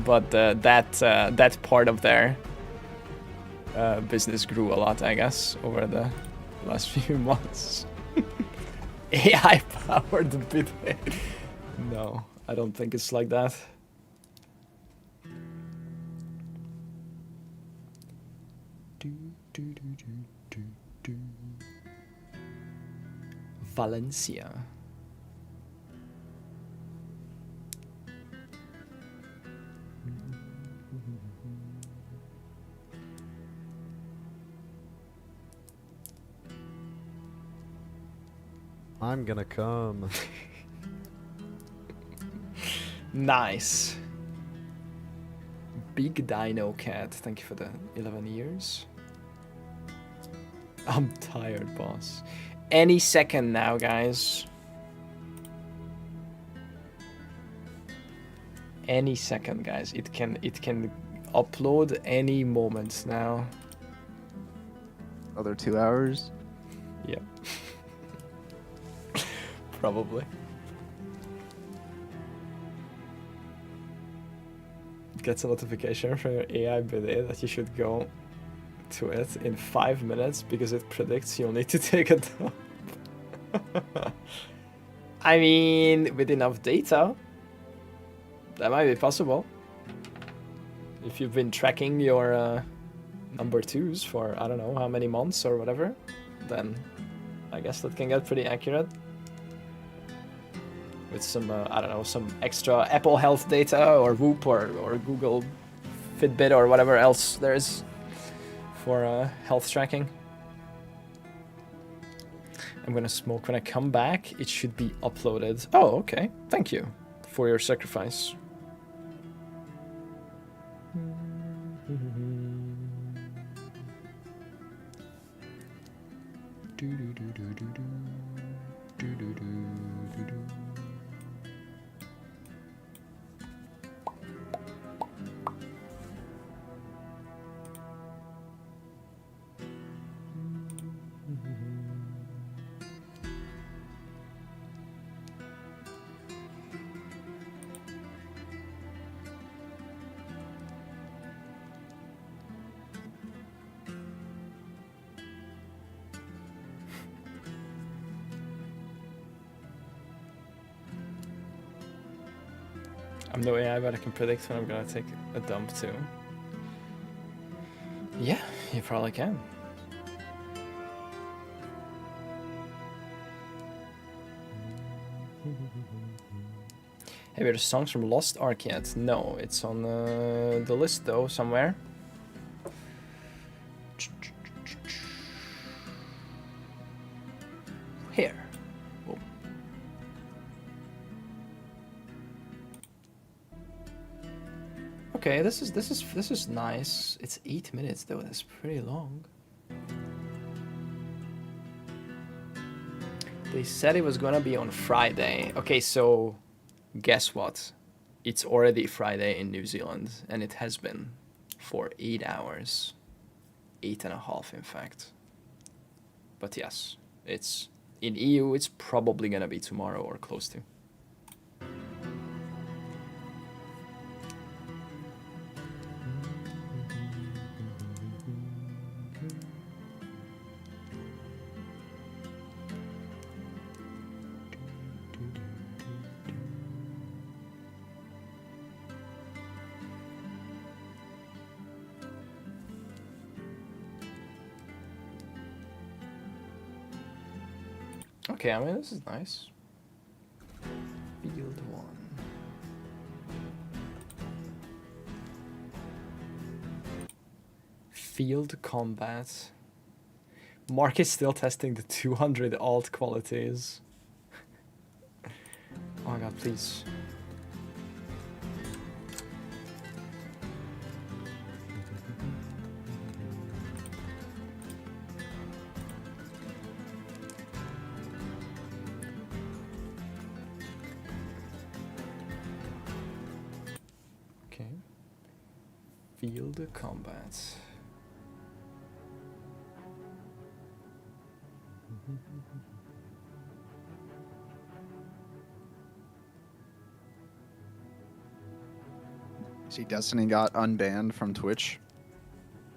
but that part of their business grew a lot, I guess, over the last few months. AI-powered bidet. No, I don't think it's like that. Valencia. I'm gonna come. Nice. Big Dino Cat, thank you for the 11 years. I'm tired, boss. Any second now, guys. Any second, guys. It can upload any moment now. Other 2 hours? Yeah. Probably. Gets a notification from your AI bidet that you should go to it in 5 minutes because it predicts you'll need to take a dump. I mean, with enough data, that might be possible. If you've been tracking your number twos for I don't know how many months or whatever, then I guess that can get pretty accurate. With some, I don't know, some extra Apple Health data or Whoop or Google Fitbit or whatever else there is for health tracking. I'm gonna smoke when I come back. It should be uploaded. Oh, okay. Thank you for your sacrifice. I'm no AI, but I can predict when I'm gonna take a dump too. Yeah, you probably can. Have you heard songs from Lost Ark yet? No, it's on the list though, somewhere. Here. Whoa. Okay, this is nice. It's 8 minutes though. That's pretty long. They said it was gonna be on Friday. Okay, so guess what? It's already Friday in New Zealand, and it has been for 8 hours. 8.5 in fact. But yes, it's in EU it's probably gonna be tomorrow or close to. Okay, I mean, this is nice. Field 1. Field combat. Mark is still testing the 200 alt qualities. Oh my god, please. Field combat. See, Destiny got unbanned from Twitch,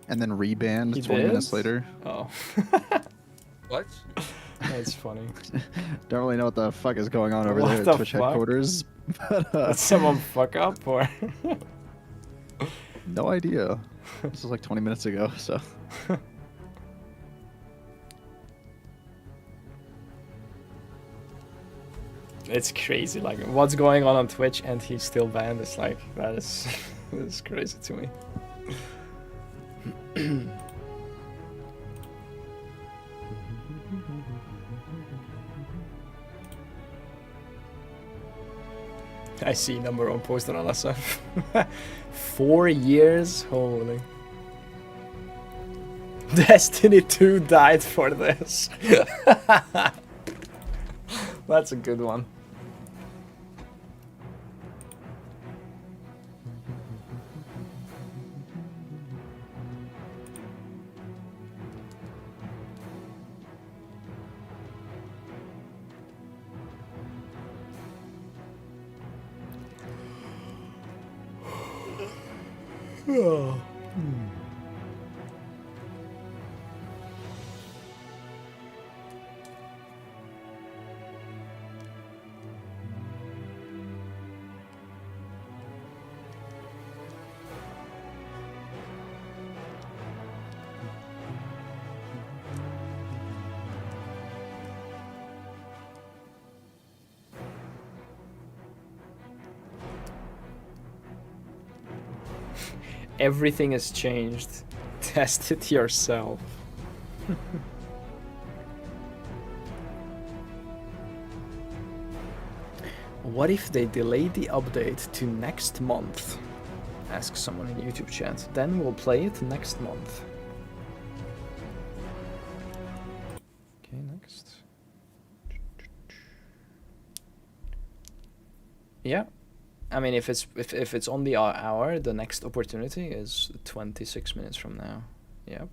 and then rebanned He 20 did? minutes later. Oh. What? That's funny. Don't really know what the fuck is going on over What there the at Twitch fuck? headquarters. But, Did someone fuck up or? no idea. This was like 20 minutes ago, so. It's crazy, like what's going on Twitch and he's still banned. It's like that is it's crazy to me. I see number one posted on SF. 4 years, holy. Destiny 2 died for this. That's a good one. Oh. Everything has changed. Test it yourself. What if they delay the update to next month? Ask someone in YouTube chat. Then we'll play it next month. Okay, next. Yeah. I mean, if it's on the hour, the next opportunity is 26 minutes from now. Yep.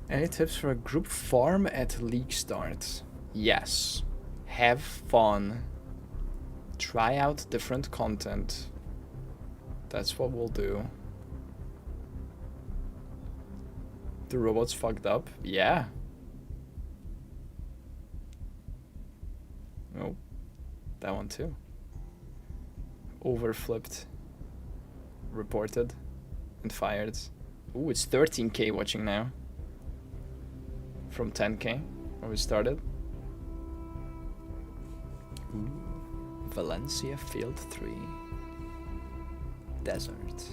Any tips for a group farm at league start? Yes. Have fun. Try out different content. That's what we'll do. The robots fucked up? Yeah. Oh. That one too. Overflipped. Reported. And fired. Ooh, it's 13k watching now. From 10k when we started. Ooh. Valencia Field 3. Desert.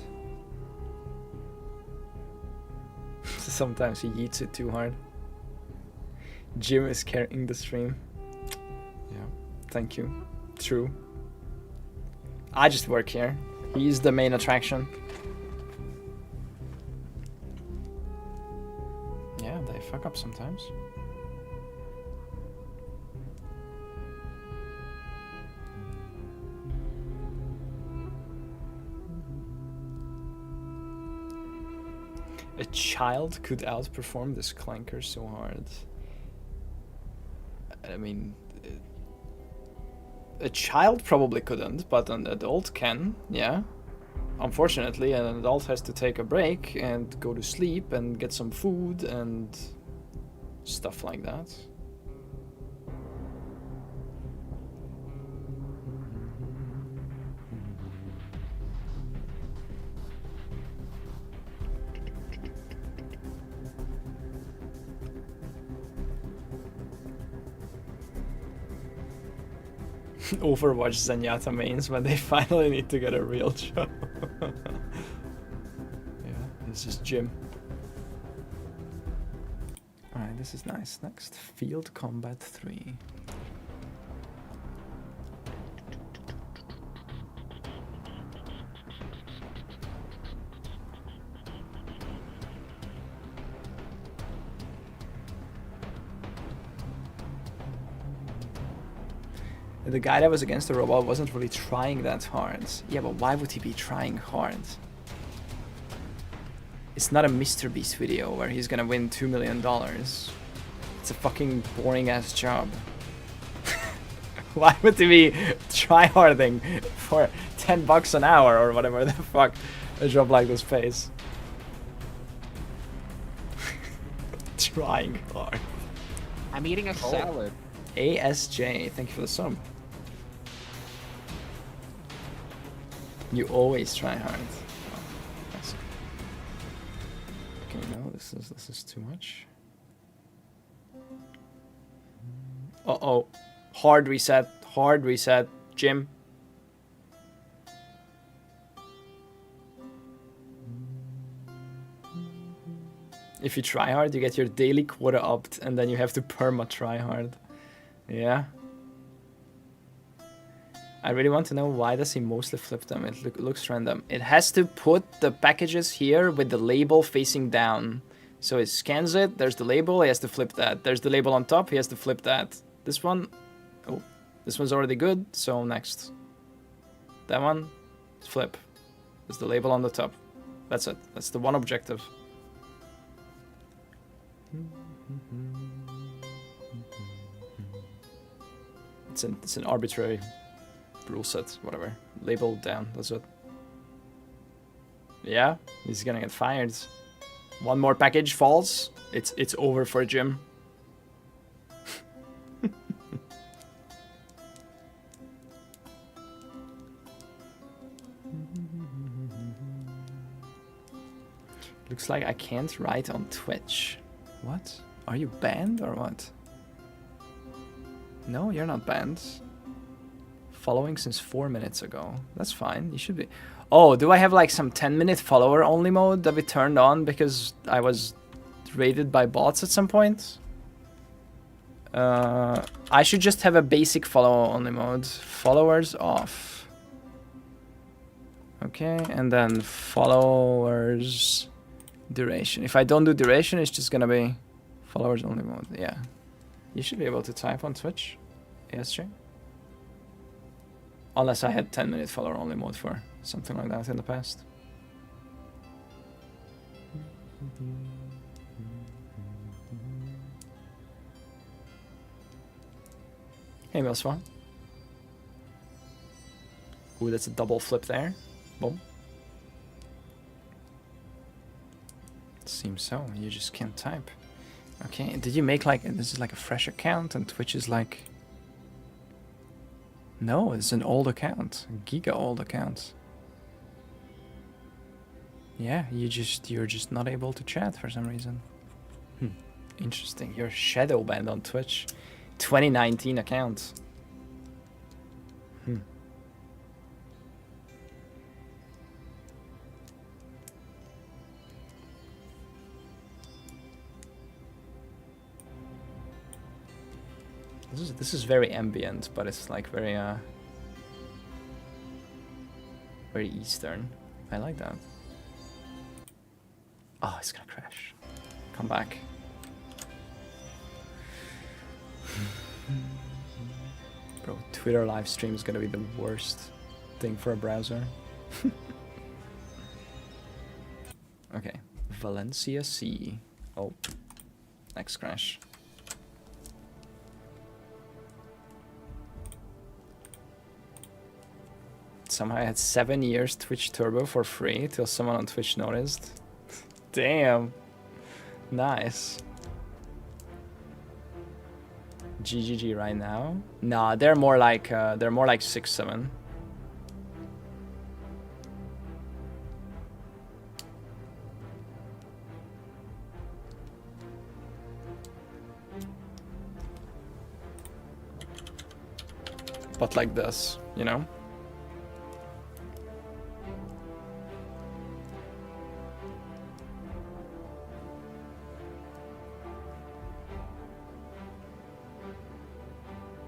Sometimes he eats it too hard. Jim is carrying the stream. Yeah, thank you. True. I just work here. He's the main attraction. Yeah, they fuck up sometimes. A child could outperform this clanker so hard. I mean, a child probably couldn't, but an adult can, yeah. Unfortunately, an adult has to take a break and go to sleep and get some food and stuff like that. Overwatch Zenyatta mains when they finally need to get a real job. Yeah, this is Jim. Alright, this is nice. Next, Field Combat 3. The guy that was against the robot wasn't really trying that hard. Yeah, but why would he be trying hard? It's not a Mr. Beast video where he's gonna win $2 million. It's a fucking boring ass job. Why would he be tryharding for $10 an hour or whatever the fuck a job like this pays? Trying hard. I'm eating a salad. ASJ, thank you for the sub. You always try hard. Oh, that's okay, no, this is too much. Uh-oh. Hard reset. Hard reset. Jim. If you try hard, you get your daily quota upped, and then you have to perma try hard. Yeah. I really want to know why does he mostly flip them. It looks random. It has to put the packages here with the label facing down. So it scans it, there's the label, he has to flip that. There's the label on top, he has to flip that. This one, oh, this one's already good, so next. That one, flip. There's the label on the top. That's it. That's the one objective. It's an arbitrary rule set, whatever. Label down, that's it. Yeah, he's gonna get fired. One more package falls, it's over for Jim. Looks like I can't write on Twitch. What? Are you banned or what? No, you're not banned. Following since 4 minutes ago. That's fine. You should be. Oh, do I have like some 10-minute follower only mode that we turned on because I was raided by bots at some point? I should just have a basic follow only mode. Followers off. Okay, and then followers duration. If I don't do duration, it's just gonna be followers only mode. Yeah. You should be able to type on Twitch, ASJ. Unless I had 10-minute follower only mode for something like that in the past. Hey, Milswan. Ooh, that's a double flip there. Boom. Seems so. You just can't type. Okay, did you make like, this is like a fresh account and Twitch is like... No, it's an old account. A giga old account. Yeah, you're just not able to chat for some reason. Interesting. You're shadow banned on Twitch. 2019 account. This is very ambient, but it's like very very Eastern. I like that. Oh, it's gonna crash. Come back. Bro, Twitter live stream is gonna be the worst thing for a browser. Okay, Valencia C. Oh, next crash. Somehow I had 7 years Twitch Turbo for free till someone on Twitch noticed. Damn. Nice. GGG right now? Nah, they're more like 6-7. But like this, you know?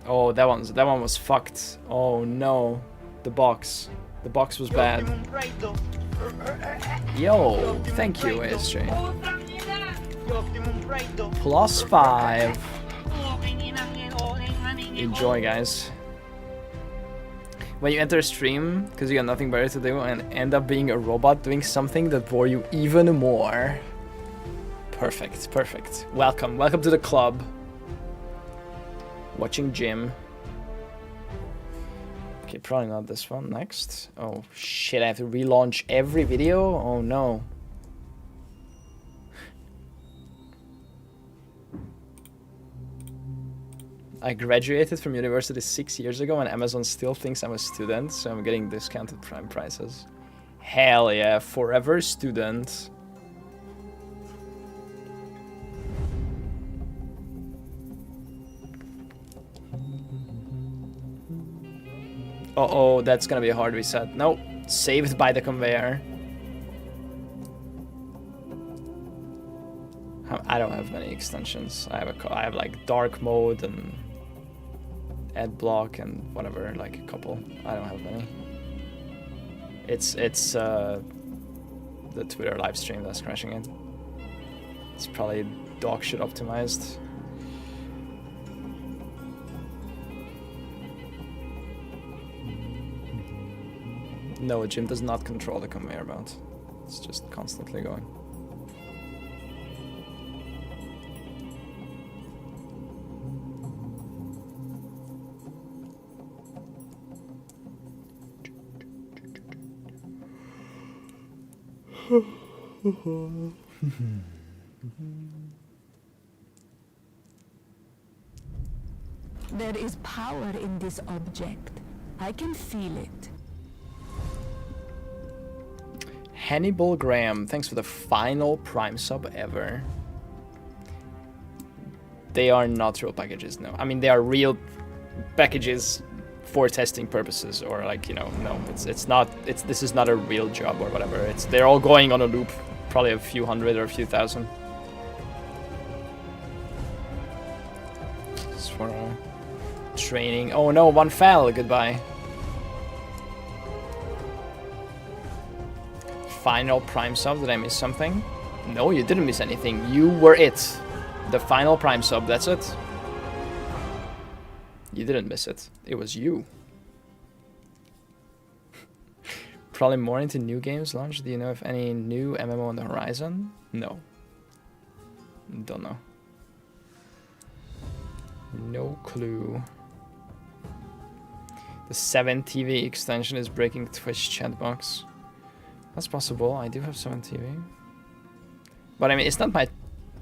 Oh, that one was fucked. Oh no, the box was bad. Yo, thank you, ASJ. +5. Enjoy, guys. When you enter a stream because you got nothing better to do and end up being a robot doing something that bore you even more. Perfect, perfect. Welcome to the club. Watching Jim. Okay, probably not this one. Next. Oh shit, I have to relaunch every video? Oh no. I graduated from university 6 years ago and Amazon still thinks I'm a student, so I'm getting discounted prime prices. Hell yeah, forever student. Uh-oh, that's gonna be a hard reset. Nope, saved by the conveyor. I don't have many extensions. I have like dark mode and ad block and whatever, like a couple. I don't have many. It's the Twitter live stream that's crashing it. It's probably dog shit optimized. No, Jim does not control the conveyor belt. It's just constantly going. There is power in this object. I can feel it. Hannibal Graham, thanks for the final Prime sub ever. They are not real packages, no. I mean, they are real packages for testing purposes, or like, you know, no, this is not a real job or whatever. They're all going on a loop, probably a few hundred or a few thousand. Just for training. Oh no, one fell. Goodbye. Final Prime sub. Did I miss something? No, you didn't miss anything. You were it. The final Prime sub. That's it. You didn't miss it. It was you. Probably more into new games launch. Do you know if any new MMO on the horizon? No. Don't know. No clue. The 7 TV extension is breaking Twitch chat box. That's possible. I do have 7 TV. But I mean, it's not my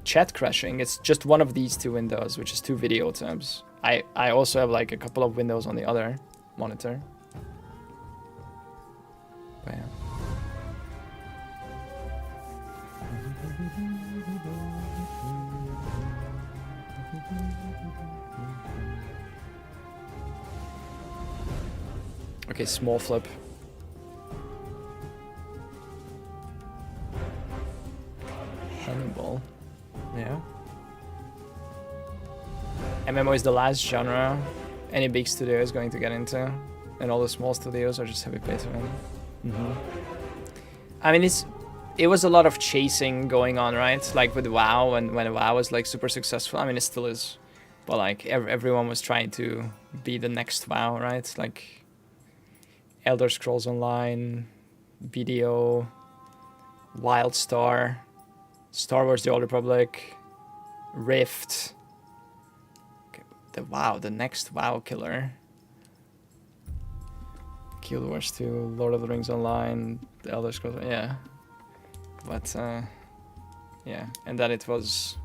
chat crashing. It's just one of these two windows, which is 2 video tabs. I also have like a couple of windows on the other monitor. But yeah. Okay, small flip. Hannibal. Yeah. MMO is the last genre any big studio is going to get into, and all the small studios are just heavy pay to win. I mean, it was a lot of chasing going on, right? Like with WoW, when WoW was like super successful. I mean, it still is, but like everyone was trying to be the next WoW, right? Like Elder Scrolls Online, BDO, WildStar, Star Wars: The Old Republic, Rift. The next WoW killer. Guild Wars 2, Lord of the Rings Online, the Elder Scrolls, yeah. But, yeah. And then it was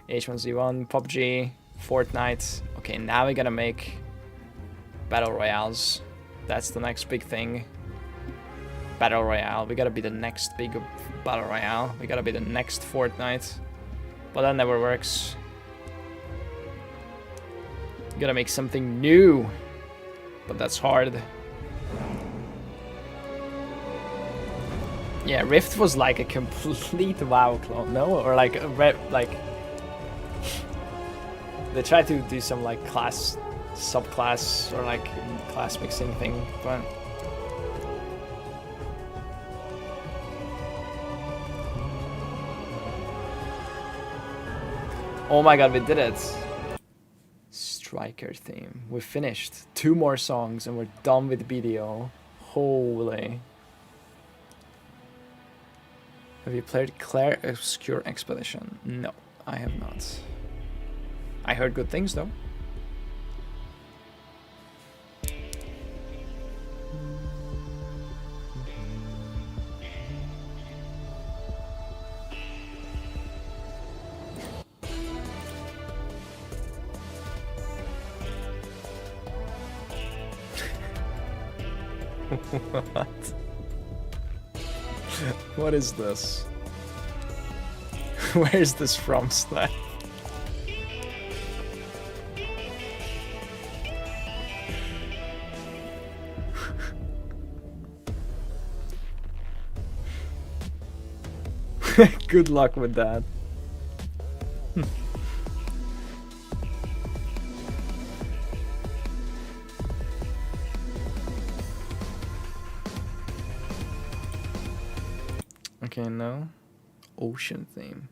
H1Z1, PUBG, Fortnite. Okay, now we gotta make Battle Royales. That's the next big thing. Battle Royale. We gotta be the next big Battle Royale. We gotta be the next Fortnite. But that never works. You gotta make something new. But that's hard. Yeah, Rift was like a complete WoW clone, no? Or like they tried to do some like class, subclass, or like class mixing thing, but oh my god, we did it! Striker theme. We finished 2 more songs and we're done with BDO. Holy. Have you played Claire Obscure Expedition? No, I have not. I heard good things though. What? What is this? Where is this from, Slash? Good luck with that. Okay, no. Ocean theme.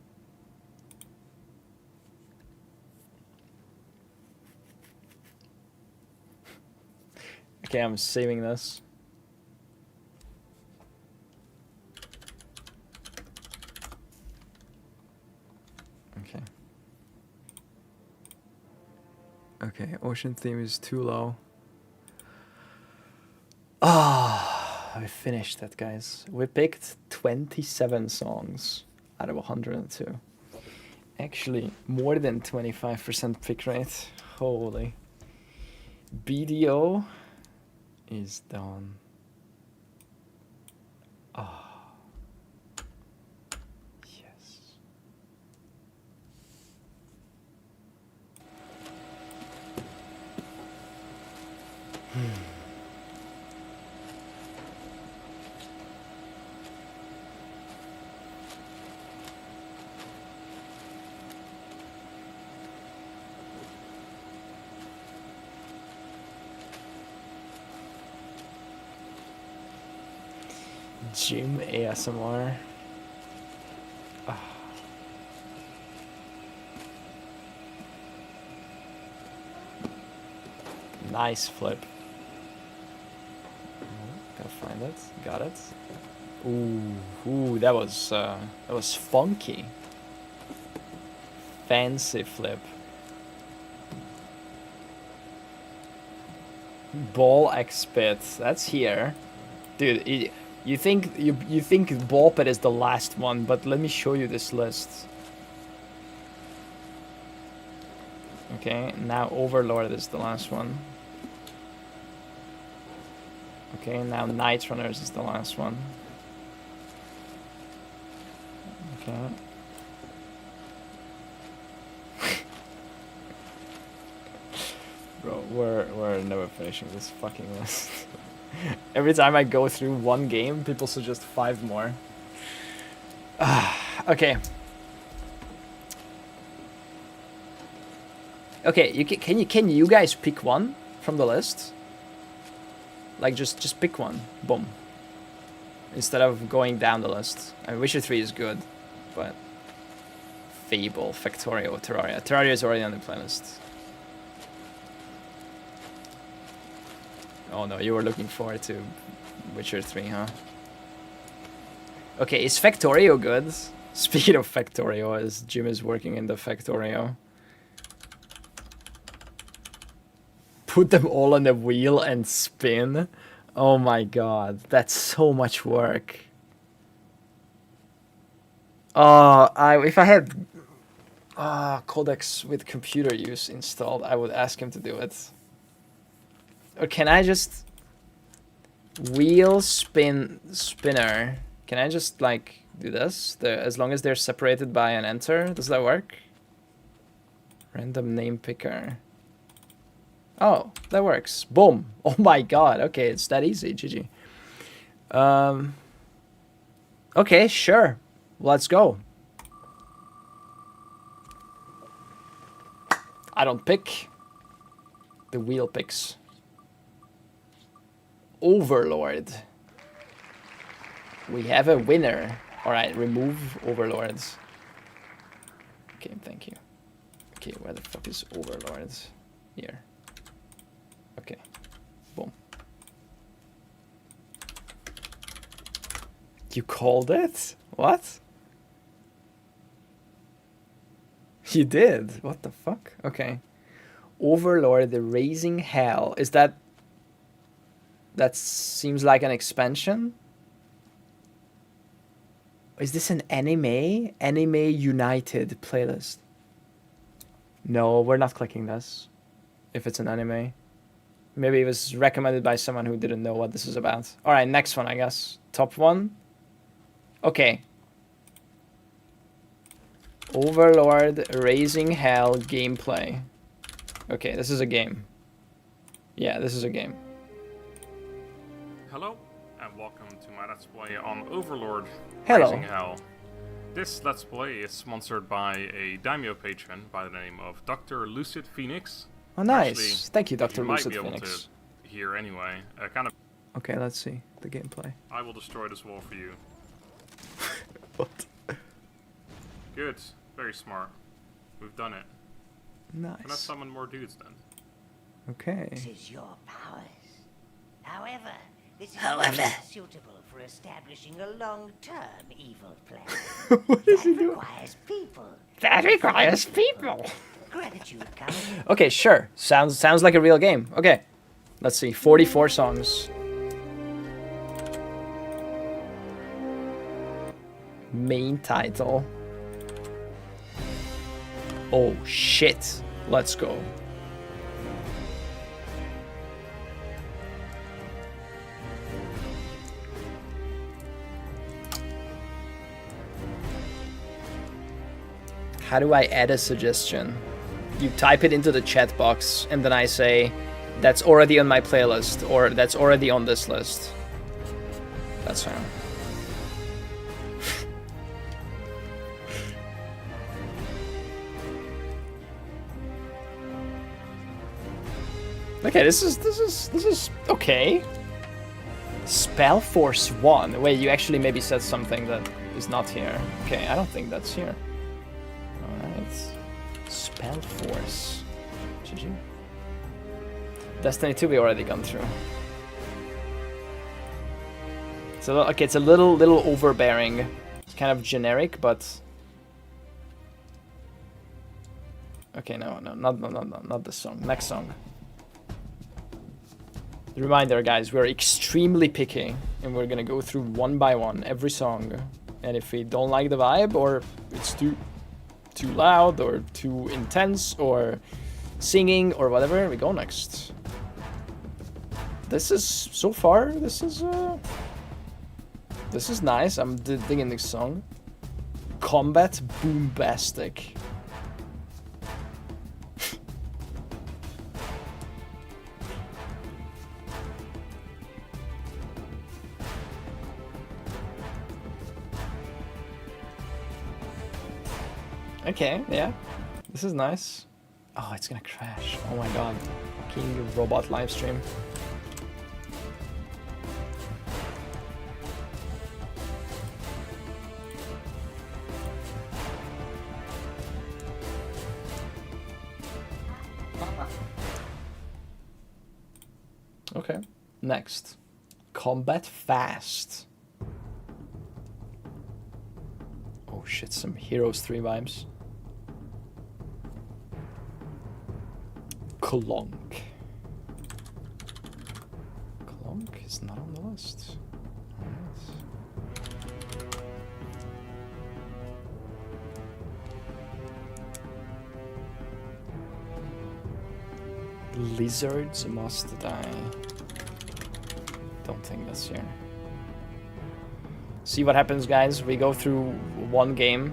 Okay, I'm saving this. Okay. Okay, ocean theme is too low. Ah, we finished that, guys. We picked 27 songs out of 102. Actually, more than 25% pick rate. Holy. BDO is done. Ah. Yes. Gym ASMR. Ah. Nice flip. Gotta find it. Got it. Ooh, that was funky. Fancy flip. Ball X Pit. That's here, dude. You think Ball Pit is the last one, but let me show you this list. Okay, now Overlord is the last one. Okay, now Night Runners is the last one. Okay. Bro, we're never finishing this fucking list. Every time I go through one game, people suggest 5 more. Okay. Okay, can you guys pick one from the list? Like just pick one. Boom. Instead of going down the list. I mean, Witcher 3 is good, but Fable, Factorio, Terraria. Terraria is already on the playlist. Oh no, you were looking forward to Witcher 3, huh? Okay, is Factorio good? Speaking of Factorio, as Jim is working in the Factorio. Put them all on the wheel and spin? Oh my god, that's so much work. If I had codecs with computer use installed, I would ask him to do it. Or can I just wheel spinner? Can I just like do this? As long as they're separated by an enter, does that work? Random name picker. Oh, that works. Boom. Oh my god. Okay, it's that easy. GG. Okay, sure. Let's go. I don't pick. The wheel picks. Overlord. We have a winner. Alright, remove overlords. Okay, thank you. Okay, where the fuck is overlords? Here. Okay. Boom. You called it? What? You did? What the fuck? Okay. Overlord, the Raising Hell. Is that... That seems like an expansion? Is this an anime? Anime United playlist. No, we're not clicking this. If it's an anime. Maybe it was recommended by someone who didn't know what this is about. Alright, next one, I guess. Top one. Okay. Overlord Raising Hell gameplay. Okay, this is a game. Yeah, this is a game. Hello, and welcome to my Let's Play on Overlord Hello. Raising Hell. This Let's Play is sponsored by a Daimyo patron by the name of Dr. Lucid Phoenix. Oh, nice. Actually, thank you, Dr. You Lucid might be able Phoenix. to hear anyway. Kind of. Okay, let's see the gameplay. I will destroy this wall for you. What? Good. Very smart. We've done it. Nice. Can I summon more dudes then? Okay. This is your powers. However, this is not suitable for establishing a long-term evil plan. What is he doing? Requires people. That requires people. Gratitude comes. Okay, sure. Sounds like a real game. Okay. Let's see. 44 songs. Main title. Oh shit. Let's go. How do I add a suggestion? You type it into the chat box and then I say, that's already on my playlist, or that's already on this list. That's fine. Okay, this is okay. Spell Force 1. Wait, you actually maybe said something that is not here. Okay, I don't think that's here. Alright. Spell Force. GG. Destiny 2 we already gone through. So okay, it's a little overbearing. It's kind of generic, but okay, no, not this song. Next song. Reminder, guys, we're extremely picky, and we're gonna go through one by one every song. And if we don't like the vibe, or it's too loud, or too intense, or singing, or whatever, we go next. This is so far. This is nice. I'm digging this song. Combat Boombastic. Okay, yeah. This is nice. Oh, it's gonna crash. Oh my god. King robot livestream. Okay. Next. Combat fast. Oh shit, some Heroes 3 vibes. Clonk. Clonk is not on the list. Alright. Lizards must die. Don't think that's here. See what happens, guys. We go through one game.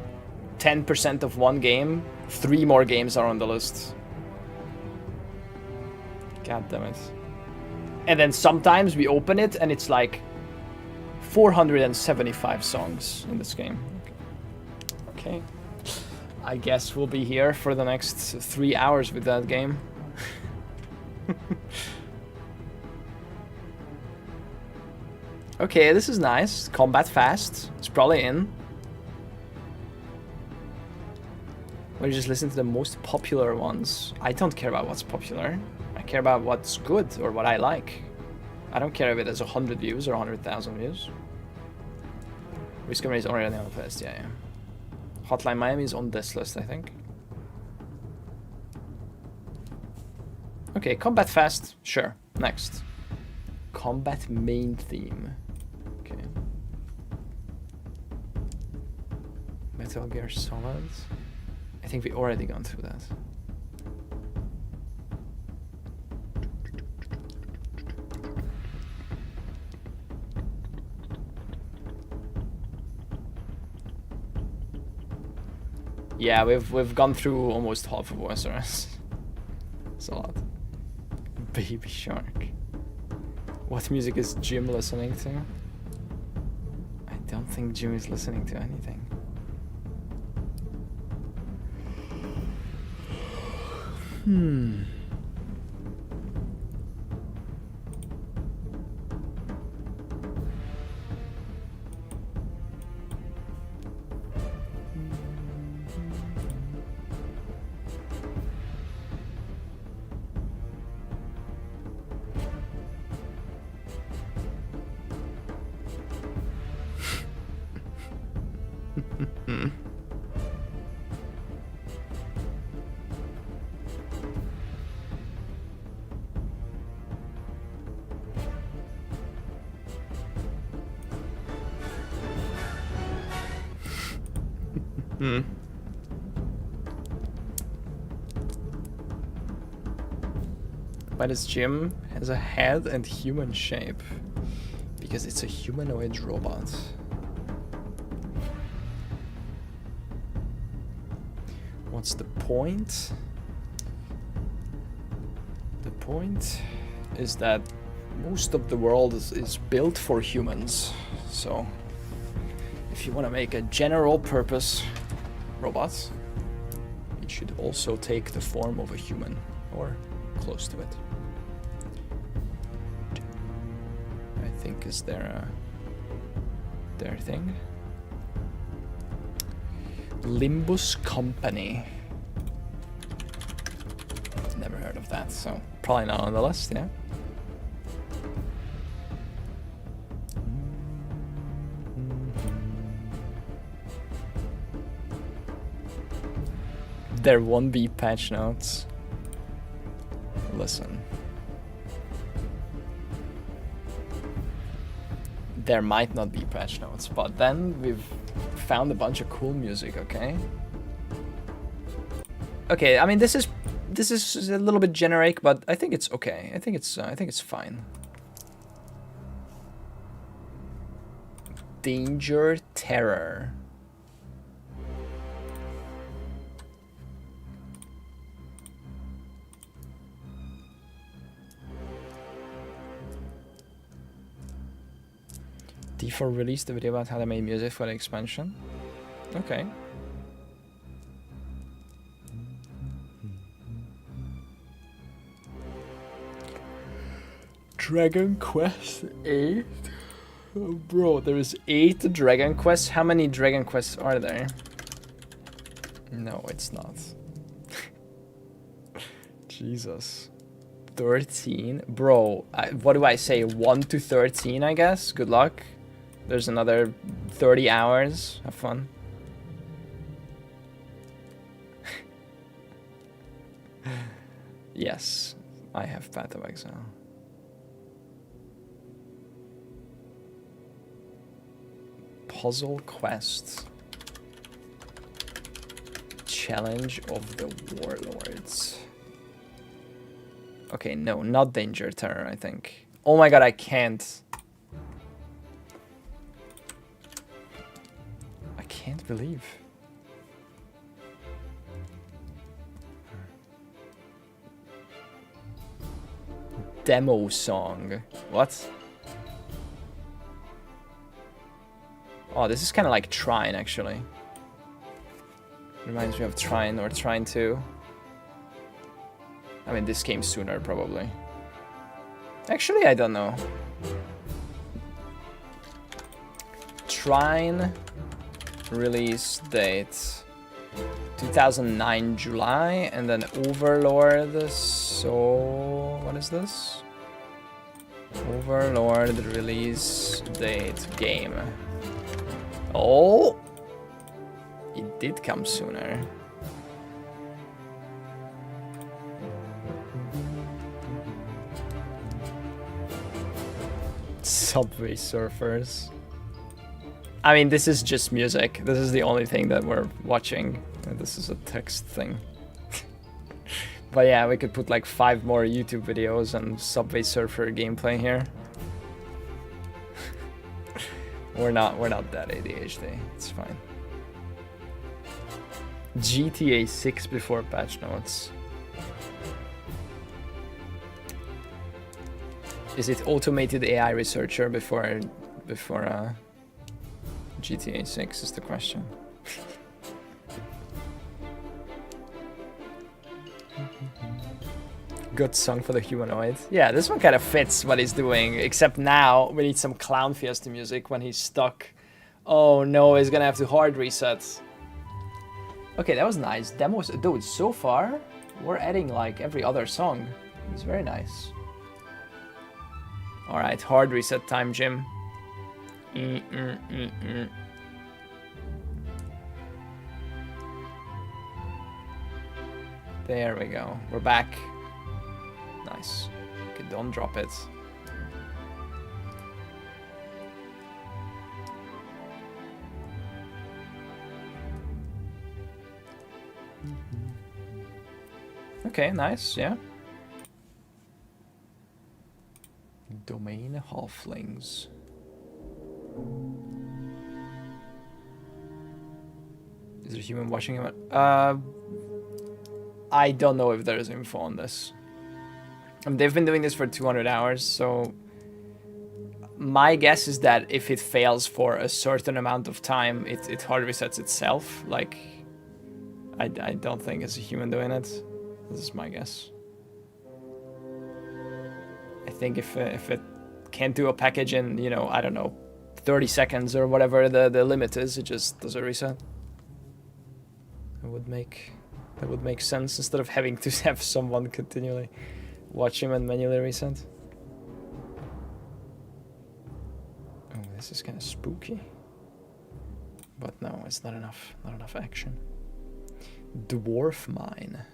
10% of one game. 3 more games are on the list. God damn it. And then sometimes we open it and it's like 475 songs in this game. Okay. I guess we'll be here for the next 3 hours with that game. Okay, this is nice. Combat fast. It's probably in. Or you just listen to the most popular ones. I don't care about what's popular. I care about what's good or what I like. I don't care if it has 100 views or 100,000 views. Risk is already on the list, yeah. Hotline Miami is on this list, I think. Okay, combat fast, sure. Next. Combat main theme. Okay. Metal Gear Solid. I think we already gone through that. Yeah, we've gone through almost half of Westeros. It's a lot. Baby Shark. What music is Jim listening to? I don't think Jim is listening to anything. But its Jim has a head and human shape because it's a humanoid robot. What's the point? The point is that most of the world is built for humans. So if you want to make a general purpose robot, it should also take the form of a human or close to it. I think is their thing. Limbus Company. Never heard of that, so probably not on the list, yeah. There won't be patch notes. Listen. There might not be patch notes, but then we've found a bunch of cool music, okay? Okay, I mean this is a little bit generic, but I think it's okay. I think it's fine. Danger Terror. D4 released a video about how they made music for the expansion. Okay. Dragon Quest 8? Oh, bro, there's 8 Dragon Quests? How many Dragon Quests are there? No, it's not. Jesus. 13? Bro, what do I say? 1 to 13, I guess? Good luck. There's another 30 hours. Have fun. Yes, I have Path of Exile. Puzzle Quest. Challenge of the Warlords. Okay, no, not Danger Terror, I think. Oh my god, I can't. I can't believe. Demo song. What? Oh, this is kind of like Trine, actually. Reminds me of Trine or Trine 2. I mean, this came sooner, probably. Actually, I don't know. Trine release date 2009 July, and then Overlord. So what is this? Overlord release date game. Oh, it did come sooner. Subway Surfers. I mean, this is just music. This is the only thing that we're watching. And this is a text thing. But yeah, we could put like 5 more YouTube videos and Subway Surfer gameplay here. We're not that ADHD. It's fine. GTA 6 before patch notes. Is it automated AI researcher before GTA 6 is the question. Good song for the humanoid. Yeah, this one kind of fits what he's doing, except now we need some Clown Fiesta music when he's stuck. Oh no, he's gonna have to hard reset. Okay, that was nice. Demos, dude, so far we're adding like every other song. It's very nice. Alright, hard reset time, Jim. There we go. We're back. Nice. Okay, don't drop it. Okay, nice, yeah. Domain Halflings. Is there a human watching him? I don't know if there's info on this. They've been doing this for 200 hours, so my guess is that if it fails for a certain amount of time, it hard resets itself. Like, I don't think it's a human doing it. This is my guess. I think if it can't do a package in, you know, I don't know, 30 seconds or whatever the limit is, it just does a reset. That would make sense instead of having to have someone continually watch him and manually reset. Oh, this is kind of spooky. But no, it's not enough. Not enough action. Dwarf Mine.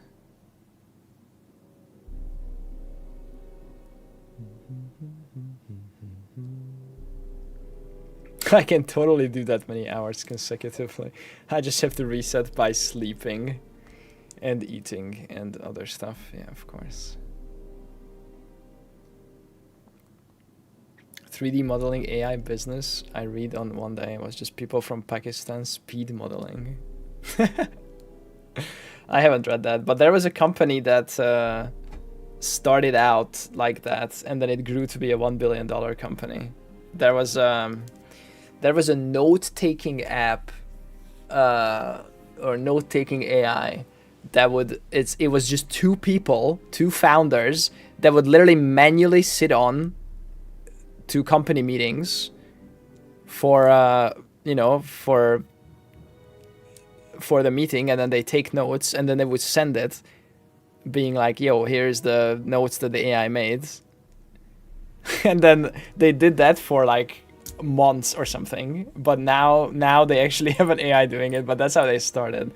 I can totally do that many hours consecutively. I just have to reset by sleeping and eating and other stuff. Yeah, of course. 3D modeling AI business I read on one day was just people from Pakistan speed modeling. I haven't read that, but there was a company that started out like that, and then it grew to be a $1 billion company. There was a note-taking app or note-taking AI that it was just 2 people, 2 founders that would literally manually sit on to company meetings for you know, for the meeting, and then they take notes, and then they would send it being like, yo, here's the notes that the AI made. And then they did that for like months or something, but now they actually have an AI doing it, but that's how they started.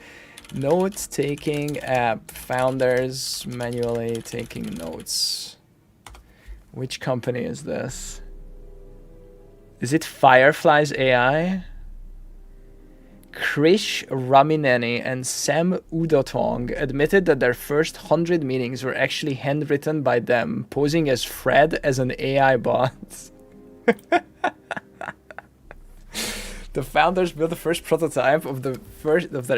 Note taking app, founders manually taking notes. Which company is this? Is it Firefly's AI? Krish Ramineni and Sam Udotong admitted that their first 100 meetings were actually handwritten by them, posing as Fred as an AI bot. The founders built the first prototype of their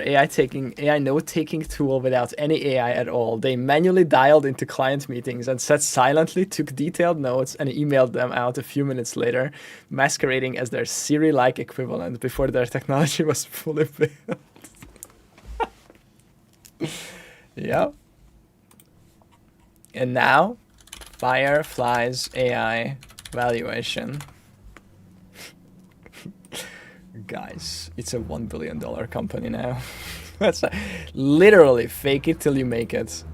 AI note-taking tool without any AI at all. They manually dialed into client meetings and sat silently, took detailed notes, and emailed them out a few minutes later, masquerading as their Siri-like equivalent before their technology was fully built. Yeah. And now, Firefly's AI valuation. Guys, it's a $1 billion company now. That's literally fake it till you make it.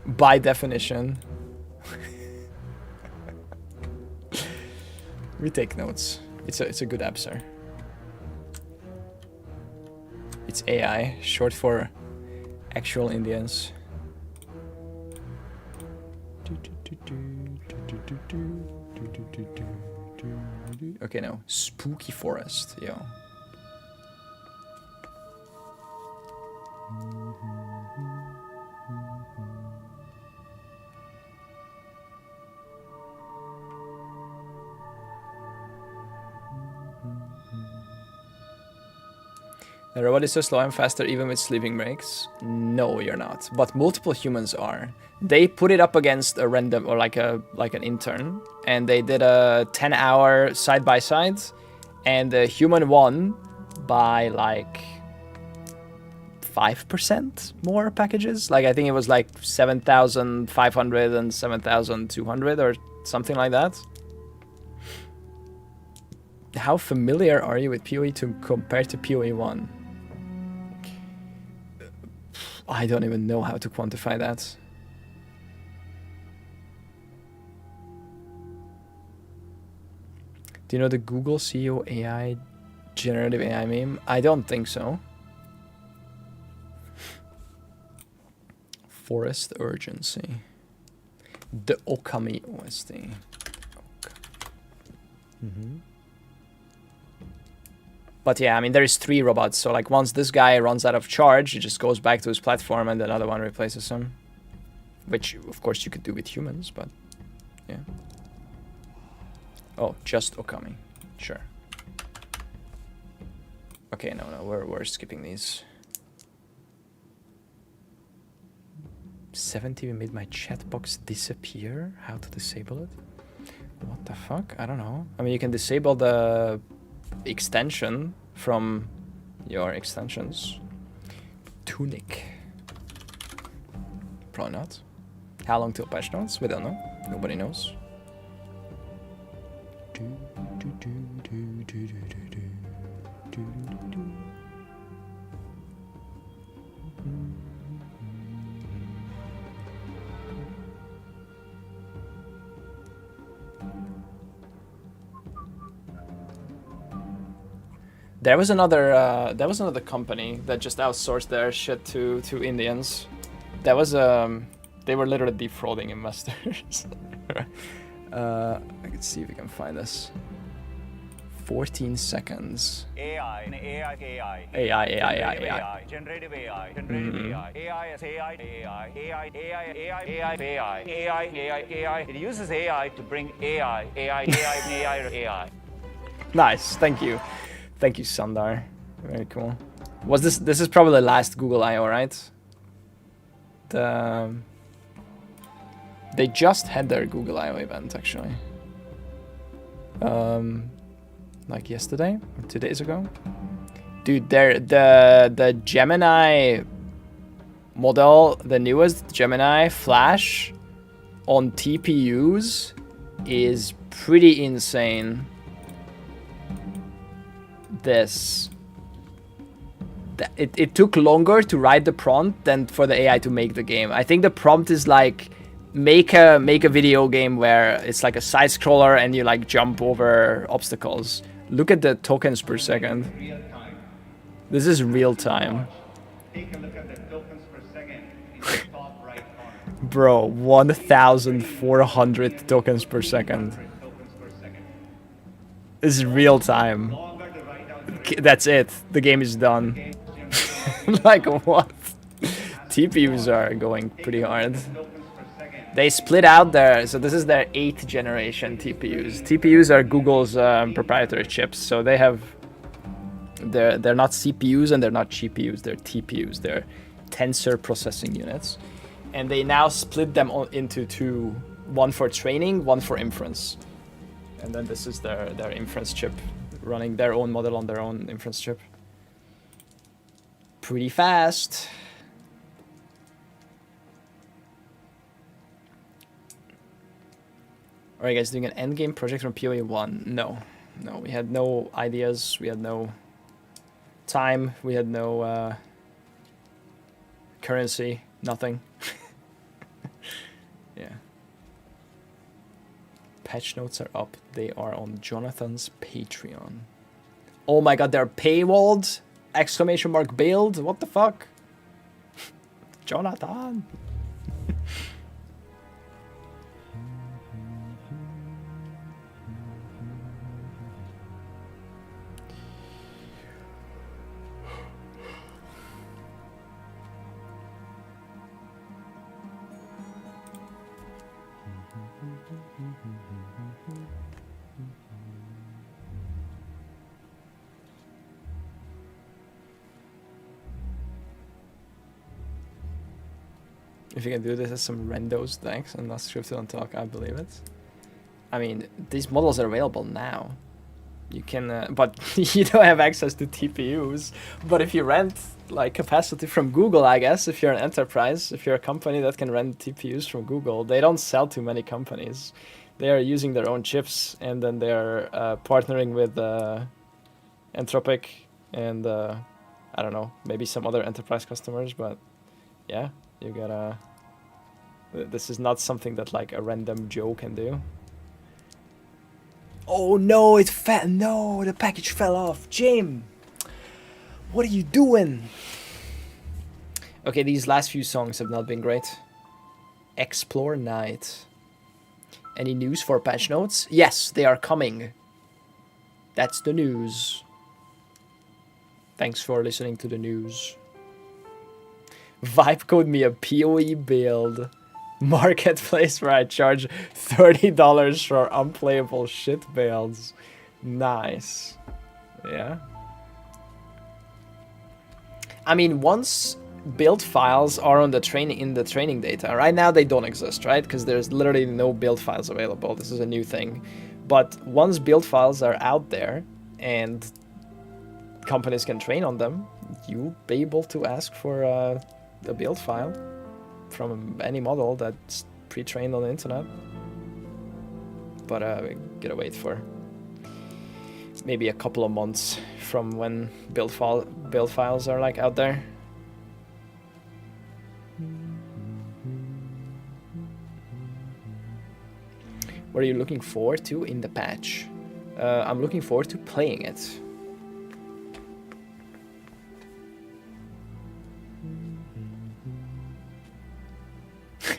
By definition. We take notes. It's a good app, sir. It's AI, short for actual Indians. Okay, no. Spooky Forest, yo. The robot is so slow and faster even with sleeping breaks. No, you're not. But multiple humans are. They put it up against a random or like an intern, and they did a 10-hour side-by-side, and the human won by like 5% more packages. Like I think it was like 7,500 and 7,200 or something like that. How familiar are you with POE 2 compared to POE 1? I don't even know how to quantify that. Do you know the Google CEO AI generative AI meme? I don't think so. Forest Urgency. The Okami OST. But yeah, I mean, there's 3 robots, so like once this guy runs out of charge, he just goes back to his platform and another one replaces him. Which, of course, you could do with humans, but yeah. Oh, just Okami. Sure. Okay, no, we're skipping these. 70 made my chat box disappear? How to disable it? What the fuck? I don't know. I mean, you can disable the extension from your extensions. Tunic. Probably not. How long till patch notes? We don't know. Nobody knows. There was another company that just outsourced their shit to Indians. That was they were literally defrauding investors. I can see if we can find this. 14 seconds. AI, generative AI, AI. It uses AI to bring AI. Nice, thank you. Thank you, Sundar. Very cool. Was this is probably last Google I/O, right? They just had their Google I/O event actually. Like yesterday or 2 days ago. Dude, the Gemini model, the newest Gemini Flash on TPUs is pretty insane. This. It took longer to write the prompt than for the AI to make the game. I think the prompt is like make a video game where it's like a side scroller and you like jump over obstacles. Look at the tokens per second. This is real time. Take a look at the tokens per second in the top right corner. Bro, 1,400 tokens per second. This is real time. That's it. The game is done. Like what? TPUs are going pretty hard. They split out their, so this is their 8th generation TPUs. TPUs are Google's proprietary chips, so they have, they're not CPUs and they're not GPUs, they're TPUs, they're tensor processing units. And they now split them into two, one for training, one for inference. And then this is their inference chip, running their own model on their own inference chip. Pretty fast. Are you guys doing an endgame project from POE 1? No. No, we had no ideas, we had no time, we had no currency, nothing. Yeah. Patch notes are up. They are on Jonathan's Patreon. Oh my god, they're paywalled? Exclamation mark build? What the fuck? Jonathan. If you can do this as some randos, thanks, and not scripted on talk, I believe it. I mean, these models are available now. You can, but you don't have access to TPUs. But if you rent like capacity from Google, I guess, if you're an enterprise, if you're a company that can rent TPUs from Google, they don't sell to many companies. They are using their own chips, and then they're partnering with Anthropic and I don't know, maybe some other enterprise customers, but yeah. You gotta... This is not something that like a random Joe can do. Oh no, it fell. No, the package fell off. Jim, what are you doing? Okay, these last few songs have not been great. Explore Night. Any news for patch notes? Yes, they are coming. That's the news. Thanks for listening to the news. Vibe code me a POE build. Marketplace where I charge $30 for unplayable shit builds. Nice. Yeah. I mean, once build files are on the training data, right now they don't exist, right? Because there's literally no build files available. This is a new thing. But once build files are out there and companies can train on them, you'll be able to ask for a build file from any model that's pre-trained on the internet. But we gotta wait for maybe a couple of months from when build files are like out there. What are you looking forward to in the patch? I'm looking forward to playing it.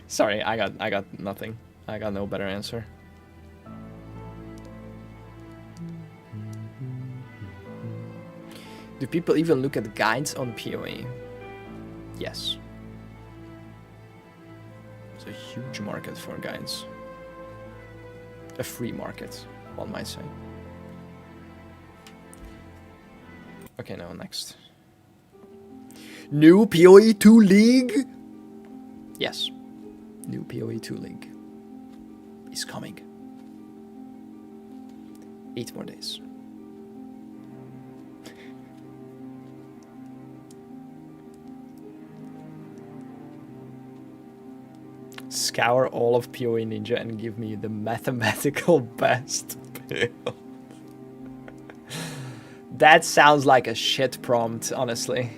Sorry, I got nothing. I got no better answer. Do people even look at guides on POE? Yes. It's a huge market for guides. A free market, one might say. Okay, now next. New POE 2 League? Yes. New POE 2 League is coming. 8 more days. scour all of POE Ninja and give me the mathematical best build. That sounds like a shit prompt, honestly.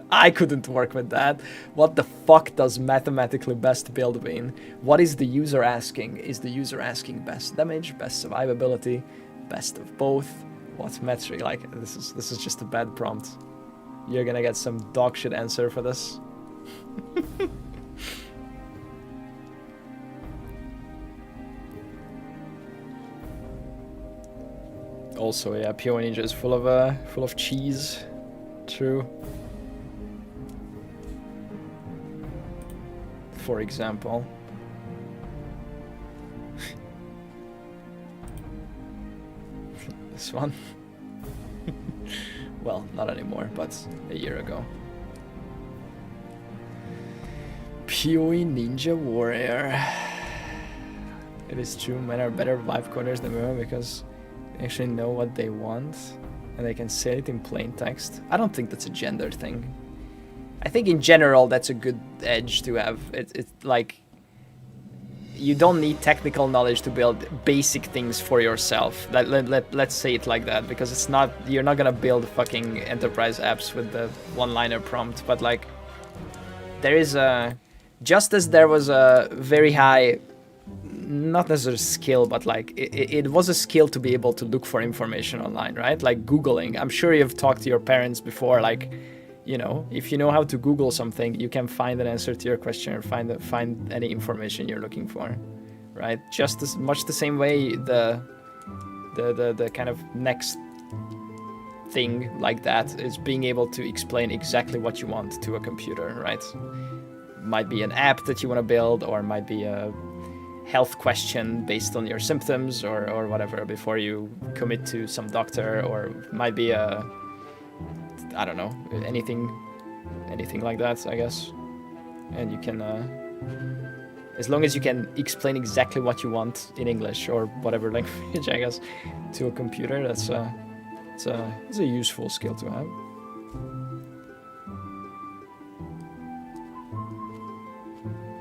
I couldn't work with that. What the fuck does mathematically best build mean? What is the user asking? Is the user asking best damage, best survivability, best of both? What metric? Like, this is just a bad prompt. You're gonna get some dog shit answer for this. Also, yeah, POE Ninja is full of cheese. True. For example. This one. Well, not anymore, but a year ago. POE Ninja Warrior. It is true, men are better vibe coders than women because they actually know what they want and they can say it in plain text. I don't think that's a gender thing. I think in general that's a good edge to have. It's like you don't need technical knowledge to build basic things for yourself. Let's say it like that, because it's not, you're not gonna build fucking enterprise apps with the one-liner prompt, but like there is a, just as there was a very high, not necessarily skill, but like it was a skill to be able to look for information online, right? Like Googling. I'm sure you've talked to your parents before, like, you know, if you know how to Google something, you can find an answer to your question or find any information you're looking for, right? Just as much the same way the kind of next thing like that is being able to explain exactly what you want to a computer, right? Might be an app that you want to build, or might be a health question based on your symptoms or whatever before you commit to some doctor, or might be a, I don't know, anything like that, I guess. And you can, as long as you can explain exactly what you want in English or whatever language, I guess, to a computer, that's it's a useful skill to have.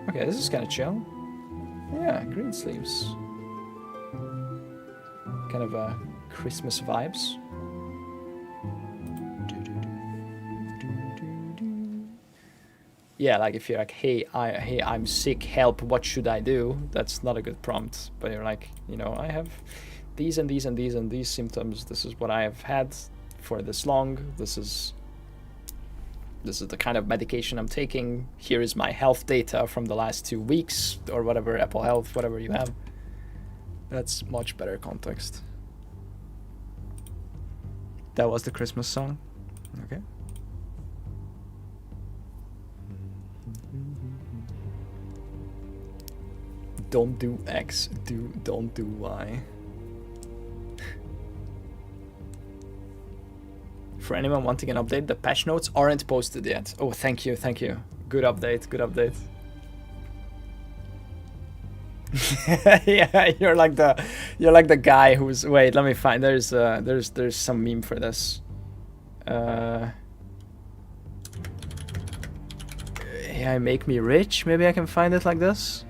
Okay, this is kind of chill. Yeah, green sleeves. Kind of Christmas vibes. Yeah, like if you're like, hey, I'm sick, help, what should I do? That's not a good prompt. But you're like, you know, I have these and these and these and these symptoms. This is what I have had for this long. This is the kind of medication I'm taking. Here is my health data from the last 2 weeks, or whatever, Apple Health, whatever you have. That's much better context. That was the Christmas song. Okay. Don't do X, don't do Y. For anyone wanting an update, the patch notes aren't posted yet. Oh, thank you, thank you. Good update, good update. Yeah, you're like the guy who's, wait, let me find, there's some meme for this. AI make me rich? Maybe I can find it like this.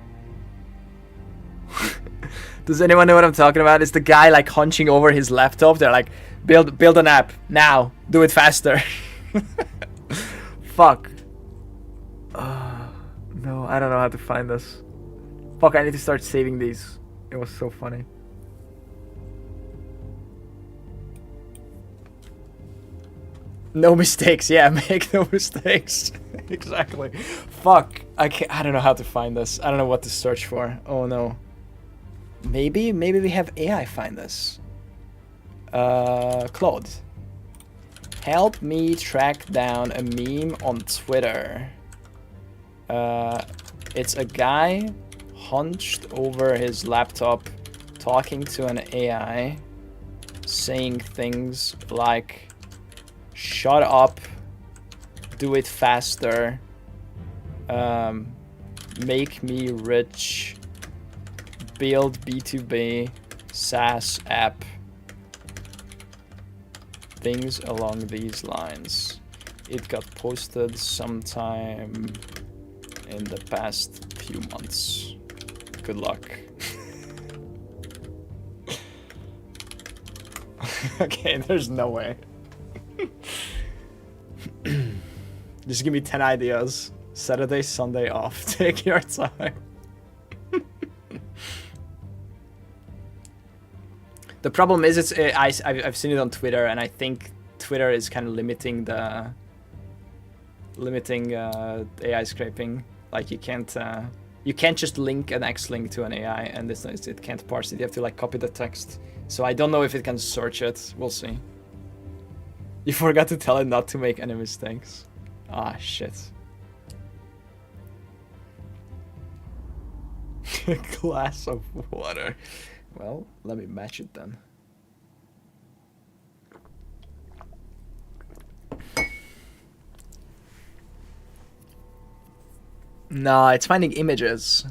Does anyone know what I'm talking about? It's the guy like hunching over his laptop. They're like, build an app now. Do it faster. Fuck. No, I don't know how to find this. Fuck, I need to start saving these. It was so funny. No mistakes. Yeah, make no mistakes. Exactly. Fuck. I don't know how to find this. I don't know what to search for. Oh no. Maybe we have AI find this. Claude. Help me track down a meme on Twitter. It's a guy hunched over his laptop talking to an AI, saying things like, shut up, do it faster, make me rich, build B2B SaaS app, things along these lines. It got posted sometime in the past few months. Good luck. Okay, there's no way. Just give me 10 ideas. Saturday, Sunday off. Take your time. The problem is, I've seen it on Twitter, and I think Twitter is kind of limiting AI scraping. Like you can't just link an X link to an AI, and it can't parse it. You have to like copy the text. So I don't know if it can search it. We'll see. You forgot to tell it not to make any mistakes. Ah, shit. A glass of water. Well, let me match it then. No, it's finding images.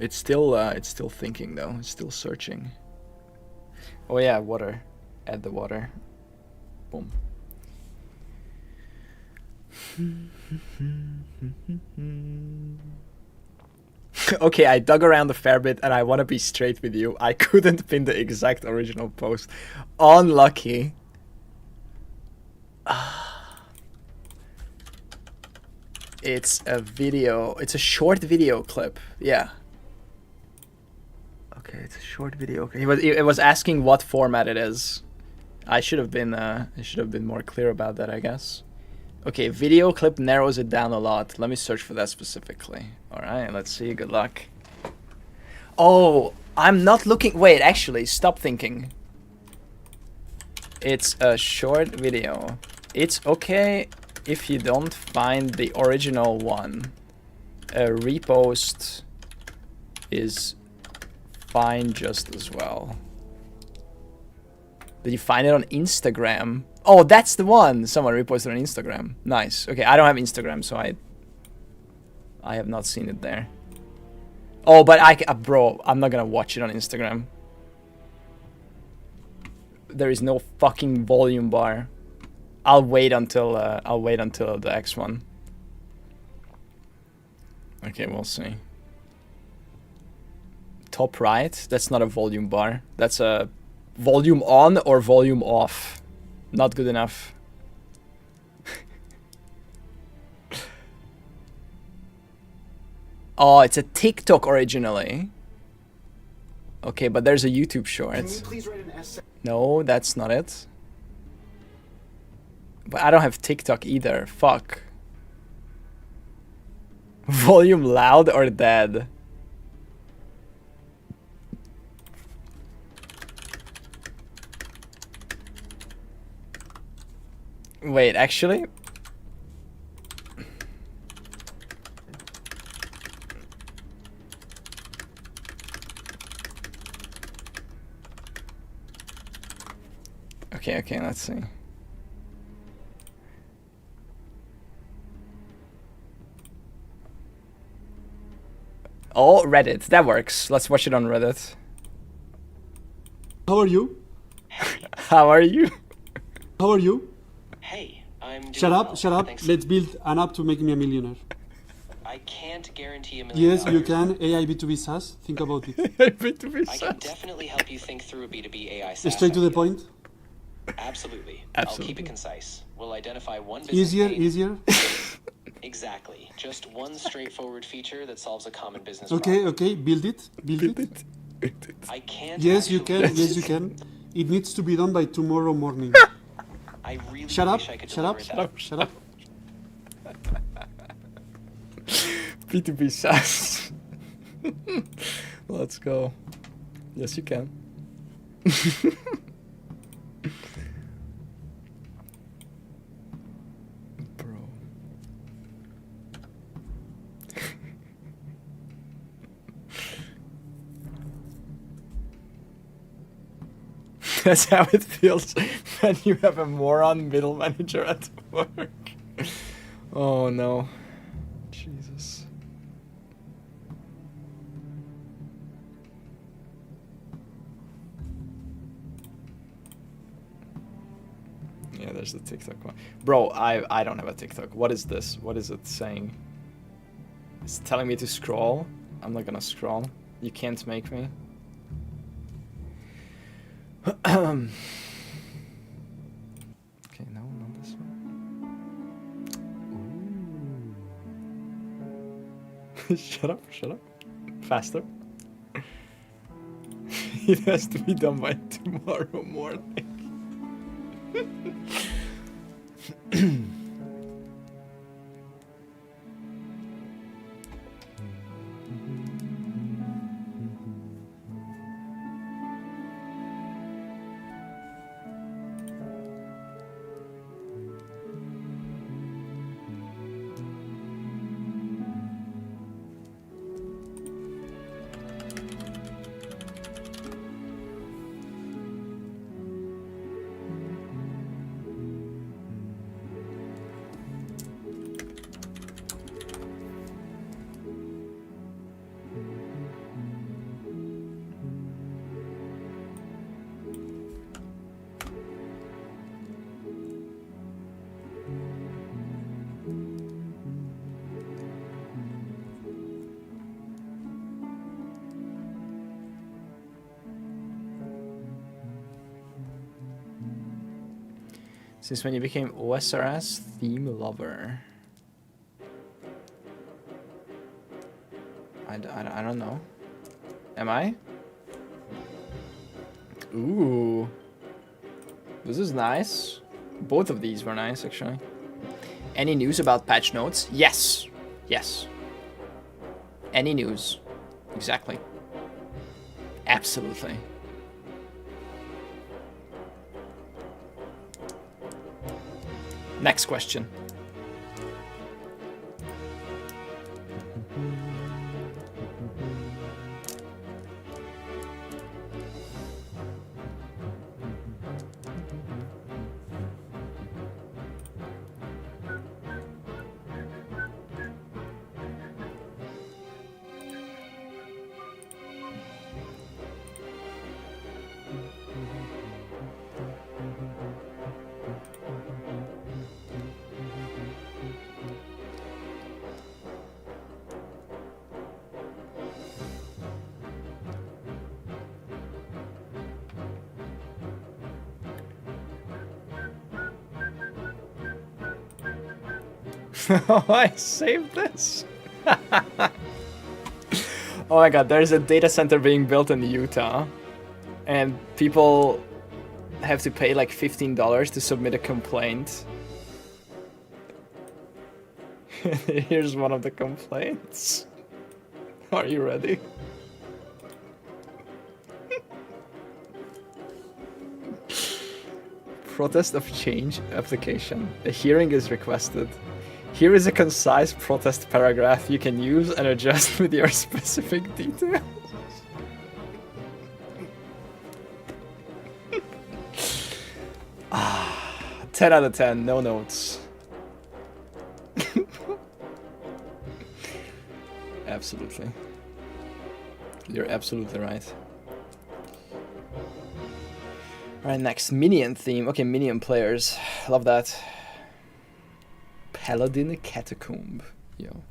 It's still thinking though. It's still searching. Oh yeah, water. Add the water. Boom. Okay, I dug around a fair bit and I want to be straight with you. I couldn't pin the exact original post. Unlucky. It's a video. It's a short video clip. Yeah. Okay, it's a short video. Okay, it was asking what format it is. I should have been more clear about that, I guess. Okay, video clip narrows it down a lot. Let me search for that specifically. All right, let's see. Good luck. Oh, I'm not looking. Wait, actually, stop thinking. It's a short video. It's okay if you don't find the original one. A repost is fine just as well. Did you find it on Instagram? Oh, that's the one! Someone reposted on Instagram. Nice. Okay, I don't have Instagram, so I have not seen it there. Oh, but bro, I'm not gonna watch it on Instagram. There is no fucking volume bar. I'll wait until the X one. Okay, we'll see. Top right? That's not a volume bar. That's a volume on or volume off. Not good enough. Oh, it's a TikTok originally. Okay, but there's a YouTube short. Can you please write an essay? No, that's not it. But I don't have TikTok either. Fuck. Volume loud or dead? Wait, actually? Okay, let's see. Oh, Reddit. That works. Let's watch it on Reddit. How are you? How are you? How are you? Hey, I'm Shut up, shut up. Let's build an app to make me a millionaire. I can't guarantee $1 million. Yes, you can. AI B2B SaaS. Think about it. B2B SaaS. I can definitely help you think through a B2B AI SaaS. Straight to the point. Absolutely. I'll keep it concise. We'll identify one business Easier. Exactly. Just one straightforward feature that solves a common business Okay, problem. okay. Build it. I can't. Yes, you can. Yes, you can. It needs to be done by tomorrow morning. I really Shut up. wish I could Shut up. deliver Shut up. that. Shut up. B2B SaaS. Let's go. Yes, you can. Bro. That's how it feels when you have a moron middle manager at work. Oh no. Jesus. Yeah, there's the TikTok one. Bro, I don't have a TikTok. What is this? What is it saying? It's telling me to scroll. I'm not gonna scroll. You can't make me. Okay, no, not this one. Ooh. Shut up, shut up. Faster. It has to be done by tomorrow morning. Since when you became OSRS theme lover? I don't know. Am I? Ooh. This is nice. Both of these were nice, actually. Any news about patch notes? Yes. Yes. Any news? Exactly. Absolutely. Next question. I saved this. Oh my god, there's a data center being built in Utah, and people have to pay like $15 to submit a complaint. Here's one of the complaints. Are you ready? Protest of change application. A hearing is requested. Here is a concise protest paragraph you can use and adjust with your specific details. Ah, 10 out of 10, no notes. Absolutely. You're absolutely right. Alright, next, Minion theme. Okay, Minion players. Love that. Paladin Catacomb. Yo.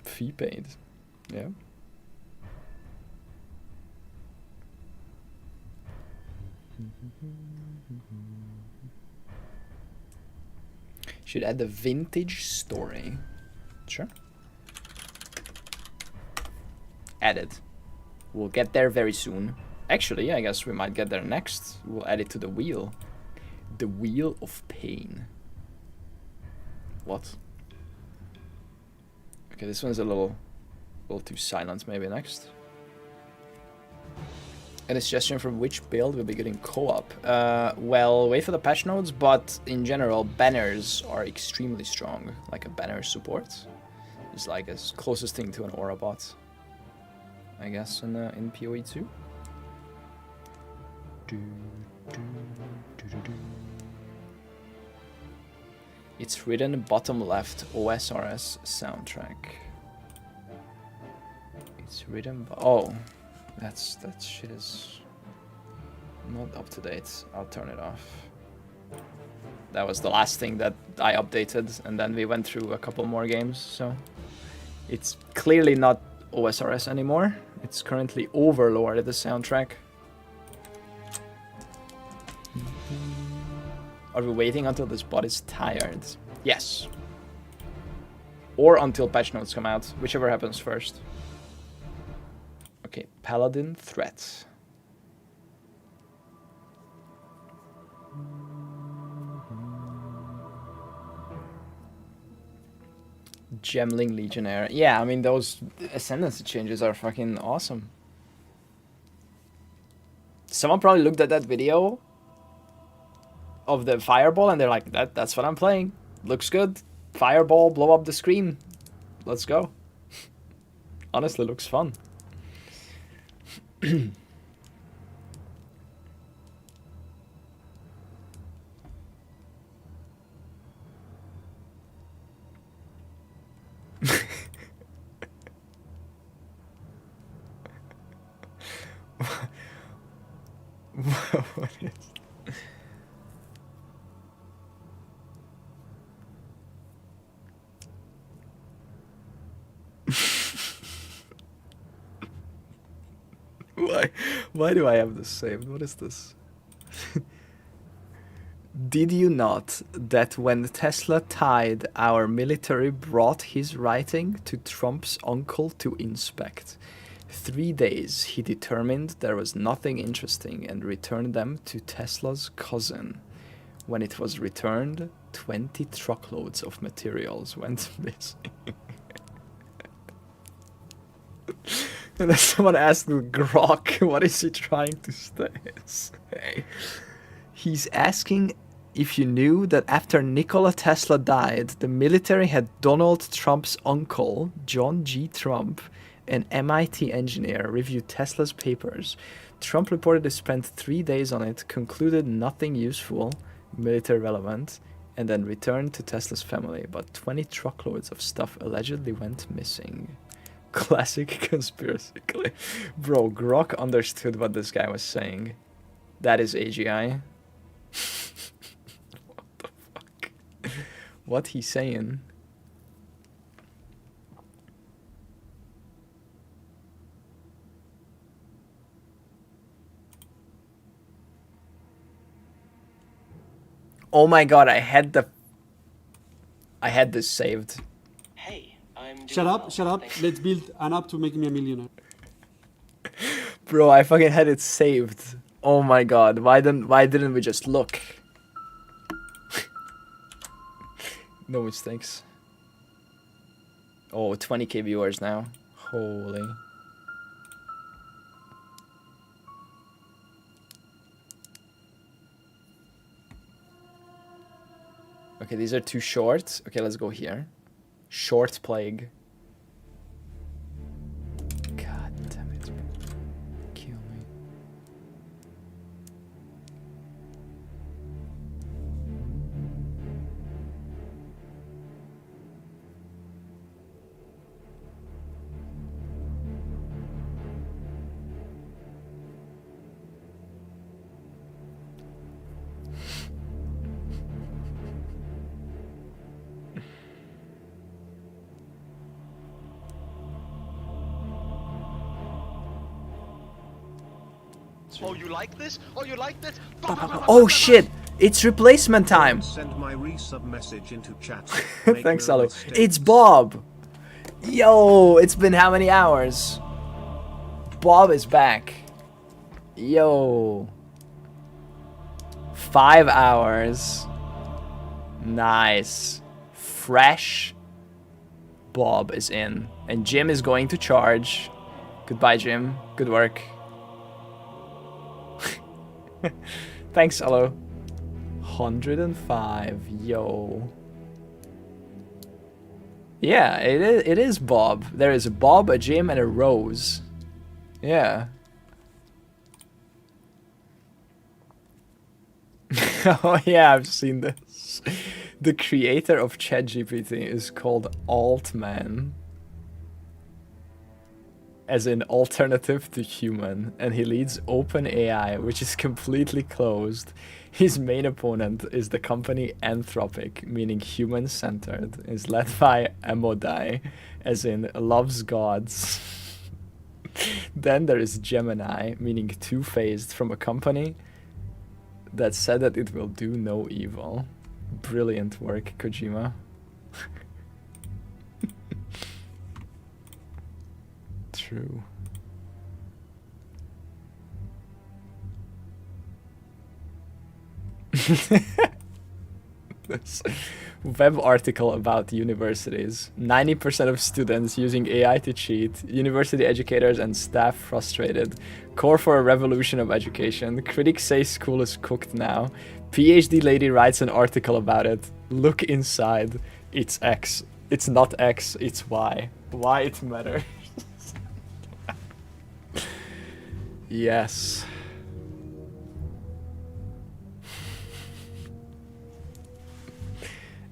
Fee paid. Yeah. Should add the vintage story. Sure. Added. We'll get there very soon. Actually, I guess we might get there next. We'll add it to the wheel. The Wheel of Pain. What? Okay, this one's a little too silent. Maybe next. Any suggestion for which build will be good in co-op? Well, wait for the patch notes, but in general, banners are extremely strong. Like a banner support is like as closest thing to an aura bot, I guess, in POE 2. It's written bottom left, OSRS soundtrack. It's written. Oh, that shit is. Not up to date. I'll turn it off. That was the last thing that I updated, and then we went through a couple more games, so it's clearly not OSRS anymore. It's currently Overlord, the soundtrack. Are we waiting until this bot is tired? Yes. Or until patch notes come out, whichever happens first. Okay, Paladin threat. Gemling Legionnaire. Yeah, I mean, those Ascendancy changes are fucking awesome. Someone probably looked at that video of the fireball and they're like, that's what I'm playing. Looks good. Fireball, blow up the screen. Let's go. Honestly, looks fun. What is... Why do I have this saved? What is this? Did you not that when Tesla tied, our military brought his writing to Trump's uncle to inspect? 3 days he determined there was nothing interesting and returned them to Tesla's cousin. When it was returned, 20 truckloads of materials went missing. And then someone asked Grok, what is he trying to say? He's asking if you knew that after Nikola Tesla died, the military had Donald Trump's uncle, John G. Trump, an MIT engineer, review Tesla's papers. Trump reportedly spent 3 days on it, concluded nothing useful, military relevant, and then returned to Tesla's family. But 20 truckloads of stuff allegedly went missing. Classic conspiracy claim. Bro, Grok understood what this guy was saying. That is AGI. What the fuck? What he saying? Oh my god, I had this saved. Hey, I'm Shut up, shut up. Let's build an app to make me a millionaire. Bro, I fucking had it saved. Oh my god, why didn't we just look? No mistakes. Oh, 20k viewers now. Holy. Okay, these are too short. Okay, let's go here. Short plague. God damn it. Kill me. Oh, you like this? Oh, you like this? Oh shit! It's replacement time! Send my resub message into chat. Thanks, Alu. It's Bob! Yo, it's been how many hours? Bob is back. Yo. 5 hours. Nice. Fresh. Bob is in. And Jim is going to charge. Goodbye, Jim. Good work. Thanks, Alu. 105. Yo. Yeah, it is Bob. There is a Bob, a Jim, and a Rose. Yeah. Oh yeah, I've seen this. The creator of ChatGPT is called Altman. as an alternative to human, and he leads OpenAI, which is completely closed. His main opponent is the company Anthropic, meaning human-centered, is led by Amodai, as in loves gods. Then there is Gemini, meaning two-faced, from a company that said that it will do no evil. Brilliant work, Kojima. True. This web article about universities. 90% of students using AI to cheat. University educators and staff frustrated. Core for a revolution of education. Critics say school is cooked now. PhD lady writes an article about it. Look inside. It's X. It's not X, it's Y. Why it matters. Yes.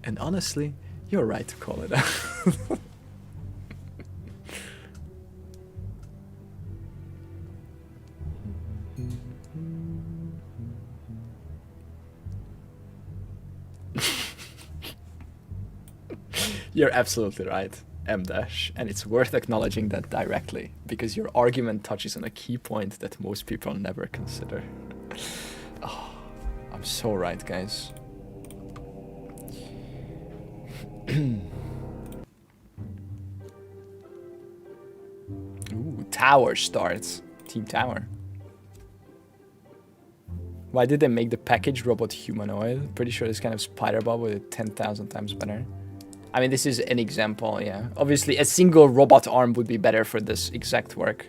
And honestly, you're right to call it out. You're absolutely right, M-dash, and it's worth acknowledging that directly, because your argument touches on a key point that most people never consider. Oh, I'm so right, guys. Ooh, Tower starts. Team Tower. Why did they make the packaged robot humanoid? Pretty sure this kind of spider bob with it 10,000 times better. I mean, this is an example, yeah. Obviously, a single robot arm would be better for this exact work.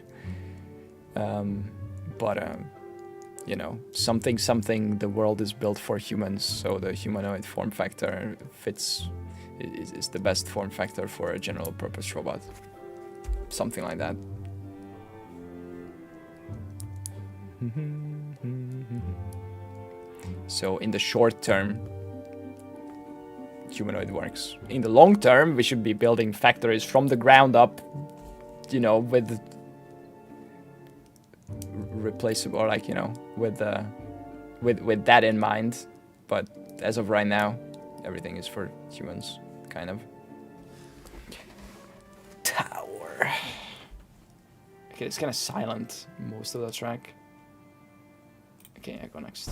You know, something, the world is built for humans, so the humanoid form factor fits, is the best form factor for a general purpose robot. Something like that. So in the short term, humanoid works. In the long term, we should be building factories from the ground up, you know, with replaceable, or like, you know, with that in mind. But as of right now, everything is for humans, kind of. Tower. Okay, it's kind of silent most of the track. Okay, I go next.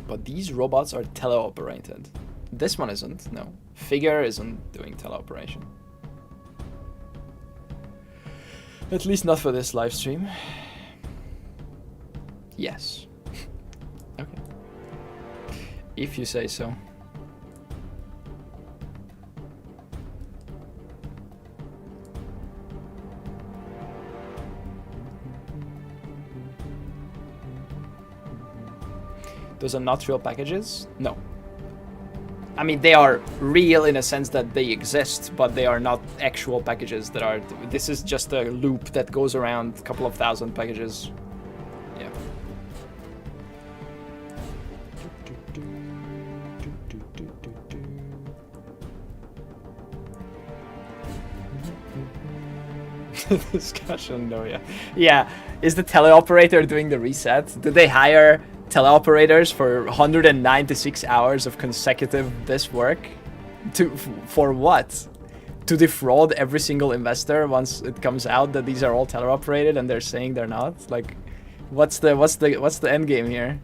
But these robots are teleoperated. This one isn't, no. Figure isn't doing teleoperation. At least not for this live stream. Yes. Okay. If you say so. Those are not real packages? No. I mean, they are real in a sense that they exist, but they are not actual packages that are... This is just a loop that goes around a couple of thousand packages. Yeah. Discussion, no, yeah. Yeah, is the teleoperator doing the reset? Did they hire teleoperators for 196 hours of consecutive this work? For what? To defraud every single investor once it comes out that these are all teleoperated and they're saying they're not? Like, what's the end game here?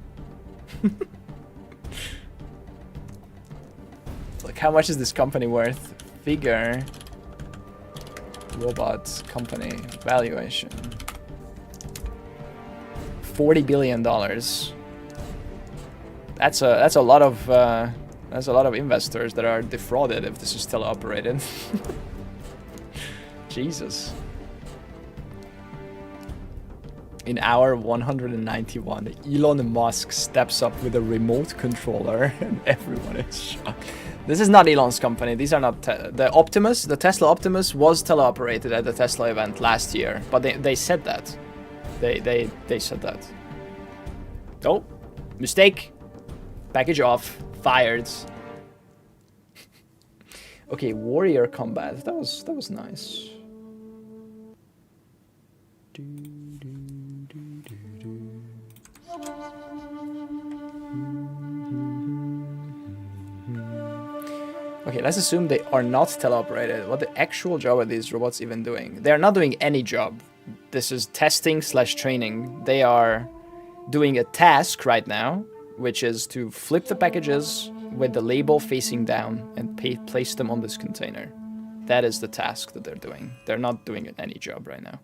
Like, how much is this company worth? Figure robot company valuation. $40 billion. That's a lot of investors that are defrauded if this is teleoperated. Jesus. In hour 191, Elon Musk steps up with a remote controller and everyone is shocked. This is not Elon's company. These are not the Optimus. The Tesla Optimus was teleoperated at the Tesla event last year, but they said that. They said that. Oh, mistake. Package off. Fired. Okay, warrior combat. That was nice. Okay, let's assume they are not teleoperated. What the actual job are these robots even doing? They are not doing any job. This is testing / training. They are doing a task right now, which is to flip the packages with the label facing down and place them on this container. That is the task that they're doing. They're not doing any job right now.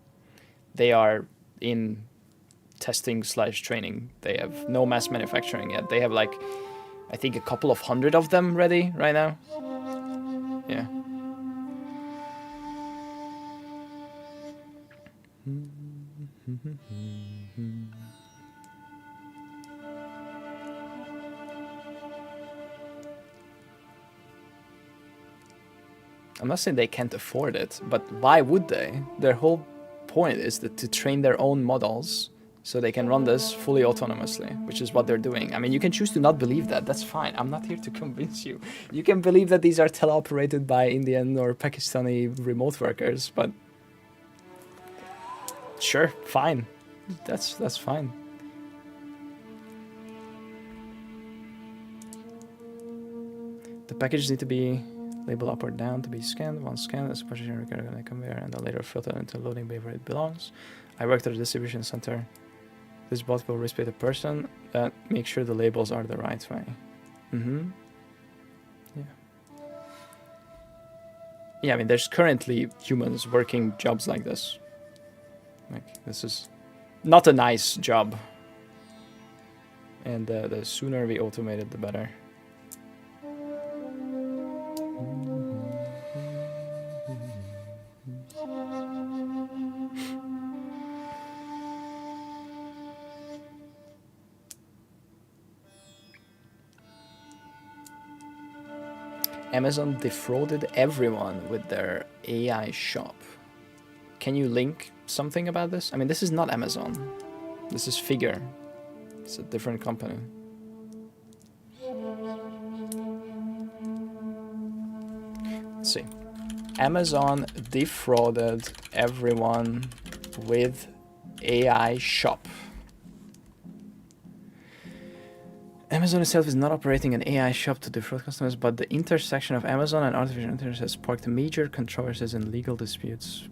They are in testing / training. They have no mass manufacturing yet. They have like, I think a couple of hundred of them ready right now. Yeah. I'm not saying they can't afford it, but why would they? Their whole point is that to train their own models so they can run this fully autonomously, which is what they're doing. I mean, you can choose to not believe that. That's fine. I'm not here to convince you. You can believe that these are teleoperated by Indian or Pakistani remote workers, but sure, fine. That's fine. The packages need to be labeled up or down to be scanned. Once scanned, it's position recorded on a conveyor and then later filtered into a loading bay where it belongs. I worked at a distribution center. This bot will respect a person that makes sure the labels are the right way. Yeah. Yeah, I mean, there's currently humans working jobs like this. Like, this is not a nice job. And the sooner we automate it, the better. Amazon defrauded everyone with their AI shop. Can you link something about this? I mean, this is not Amazon. This is Figure. It's a different company. Let's see. Amazon defrauded everyone with AI shop. Amazon itself is not operating an AI shop to defraud customers, but the intersection of Amazon and artificial intelligence has sparked major controversies and legal disputes.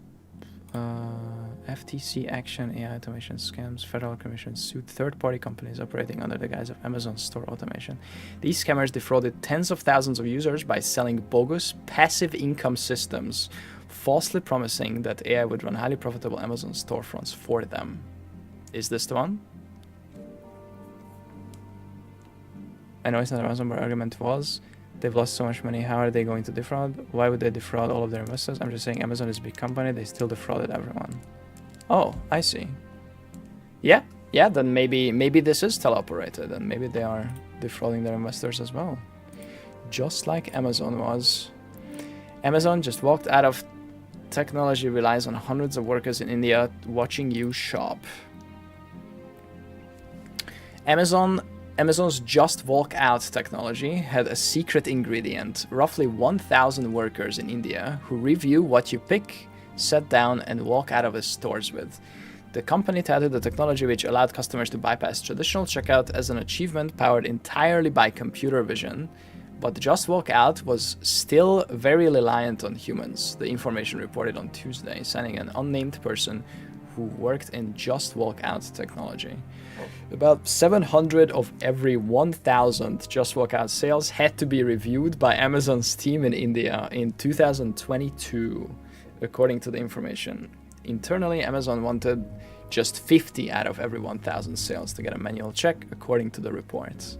FTC action, AI automation scams, federal commission sued third-party companies operating under the guise of Amazon store automation. These scammers defrauded tens of thousands of users by selling bogus passive income systems, falsely promising that AI would run highly profitable Amazon storefronts for them. Is this the one? I know it's not Amazon, but argument was they've lost so much money. How are they going to defraud? Why would they defraud all of their investors? I'm just saying Amazon is a big company. They still defrauded everyone. Oh, I see. Yeah, then maybe this is teleoperated and maybe they are defrauding their investors as well. Just like Amazon was. Amazon just walked out of technology, relies on hundreds of workers in India watching you shop. Amazon's Just Walk Out technology had a secret ingredient, roughly 1,000 workers in India who review what you pick, set down, and walk out of its stores with. The company touted the technology which allowed customers to bypass traditional checkout as an achievement powered entirely by computer vision, but Just Walk Out was still very reliant on humans, the information reported on Tuesday, citing an unnamed person who worked in Just Walk Out technology. About 700 of every 1,000 Just Walk Out sales had to be reviewed by Amazon's team in India in 2022, according to the information. Internally, Amazon wanted just 50 out of every 1,000 sales to get a manual check, according to the report.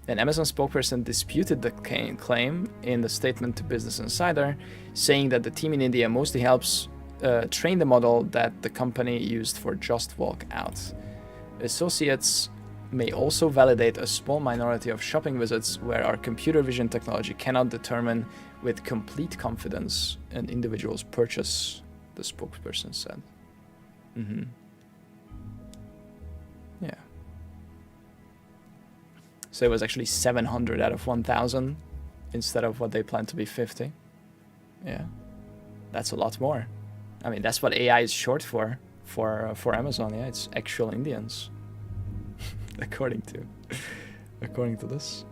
An Amazon spokesperson disputed the claim in the statement to Business Insider, saying that the team in India mostly helps train the model that the company used for Just Walk Out. Associates may also validate a small minority of shopping visits where our computer vision technology cannot determine with complete confidence an individual's purchase, the spokesperson said. Yeah. So it was actually 700 out of 1,000 instead of what they planned to be 50. Yeah. That's a lot more. I mean, that's what AI is short for Amazon. Yeah, it's actual Indians, according to this.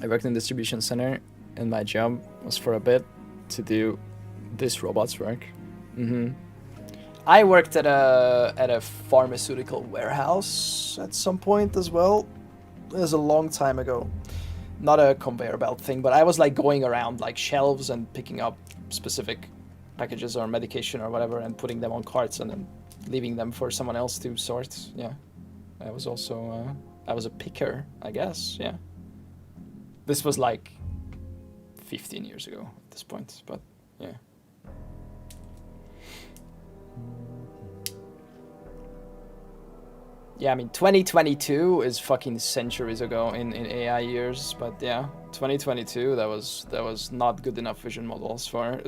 I worked in distribution center, and my job was for a bit to do this robot's work. I worked at a pharmaceutical warehouse at some point as well. It was a long time ago. Not a conveyor belt thing, but I was like going around like shelves and picking up specific packages or medication or whatever and putting them on carts and then leaving them for someone else to sort. Yeah. I was also I was a picker, I guess. Yeah. This was like 15 years ago at this point, but yeah. Yeah, I mean, 2022 is fucking centuries ago in AI years, but yeah, 2022, that was not good enough vision models for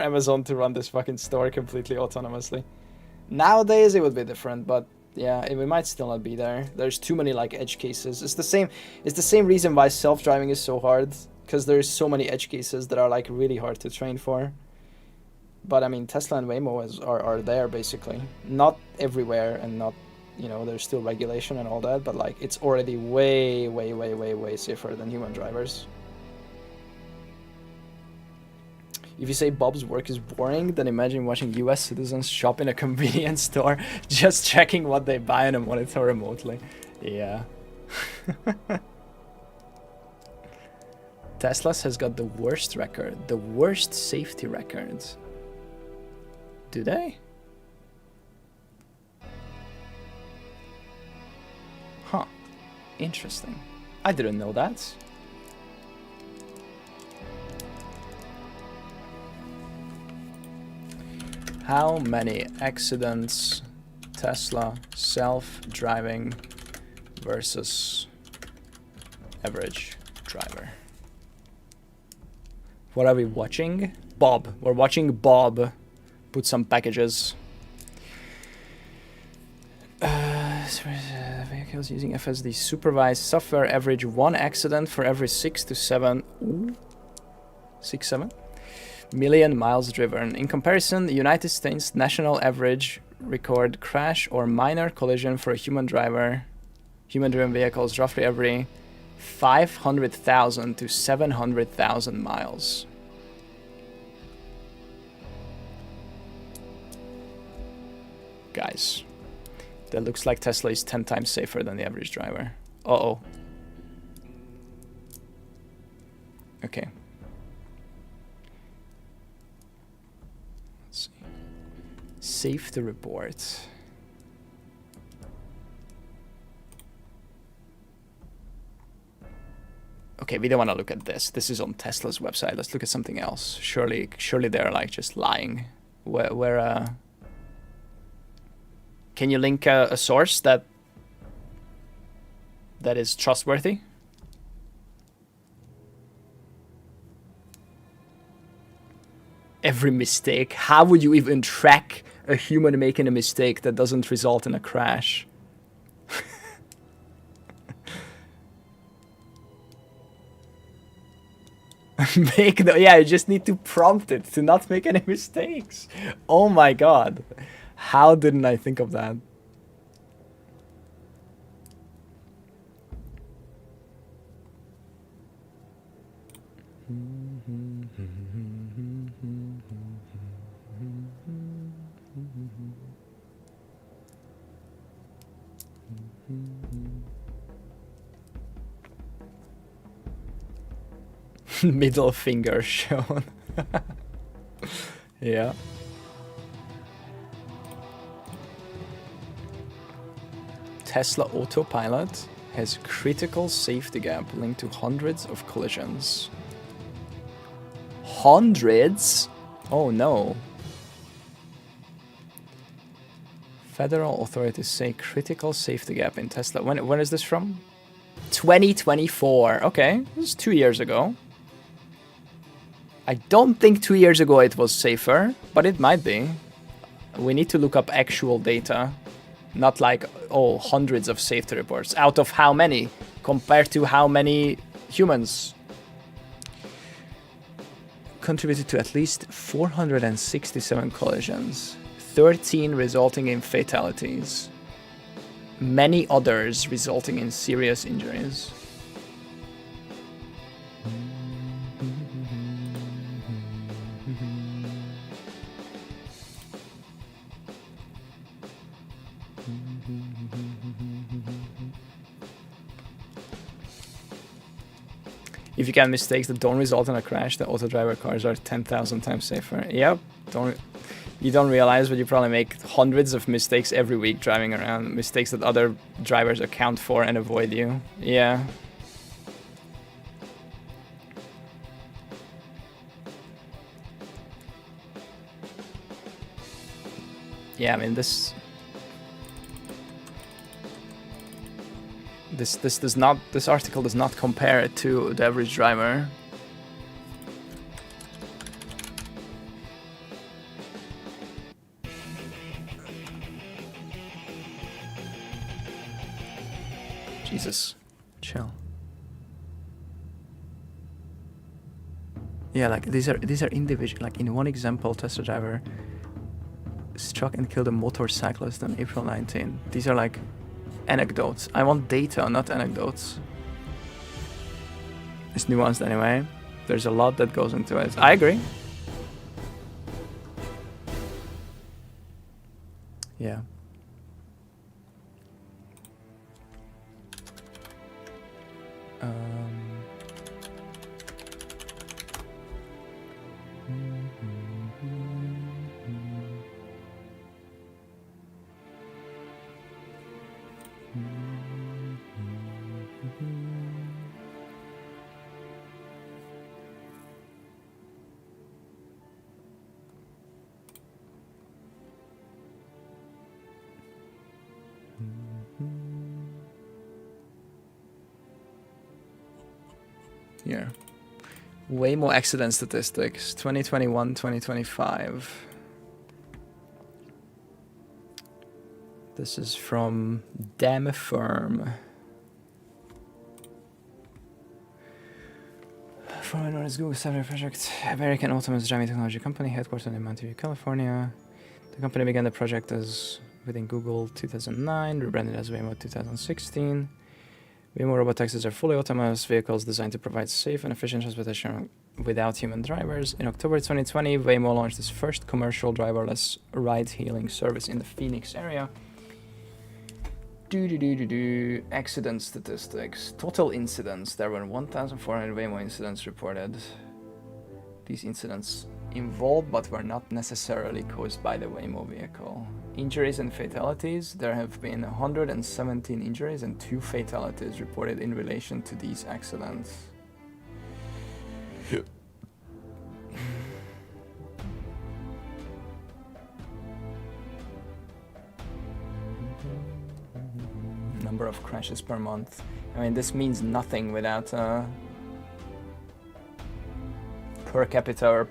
Amazon to run this fucking store completely autonomously. Nowadays, it would be different, but yeah, we might still not be there. There's too many like edge cases. It's the same reason why self-driving is so hard, because there's so many edge cases that are like really hard to train for. But I mean, Tesla and Waymo are there basically. Not everywhere and not, you know, there's still regulation and all that, but like it's already way safer than human drivers. If you say Bob's work is boring, then imagine watching US citizens shop in a convenience store, just checking what they buy on a monitor remotely. Yeah. Tesla's has got the worst record, the worst safety record. Do they? Huh. Interesting. I didn't know that. How many accidents Tesla self-driving versus average driver? What are we watching? Bob. We're watching Bob put some packages. Vehicles using FSD supervised software average 1 accident for every 6 to 7 million miles driven. In comparison, the United States national average record crash or minor collision for a human-driven vehicles roughly every 500,000 to 700,000 miles. Guys, that looks like Tesla is 10 times safer than the average driver. Uh-oh. Okay. Let's see. Safety report. Okay, we don't want to look at this. This is on Tesla's website. Let's look at something else. Surely they're like just lying. Can you link a source that is trustworthy? Every mistake. How would you even track a human making a mistake that doesn't result in a crash? Yeah, you just need to prompt it to not make any mistakes. Oh my god. How didn't I think of that? Middle finger shown. Yeah. Tesla Autopilot has critical safety gap linked to hundreds of collisions. Hundreds? Oh no. Federal authorities say critical safety gap in Tesla. When is this from? 2024. Okay, this is 2 years ago. I don't think 2 years ago it was safer, but it might be. We need to look up actual data. Not like, oh, hundreds of safety reports. Out of how many? Compared to how many humans? contributed to at least 467 collisions, 13 resulting in fatalities, many others resulting in serious injuries. If you can mistakes that don't result in a crash, the auto driver cars are 10,000 times safer. Yep, you don't realize, but you probably make hundreds of mistakes every week driving around. Mistakes that other drivers account for and avoid you. Yeah. Yeah, I mean this article does not compare it to the average driver. Jesus, chill. Yeah, like these are individual. Like in one example, Tesla driver struck and killed a motorcyclist on April 19. These are like anecdotes. I want data, not anecdotes. It's nuanced anyway. There's a lot that goes into it. I agree. Yeah. Here. Waymo accident statistics, 2021, 2025. This is from Damn Firm. Formerly known as Google Software Project, American autonomous driving technology company headquartered in Mountain View, California. The company began the project as within Google 2009, rebranded as Waymo 2016. Waymo robotaxis are fully autonomous vehicles designed to provide safe and efficient transportation without human drivers. In October 2020, Waymo launched its first commercial driverless ride-hailing service in the Phoenix area. Accident statistics. Total incidents. There were 1,400 Waymo incidents reported. These incidents involved but were not necessarily caused by the Waymo vehicle. Injuries and fatalities. There have been 117 injuries and 2 fatalities reported in relation to these accidents. Number of crashes per month. I mean, this means nothing without per capita or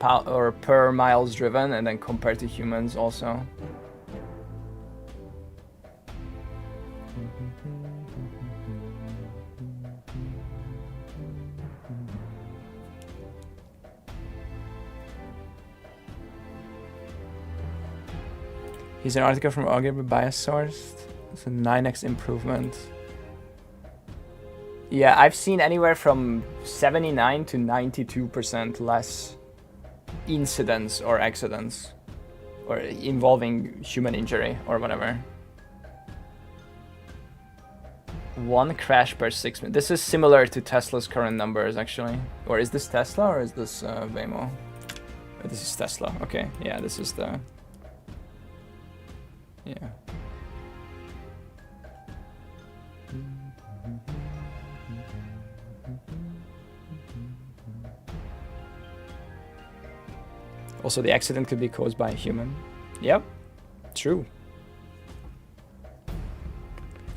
per miles driven, and then compared to humans also. Here's an article from arguably bias sourced. It's a 9x improvement. Yeah, I've seen anywhere from 79 to 92% less incidents or accidents or involving human injury or whatever. 1 crash per 6 minutes. This is similar to Tesla's current numbers, actually. Or is this Tesla or is this Waymo? Oh, this is Tesla. Okay, yeah, this is the... Yeah. Also, the accident could be caused by a human. Yep, true.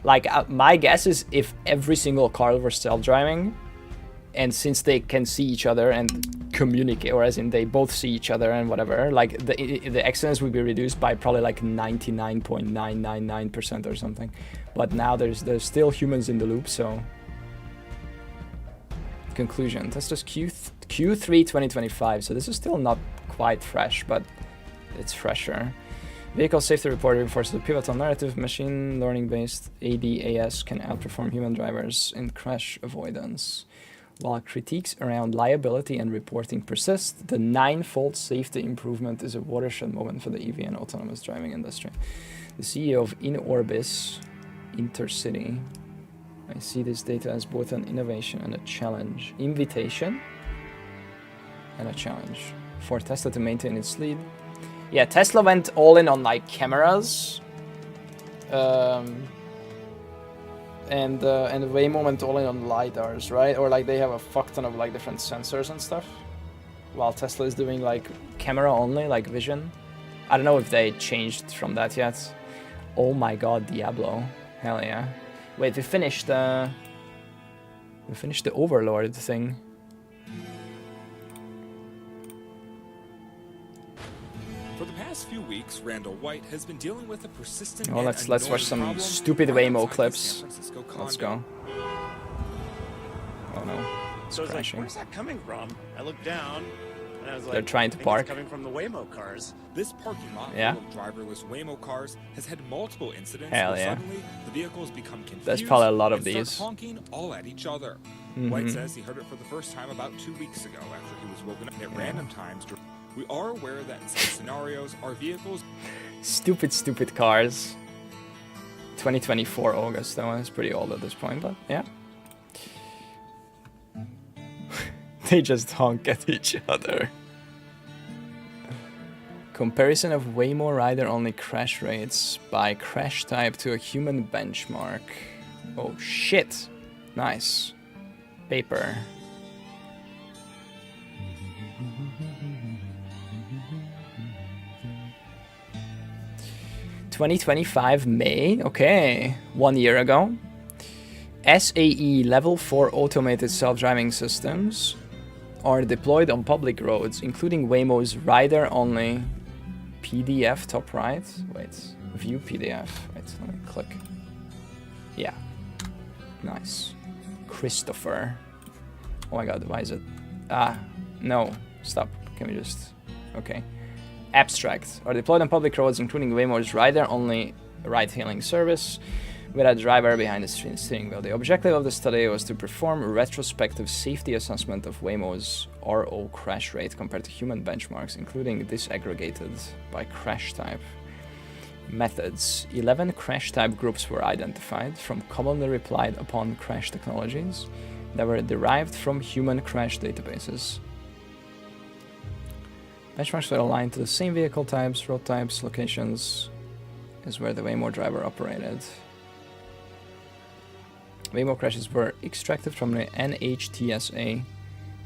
Like, my guess is if every single car were self-driving, and since they can see each other and communicate, or as in they both see each other and whatever, like the accidents would be reduced by probably like 99.999% or something. But now there's still humans in the loop, so Conclusion. Tesla's Q3 2025. So this is still not quite fresh, but it's fresher. Vehicle safety report reinforces the pivotal narrative. Machine learning-based ADAS can outperform human drivers in crash avoidance. While critiques around liability and reporting persist, the 9-fold safety improvement is a watershed moment for the EV and autonomous driving industry. The CEO of InOrbis Intercity. I see this data as both an innovation and a challenge. Invitation and a challenge for Tesla to maintain its lead. Yeah, Tesla went all in on like cameras, and Waymo went all in on lidars, right? Or like they have a fuck ton of like different sensors and stuff, while Tesla is doing like camera only, like vision. I don't know if they changed from that yet. Oh my god, Diablo, hell yeah! Wait, we finished the Overlord thing. For the past few weeks, Randall White has been dealing with a persistent. Oh, let's watch some stupid Waymo clips. Let's go. Oh no, it's So I was like, crashing. where's that coming from? I looked down, and I was like, They're trying to I think park. It's coming from the Waymo cars. This parking lot Yeah. full of driverless Waymo cars has had multiple incidents Hell where yeah. suddenly the vehicles become confused. There's probably a lot of and start these. honking all at each other. White says he heard it for the first time about 2 weeks ago after he was woken up at random times. We are aware that in some scenarios, our vehicles. Stupid cars. 2024 August, that one is pretty old at this point, but yeah. They just honk at each other. Comparison of Waymo rider-only crash rates by crash type to a human benchmark. Oh shit. Nice. Paper. (2025 May). Okay, 1 year ago. SAE Level 4 automated self-driving systems are deployed on public roads, including Waymo's rider-only PDF top right. Wait, view PDF. Wait, let me click. Yeah, nice. Christopher. Oh my god, why is it? Ah, no, stop. Can we just... Okay. Abstract. Are deployed on public roads, including Waymo's rider-only ride-hailing service, with a driver behind the steering wheel. The objective of the study was to perform a retrospective safety assessment of Waymo's RO crash rate compared to human benchmarks, including disaggregated by crash type. Methods. 11 crash type groups were identified from commonly relied upon crash technologies that were derived from human crash databases. Benchmarks were aligned to the same vehicle types, road types, locations as where the Waymo driver operated. Waymo crashes were extracted from the NHTSA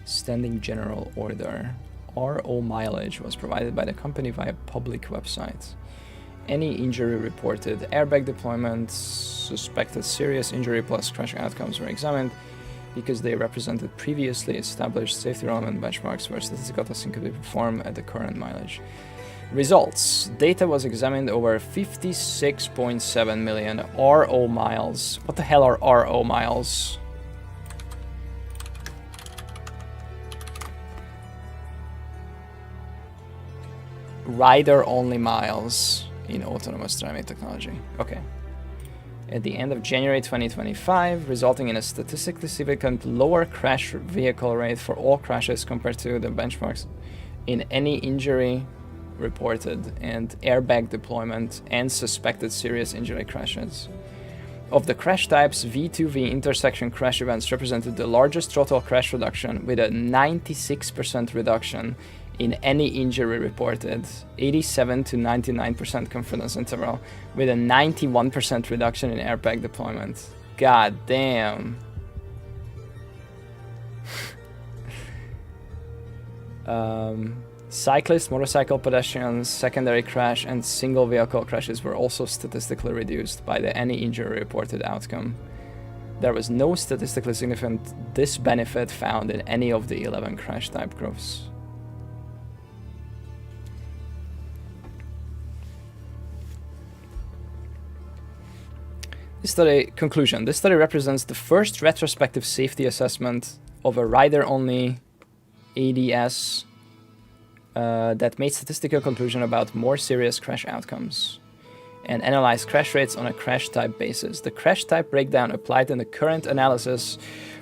Standing General Order. RO mileage was provided by the company via public website. Any injury reported, airbag deployment, suspected serious injury plus crash outcomes were examined because they represented previously established safety relevant benchmarks where statistical testing could be performed at the current mileage. Results. Data was examined over 56.7 million RO miles. What the hell are RO miles? Rider-only miles in autonomous driving technology. Okay. At the end of January 2025, resulting in a statistically significant lower crash vehicle rate for all crashes compared to the benchmarks in any injury reported and airbag deployment and suspected serious injury crashes. Of the crash types, V2V intersection crash events represented the largest total crash reduction with a 96% reduction in any injury reported, 87 to 99% confidence interval, with a 91% reduction in airbag deployment. God damn. Cyclists, motorcycle pedestrians, secondary crash, and single vehicle crashes were also statistically reduced by the any injury reported outcome. There was no statistically significant disbenefit found in any of the 11 crash type groups. This study, conclusion, this study represents the first retrospective safety assessment of a rider-only ADS that made statistical conclusion about more serious crash outcomes and analyzed crash rates on a crash type basis. The crash type breakdown applied in the current analysis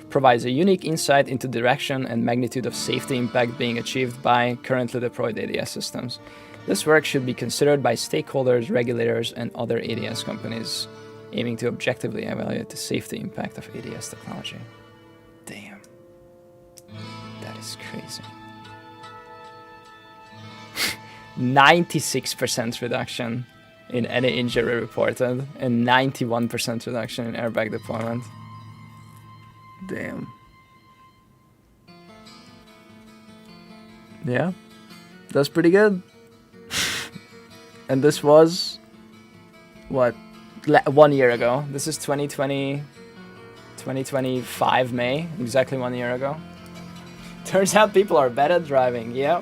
provides a unique insight into direction and magnitude of safety impact being achieved by currently deployed ADS systems. This work should be considered by stakeholders, regulators, and other ADS companies, aiming to objectively evaluate the safety impact of ADS technology. Damn. That is crazy. 96% reduction in any injury reported, and 91% reduction in airbag deployment. Damn. Yeah, that's pretty good. And this was, what, 1 year ago. This is 2025 May, exactly 1 year ago. Turns out people are bad at driving, yeah.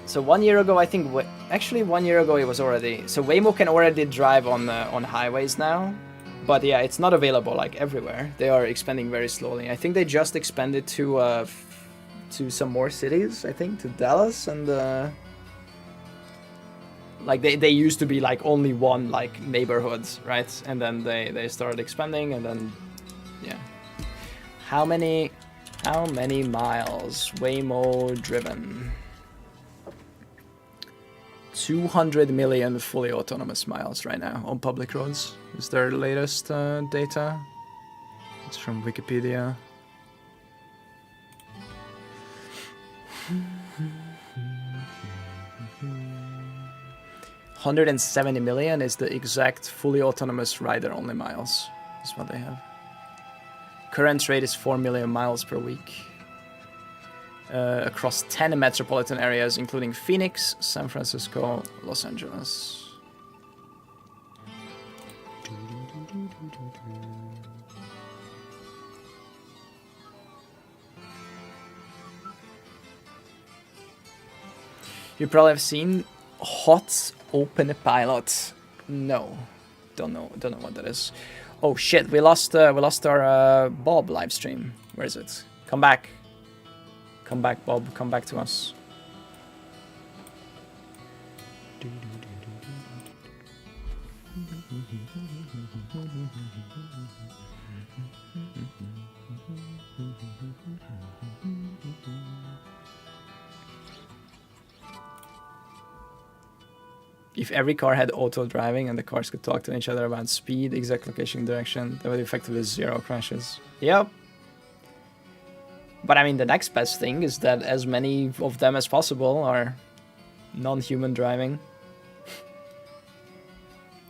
So 1 year ago, I think, actually 1 year ago it was already, so Waymo can already drive on highways now, but yeah, it's not available like everywhere. They are expanding very slowly. I think they just expanded to some more cities, I think, to Dallas and like they used to be like only one like neighborhoods, right? And then they started expanding, and then yeah. How many miles Waymo driven? 200 million fully autonomous miles right now on public roads is their latest data. It's from Wikipedia. $170 million is the exact fully autonomous rider-only miles. Is what they have. Current rate is 4 million miles per week. Across 10 metropolitan areas, including Phoenix, San Francisco, Los Angeles. You probably have seen Hot Open Pilot. No, don't know what that is. Oh shit, we lost our Bob live stream. Where is it? Come back. Come back, Bob. Come back to us. If every car had auto driving and the cars could talk to each other about speed, exact location, direction, there would be effectively 0 crashes. Yep. But I mean, the next best thing is that as many of them as possible are non-human driving.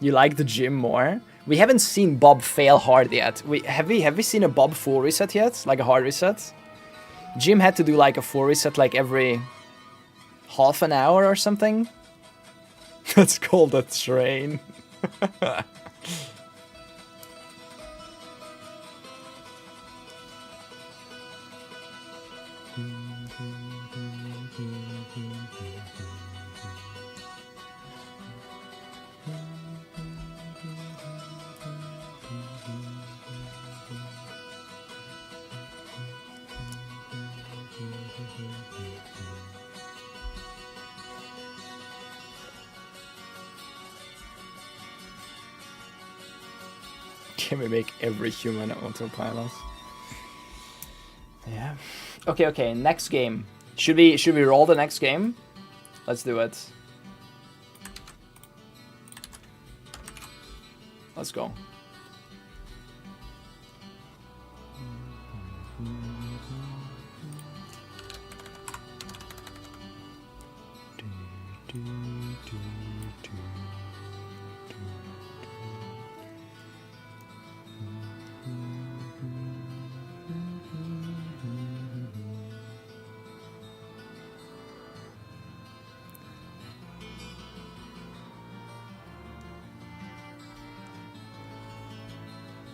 You like the gym more? We haven't seen Bob fail hard yet. Have we seen a Bob full reset yet? Like a hard reset? Jim had to do like a full reset like every half an hour or something. That's called a train. Can we make every human autopilot? Yeah. Okay, next game. Should we roll the next game? Let's do it. Let's go.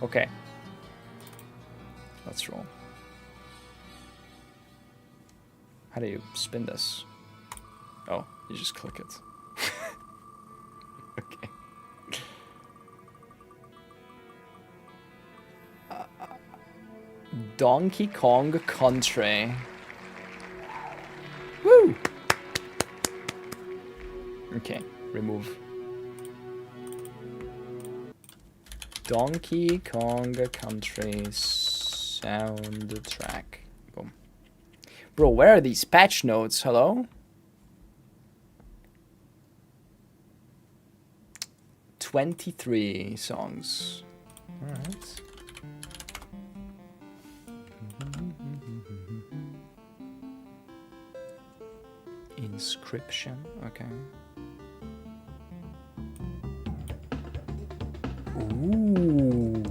Okay. Let's roll. How do you spin this? Oh, you just click it. Okay. Donkey Kong Country. Woo! Okay, remove. Donkey Kong Country soundtrack. Boom. Bro, where are these patch notes? Hello? 23 songs. Alright. Inscription, okay. Ooh.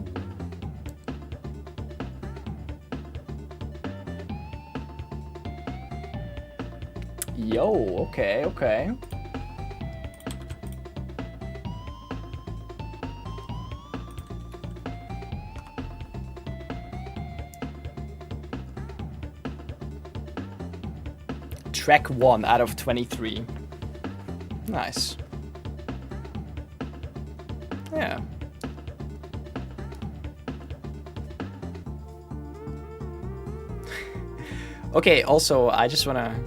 Yo, okay, okay. Track 1 out of 23. Nice. Yeah. Okay, also, I just wanna...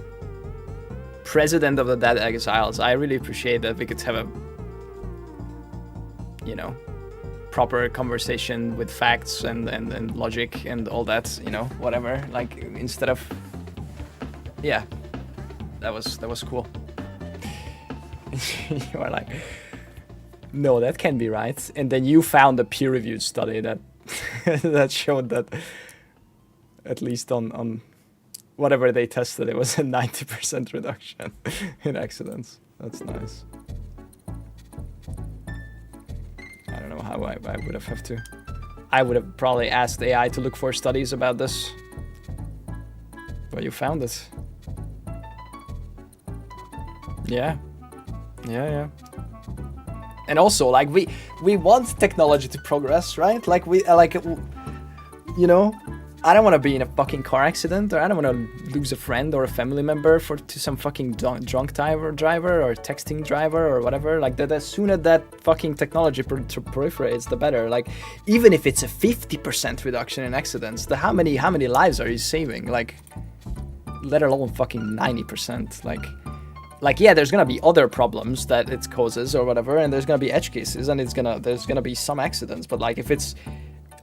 President of the Dead Exiles, I really appreciate that we could have a... You know, proper conversation with facts and logic and all that, you know, whatever. Like, instead of... Yeah. That was cool. You are like... No, that can't be right. And then you found a peer-reviewed study that that showed that at least on whatever they tested, it was a 90% reduction in accidents. That's nice. I don't know how I would have to. I would have probably asked AI to look for studies about this. But you found it. Yeah. Yeah. And also, like, we want technology to progress, right? Like, you know, I don't want to be in a fucking car accident, or I don't want to lose a friend or a family member to some fucking drunk driver or texting driver or whatever. Like, that as soon as that fucking technology proliferates, the better. Like, even if it's a 50% reduction in accidents, how many lives are you saving? Like, let alone fucking 90%. Like, yeah, there's gonna be other problems that it causes or whatever, and there's gonna be edge cases, and there's gonna be some accidents. But like, if it's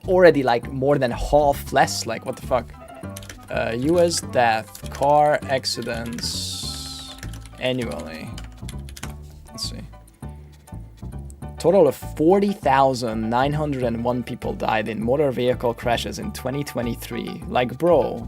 already like more than half less, like, what the fuck? U.S. death car accidents annually. Let's see. Total of 40,901 people died in motor vehicle crashes in 2023. Like, bro.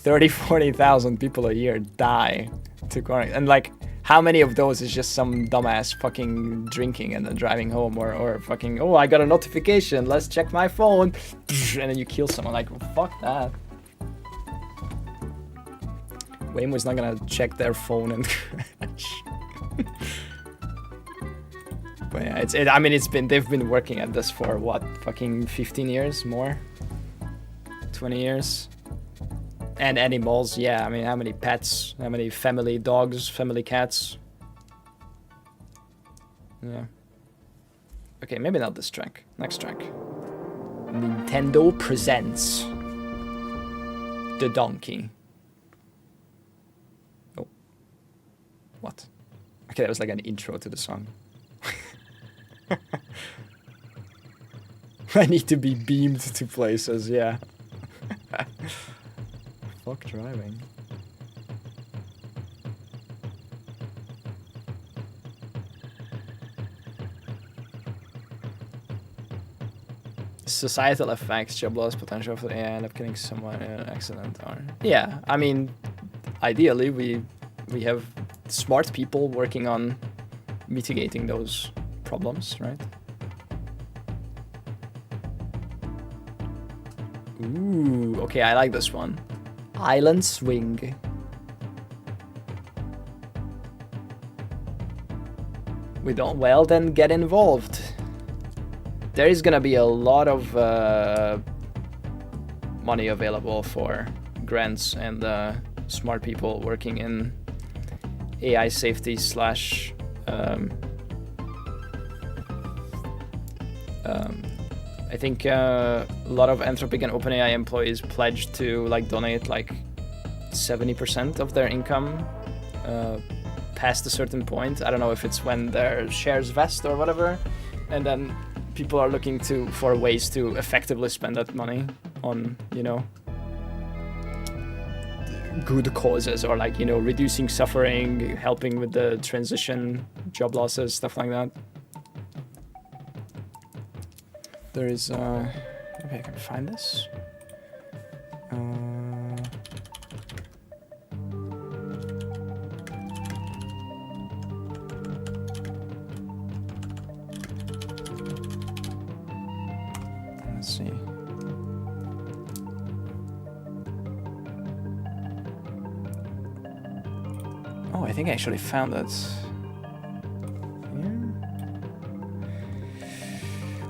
40,000 people a year die to car, and like, how many of those is just some dumbass fucking drinking and then driving home, or fucking, oh, I got a notification, let's check my phone, and then you kill someone. Like, well, fuck that. Wayne was not gonna check their phone and crash. But yeah, I mean, they've been working at this for what, fucking 15 years more, 20 years. And animals, yeah, I mean, how many pets, how many family dogs, family cats? Yeah. Okay, maybe not this track. Next track. Nintendo presents the donkey. Oh. What? Okay, that was like an intro to the song. I need to be beamed to places, yeah. Fuck driving. Societal effects, job loss, potential for the AI, end up killing someone in an accident, or... Yeah, I mean, ideally we have smart people working on mitigating those problems, right? Ooh, okay, I like this one. Island Swing. We don't, well, then get involved. There is gonna be a lot of money available for grants and smart people working in AI safety / I think a lot of Anthropic and OpenAI employees pledged to like donate like 70% of their income past a certain point. I don't know if it's when their shares vest or whatever, and then people are looking for ways to effectively spend that money on, you know, good causes, or like, you know, reducing suffering, helping with the transition, job losses, stuff like that. There is maybe I can find this. Let's see. Oh, I think I actually found that.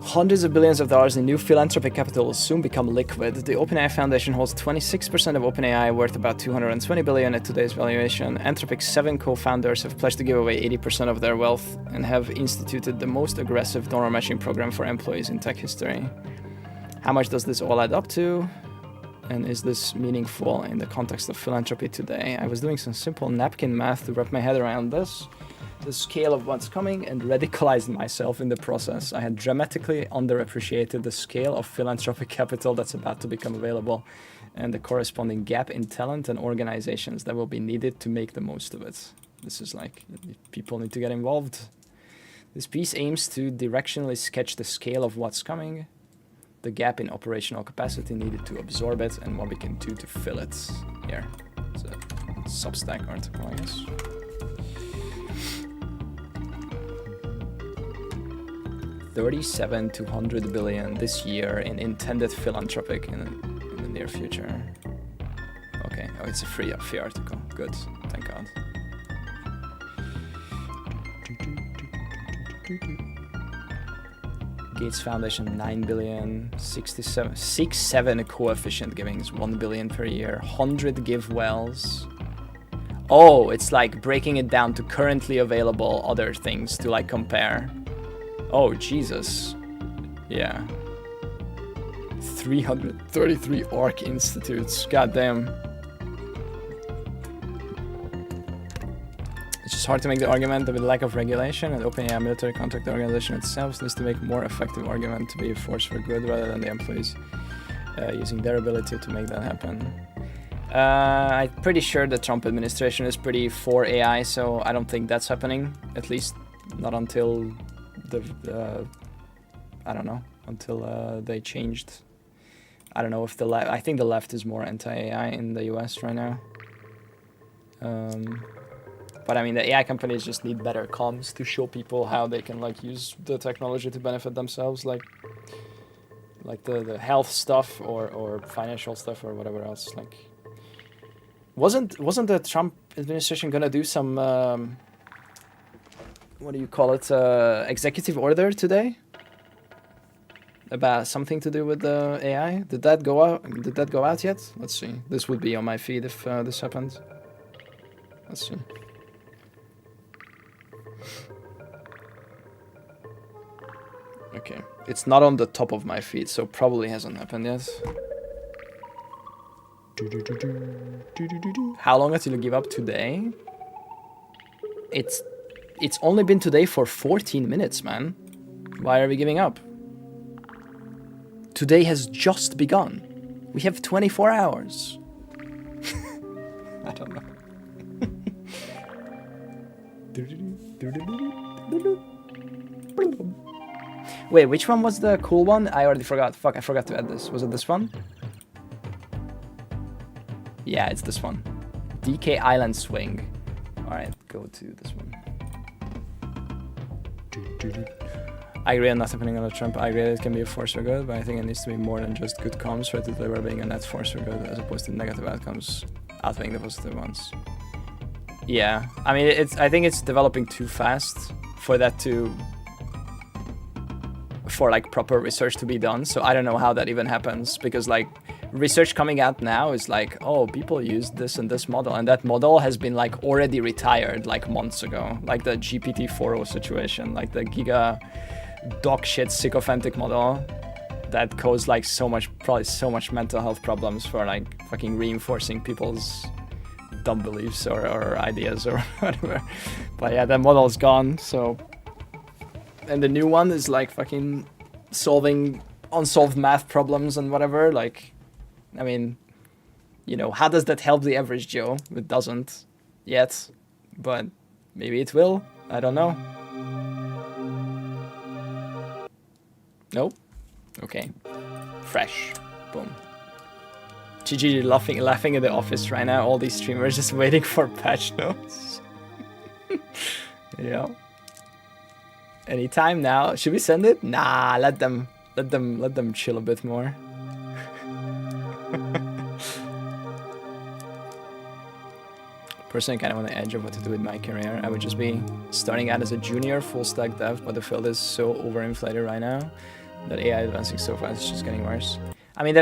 Hundreds of billions of dollars in new philanthropic capital will soon become liquid. The OpenAI Foundation holds 26% of OpenAI, worth about $220 billion at today's valuation. Anthropic's 7 co-founders have pledged to give away 80% of their wealth and have instituted the most aggressive donor matching program for employees in tech history. How much does this all add up to? And is this meaningful in the context of philanthropy today? I was doing some simple napkin math to wrap my head around this. The scale of what's coming, and radicalized myself in the process. I had dramatically underappreciated the scale of philanthropic capital that's about to become available, and the corresponding gap in talent and organizations that will be needed to make the most of it. This is like, people need to get involved. This piece aims to directionally sketch the scale of what's coming, the gap in operational capacity needed to absorb it, and what we can do to fill it. Here, it's a Substack article, I guess. $37 to $100 billion this year in intended philanthropic in the near future. Okay, oh, it's a free article. Good, thank God. Gates Foundation, $9 billion, 67 coefficient givings, $1 billion per year, 100 give wells. Oh, it's like breaking it down to currently available other things to like compare. Oh, Jesus. Yeah. 333 ARC institutes. Goddamn. It's just hard to make the argument that with lack of regulation and OpenAI military contract organization itself needs to make more effective argument to be a force for good rather than the employees using their ability to make that happen. I'm pretty sure the Trump administration is pretty for AI, so I don't think that's happening. At least not until I don't know, until they changed. I don't know if the left, I think the left is more anti-AI in the US right now. But I mean, the AI companies just need better comms to show people how they can like use the technology to benefit themselves, like the health stuff or financial stuff or whatever else. Like, wasn't the Trump administration gonna do some what do you call it, executive order today about something to do with the AI? Did that go out? Did that go out yet? Let's see. This would be on my feed if this happened. Let's see. Okay, it's not on the top of my feed, so probably hasn't happened yet. How long until you give up today? It's only been today for 14 minutes, man. Why are we giving up? Today has just begun. We have 24 hours. I don't know. Wait, which one was the cool one? I already forgot. Fuck, I forgot to add this. Was it this one? Yeah, it's this one. DK Island Swing. Alright, go to this one. I agree on not happening on Trump. I agree it can be a force for good, but I think it needs to be more than just good comms for it to deliver being a net force for good, as opposed to negative outcomes outweighing the positive ones. Yeah, I mean, I think it's developing too fast for that to, for like proper research to be done. So I don't know how that even happens, because like research coming out now is like, oh, people used this and this model, and that model has been like already retired like months ago, like the GPT-4o situation, like the giga dog shit sycophantic model. that cause like probably so much mental health problems for like fucking reinforcing people's dumb beliefs or ideas or whatever. But yeah, that model's gone, so... And the new one is like fucking solving unsolved math problems and whatever. Like, I mean, you know, how does that help the average Joe? It doesn't yet, but maybe it will. I don't know. Nope. Okay. Fresh. Boom. GG laughing in the office right now. All these streamers just waiting for patch notes. Yeah. Anytime now. Should we send it? Nah, let them chill a bit more. Personally, I kind of on the edge of what to do with my career. I would just be starting out as a junior full stack dev, but the field is so overinflated right now that AI advancing so fast is just getting worse. I mean,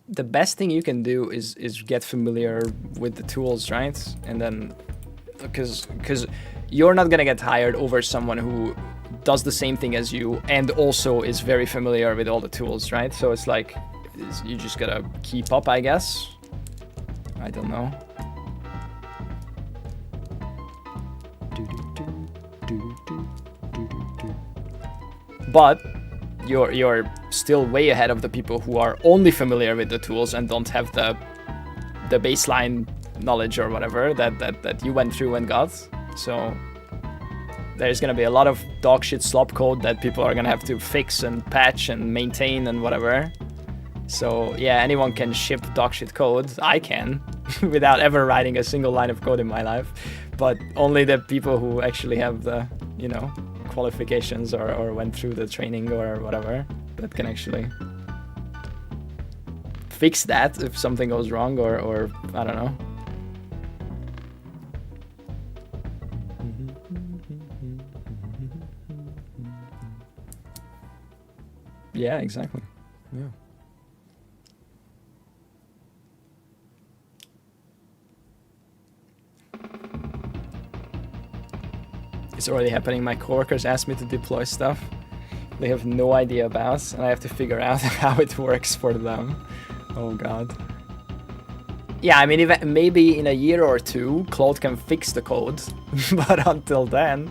the best thing you can do is get familiar with the tools, right? And then, because you're not gonna get hired over someone who does the same thing as you and also is very familiar with all the tools, right? So it's like, you just gotta keep up, I guess. I don't know. But you're still way ahead of the people who are only familiar with the tools and don't have the baseline knowledge or whatever that you went through and got. So there's gonna be a lot of dogshit slop code that people are gonna have to fix and patch and maintain and whatever. So yeah, anyone can ship dogshit code. I can, without ever writing a single line of code in my life. But only the people who actually have the, you know, qualifications or went through the training or whatever that can actually fix that if something goes wrong or I don't know. Yeah, exactly. Yeah. It's already happening. My coworkers asked me to deploy stuff they have no idea about, and I have to figure out how it works for them. Oh god. Yeah, I mean, even maybe in a year or two, Claude can fix the code, but until then,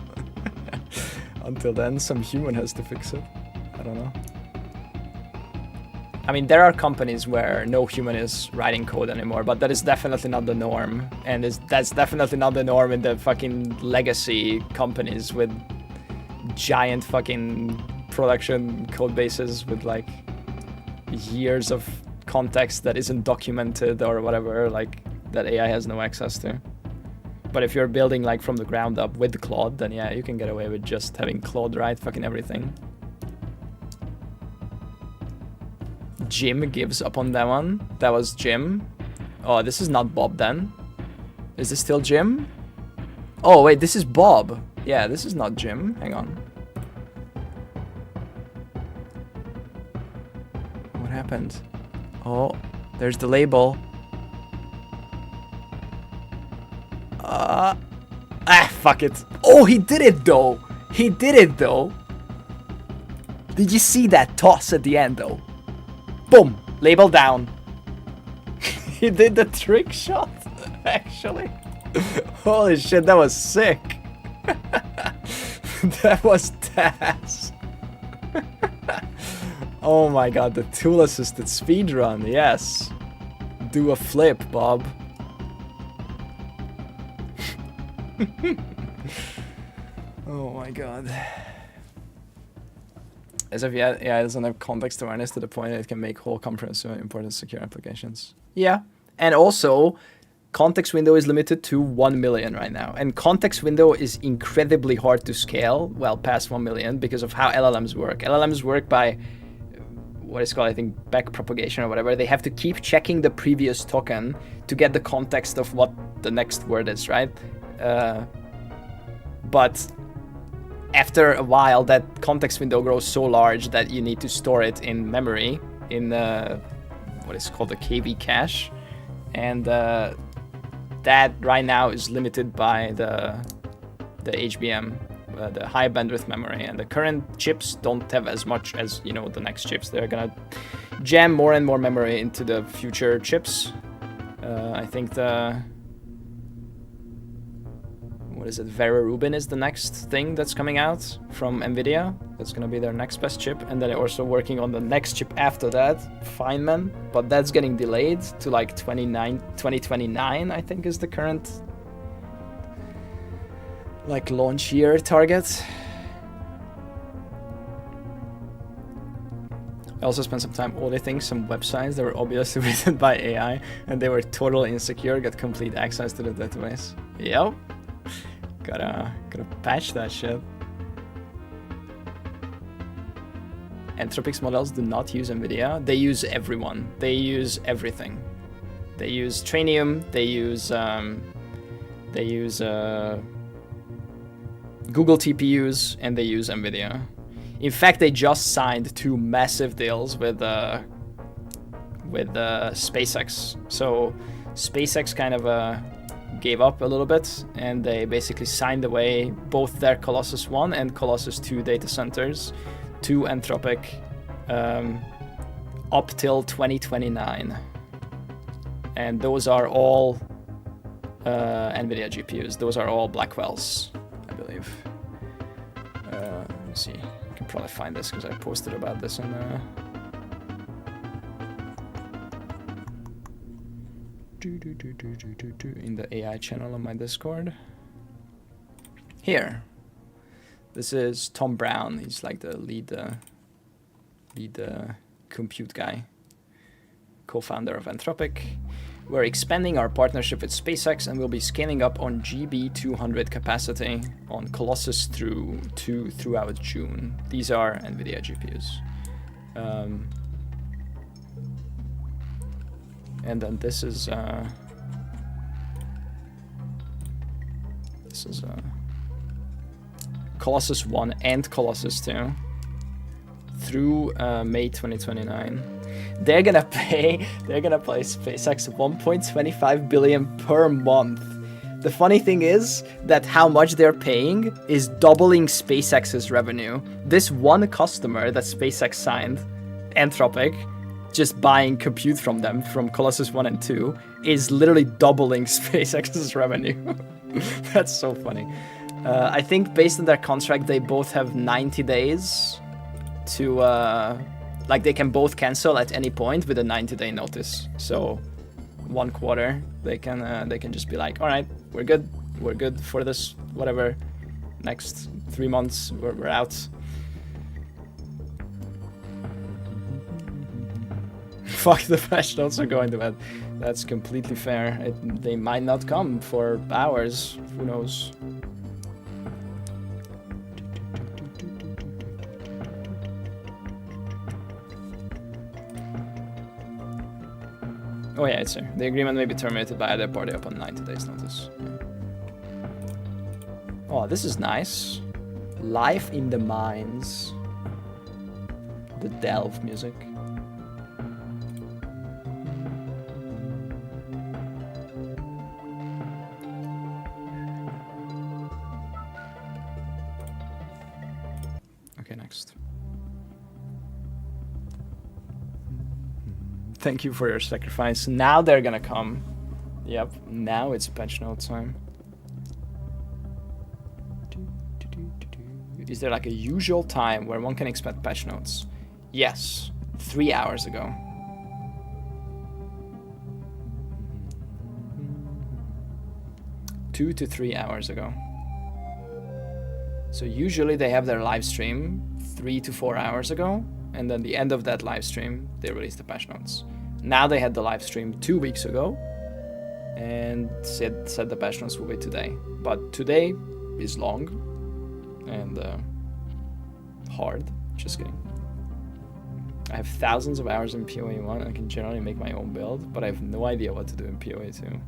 some human has to fix it. I don't know. I mean, there are companies where no human is writing code anymore, but that is definitely not the norm. And that's definitely not the norm in the fucking legacy companies with giant fucking production code bases with like years of context that isn't documented or whatever, like that AI has no access to. But if you're building like from the ground up with Claude, then yeah, you can get away with just having Claude write fucking everything. Jim gives up on that one. That was Jim. Oh, this is not Bob then. Is this still Jim? Oh, wait, this is Bob. Yeah, this is not Jim. Hang on. What happened? Oh, there's the label. Fuck it. Oh, he did it though. He did it though. Did you see that toss at the end though? Boom! Label down. He did the trick shot, actually. Holy shit, that was sick. That was Taz. Oh my god, the tool-assisted speedrun, yes. Do a flip, Bob. Oh my god. As of yet, yeah, it doesn't have context awareness to the point that it can make whole comprehensive important secure applications. Yeah, and also, context window is limited to 1 million right now. And context window is incredibly hard to scale, well, past 1 million, because of how LLMs work. LLMs work by what is called, I think, backpropagation or whatever. They have to keep checking the previous token to get the context of what the next word is, right? But after a while, that context window grows so large that you need to store it in memory in what is called the KV cache, and that right now is limited by the HBM the high bandwidth memory, and the current chips don't have as much as, you know, the next chips. They're gonna jam more and more memory into the future chips. I think what is it, Vera Rubin is the next thing that's coming out from NVIDIA. That's gonna be their next best chip, and then they're also working on the next chip after that, Feynman, but that's getting delayed to like 2029, I think is the current like launch year target. I also spent some time auditing some websites that were obviously written by AI, and they were totally insecure, got complete access to the database. Yep. Gotta patch that shit. Anthropic's models do not use NVIDIA. They use everyone. They use everything. They use Trainium. They use Google TPUs, and they use NVIDIA. In fact, they just signed 2 massive deals with SpaceX. So SpaceX kind of gave up a little bit, and they basically signed away both their Colossus 1 and Colossus 2 data centers to Anthropic up till 2029. And those are all NVIDIA GPUs. Those are all Blackwells, I believe. Let me see. I can probably find this because I posted about this in the AI channel on my Discord. Here. This is Tom Brown. He's like the lead compute guy, co-founder of Anthropic. We're expanding our partnership with SpaceX, and we'll be scaling up on GB200 capacity on Colossus throughout June. These are NVIDIA GPUs. And then this is Colossus 1 and Colossus 2 through May 2029. They're gonna pay SpaceX 1.25 billion per month. The funny thing is that how much they're paying is doubling SpaceX's revenue. This one customer that SpaceX signed, Anthropic, just buying compute from them, from Colossus 1 and 2, is literally doubling SpaceX's revenue. That's so funny. I think based on their contract, they both have 90 days to, like they can both cancel at any point with a 90-day notice. So 1 quarter, they can just be like, all right, we're good for this, whatever, next 3 months, we're out. Fuck, the patch notes are going to bed. That's completely fair. They might not come for hours, who knows. Oh yeah, it's here. The agreement may be terminated by either party upon 90 days notice. Oh, this is nice. Life in the Mines. The Delve music. Okay, next. Thank you for your sacrifice. Now they're gonna come. Yep, now it's patch note time. Is there like a usual time where one can expect patch notes? Yes, 3 hours ago. Two to 3 hours ago. So usually they have their live stream 3 to 4 hours ago, and then the end of that live stream, they release the patch notes. Now they had the live stream 2 weeks ago, and said the patch notes will be today. But today is long and hard. Just kidding. I have thousands of hours in POE 1 and I can generally make my own build, but I have no idea what to do in POE 2.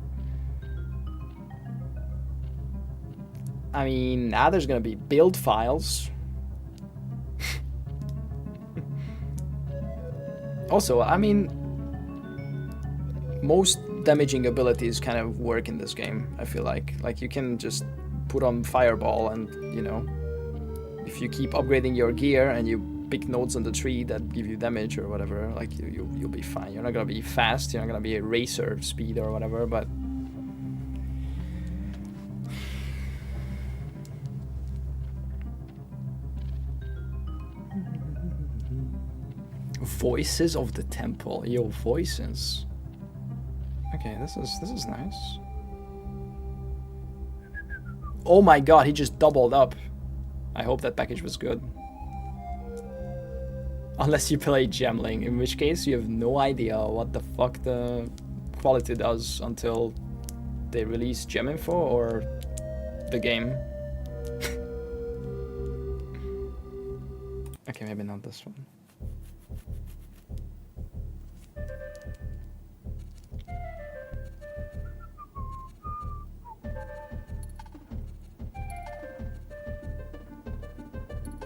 I mean, now there's gonna be build files. Also, I mean, most damaging abilities kind of work in this game, I feel like. Like, you can just put on Fireball and, you know, if you keep upgrading your gear and you pick nodes on the tree that give you damage or whatever, like you'll be fine. You're not gonna be fast, you're not gonna be a racer speed or whatever, but Voices of the Temple. Yo, voices. Okay, this is nice. Oh my god, he just doubled up. I hope that package was good. Unless you play Gemling, in which case you have no idea what the fuck the quality does until they release gem info or the game. Okay, maybe not this one.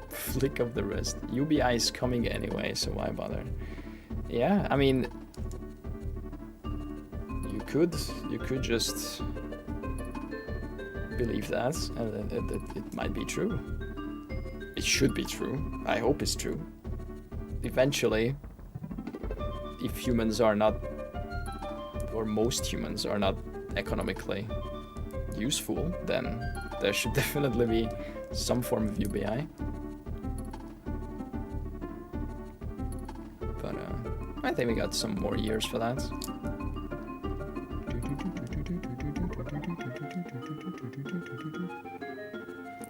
Flick of the wrist. UBI is coming anyway, so why bother? Yeah, I mean, you could just believe that, and it might be true. It should be true. I hope it's true. Eventually, if humans are not, or most humans are not economically useful, then there should definitely be some form of UBI. But I think we got some more years for that.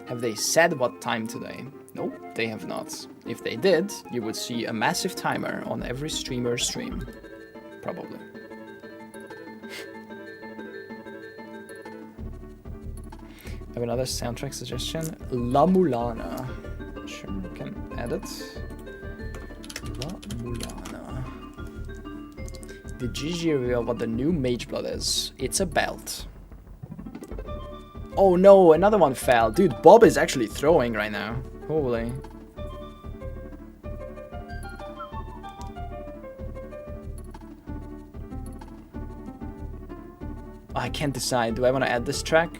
Have they said what time today? Nope, they have not. If they did, you would see a massive timer on every streamer's stream. Probably. I have another soundtrack suggestion. La Mulana. Sure, we can add it. La Mulana. Did GG reveal what the new Mage Blood is? It's a belt. Oh no, another one fell. Dude, Bob is actually throwing right now. Holy. I can't decide. Do I want to add this track?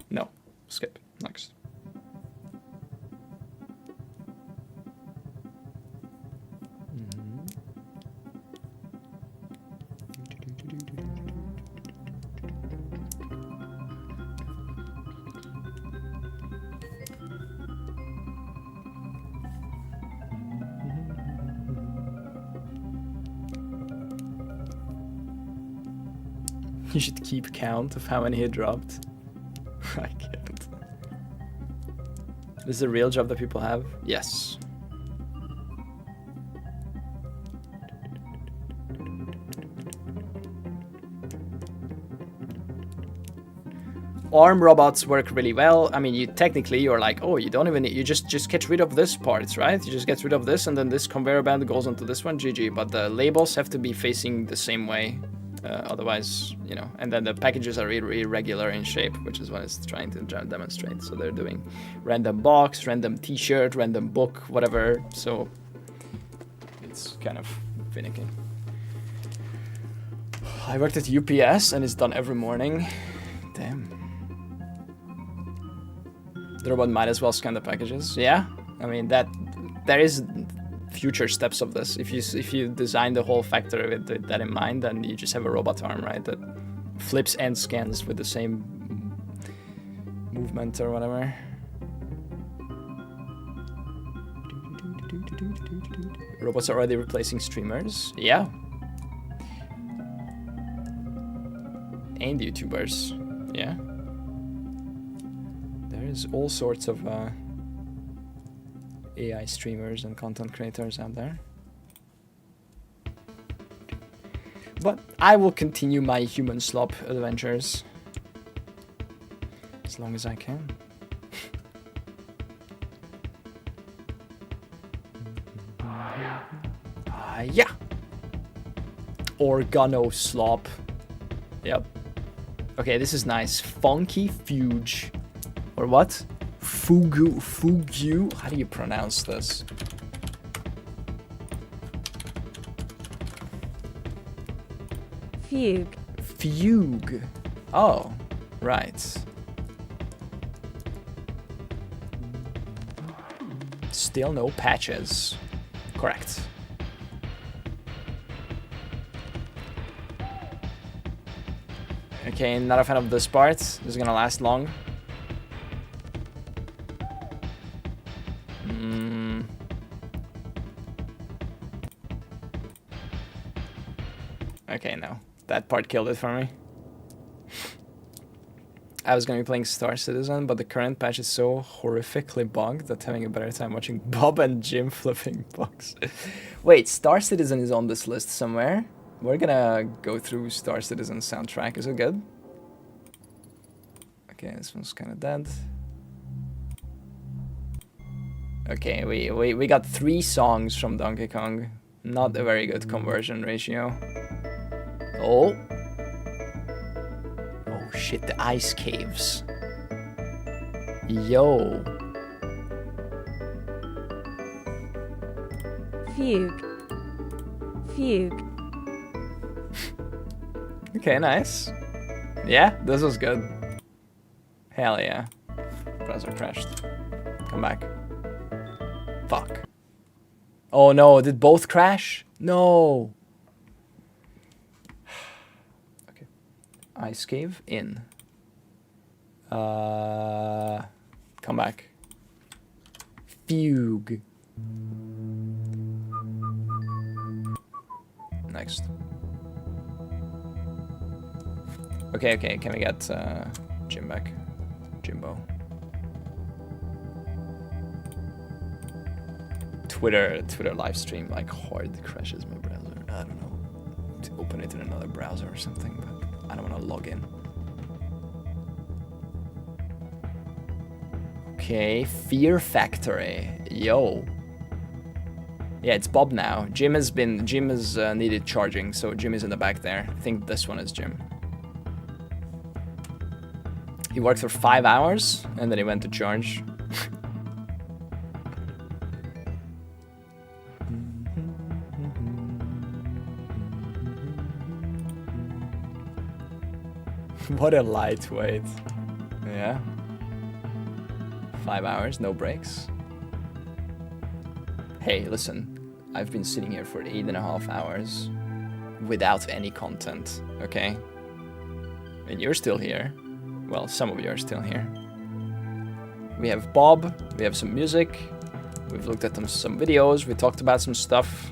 No. Skip. Next. You should keep count of how many he dropped. I can't. This is a real job that people have? Yes. Arm robots work really well. I mean, you're like, oh, you don't even need, you just get rid of this part, right? You just get rid of this, and then this conveyor belt goes onto this one, GG. But the labels have to be facing the same way. Otherwise, you know, and then the packages are irregular in shape, which is what it's trying to demonstrate. So they're doing random box, random t-shirt, random book, whatever. So it's kind of finicky. I worked at UPS and it's done every morning. Damn. The robot might as well scan the packages. Yeah, I mean there is future steps of this. If you design the whole factory with that in mind, then you just have a robot arm, right, that flips and scans with the same movement or whatever. Robots are already replacing streamers. Yeah. And YouTubers. Yeah. There's all sorts of AI streamers and content creators out there. But I will continue my human slop adventures as long as I can. Yeah. Organo slop. Yep. Okay, this is nice. Funky Fuge. Or what? Fugu. How do you pronounce this? Fugue. Fugue. Oh. Right. Still no patches. Correct. Okay, not a fan of this part. This is gonna last long. Okay, no. That part killed it for me. I was gonna be playing Star Citizen, but the current patch is so horrifically bugged that having a better time watching Bob and Jim flipping bugs. Wait, Star Citizen is on this list somewhere. We're gonna go through Star Citizen soundtrack. Is it good? Okay, this one's kind of dead. Okay, we got 3 songs from Donkey Kong. Not a very good conversion ratio. Oh. Oh shit, the ice caves. Yo. Fugue. Fugue. Okay, nice. Yeah, this was good. Hell yeah. Browser crashed. Come back. Fuck. Oh no, did both crash? No. Okay. Ice cave in. Come back. Fugue. Next. Okay, okay, can we get Jim back? Jimbo. Twitter live stream like hard crashes my browser. I don't know. To open it in another browser or something, but I don't want to log in. Okay, Fear Factory. Yo. Yeah, it's Bob now. Jim has needed charging, so Jim is in the back there. I think this one is Jim. He worked for 5 hours and then he went to charge. What a lightweight. Yeah. 5 hours, no breaks. Hey, listen. I've been sitting here for 8.5 hours without any content, okay? And you're still here. Well, some of you are still here. We have Bob, we have some music, we've looked at some videos, we talked about some stuff.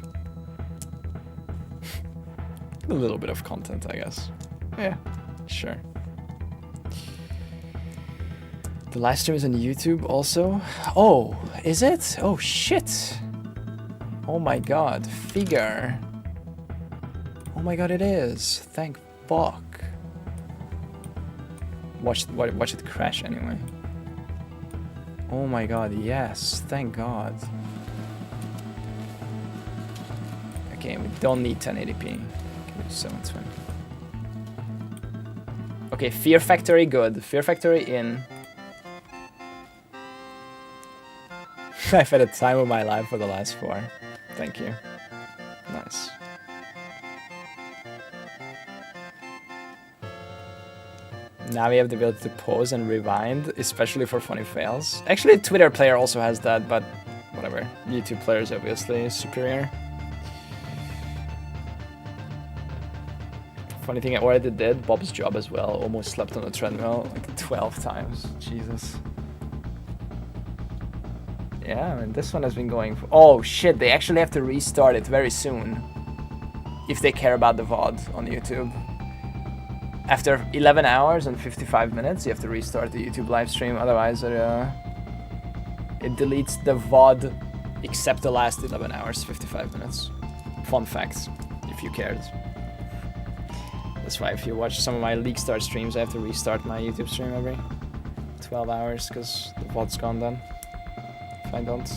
A little bit of content, I guess. Yeah, sure. The live stream is on YouTube also. Oh, is it? Oh shit. Oh my god, figure. Oh my god, it is. Thank fuck. Watch it crash anyway. Oh my god, yes, thank god. Okay, we don't need 1080p. Can we do 720? Okay, Fear Factory, good. Fear Factory in. I've had a time of my life for the last 4. Thank you. Nice. Now we have the ability to pause and rewind, especially for funny fails. Actually, Twitter player also has that, but whatever. YouTube player is obviously superior. Funny thing I already did, Bob's job as well. Almost slept on the treadmill like 12 times. Jesus. Yeah, I mean, this one has been going for... Oh shit, they actually have to restart it very soon. If they care about the VOD on YouTube. After 11 hours and 55 minutes, you have to restart the YouTube live stream, otherwise it deletes the VOD except the last 11 hours, 55 minutes. Fun fact, if you cared. That's why if you watch some of my League Start streams, I have to restart my YouTube stream every 12 hours, because the VOD's gone then. If I don't.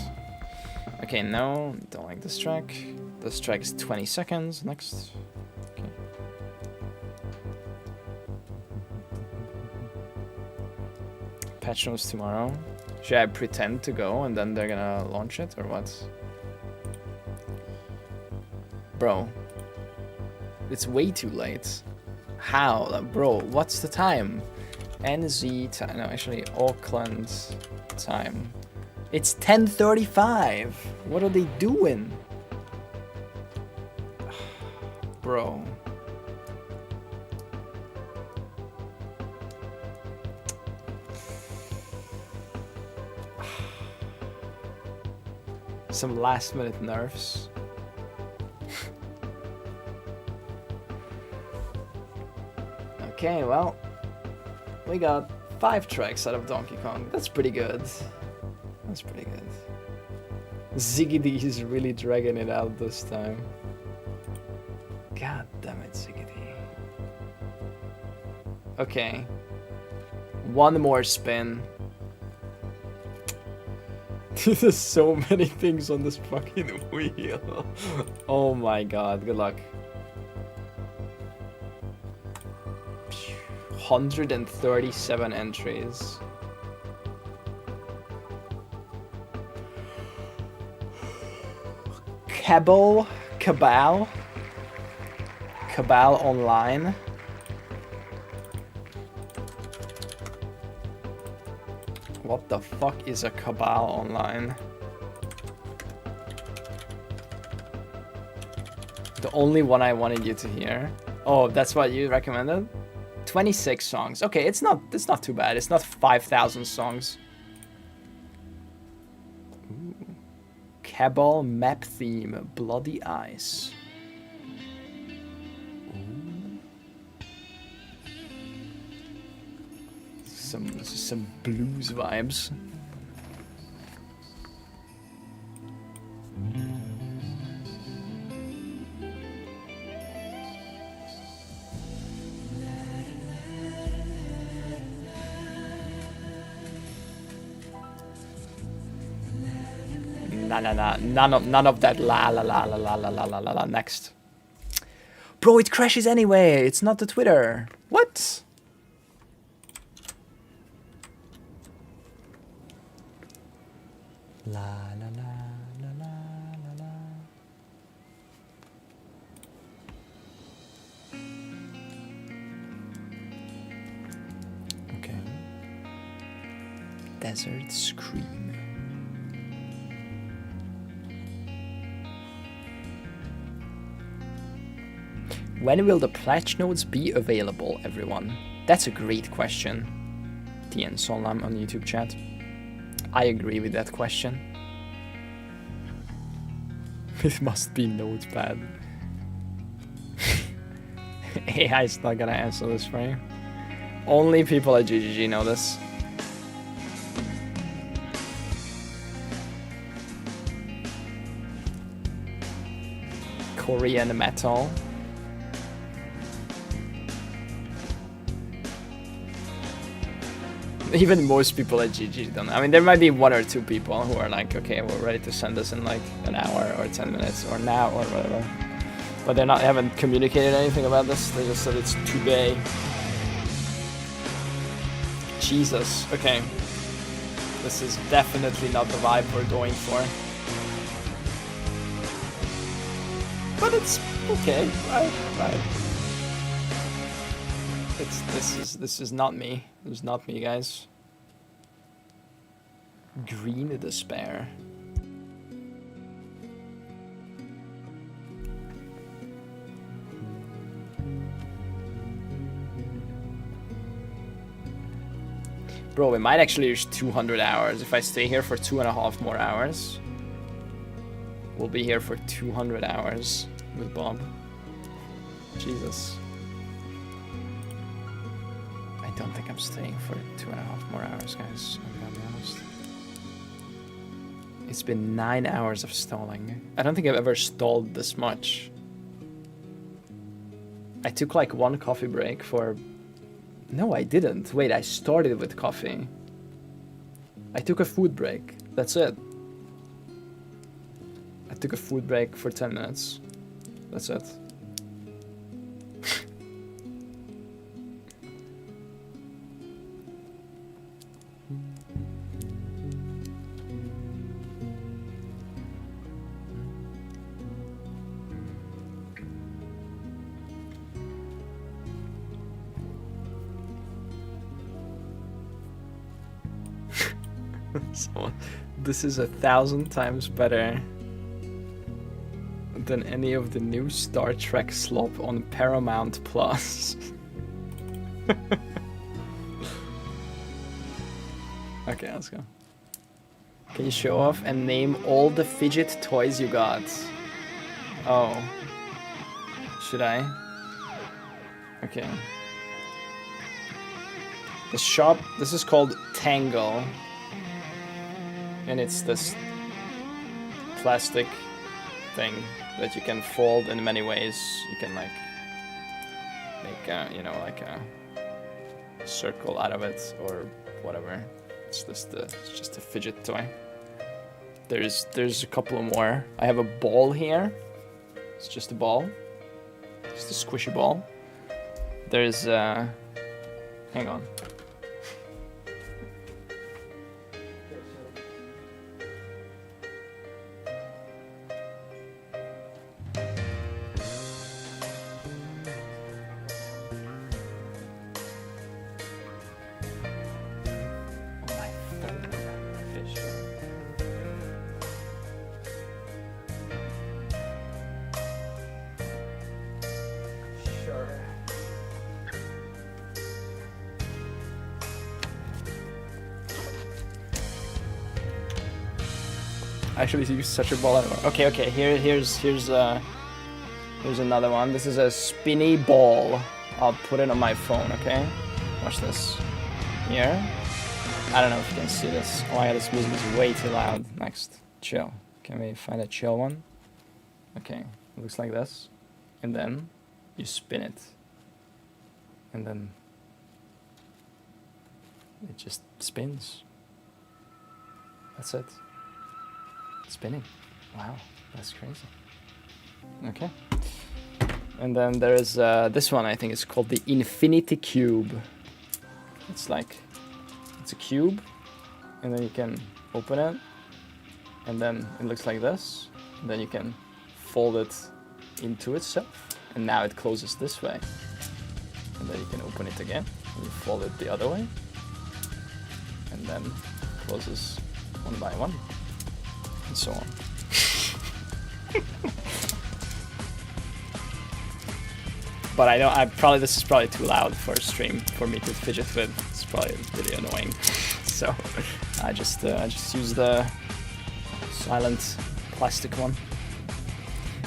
Okay, no, don't like this track. This track is 20 seconds, next. Okay. Patch notes tomorrow. Should I pretend to go and then they're gonna launch it, or what? Bro. It's way too late. How? Bro, what's the time? NZ time. No, actually, Auckland time. It's 10:35. What are they doing? Bro. Some last minute nerfs. Okay, well, we got 5 tracks out of Donkey Kong. That's pretty good. That's pretty good. Ziggity is really dragging it out this time. God damn it, Ziggity. Okay. One more spin. There's so many things on this fucking wheel. Oh my god, good luck. 137 entries. Cabal Online. What the fuck is a Cabal Online? The only one I wanted you to hear. Oh, that's what you recommended? 26 songs. Okay, it's not too bad. It's not 5,000 songs. Ooh. Cabal map theme, Bloody Ice. Ooh. Some blues vibes. None of that la la la la la la la la la la. Next. Bro, it crashes anyway. It's not the Twitter. What? La la la la la la la. Okay. Desert Scream. When will the pledge notes be available, everyone? That's a great question. TN Solnam on YouTube chat. I agree with that question. It must be Notepad. AI is not gonna answer this for you. Only people at GGG know this. Korean metal. Even most people at GG don't. I mean, there might be 1 or 2 people who are like, okay, we're ready to send this in like an hour or 10 minutes or now or whatever. But they haven't communicated anything about this. They just said it's today. Jesus. Okay. This is definitely not the vibe we're going for. But it's okay. Right. This is not me. This is not me, guys. Green Despair. Bro, we might actually reach 200 hours. If I stay here for 2.5 more hours, we'll be here for 200 hours with Bob. Jesus. I don't think I'm staying for 2.5 more hours, guys. I'm gonna be honest. It's been 9 hours of stalling. I don't think I've ever stalled this much. I took like 1 coffee break for... No, I didn't. Wait, I started with coffee. I took a food break. That's it. I took a food break for 10 minutes. That's it. So, this is 1,000 times better than any of the new Star Trek slop on Paramount Plus. Okay, let's go. Can you show off and name all the fidget toys you got? Oh. Should I? Okay. The shop, this is called Tangle. And it's this plastic thing that you can fold in many ways. You can like make a, you know, like a circle out of it or whatever. It's just a fidget toy. There's a couple more. I have a ball here. It's just a ball. Just a squishy ball. There's hang on. Actually, use such a ball anymore. Okay, here's another one. This is a spinny ball. I'll put it on my phone, okay? Watch this. Here. I don't know if you can see this. Oh my god, this music is way too loud. Next. Chill. Can we find a chill one? Okay. It looks like this. And then you spin it. And then it just spins. That's it. Spinning. Wow, that's crazy. Okay. And then there's this one, I think it's called the Infinity Cube. It's like, it's a cube, and then you can open it, and then it looks like this. And then you can fold it into itself, and now it closes this way. And then you can open it again, and you fold it the other way, and then closes one by one. And so on. But I know this is probably too loud for a stream for me to fidget with. It's probably really annoying. So I just use the silent plastic one.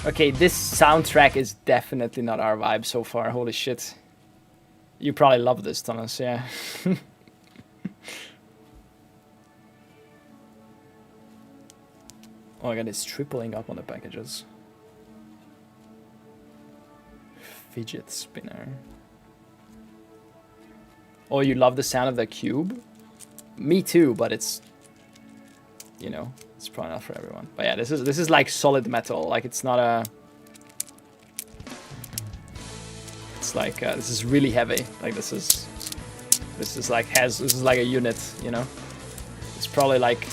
Okay, this soundtrack is definitely not our vibe so far. Holy shit. You probably love this, Thomas, yeah. Oh my god, it's tripling up on the packages. Fidget spinner. Oh, you love the sound of the cube? Me too, but it's, you know, it's probably not for everyone. But yeah, this is like solid metal. Like it's not a. It's like this is really heavy. Like this is like this is like a unit. You know, it's probably like.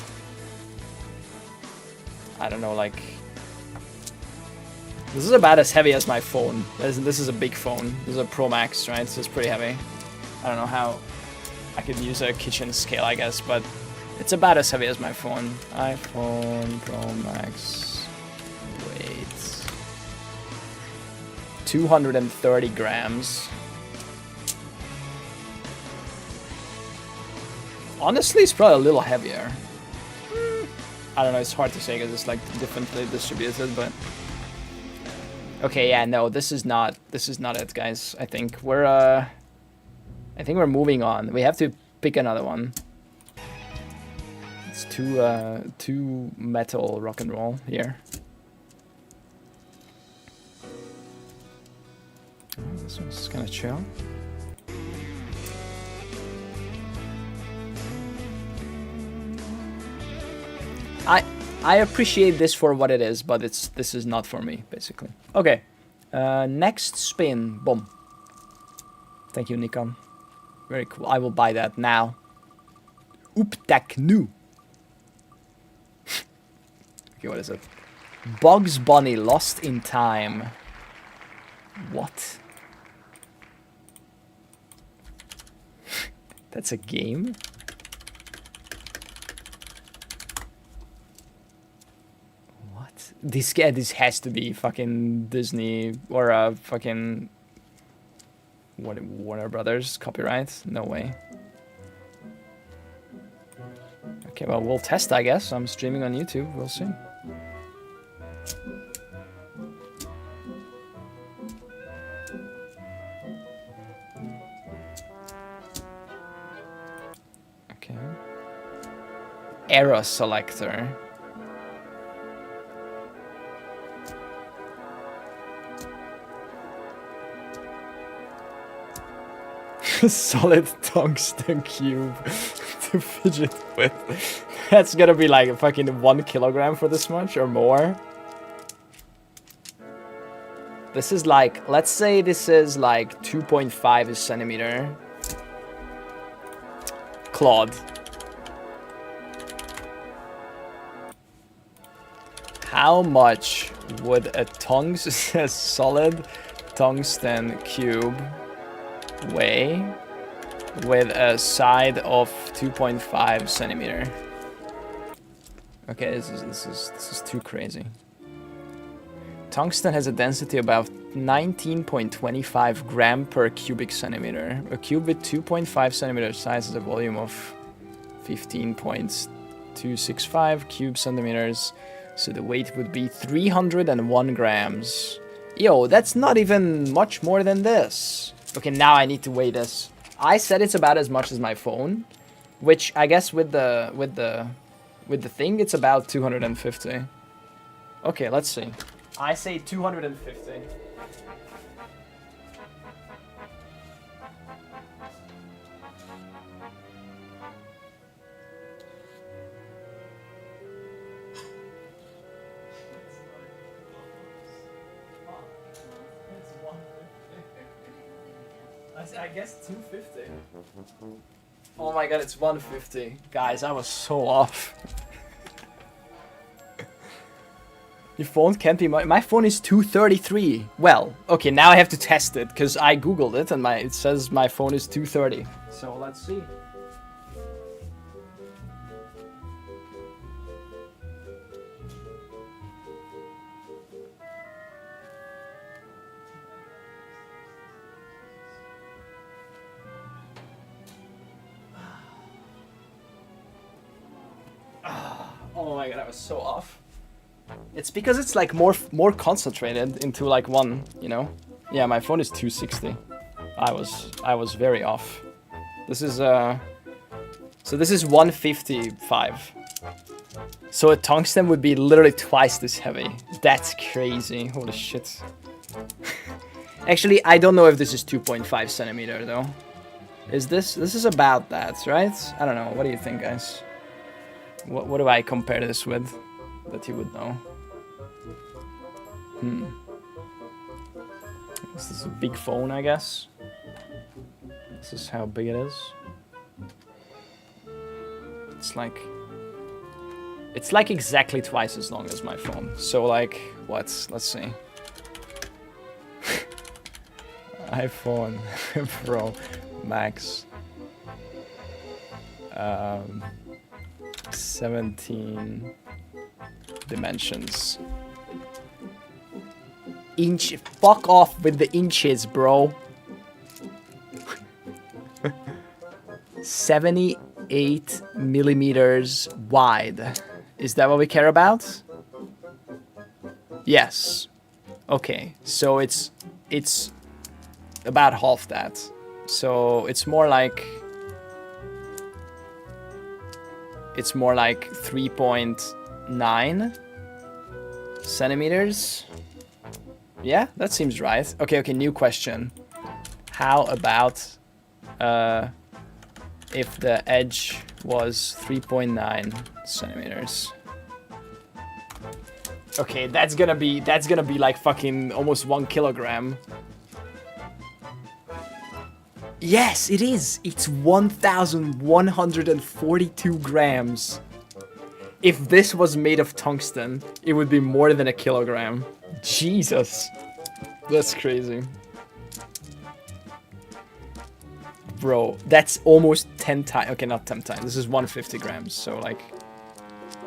I don't know, like... This is about as heavy as my phone. This is a big phone. This is a Pro Max, right? So it's pretty heavy. I don't know how... I could use a kitchen scale, I guess, but... It's about as heavy as my phone. iPhone Pro Max... Weight... 230 grams. Honestly, it's probably a little heavier. I don't know, it's hard to say because it's like differently distributed, but... Okay, yeah, no, this is not it, guys. I think we're moving on. We have to pick another one. It's too metal rock and roll here. This one's kind of chill. I appreciate this for what it is, but this is not for me, basically. Okay, next spin. Boom. Thank you, Nikon. Very cool. I will buy that now. Ooptak nu. Okay, what is it? Bugs Bunny Lost in Time. What? That's a game? This has to be fucking Disney or fucking Warner Brothers copyright. No way. Okay, well, we'll test, I guess. I'm streaming on YouTube. We'll see. Okay. Error selector. Solid tungsten cube to fidget with. That's gonna be like fucking 1 kilogram for this much or more. This is like, let's say this is like 2.5 centimeter. Claude. How much would a solid tungsten cube weigh with a side of 2.5 centimeter? Okay, this is too crazy. Tungsten has a density about 19.25 gram per cubic centimeter. A cube with 2.5 centimeter size has a volume of 15.265 cube centimeters. So the weight would be 301 grams. Yo, that's not even much more than this. Okay, now I need to weigh this. I said it's about as much as my phone, which I guess with the thing it's about 250. Okay, let's see. I say 250. I guess 250. Oh my god, it's 150. Guys, I was so off. Your phone can't be my phone is 233. Well, okay, now I have to test it because I googled it and it says my phone is 230. So let's see. Oh my god, I was so off. It's because it's like more concentrated into like one, you know? Yeah, my phone is 260. I was very off. This is so this is 155. So a tungsten would be literally twice this heavy. That's crazy. Holy shit. Actually, I don't know if this is 2.5 centimeter though. Is this is about that, right? I don't know. What do you think, guys? What do I compare this with that you would know? This is a big phone, I guess. This is how big it is. It's like exactly twice as long as my phone. So like, what? Let's see. iPhone Pro Max. 17 dimensions. Inch. Fuck off with the inches, bro. 78 millimeters wide. Is that what we care about? Yes. Okay, so it's about half that. So it's more like 3.9 centimeters. Yeah, that seems right. Okay, new question. How about if the edge was 3.9 centimeters? Okay, that's gonna be like fucking almost 1 kilogram. Yes, it is. It's 1,142 grams. If this was made of tungsten, it would be more than 1 kilogram. Jesus. That's crazy. Bro, that's almost 10 times. Okay, not 10 times. This is 150 grams, so like...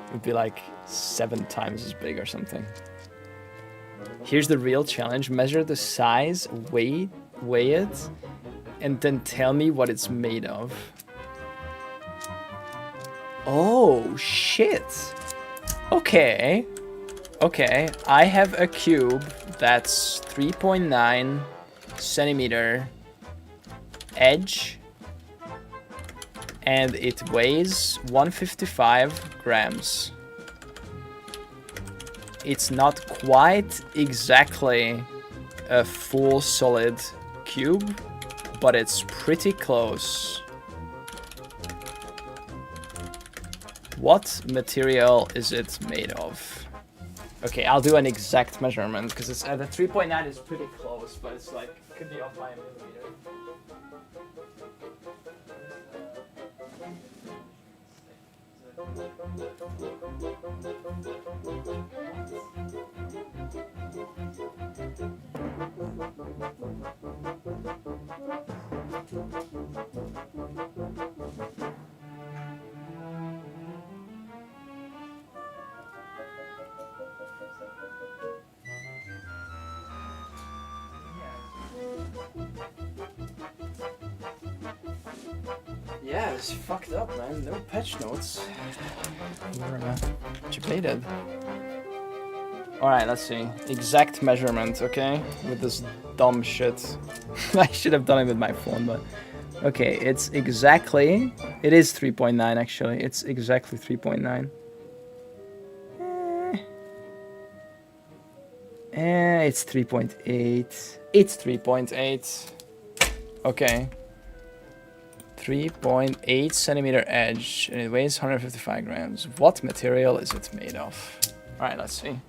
It would be like 7 times as big or something. Here's the real challenge. Measure the size, weigh it, and then tell me what it's made of. Oh, shit. Okay. Okay, I have a cube that's 3.9 centimeter edge, and it weighs 155 grams. It's not quite exactly a full solid cube, but it's pretty close. What material is it made of? Okay, I'll do an exact measurement because it's the 3.9 is pretty close, but it's like could be off by a millimeter. Yeah, it's fucked up, man. No patch notes. We're debated. Alright, let's see. Exact measurement, okay? With this dumb shit. I should have done it with my phone, but... Okay, it's exactly... It is 3.9, actually. It's exactly 3.9. It's 3.8. It's 3.8. Okay. 3.8 centimeter edge, and it weighs 155 grams. What material is it made of? Alright, let's see.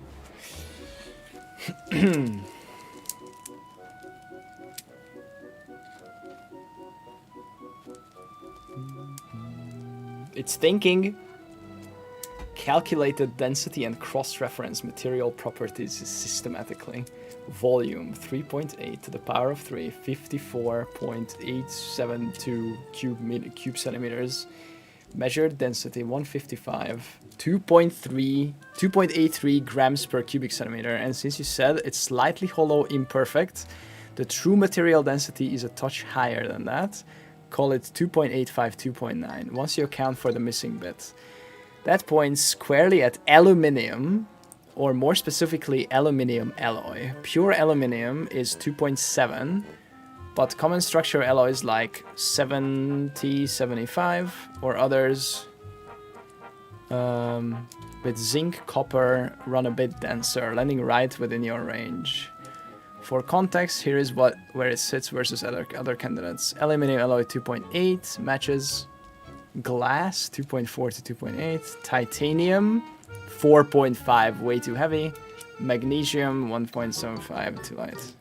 It's thinking. Calculated density and cross-reference material properties systematically. Volume 3.8 to the power of 3, 54.872 cube centimeters. Measured density 155, 2.83 grams per cubic centimeter. And since you said it's slightly hollow, imperfect, the true material density is a touch higher than that. Call it 2.85, 2.9. Once you account for the missing bit. That points squarely at aluminium, or more specifically aluminium alloy. Pure aluminium is 2.7, but common structure alloys like 70, 75, or others with zinc, copper run a bit denser, landing right within your range. For context, here is where it sits versus other candidates. Aluminium alloy 2.8 matches. Glass 2.4 to 2.8, titanium 4.5, way too heavy, magnesium 1.75, too light.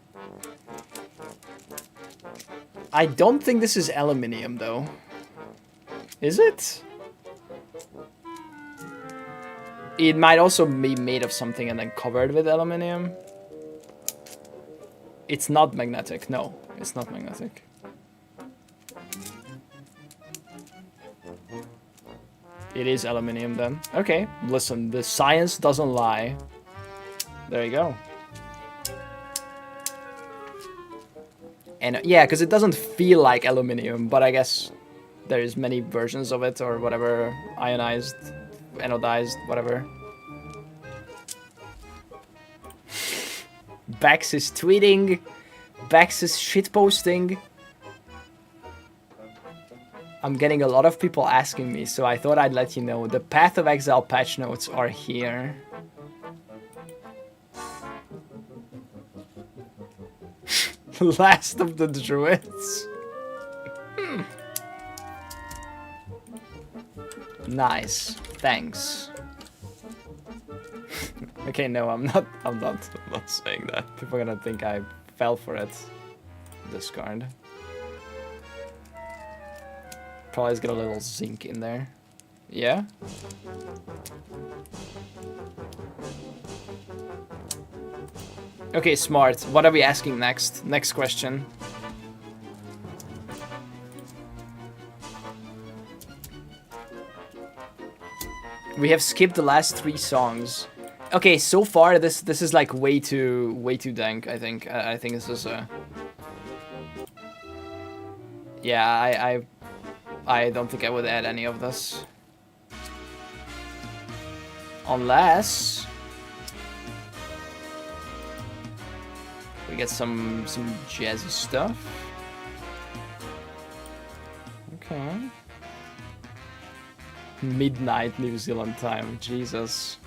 I don't think this is aluminium though. Is it? It might also be made of something and then covered with aluminium. It's not magnetic. No, it's not magnetic. It is aluminium then. Okay, listen, the science doesn't lie. There you go. And yeah, because it doesn't feel like aluminium, but I guess there's many versions of it or whatever, ionized, anodized, whatever. Bax is tweeting. Bax is shitposting. I'm getting a lot of people asking me, so I thought I'd let you know. The Path of Exile patch notes are here. Last of the Druids. Nice. Thanks. Okay, no, I'm not saying that. People are gonna think I fell for it. Discard. Probably get a little zinc in there. Yeah? Okay, smart. What are we asking next? Next question. We have skipped the last 3 songs. Okay, so far this is like way too dank. I think this is a. Yeah, I don't think I would add any of this. Unless we get some jazzy stuff. Okay. Midnight New Zealand time. Jesus.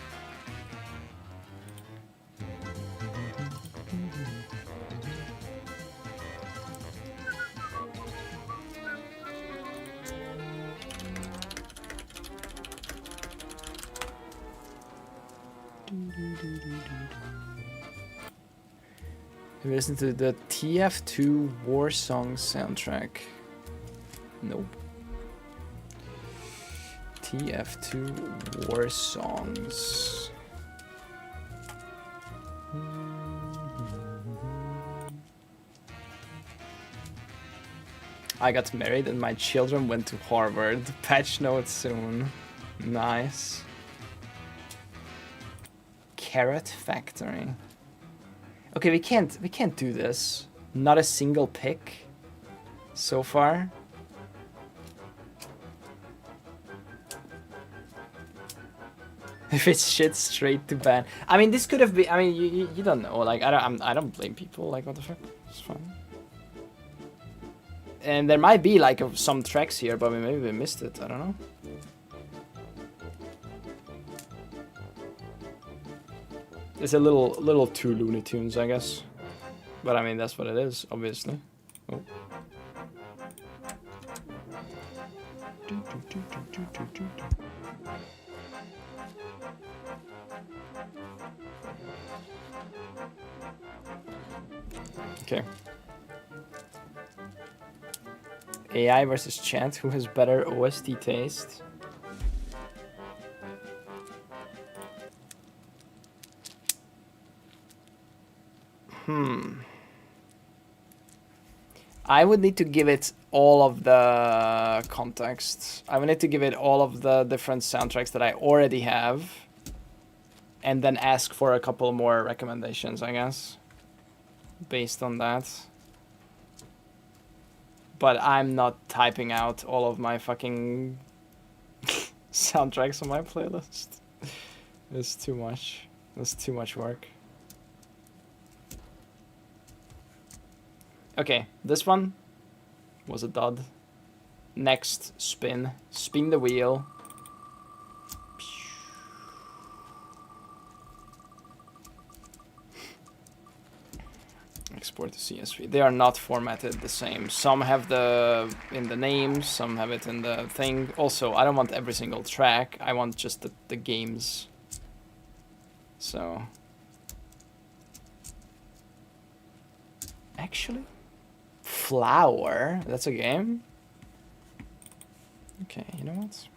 Have you listened to the TF2 War Song soundtrack? Nope. TF2 War Songs. I got married and my children went to Harvard. Patch notes soon. Nice. Carrot Factory. Okay, we can't do this. Not a single pick so far. If it's shit, straight to ban. I mean, this could have been. I mean, you don't know. Like, I don't blame people. Like, what the fuck? It's fine. And there might be like some tracks here, but maybe we missed it. I don't know. It's a little too Looney Tunes, I guess. But I mean, that's what it is, obviously. Oh. Okay. AI versus chat. Who has better OST taste? I would need to give it all of the context. I would need to give it all of the different soundtracks that I already have. And then ask for a couple more recommendations, I guess. Based on that. But I'm not typing out all of my fucking soundtracks on my playlist. It's too much. It's too much work. Okay, this one was a dud. Next, spin. Spin the wheel. Export to CSV. They are not formatted the same. Some have the in the name, some have it in the thing. Also, I don't want every single track. I want just the games. So, actually, Flower. That's a game. Okay, you know what?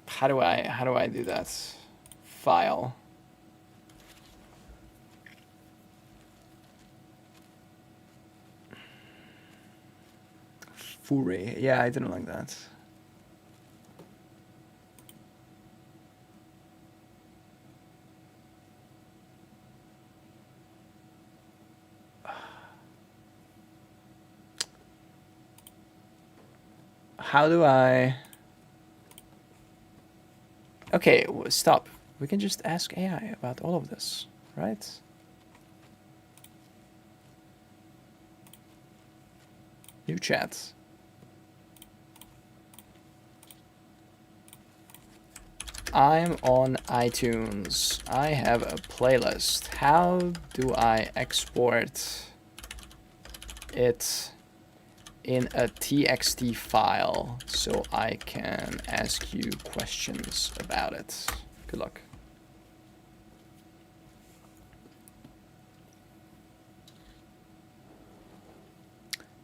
How do I do that? File. Fury. Yeah, I didn't like that. How do I... Okay, stop. We can just ask AI about all of this, right? New chat. I'm on iTunes. I have a playlist. How do I export it in a TXT file so I can ask you questions about it? Good luck.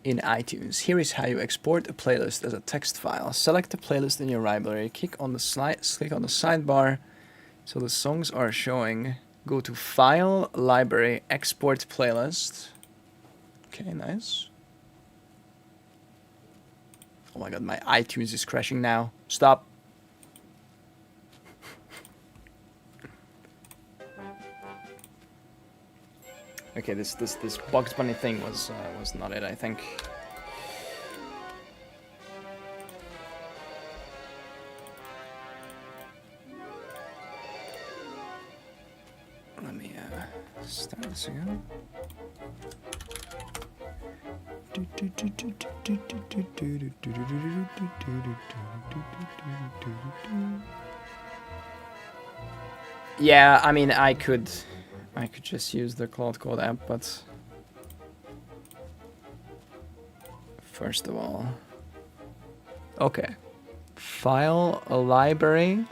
In iTunes, here is how you export a playlist as a text file. Select the playlist in your library, click on the sidebar so the songs are showing Go to File, Library, Export Playlist. Okay, nice. Oh my god, my iTunes is crashing now. Stop. Okay, this Bugs Bunny thing was not it, I think. Let me start this again. Yeah, I mean, I could just use the Cloud Code app, but first of all, okay, File, a library,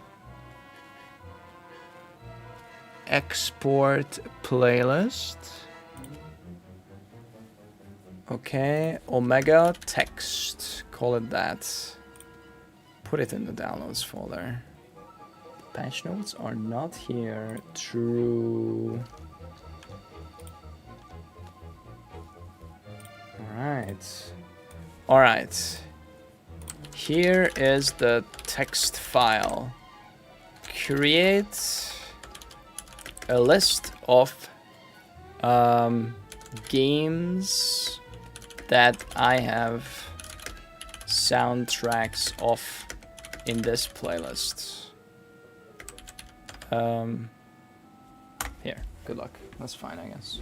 export playlist. Okay, Omega text, call it that. Put it in the downloads folder. Patch notes are not here. True. Alright. Alright. Here is the text file. Create a list of games that I have soundtracks of in this playlist. Here, good luck. That's fine, I guess.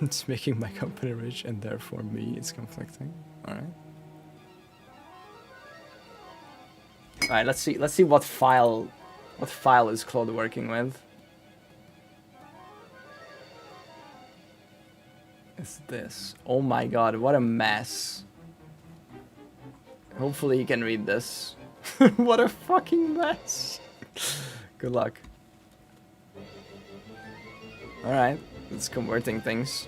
It's making my company rich and therefore me it's conflicting. Alright. Alright, let's see what file is Claude working with. It's this. Oh my god, what a mess. Hopefully he can read this. What a fucking mess. Good luck. Alright, it's converting things.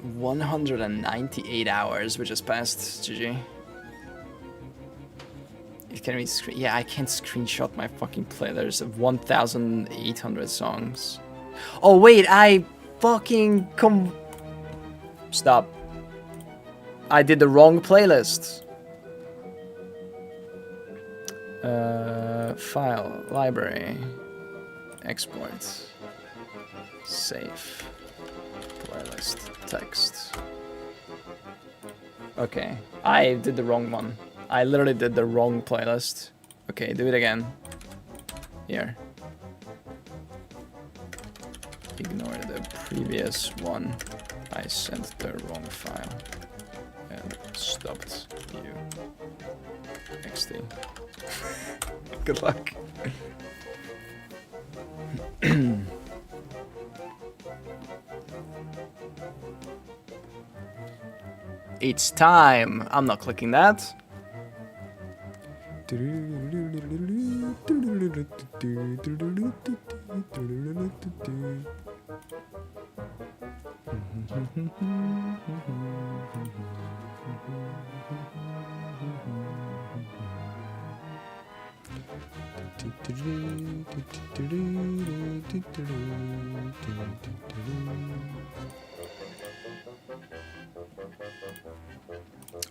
198 hours, which is past GG. You can read screen. Yeah, I can't screenshot my fucking play. There's 1,800 songs. Oh wait, I fucking Stop. I did the wrong playlist. File, library, export, save, playlist, text. Okay, I did the wrong one. I literally did the wrong playlist. Okay, do it again. Here. Ignore the previous one. I sent the wrong file and stopped you. XD. Good luck. It's time. I'm not clicking that.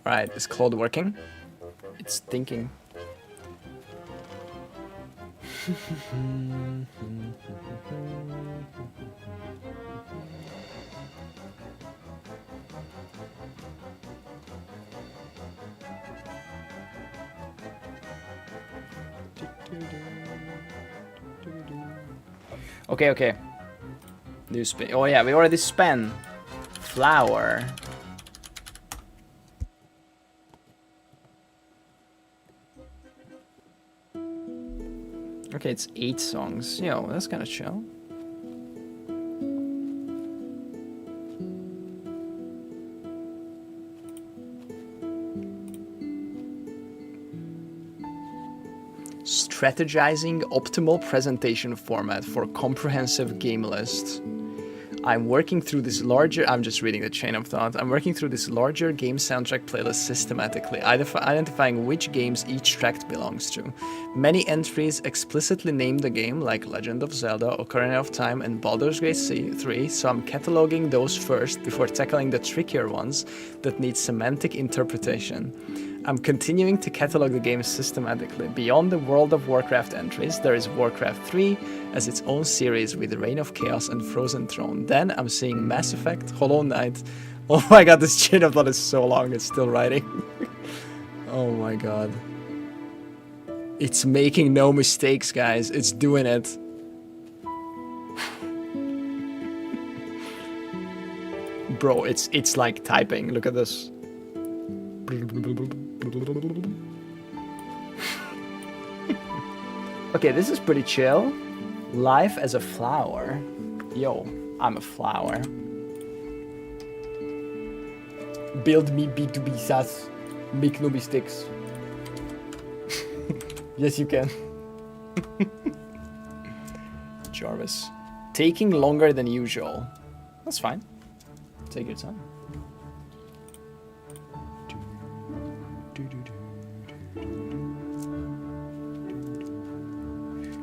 Alright, is Claude working? It's thinking. Okay, okay. Do spin. Oh yeah, we already spent flower. Okay, it's 8 songs. Yo, that's kind of chill. Strategizing optimal presentation format for comprehensive game lists. I'm working through this larger... I'm just reading the chain of thought. I'm working through this larger game soundtrack playlist systematically, identifying which games each track belongs to. Many entries explicitly name the game, like Legend of Zelda, Ocarina of Time, and Baldur's Gate 3, so I'm cataloging those first before tackling the trickier ones that need semantic interpretation. I'm continuing to catalog the game systematically. Beyond the World of Warcraft entries, there is Warcraft 3 as its own series with Reign of Chaos and Frozen Throne. Then I'm seeing Mass Effect, Hollow Knight. Oh my god, this chain of thought is so long, it's still writing. Oh my god. It's making no mistakes, guys. It's doing it. Bro, it's like typing. Look at this. Okay, this is pretty chill. Life as a flower. Yo, I'm a flower. Build me B2B SaaS. Make no mistakes. Yes, you can. Jarvis. Taking longer than usual. That's fine. Take your time.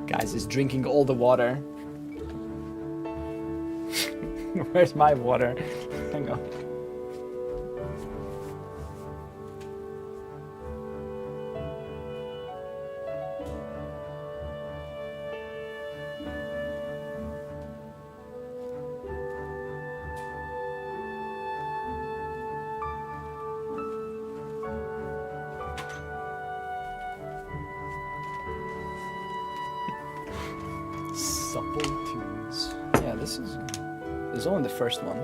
Guys, he's drinking all the water. Where's my water? Hang on. There's only the first one.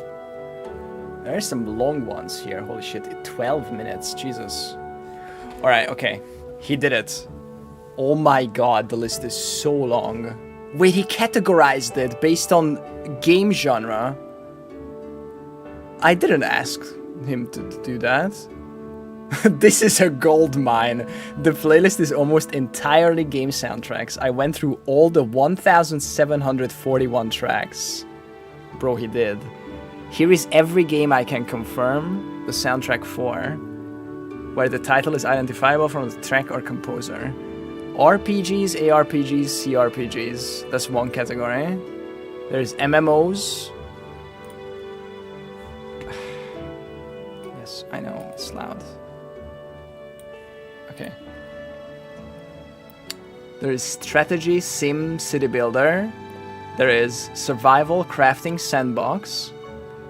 There's some long ones here. Holy shit, 12 minutes. Jesus. Alright, okay. He did it. Oh my god, the list is so long. Wait, he categorized it based on game genre. I didn't ask him to do that. This is a gold mine. The playlist is almost entirely game soundtracks. I went through all the 1,741 tracks. Bro, he did. Here is every game I can confirm the soundtrack for, where the title is identifiable from the track or composer. RPGs, ARPGs, CRPGs. That's one category. There's MMOs. Yes, I know, it's loud. Okay. There is strategy, sim, city builder. There is survival, crafting, sandbox.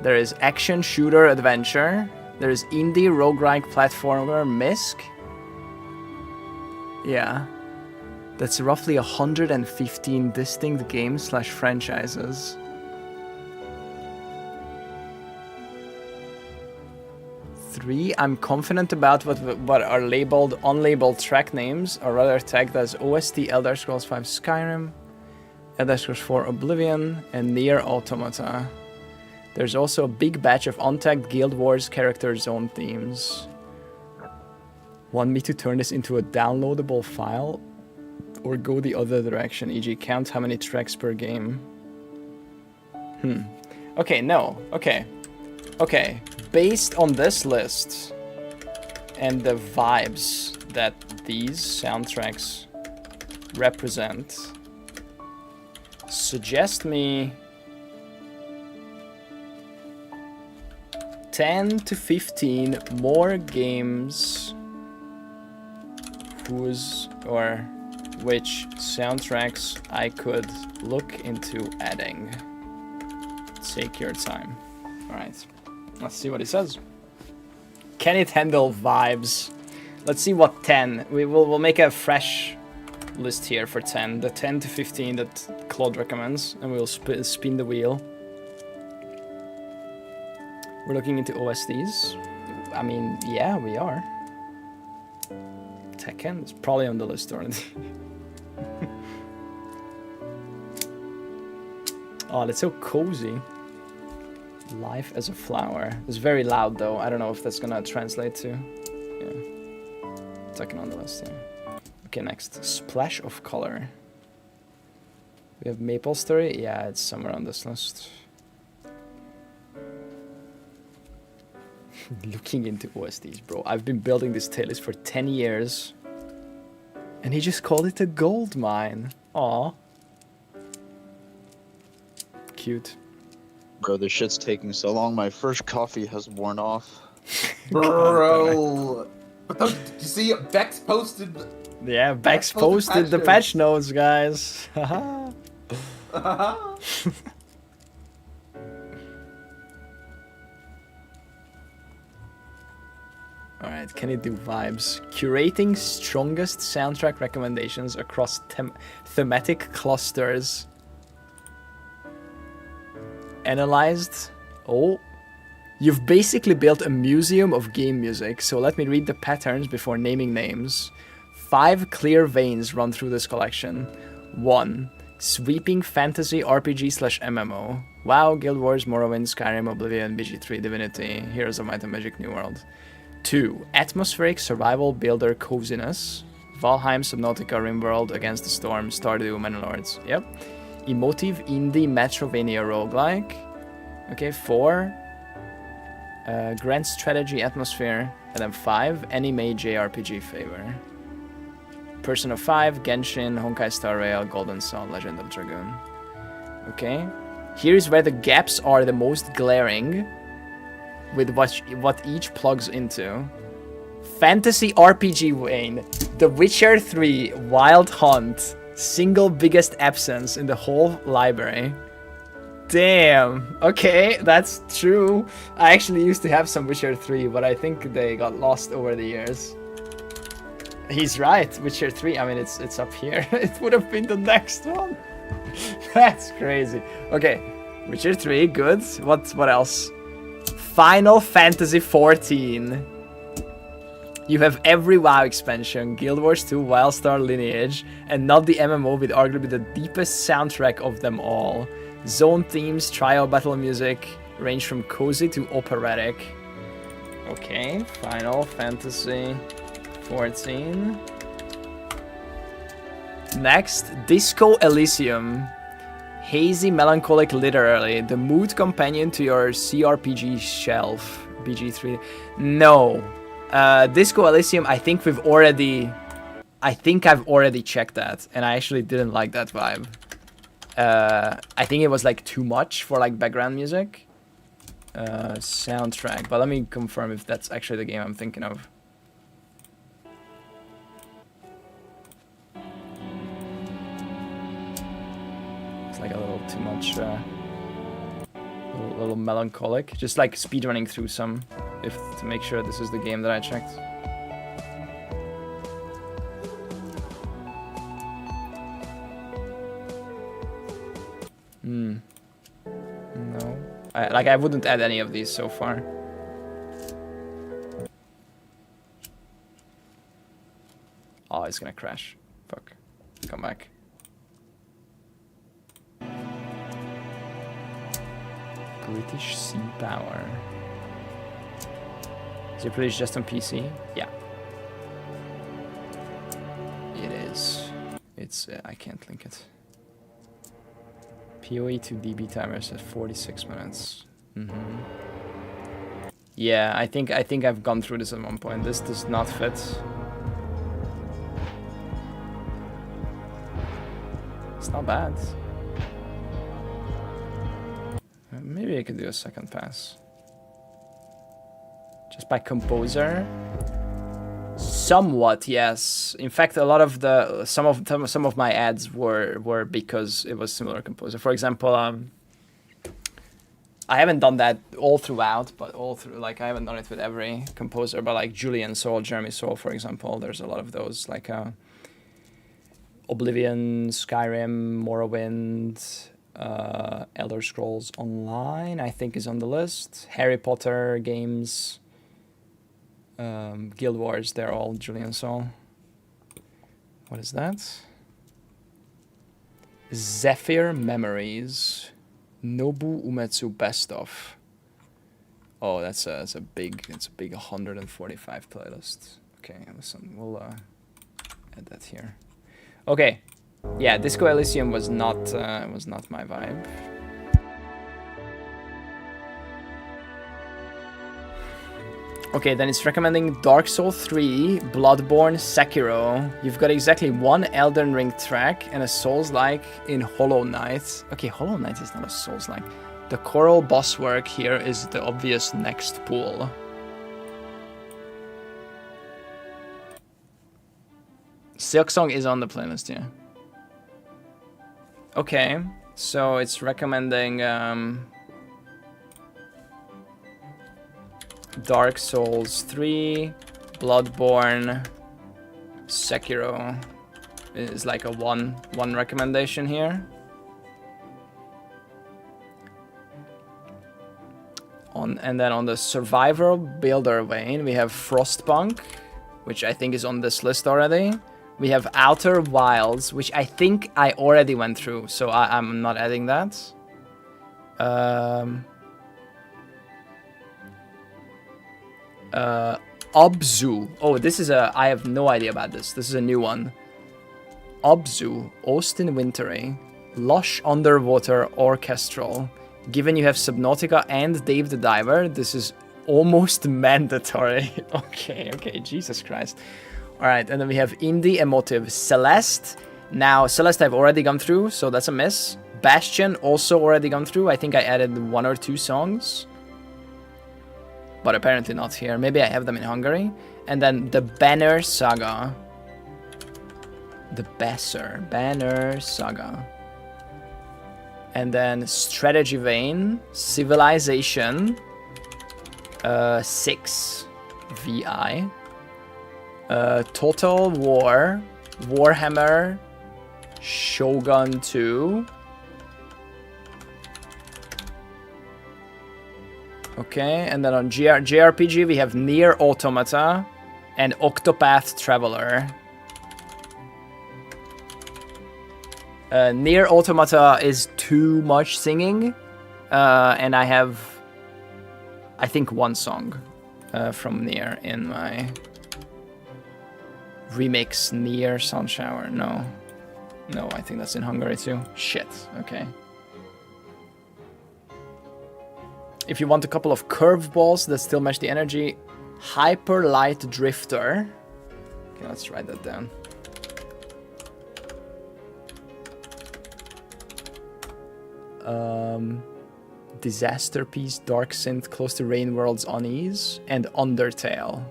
There is action, shooter, adventure. There is indie, roguelike, platformer, misc. Yeah. That's roughly 115 distinct games / franchises. Three, I'm confident about what are labeled unlabeled track names, or rather tagged as OST Elder Scrolls V Skyrim, Elder Scrolls 4 Oblivion, and Nier Automata. There's also a big batch of untagged Guild Wars character zone themes. Want me to turn this into a downloadable file? Or go the other direction, e.g. count how many tracks per game? Okay, no. Okay. Okay. Based on this list and the vibes that these soundtracks represent, suggest me 10 to 15 more games whose or which soundtracks I could look into adding. Take your time. Alright, let's see what it says. Can it handle vibes? Let's see what 10. We'll make a fresh list here for 10. The 10 to 15 that Claude recommends, and we'll spin the wheel. We're looking into OSTs. I mean, yeah, we are. Tekken is probably on the list already. Oh, that's so cozy. Life as a flower. It's very loud though. I don't know if that's gonna translate to. Yeah. Tekken on the list, yeah. Okay, next. Splash of color. We have Maple Story. Yeah, it's somewhere on this list. Looking into OSTs, bro. I've been building this tier list for 10 years. And he just called it a gold mine. Aw. Cute. Bro, this shit's taking so long. My first coffee has worn off. Bro. Did you see Bex posted? Yeah, Bex posted the patch notes, guys. Haha. Alright, can it do vibes? Curating strongest soundtrack recommendations across thematic clusters. Analyzed. Oh. You've basically built a museum of game music, so let me read the patterns before naming names. 5 clear veins run through this collection. 1. Sweeping fantasy RPG/MMO. WoW, Guild Wars, Morrowind, Skyrim, Oblivion, BG3, Divinity, Heroes of Might and Magic, New World. 2. Atmospheric survival builder coziness. Valheim, Subnautica, RimWorld, Against the Storm, Stardew, Manor-Lords. Yep. Emotive indie Metrovania roguelike. Okay, 4. Grand strategy atmosphere. And then 5. Anime JRPG favor. Persona 5, Genshin, Honkai Star Rail, Golden Sun, Legend of Dragoon. Okay. Here's where the gaps are the most glaring with what each plugs into. Fantasy RPG Wayne, The Witcher 3, Wild Hunt, single biggest absence in the whole library. Damn. Okay, that's true. I actually used to have some Witcher 3, but I think they got lost over the years. He's right. Witcher 3, I mean, it's up here. It would have been the next one. That's crazy. Okay, Witcher 3, good. What else? Final Fantasy 14. You have every WoW expansion, Guild Wars 2, Wildstar Lineage, and not the MMO with arguably the deepest soundtrack of them all. Zone themes, trial battle music, range from cozy to operatic. Okay, Final Fantasy 14. Next, Disco Elysium. Hazy, melancholic, literally. The mood companion to your CRPG shelf. BG3. No. Disco Elysium, I think I've already checked that. And I actually didn't like that vibe. I think it was like too much for like background music. Soundtrack. But let me confirm if that's actually the game I'm thinking of. Like a little too much, a little melancholic. Just like speedrunning through some, to make sure this is the game that I checked. No, I wouldn't add any of these so far. Oh, it's gonna crash. Fuck. Come back. British Sea Power. Is it released just on PC? Yeah. It is. It's, I can't link it. POE to DB timers at 46 minutes. Yeah, I think I've gone through this at one point. This does not fit. It's not bad. Maybe I could do a second pass. Just by composer. Somewhat, yes. In fact, a lot of some of my ads were because it was similar composer. For example, I haven't done that all throughout, but like I haven't done it with every composer. But like Julian Soul, Jeremy Soul, for example, there's a lot of those. Like Oblivion, Skyrim, Morrowind. Elder Scrolls Online, I think, is on the list. Harry Potter games, Guild Wars, they're all Julian Soul. What is that? Zephyr Memories, Nobu Umetsu Best Of. Oh, that's a big 145 playlist. Okay, listen, we'll add that here. Okay. Yeah, Disco Elysium was not my vibe. Okay, then it's recommending Dark Souls 3, Bloodborne, Sekiro. You've got exactly one Elden Ring track and a Souls-like in Hollow Knight. Okay, Hollow Knight is not a Souls-like. The choral boss work here is the obvious next pool. Silksong is on the playlist, yeah. Okay, so it's recommending Dark Souls 3, Bloodborne, Sekiro is like a one recommendation here. And then on the survivor builder vein, we have Frostpunk, which I think is on this list already. We have Outer Wilds, which I think I already went through, so I'm not adding that. Obzu. Oh, this is a... I have no idea about this. This is a new one. Obzu, Austin Wintery, Lush Underwater Orchestral. Given you have Subnautica and Dave the Diver, this is almost mandatory. Okay, Jesus Christ. Alright, and then we have Indie Emotive, Celeste. Now, Celeste I've already gone through, so that's a miss. Bastion, also already gone through. I think I added 1 or 2 songs. But apparently not here. Maybe I have them in Hungary. And then the Banner Saga. The Banner Saga. And then Strategy Vein, Civilization 6 VI, Total War, Warhammer, Shogun 2. Okay, and then on JRPG we have Nier Automata and Octopath Traveler. Nier Automata is too much singing, and I have, I think, 1 song from Nier in my remix. Nier Sunshower. No, I think that's in Hungary too. Shit. Okay. If you want a couple of curveballs that still match the energy, Hyper Light Drifter. Okay, let's write that down. Disaster Piece, Dark Synth, Close to Rain World's Unease, and Undertale.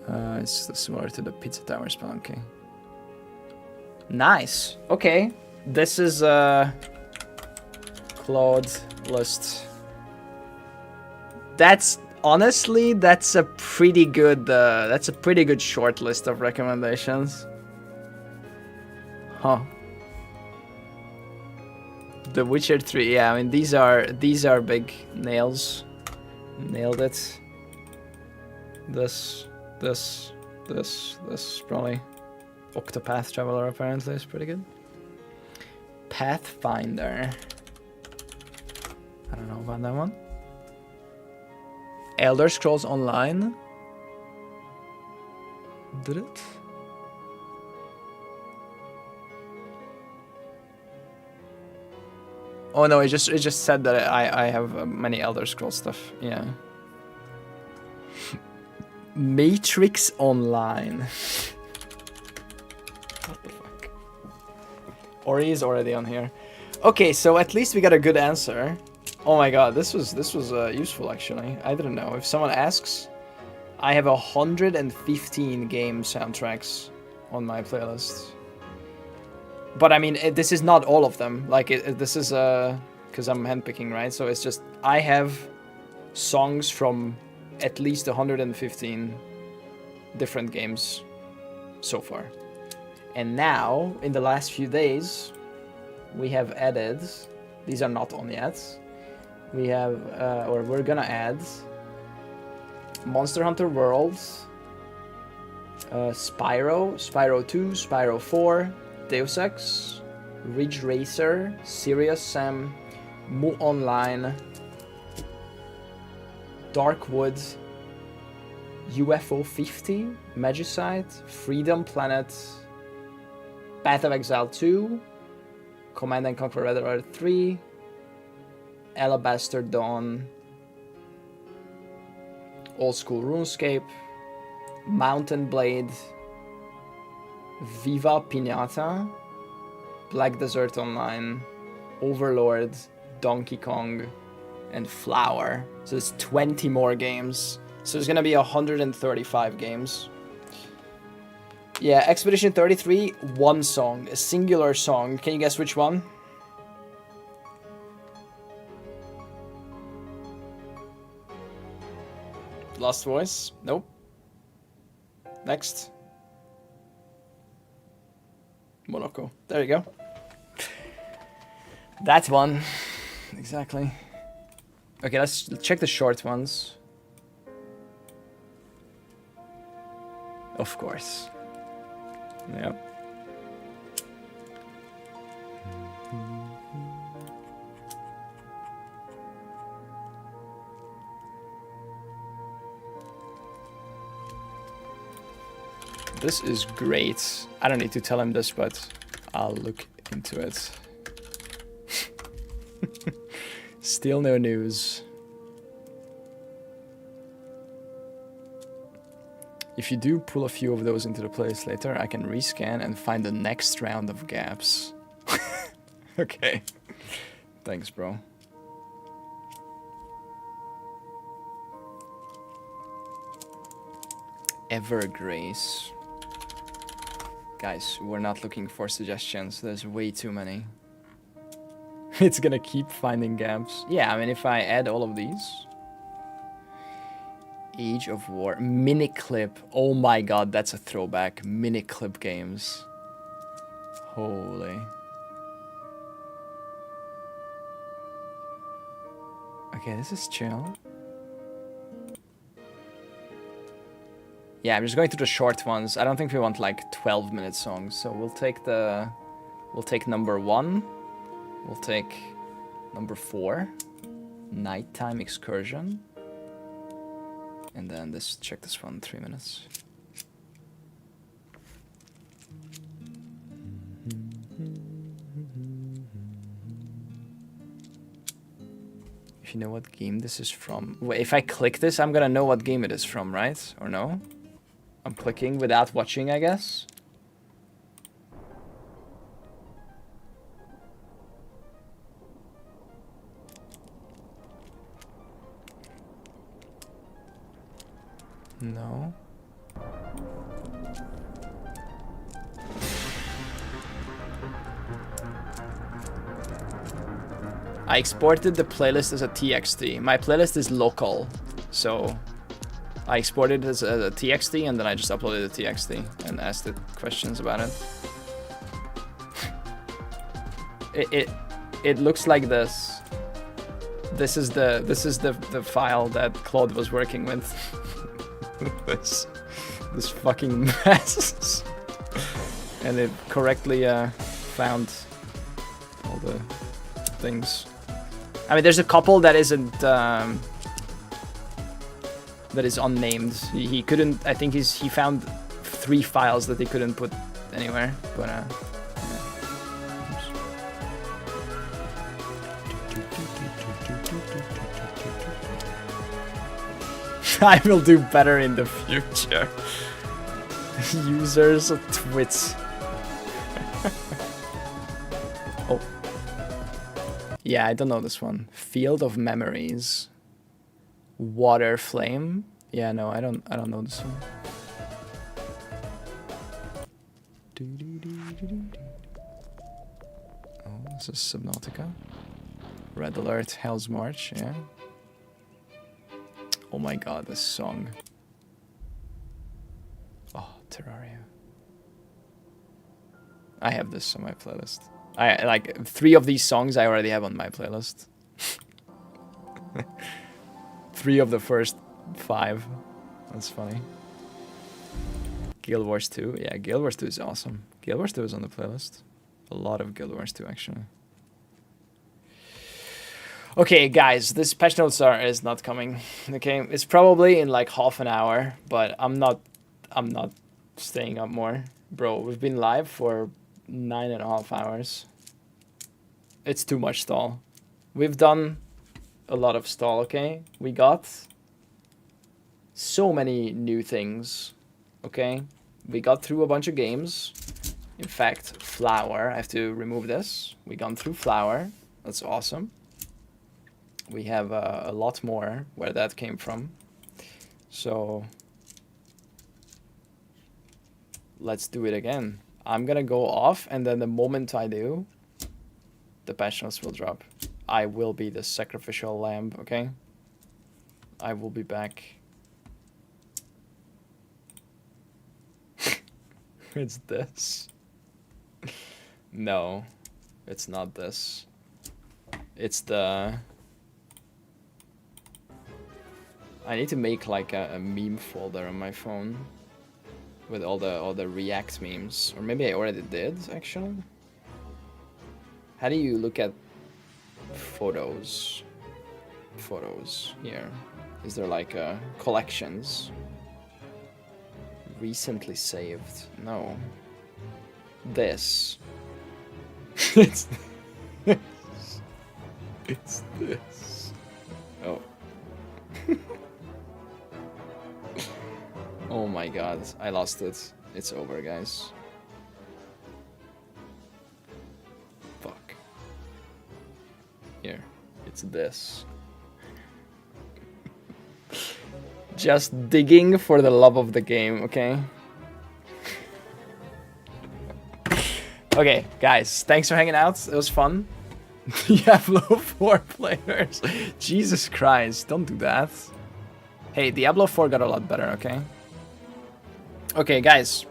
It's similar to the Pizza Tower Spelunky. Nice. Okay, this is Claude list. That's honestly that's a pretty good short list of recommendations. Huh. The Witcher 3, yeah, I mean these are big nails. Nailed it. This probably. Octopath Traveler apparently is pretty good. Pathfinder. I don't know about that one. Elder Scrolls Online. Did it? Oh no, it just said that I have many Elder Scrolls stuff. Yeah. Matrix Online. What the fuck? Ori is already on here. Okay, so at least we got a good answer. Oh my god, this was useful actually. I didn't know. If someone asks, I have 115 game soundtracks on my playlist. But I mean, this is not all of them. Like, this is because I'm handpicking, right? So it's just, I have songs from at least 115 different games so far. And now, in the last few days, we have added, these are not on yet, we have, or we're gonna add Monster Hunter World, Spyro 2, Spyro 4, Deus Ex, Ridge Racer, Serious Sam, Mu Online, Darkwood, UFO 50, Magicite, Freedom Planet, Path of Exile 2, Command & Conquer Red Alert 3, Alabaster Dawn, Old School RuneScape, Mountain Blade, Viva Pinata, Black Desert Online, Overlord, Donkey Kong, and Flower. So there's 20 more games. So there's gonna be 135 games. Yeah, Expedition 33, one song, a singular song. Can you guess which one? Lost Voice? Nope. Next. Morocco. There you go. That one. Exactly. Okay, let's check the short ones. Of course. Yep. This is great. I don't need to tell him this, but I'll look into it. Still no news. If you do pull a few of those into the place later, I can rescan and find the next round of gaps. Okay. Thanks, bro. Evergrace. Guys, we're not looking for suggestions. There's way too many. It's gonna keep finding gaps. Yeah, I mean, if I add all of these. Age of War. Miniclip. Oh my god, that's a throwback. Miniclip games. Holy. Okay, this is chill. Yeah, I'm just going through the short ones. I don't think we want like 12-minute songs, so we'll take number 1. We'll take number 4. Nighttime Excursion. And then check this one, 3 minutes. If you know what game this is from. Wait, if I click this, I'm gonna know what game it is from, right? Or no? I'm clicking without watching, I guess. No. I exported the playlist as a TXT. My playlist is local, so I exported it as a TXT and then I just uploaded the TXT and asked it questions about it. It looks like this. This is the file that Claude was working with. this fucking mess. And it correctly found all the things. I mean, there's a couple that isn't that is unnamed. He couldn't. I think he found 3 files that he couldn't put anywhere. But yeah. I will do better in the future. Users of twits. Oh. Yeah, I don't know this one. Field of Memories. Water Flame. Yeah, no, I don't know this one. Oh, this is Subnautica. Red Alert, Hell's March, yeah. Oh my god, this song. Oh, Terraria. I have this on my playlist. I like 3 of these songs I already have on my playlist. 3 of the first 5. That's funny. Guild Wars 2. Yeah, Guild Wars 2 is awesome. Guild Wars 2 is on the playlist. A lot of Guild Wars 2 actually. Okay, guys, this patch notes is not coming. Okay, it's probably in like half an hour, but I'm not staying up more, bro. We've been live for 9.5 hours. It's too much stall. We've done a lot of stall. Okay, we got So many new things. Okay, we got through a bunch of games. In fact, Flower, I have to remove this. We gone through Flower. That's awesome. We have a lot more where that came from. So let's do it again. I'm gonna go off, and then the moment I do, the passionals will drop. I will be the sacrificial lamb, okay? I will be back. It's this. No, it's not this. It's the... I need to make like a meme folder on my phone with all the React memes, or maybe I already did actually. How do you look at photos? Photos here. Is there like collections? Recently saved? No. This. It's this. It's this. Oh. Oh my god, I lost it. It's over, guys. Fuck. Here, it's this. Just digging for the love of the game, okay? Okay, guys, thanks for hanging out. It was fun. Diablo 4 players. Jesus Christ, don't do that. Hey, Diablo 4 got a lot better, okay? Okay, guys,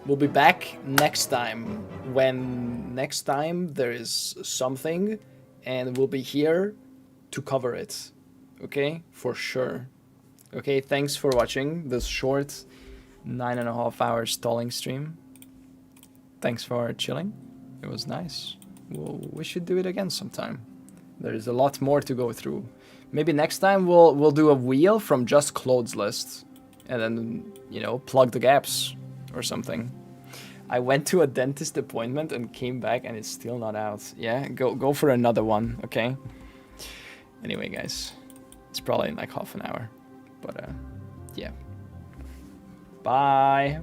we'll be back next time. When next time there is something, and we'll be here to cover it. Okay? For sure. Okay, thanks for watching this short 9.5 hour stalling stream. Thanks for chilling. It was nice. We should do it again sometime. There is a lot more to go through. Maybe next time we'll do a wheel from just Claude's list. And then, you know, plug the gaps or something. I went to a dentist appointment and came back and it's still not out. Yeah, go for another one, okay? Anyway, guys, it's probably in like half an hour. But, yeah. Bye.